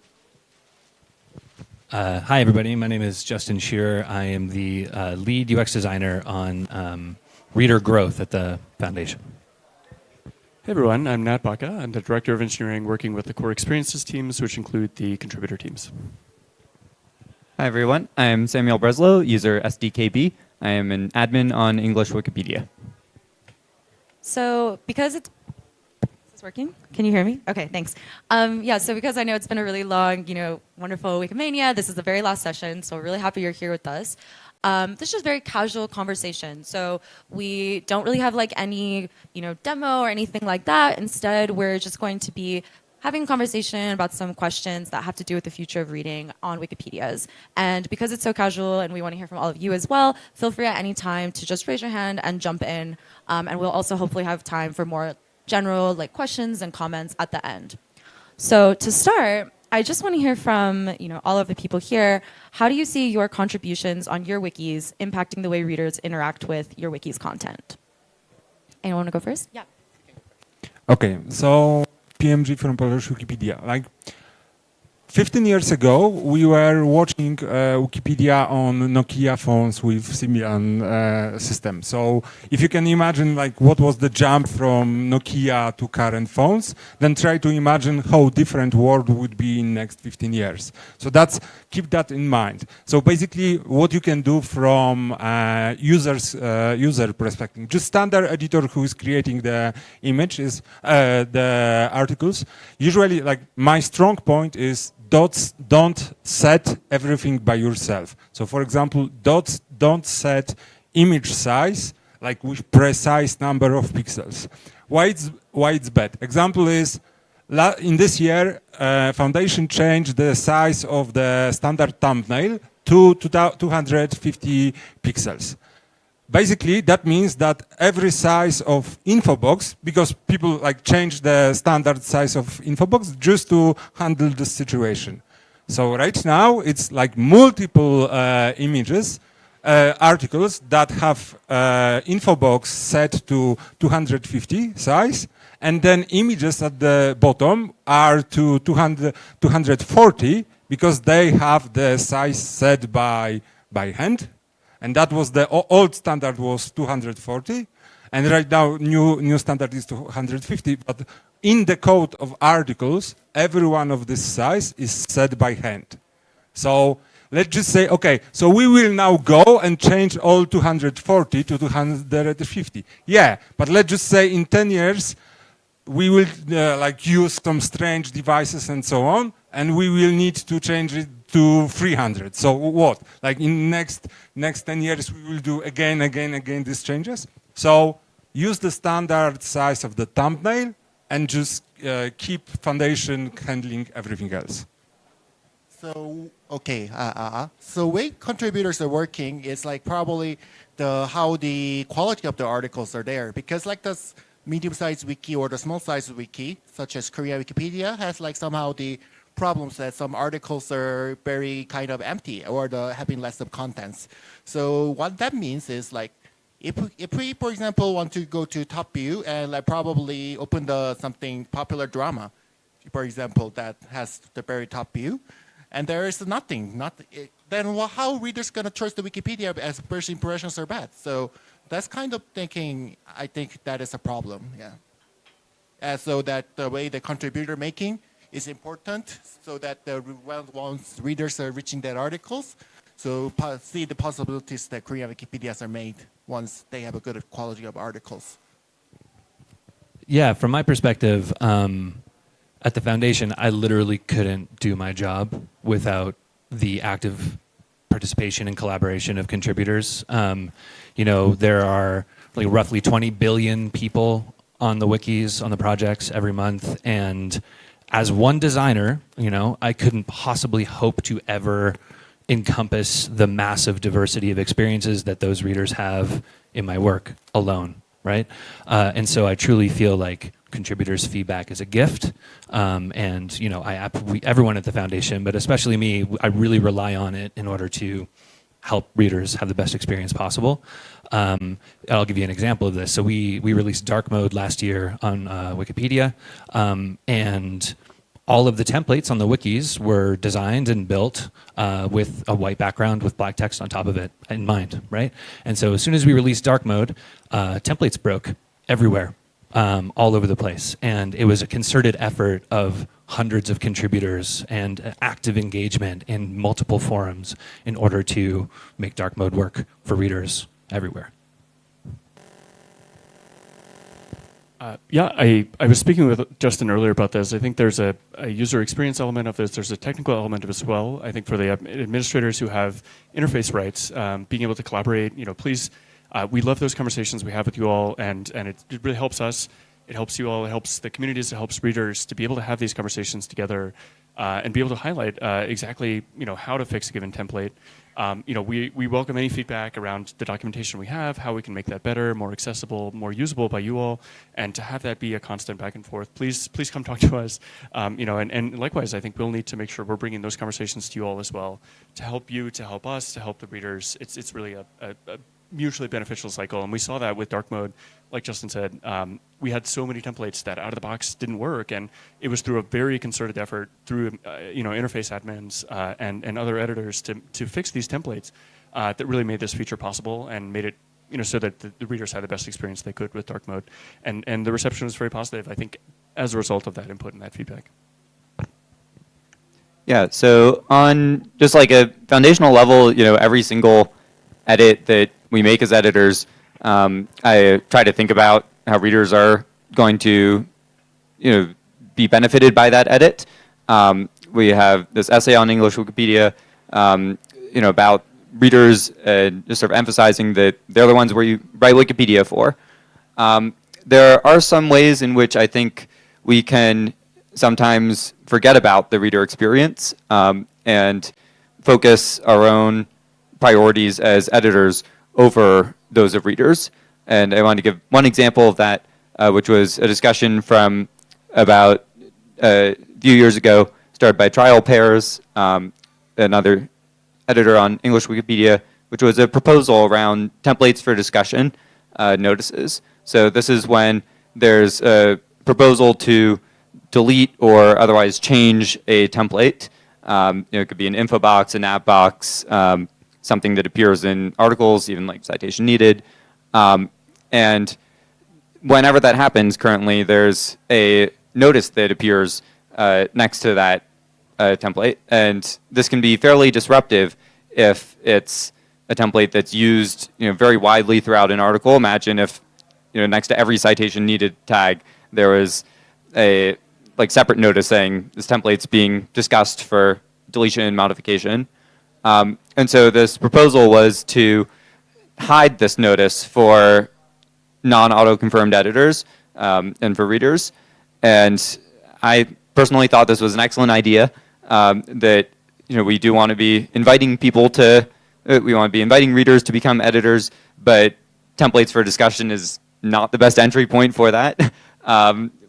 Hi, everybody. My name is Justin Shearer. I am the lead UX designer on reader growth at the foundation. Hey everyone, I'm Nat Baca. I'm the Director of Engineering working with the core experiences teams, which include the contributor teams. Hi everyone, I'm Samuel Breslow, user SDKB. I am an admin on English Wikipedia. So because it's... Is this working? Can you hear me? Okay, thanks. Yeah, so because I know it's been a really long, wonderful Wikimania, this is the very last session, so we're really happy you're here with us. This is just very casual conversation. So we don't really have like any, demo or anything like that. Instead, we're just going to be having a conversation about some questions that have to do with the future of reading on Wikipedias. And because it's so casual and we want to hear from all of you as well, feel free at any time to just raise your hand and jump in. And we'll also hopefully have time for more general questions and comments at the end. So to start, I just want to hear from all of the people here. How do you see your contributions on your wikis impacting the way readers interact with your wiki's content? Anyone want to go first? Yeah. Okay, so PMG from Polish Wikipedia. 15 years ago, we were watching Wikipedia on Nokia phones with Symbian system. So if you can imagine what was the jump from Nokia to current phones, then try to imagine how different world would be in next 15 years. So keep that in mind. So basically what you can do from user perspective, just standard editor who is creating the image is the articles. Usually my strong point is don't set everything by yourself. So for example, don't set image size with precise number of pixels. Why it's bad? Example is in this year, Foundation changed the size of the standard thumbnail to 250 pixels. Basically, that means that every size of info box, because people change the standard size of info box just to handle the situation. So right now, it's multiple images, articles that have info box set to 250 size, and then images at the bottom are to 240 because they have the size set by hand. And that was the old standard was 240, and right now new standard is 250. But in the code of articles, every one of this size is set by hand. So let's just say, okay, so we will now go and change all 240 to 250. Yeah, but let's just say in 10 years we will use some strange devices and so on, and we will need to change it to 300. So what? In next 10 years, we will do again these changes. So use the standard size of the thumbnail and just keep Foundation handling everything else. So, okay, so way contributors are working is probably how the quality of the articles are there. Because this medium-sized wiki or the small-sized wiki, such as Korean Wikipedia, has somehow the problems that some articles are very kind of empty or having less of contents. So what that means is if we, for example, want to go to top view and probably open something popular drama, for example, that has the very top view, and there is nothing, then how readers going to trust the Wikipedia as first impressions are bad? So that's kind of thinking, I think that is a problem, yeah. So that the way the contributor making is important so that once readers are reaching their articles, so see the possibilities that Korean Wikipedias are made once they have a good quality of articles. Yeah, from my perspective, at the foundation, I literally couldn't do my job without the active participation and collaboration of contributors. There are roughly 20 billion people on the wikis, on the projects every month, and as one designer, I couldn't possibly hope to ever encompass the massive diversity of experiences that those readers have in my work alone, right? And so I truly feel like contributors' feedback is a gift, and everyone at the foundation, but especially me, I really rely on it in order to help readers have the best experience possible. I'll give you an example of this. So we released dark mode last year on Wikipedia, and all of the templates on the wikis were designed and built with a white background with black text on top of it in mind, right? And so as soon as we released dark mode, templates broke everywhere, all over the place. And it was a concerted effort of hundreds of contributors and active engagement in multiple forums in order to make dark mode work for readers everywhere. I was speaking with Justin earlier about this. I think there's a user experience element of this. There's a technical element of it as well. I think for the administrators who have interface rights, being able to collaborate, please, we love those conversations we have with you all, and it really helps us. It helps you all. It helps the communities. It helps readers to be able to have these conversations together and be able to highlight exactly how to fix a given template. We welcome any feedback around the documentation we have, how we can make that better, more accessible, more usable by you all, and to have that be a constant back and forth. Please come talk to us. And likewise, I think we'll need to make sure we're bringing those conversations to you all as well, to help you, to help us, to help the readers. It's really a mutually beneficial cycle, and we saw that with dark mode. Like Justin said, we had so many templates that out of the box didn't work, and it was through a very concerted effort through interface admins and other editors to fix these templates that really made this feature possible and made it so that the readers had the best experience they could with dark mode, and the reception was very positive, I think, as a result of that input and that feedback. Yeah, so on just like a foundational level, every single edit that we make as editors, I try to think about how readers are going to, be benefited by that edit. We have this essay on English Wikipedia, about readers just sort of emphasizing that they're the ones where you write Wikipedia for. There are some ways in which I think we can sometimes forget about the reader experience and focus our own priorities as editors over those of readers. And I want to give one example of that, which was a discussion from about a few years ago, started by Trial Pairs, another editor on English Wikipedia, which was a proposal around templates for discussion notices. So this is when there's a proposal to delete or otherwise change a template. It could be an info box, an app box, something that appears in articles, even like citation needed. And whenever that happens, currently there's a notice that appears next to that template. And this can be fairly disruptive if it's a template that's used very widely throughout an article. Imagine if next to every citation needed tag, there was a separate notice saying this template's being discussed for deletion and modification. And so this proposal was to hide this notice for non-auto-confirmed editors and for readers. And I personally thought this was an excellent idea, that we do want to be inviting people to, we want to be inviting readers to become editors, but templates for discussion is not the best entry point for that.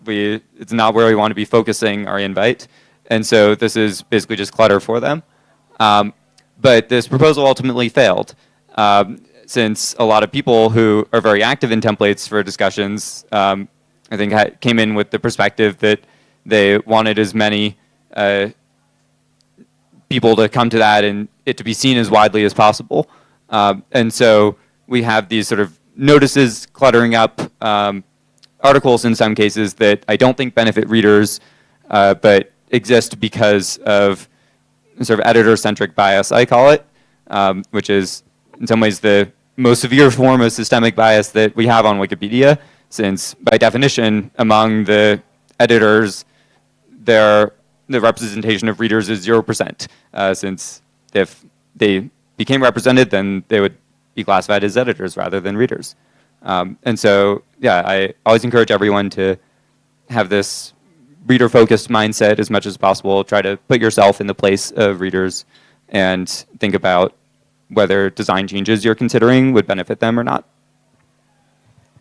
It's not where we want to be focusing our invite. And so this is basically just clutter for them. But this proposal ultimately failed, since a lot of people who are very active in templates for discussions, I think came in with the perspective that they wanted as many people to come to that and it to be seen as widely as possible. And so we have these sort of notices cluttering up articles in some cases that I don't think benefit readers, but exist because of sort of editor-centric bias, I call it, which is in some ways the most severe form of systemic bias that we have on Wikipedia, since by definition among the editors, the representation of readers is 0%, since if they became represented, then they would be classified as editors rather than readers. And so, yeah, I always encourage everyone to have this reader-focused mindset as much as possible. Try to put yourself in the place of readers and think about whether design changes you're considering would benefit them or not.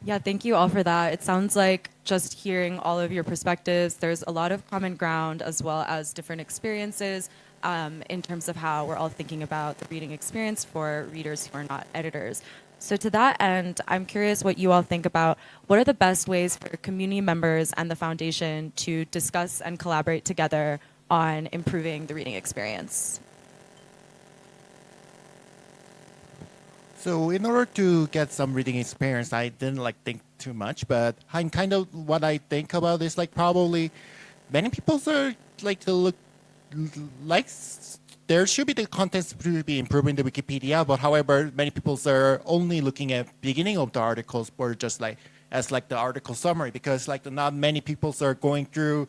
Yeah, thank you all for that. It sounds like just hearing all of your perspectives, there's a lot of common ground as well as different experiences in terms of how we're all thinking about the reading experience for readers who are not editors. So to that end, I'm curious what you all think about what are the best ways for community members and the foundation to discuss and collaborate together on improving the reading experience? So in order to get some reading experience, I didn't think too much, but kind of what I think about is probably many people are to look there should be the contents to be improving the Wikipedia, but however, many people are only looking at beginning of the articles or just as the article summary, because not many people are going through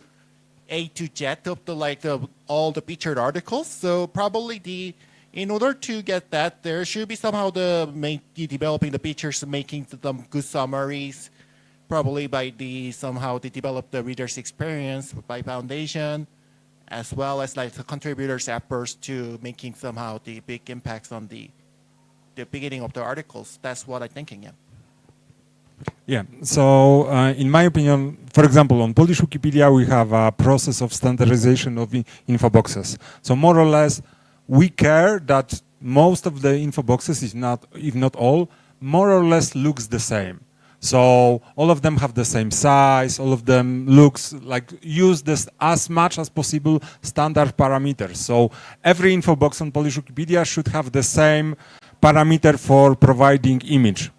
A to Z of the all the featured articles. So probably in order to get that, there should be somehow developing the features, making them good summaries, probably by somehow they develop the reader's experience by foundation, as well as the contributors' efforts to making somehow the big impacts on the beginning of the articles. That's what I'm thinking, yeah. Yeah, so in my opinion, for example, on Polish Wikipedia, we have a process of standardization of info boxes. So more or less, we care that most of the info boxes, if not all, more or less looks the same. So all of them have the same size, all of them use this as much as possible standard parameters. So every info box on Polish Wikipedia should have the same parameter for providing image.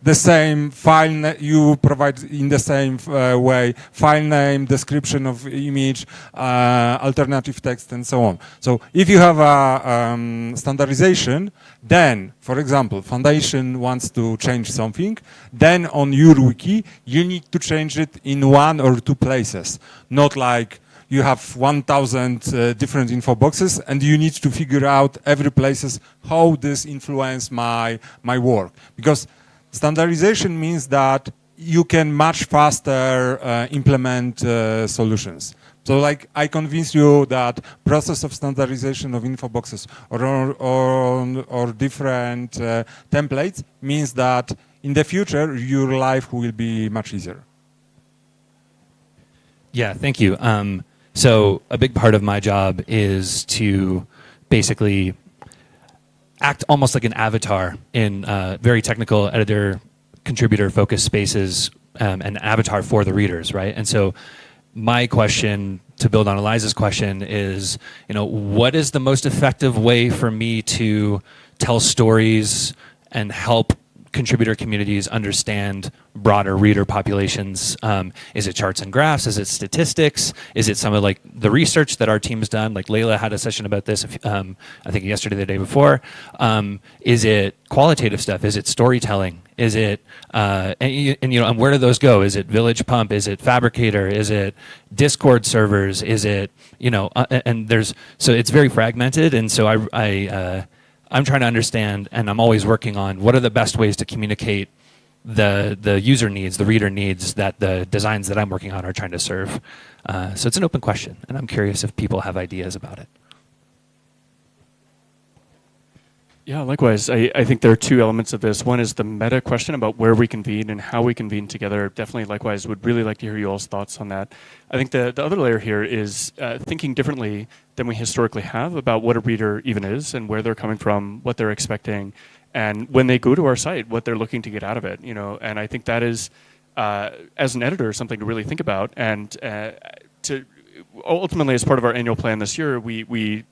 The same file you provide in the same way, file name, description of image, alternative text, and so on. So if you have a standardization, then, for example, Foundation wants to change something, then on your wiki, you need to change it in one or two places. Not you have 1,000 different info boxes and you need to figure out every places how this influence my work. Because standardization means that you can much faster implement solutions. So I convince you that process of standardization of info boxes or different templates means that in the future your life will be much easier. Yeah, thank you. So a big part of my job is to basically act almost like an avatar in very technical editor, contributor focused spaces, an avatar for the readers, right? And so my question, to build on Eliza's question, is, what is the most effective way for me to tell stories and help contributor communities understand broader reader populations? Is it charts and graphs? Is it statistics? Is it some of the research that our team's done? Layla had a session about this, I think yesterday, the day before. Is it qualitative stuff? Is it storytelling? Is it, and where do those go? Is it Village Pump? Is it Fabricator? Is it Discord servers? Is it, so it's very fragmented. And so I'm trying to understand, and I'm always working on what are the best ways to communicate the user needs, the reader needs that the designs that I'm working on are trying to serve. So it's an open question, and I'm curious if people have ideas about it. Yeah, likewise. I think there are two elements of this. One is the meta question about where we convene and how we convene together. Definitely, likewise, would really like to hear you all's thoughts on that. I think the other layer here is thinking differently than we historically have about what a reader even is and where they're coming from, what they're expecting, and when they go to our site, what they're looking to get out of it. And I think that is, as an editor, something to really think about. And to ultimately, as part of our annual plan this year, we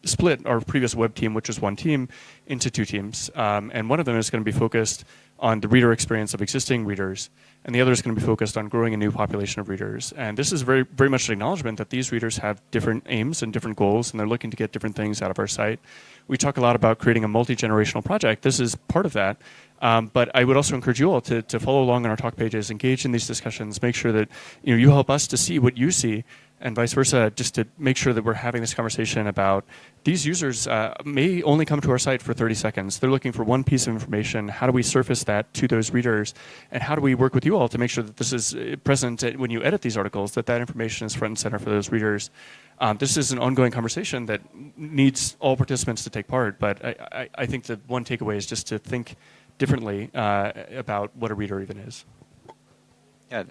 split our previous web team, which was one team, into two teams. And one of them is going to be focused on the reader experience of existing readers, and the other is going to be focused on growing a new population of readers. And this is very, very much an acknowledgement that these readers have different aims and different goals, and they're looking to get different things out of our site. We talk a lot about creating a multi-generational project. This is part of that. But I would also encourage you all to follow along on our talk pages, engage in these discussions, make sure that you help us to see what you see, and vice versa, just to make sure that we're having this conversation about these users may only come to our site for 30 seconds. They're looking for one piece of information. How do we surface that to those readers? And how do we work with you all to make sure that this is present when you edit these articles, that that information is front and center for those readers? This is an ongoing conversation that needs all participants to take part, but I think that one takeaway is just to think differently about what a reader even is. Yeah,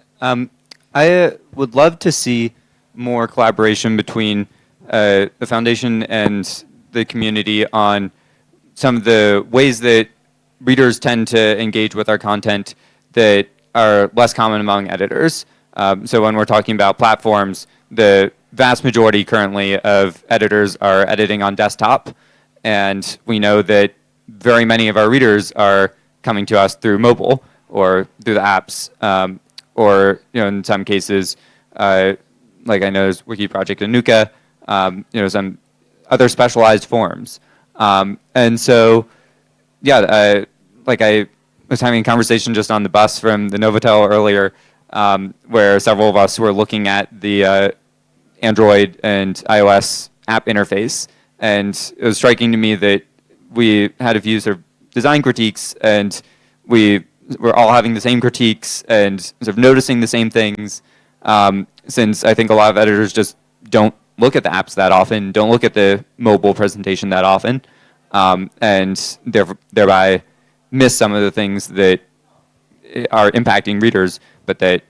I would love to see more collaboration between the foundation and the community on some of the ways that readers tend to engage with our content that are less common among editors. So when we're talking about platforms, the vast majority currently of editors are editing on desktop, and we know that very many of our readers are coming to us through mobile or through the apps, or in some cases, like I know there's Wiki Project Anuka, some other specialized forms, and so yeah, like I was having a conversation just on the bus from the Novotel earlier, where several of us were looking at the Android and iOS app interface, and it was striking to me that we had a few sort of design critiques, and we were all having the same critiques and sort of noticing the same things, since I think a lot of editors just don't look at the apps that often, don't look at the mobile presentation that often, and thereby miss some of the things that are impacting readers, but that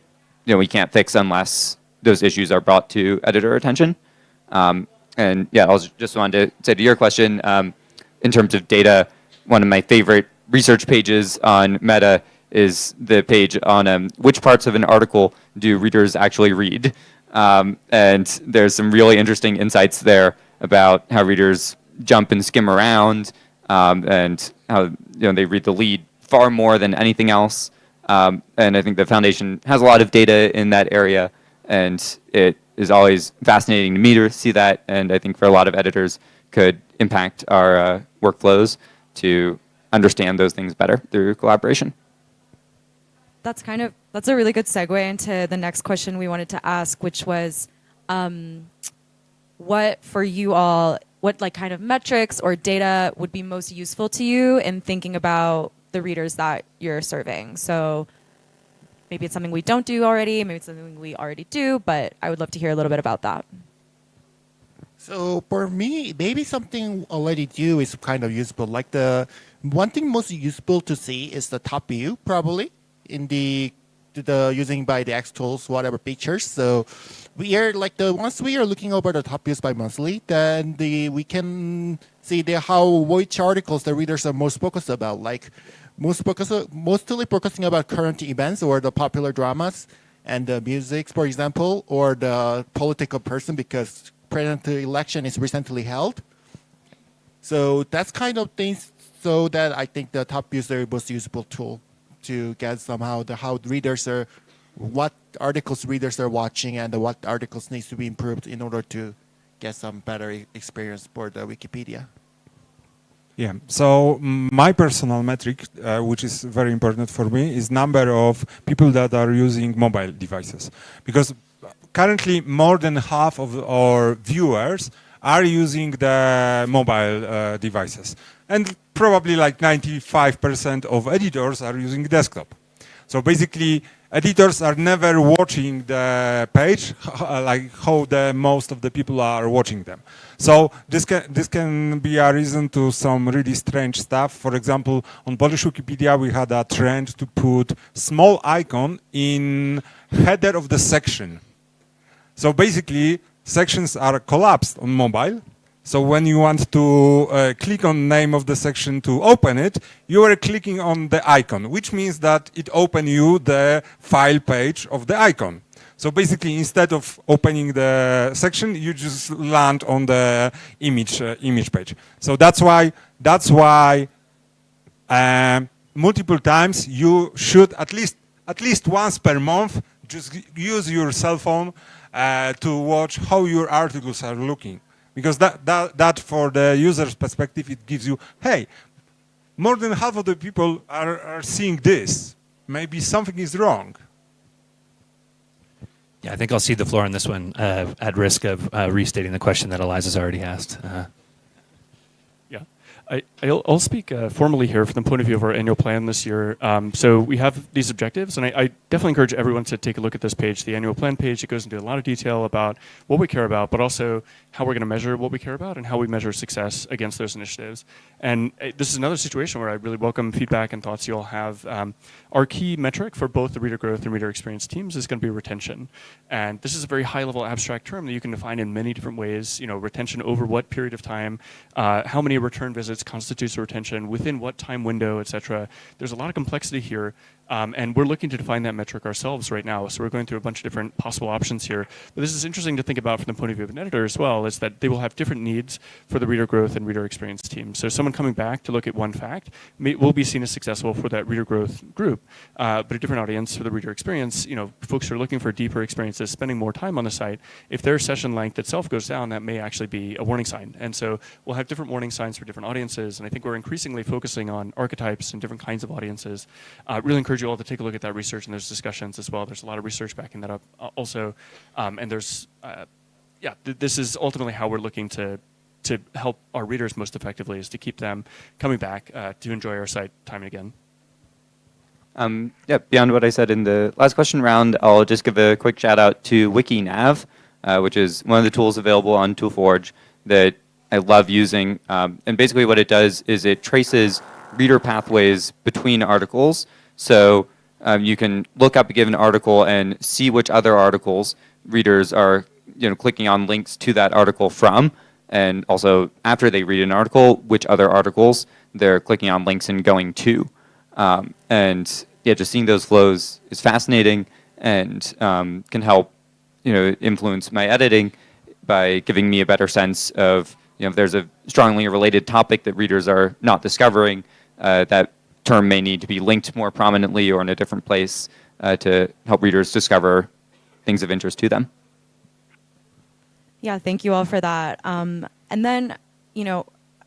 we can't fix unless those issues are brought to editor attention. And yeah, I just wanted to say to your question, in terms of data, one of my favorite research pages on Meta is the page on which parts of an article do readers actually read. And there's some really interesting insights there about how readers jump and skim around, and how they read the lead far more than anything else. And I think the foundation has a lot of data in that area, and it is always fascinating to me to see that, and I think for a lot of editors could impact our workflows to understand those things better through collaboration. That's a really good segue into the next question we wanted to ask, which was, what for you all, what kind of metrics or data would be most useful to you in thinking about the readers that you're serving? So maybe it's something we don't do already, maybe it's something we already do, but I would love to hear a little bit about that. So for me, maybe something already do is kind of useful. Like the one thing most useful to see is the top view, probably in the using by the X tools, whatever pictures. So we are once we are looking over the top views by monthly, then we can see which articles the readers are most focused about. Like mostly focusing about current events or the popular dramas and the music, for example, or the political person because presidential election is recently held. So that's kind of things. So that I think the top views are the most useful tool to get somehow what articles readers are watching and what articles needs to be improved in order to get some better experience for the Wikipedia. Yeah, so my personal metric, which is very important for me, is number of people that are using mobile devices. Because currently more than half of our viewers are using the mobile devices. And probably like 95% of editors are using desktop. So basically, editors are never watching the page like how most of the people are watching them. So this can be a reason to some really strange stuff. For example, on Polish Wikipedia, we had a trend to put small icon in header of the section. So basically, sections are collapsed on mobile. So when you want to click on name of the section to open it, you are clicking on the icon, which means that it opens you the file page of the icon. So basically, instead of opening the section, you just land on the image page. So that's why multiple times you should at least once per month just use your cell phone to watch how your articles are looking. Because that for the user's perspective, it gives you, hey, more than half of the people are seeing this. Maybe something is wrong. Yeah, I think I'll cede the floor on this one at risk of restating the question that Eliza's already asked. Yeah, I'll speak formally here from the point of view of our annual plan this year. So we have these objectives, and I definitely encourage everyone to take a look at this page, the annual plan page. It goes into a lot of detail about what we care about, but also how we're going to measure what we care about and how we measure success against those initiatives. And this is another situation where I really welcome feedback and thoughts you all have. Our key metric for both the reader growth and reader experience teams is going to be retention. And this is a very high-level abstract term that you can define in many different ways. You know, retention over what period of time, how many return visits constitutes a retention, within what time window, et cetera. There's a lot of complexity here. And we're looking to define that metric ourselves right now. So we're going through a bunch of different possible options here. But this is interesting to think about from the point of view of an editor as well, is that they will have different needs for the reader growth and reader experience team. So someone coming back to look at one fact will be seen as successful for that reader growth group, but a different audience for the reader experience. You know, folks who are looking for deeper experiences, spending more time on the site, if their session length itself goes down, that may actually be a warning sign. And so we'll have different warning signs for different audiences. And I think we're increasingly focusing on archetypes and different kinds of audiences. Really encourage you all to take a look at that research and those discussions as well. There's a lot of research backing that up also. And there's, this is ultimately how we're looking to help our readers most effectively, is to keep them coming back to enjoy our site time and again. Beyond what I said in the last question round, I'll just give a quick shout out to Wikinav, which is one of the tools available on ToolForge that I love using. And basically what it does is it traces reader pathways between articles. So you can look up a given article and see which other articles readers are clicking on links to that article from, and also after they read an article, which other articles they're clicking on links and going to. And yeah, just seeing those flows is fascinating and can help influence my editing by giving me a better sense of if there's a strongly related topic that readers are not discovering, that term may need to be linked more prominently or in a different place to help readers discover things of interest to them. Yeah, thank you all for that. And then,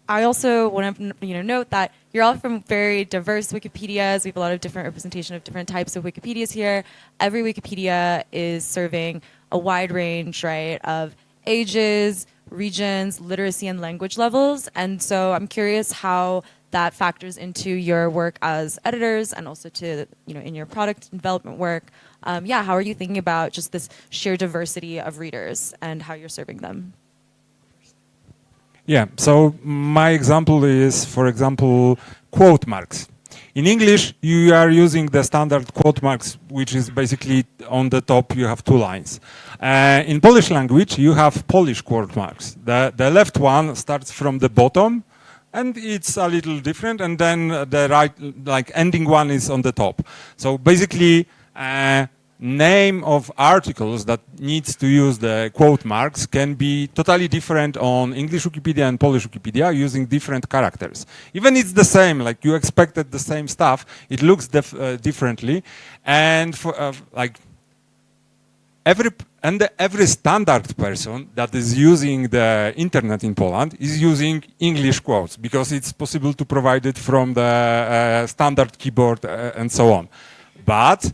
I also want to note that you're all from very diverse Wikipedias. We have a lot of different representation of different types of Wikipedias here. Every Wikipedia is serving a wide range, right, of ages, regions, literacy, and language levels. And so I'm curious how that factors into your work as editors and also to, in your product development work. How are you thinking about just this sheer diversity of readers and how you're serving them? Yeah, so my example is, for example, quote marks. In English, you are using the standard quote marks, which is basically on the top, you have two lines. In Polish language, you have Polish quote marks. The left one starts from the bottom, and it's a little different, and then the right, ending one is on the top. So basically, name of articles that needs to use the quote marks can be totally different on English Wikipedia and Polish Wikipedia using different characters. Even it's the same, like you expected the same stuff, it looks differently. And for every standard person that is using the internet in Poland is using English quotes because it's possible to provide it from the standard keyboard and so on. But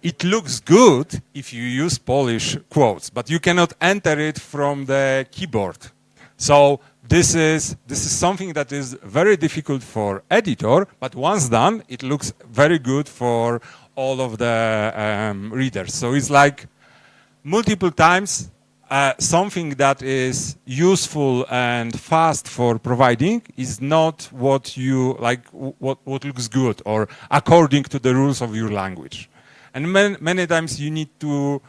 it looks good if you use Polish quotes, but you cannot enter it from the keyboard. So this is something that is very difficult for editor, but once done, it looks very good for all of the readers. So it's like multiple times something that is useful and fast for providing is not what you like, what looks good or according to the rules of your language. And many times you need to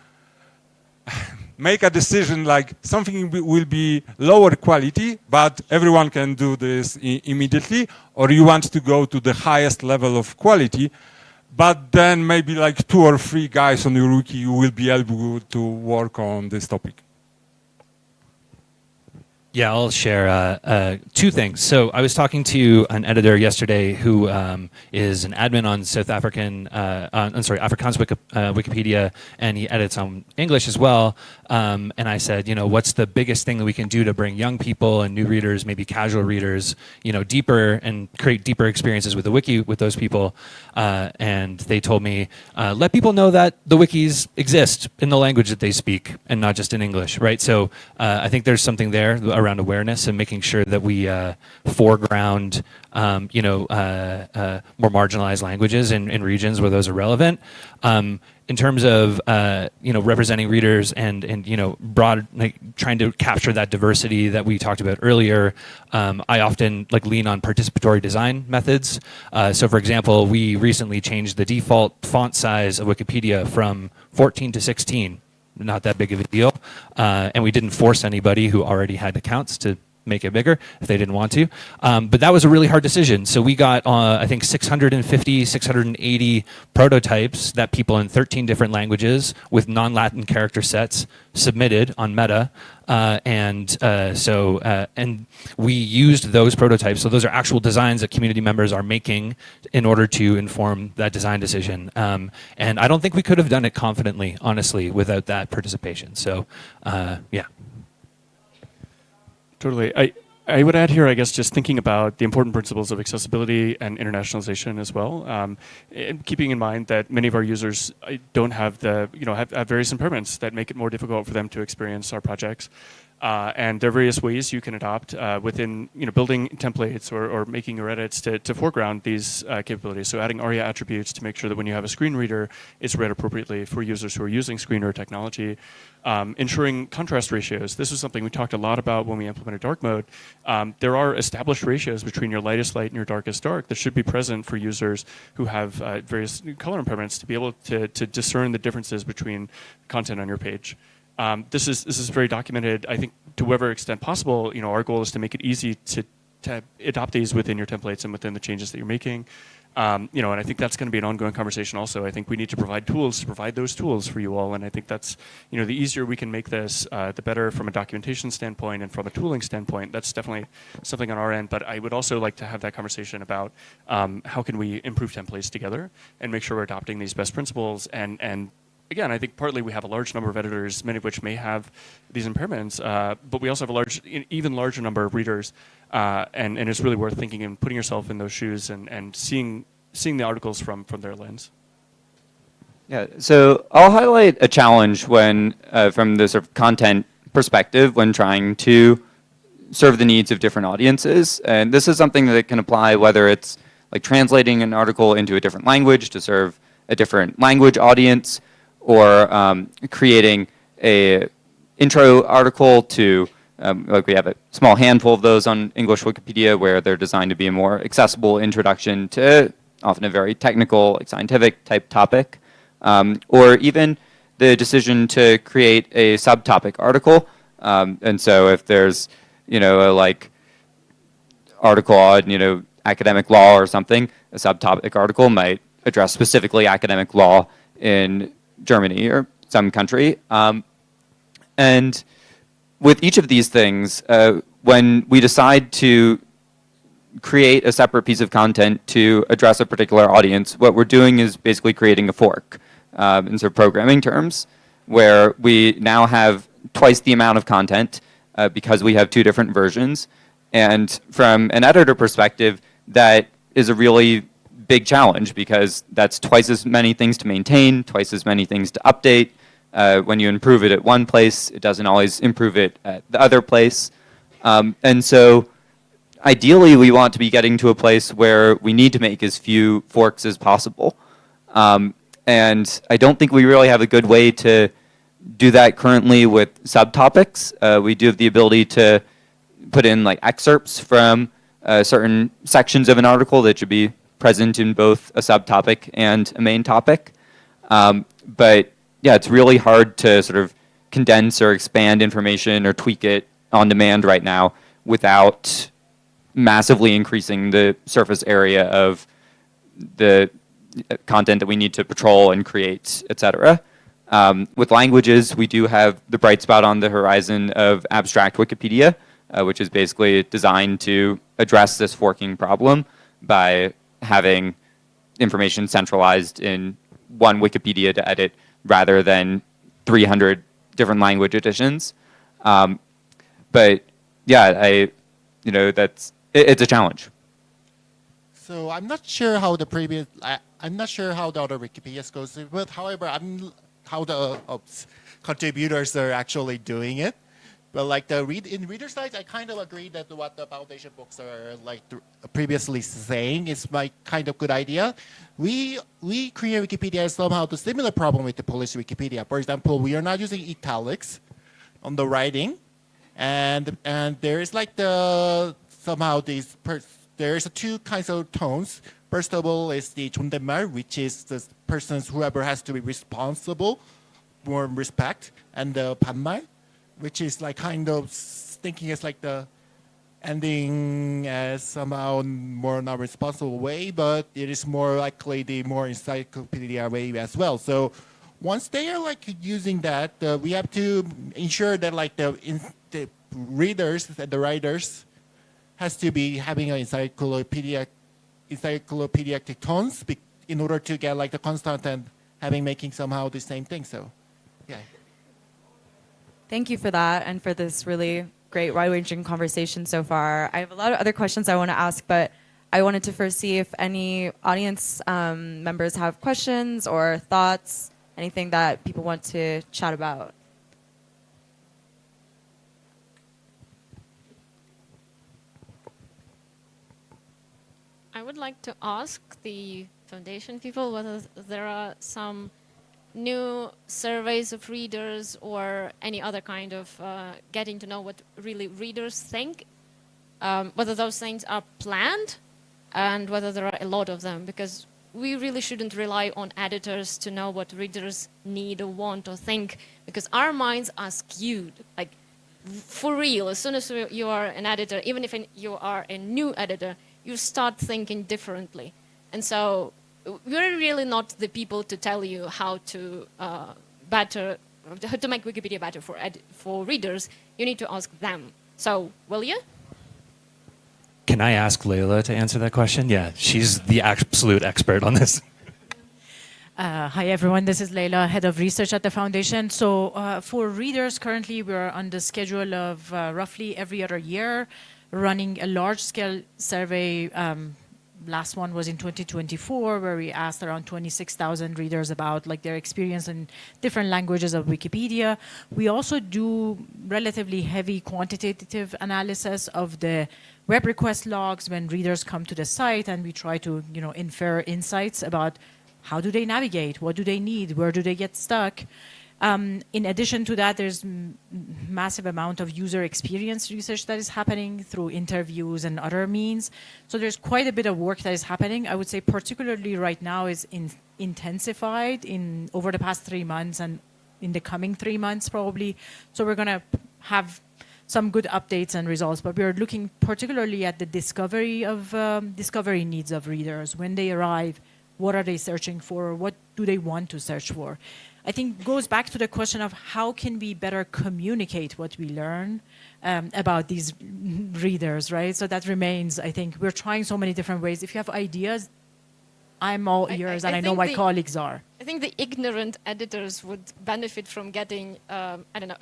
make a decision like something will be lower quality, but everyone can do this immediately, or you want to go to the highest level of quality, but then maybe like 2 or 3 guys on your wiki will be able to work on this topic. Yeah, I'll share two things. So I was talking to an editor yesterday who is an admin on Afrikaans Wikipedia, and he edits on English as well. And I said, what's the biggest thing that we can do to bring young people and new readers, maybe casual readers, deeper and create deeper experiences with the wiki with those people? And they told me, let people know that the wikis exist in the language that they speak and not just in English, right? So I think there's something there around awareness and making sure that we foreground, more marginalized languages in regions where those are relevant. In terms of representing readers and broad, trying to capture that diversity that we talked about earlier, I often lean on participatory design methods. So for example, we recently changed the default font size of Wikipedia from 14 to 16. Not that big of a deal. And we didn't force anybody who already had accounts to make it bigger if they didn't want to. But that was a really hard decision. So we got, I think, 650, 680 prototypes that people in 13 different languages with non-Latin character sets submitted on Meta. And we used those prototypes. So those are actual designs that community members are making in order to inform that design decision. And I don't think we could have done it confidently, honestly, without that participation. So, yeah. Totally. I would add here, I guess, just thinking about the important principles of accessibility and internationalization as well, and keeping in mind that many of our users don't have have various impairments that make it more difficult for them to experience our projects. And there are various ways you can adopt within building templates or making your edits to foreground these capabilities. So adding ARIA attributes to make sure that when you have a screen reader, it's read appropriately for users who are using screen reader technology. Ensuring contrast ratios. This is something we talked a lot about when we implemented dark mode. There are established ratios between your lightest light and your darkest dark that should be present for users who have various color impairments to be able to discern the differences between content on your page. This is very documented. I think to whatever extent possible, our goal is to make it easy to adopt these within your templates and within the changes that you're making. And I think that's going to be an ongoing conversation also. I think we need to provide those tools for you all. And I think that's, the easier we can make this, the better from a documentation standpoint and from a tooling standpoint. That's definitely something on our end. But I would also like to have that conversation about how can we improve templates together and make sure we're adopting these best principles. And again, I think partly we have a large number of editors, many of which may have these impairments, but we also have even larger number of readers, and it's really worth thinking and putting yourself in those shoes and seeing the articles from their lens. Yeah, so I'll highlight a challenge when, from the sort of content perspective, when trying to serve the needs of different audiences. And this is something that can apply whether it's like translating an article into a different language to serve a different language audience, or creating a intro article to, like we have a small handful of those on English Wikipedia where they're designed to be a more accessible introduction to often a very technical, like scientific type topic, or even the decision to create a subtopic article. And so if there's, a article on, academic law or something, a subtopic article might address specifically academic law in Germany or some country. And with each of these things, when we decide to create a separate piece of content to address a particular audience, what we're doing is basically creating a fork in sort of programming terms, where we now have twice the amount of content because we have two different versions. And from an editor perspective, that is a really big challenge because that's twice as many things to maintain, twice as many things to update. When you improve it at one place, it doesn't always improve it at the other place. And so ideally, we want to be getting to a place where we need to make as few forks as possible. And I don't think we really have a good way to do that currently with subtopics. We do have the ability to put in excerpts from certain sections of an article that should be present in both a subtopic and a main topic. But yeah, it's really hard to sort of condense or expand information or tweak it on demand right now without massively increasing the surface area of the content that we need to patrol and create, et cetera. With languages, we do have the bright spot on the horizon of abstract Wikipedia, which is basically designed to address this forking problem by having information centralized in one Wikipedia to edit rather than 300 different language editions. But yeah, it's a challenge. So I'm not sure how the previous. I'm not sure how the other Wikipedias goes, but however, how the contributors are actually doing it. But like in reader sites, I kind of agree that what the foundation books are like previously saying is my kind of good idea. We Korean Wikipedia has somehow the similar problem with the Polish Wikipedia. For example, we are not using italics on the writing, and there is like there is two kinds of tones. First of all is the 존댓말, which is the person's whoever has to be responsible, more respect, and the 반말, which is like kind of thinking as like the ending as somehow more not responsible way, but it is more likely the more encyclopedia way as well. So once they are like using that, we have to ensure that like the readers and the writers has to be having an encyclopedic tones in order to get like the constant and making somehow the same thing. So yeah. Thank you for that and for this really great wide-ranging conversation so far. I have a lot of other questions I want to ask, but I wanted to first see if any audience members have questions or thoughts, anything that people want to chat about. I would like to ask the foundation people whether there are some new surveys of readers or any other kind of getting to know what really readers think, whether those things are planned and whether there are a lot of them, because we really shouldn't rely on editors to know what readers need or want or think, because our minds are skewed. Like, for real, as soon as you are an editor, even if you are a new editor, you start thinking differently. And so we're really not the people to tell you how to to make Wikipedia better for readers. You need to ask them. So, will you? Can I ask Leila to answer that question? Yeah, she's the absolute expert on this. Hi everyone, this is Leila, Head of Research at the Foundation. So for readers, currently we're on the schedule of roughly every other year running a large-scale survey. Last one was in 2024, where we asked around 26,000 readers about like their experience in different languages of Wikipedia. We also do relatively heavy quantitative analysis of the web request logs when readers come to the site, and we try to infer insights about how do they navigate, what do they need, where do they get stuck. In addition to that, there's massive amount of user experience research that is happening through interviews and other means. So there's quite a bit of work that is happening. I would say particularly right now is intensified over the past 3 months and in the coming 3 months probably. So we're going to have some good updates and results, but we're looking particularly at the discovery needs of readers. When they arrive, what are they searching for? What do they want to search for? I think goes back to the question of how can we better communicate what we learn about these readers, right? So that remains, I think, we're trying so many different ways. If you have ideas, I'm all ears, and I know my colleagues are. I think the ignorant editors would benefit from getting, a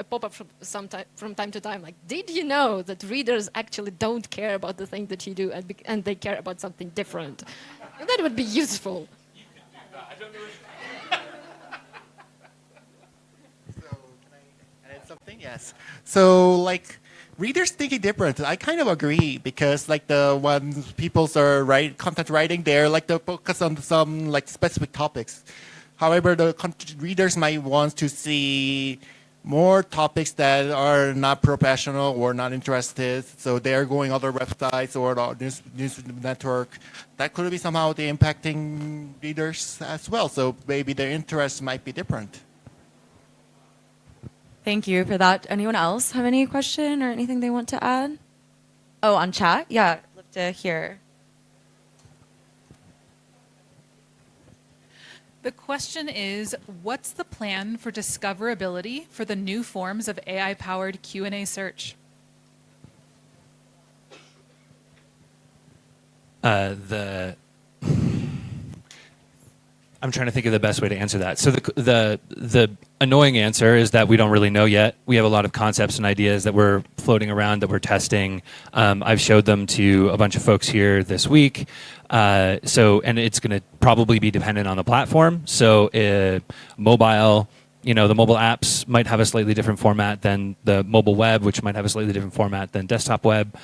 pop-up from time to time, like, did you know that readers actually don't care about the thing that you do and they care about something different? That would be useful. Something, yes. So like readers thinking different. I kind of agree because like when people are content writing, they're like to focus on some like specific topics. However, the readers might want to see more topics that are not professional or not interested. So they're going other websites or the news network. That could be somehow impacting readers as well. So maybe their interests might be different. Thank you for that. Anyone else have any question or anything they want to add? Oh, on chat? Yeah, I'd love to hear. The question is, what's the plan for discoverability for the new forms of AI-powered Q&A search? I'm trying to think of the best way to answer that. So the annoying answer is that we don't really know yet. We have a lot of concepts and ideas that we're floating around, that we're testing. I've showed them to a bunch of folks here this week. And it's going to probably be dependent on the platform. So mobile, the mobile apps might have a slightly different format than the mobile web, which might have a slightly different format than desktop web.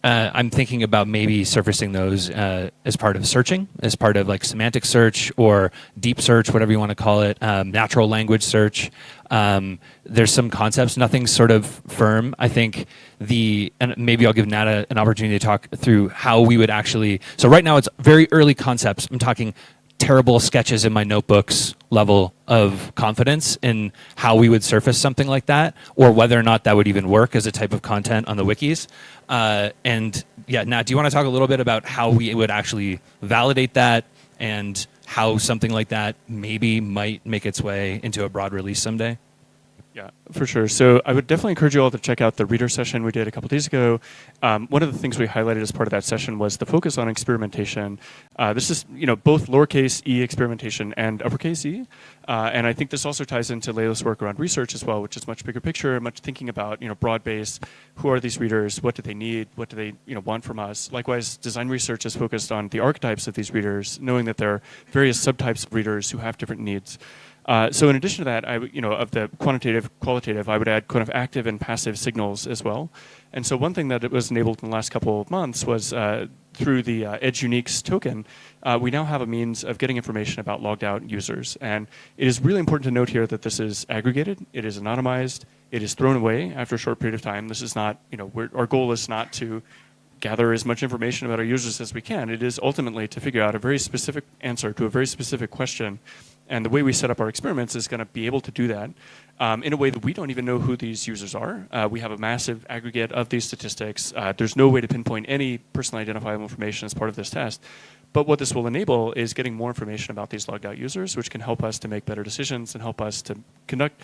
I'm thinking about maybe surfacing those as part of searching, as part of like semantic search or deep search, whatever you want to call it, natural language search. There's some concepts, nothing's sort of firm. I think and maybe I'll give Nata an opportunity to talk through how we would actually, so right now it's very early concepts. I'm talking terrible sketches in my notebooks level of confidence in how we would surface something like that, or whether or not that would even work as a type of content on the wikis. Nat, do you want to talk a little bit about how we would actually validate that and how something like that maybe might make its way into a broad release someday? Yeah, for sure. So I would definitely encourage you all to check out the reader session we did a couple days ago. One of the things we highlighted as part of that session was the focus on experimentation. This is, both lowercase e experimentation and uppercase e. And I think this also ties into Leila's work around research as well, which is much bigger picture, much thinking about, broad base. Who are these readers? What do they need? What do they, want from us? Likewise, design research is focused on the archetypes of these readers, knowing that there are various subtypes of readers who have different needs. So in addition to that, of the quantitative, qualitative, I would add kind of active and passive signals as well. And so one thing that was enabled in the last couple of months was through the Edge Uniques token, we now have a means of getting information about logged out users. And it is really important to note here that this is aggregated, it is anonymized, it is thrown away after a short period of time. This is not, our goal is not to gather as much information about our users as we can. It is ultimately to figure out a very specific answer to a very specific question. And the way we set up our experiments is going to be able to do that in a way that we don't even know who these users are. We have a massive aggregate of these statistics. There's no way to pinpoint any personally identifiable information as part of this test. But what this will enable is getting more information about these logged out users, which can help us to make better decisions and help us to conduct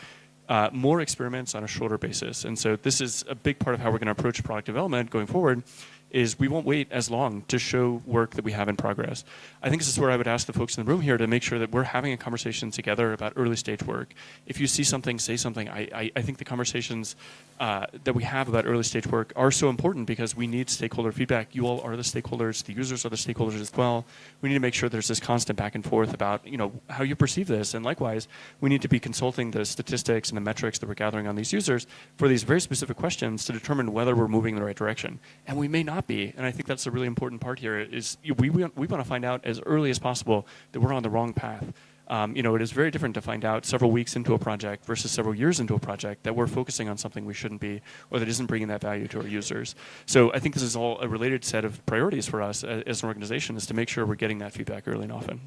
more experiments on a shorter basis. And so this is a big part of how we're going to approach product development going forward, is we won't wait as long to show work that we have in progress. I think this is where I would ask the folks in the room here to make sure that we're having a conversation together about early stage work. If you see something, say something. I think the conversations that we have about early stage work are so important because we need stakeholder feedback. You all are the stakeholders, the users are the stakeholders as well. We need to make sure there's this constant back and forth about how you perceive this, and likewise, we need to be consulting the statistics and the metrics that we're gathering on these users for these very specific questions to determine whether we're moving in the right direction. And we may not be, and I think that's a really important part here, is we want to find out as early as possible that we're on the wrong path. It is very different to find out several weeks into a project versus several years into a project that we're focusing on something we shouldn't be, or that isn't bringing that value to our users. So I think this is all a related set of priorities for us as an organization, is to make sure we're getting that feedback early and often.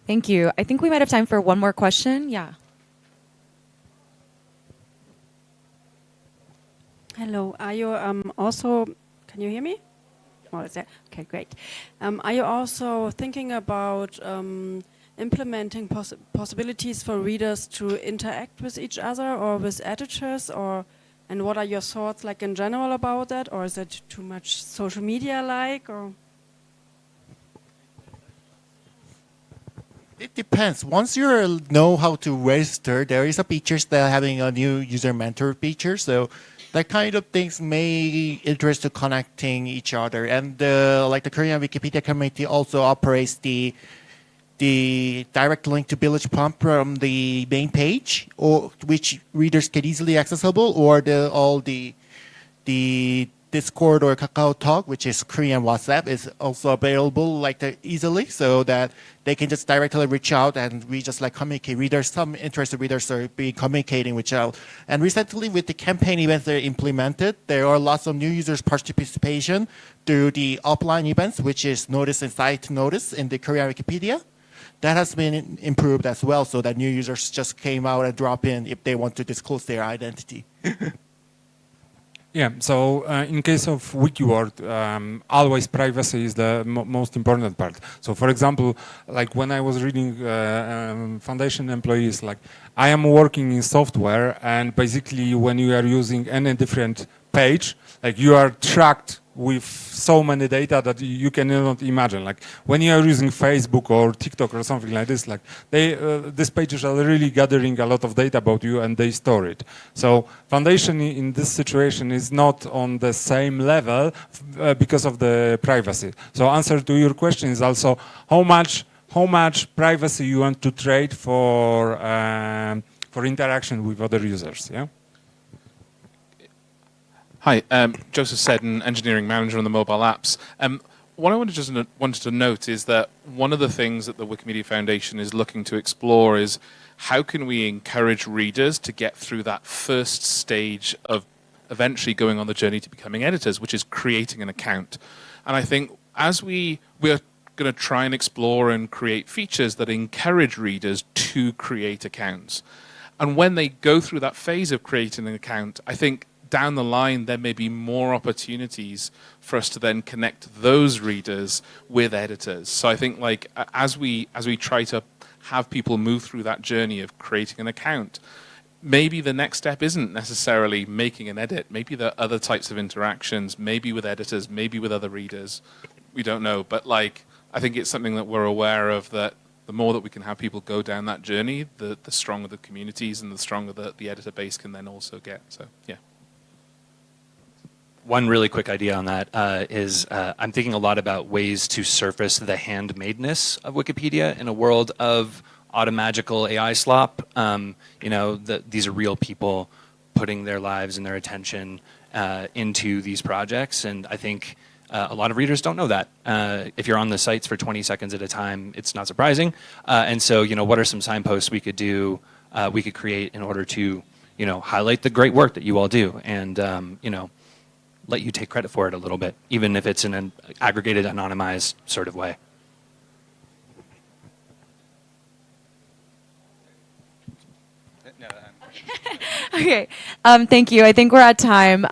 Thank you. I think we might have time for one more question. Yeah. Hello. Are you also, can you hear me? Oh, is that? Okay, great. Are you also thinking about implementing possibilities for readers to interact with each other or with editors, and what are your thoughts like in general about that, or is it too much social media like, or? It depends. Once you know how to register, there is a feature that having a new user mentor feature, so that kind of things may interest to connecting each other. And like the Korean Wikipedia community also operates the direct link to village prompt from the main page, or which readers can easily accessible, or all the Discord or Kakao Talk, which is Korean WhatsApp, is also available easily, so that they can just directly reach out and we just communicate. Readers, some interested readers are communicating with each other. And recently, with the campaign events that are implemented, there are lots of new users participation through the offline events, which is notice and site notice in the Korean Wikipedia. That has been improved as well, so that new users just came out and drop in if they want to disclose their identity. Yeah, so in case of WikiWord, always privacy is the most important part. So for example, like when I was reading foundation employees, like I am working in software, and basically when you are using any different page, like you are tracked with so many data that you cannot imagine. Like when you are using Facebook or TikTok or something like this, like these pages are really gathering a lot of data about you and they store it. So foundation in this situation is not on the same level because of the privacy. So answer to your question is also how much privacy you want to trade for interaction with other users. Yeah. Hi, Joseph Seddon, Engineering Manager on the mobile apps. What I wanted to note is that one of the things that the Wikimedia Foundation is looking to explore is how can we encourage readers to get through that first stage of eventually going on the journey to becoming editors, which is creating an account. And I think as we're going to try and explore and create features that encourage readers to create accounts. And when they go through that phase of creating an account, I think down the line, there may be more opportunities for us to then connect those readers with editors. So I think like as we try to have people move through that journey of creating an account, maybe the next step isn't necessarily making an edit. Maybe there are other types of interactions, maybe with editors, maybe with other readers. We don't know. But like, I think it's something that we're aware of, that the more that we can have people go down that journey, the stronger the communities and the stronger the editor base can then also get. So, yeah. One really quick idea on that is I'm thinking a lot about ways to surface the handmadeness of Wikipedia in a world of automagical AI slop. You know, these are real people putting their lives and their attention into these projects, and I think a lot of readers don't know that. If you're on the sites for 20 seconds at a time, it's not surprising. And so, you know, what are some signposts we could do, we could create in order to, you know, highlight the great work that you all do, and you know, let you take credit for it a little bit, even if it's in an aggregated, anonymized sort of way. Okay, thank you. I think we're at time.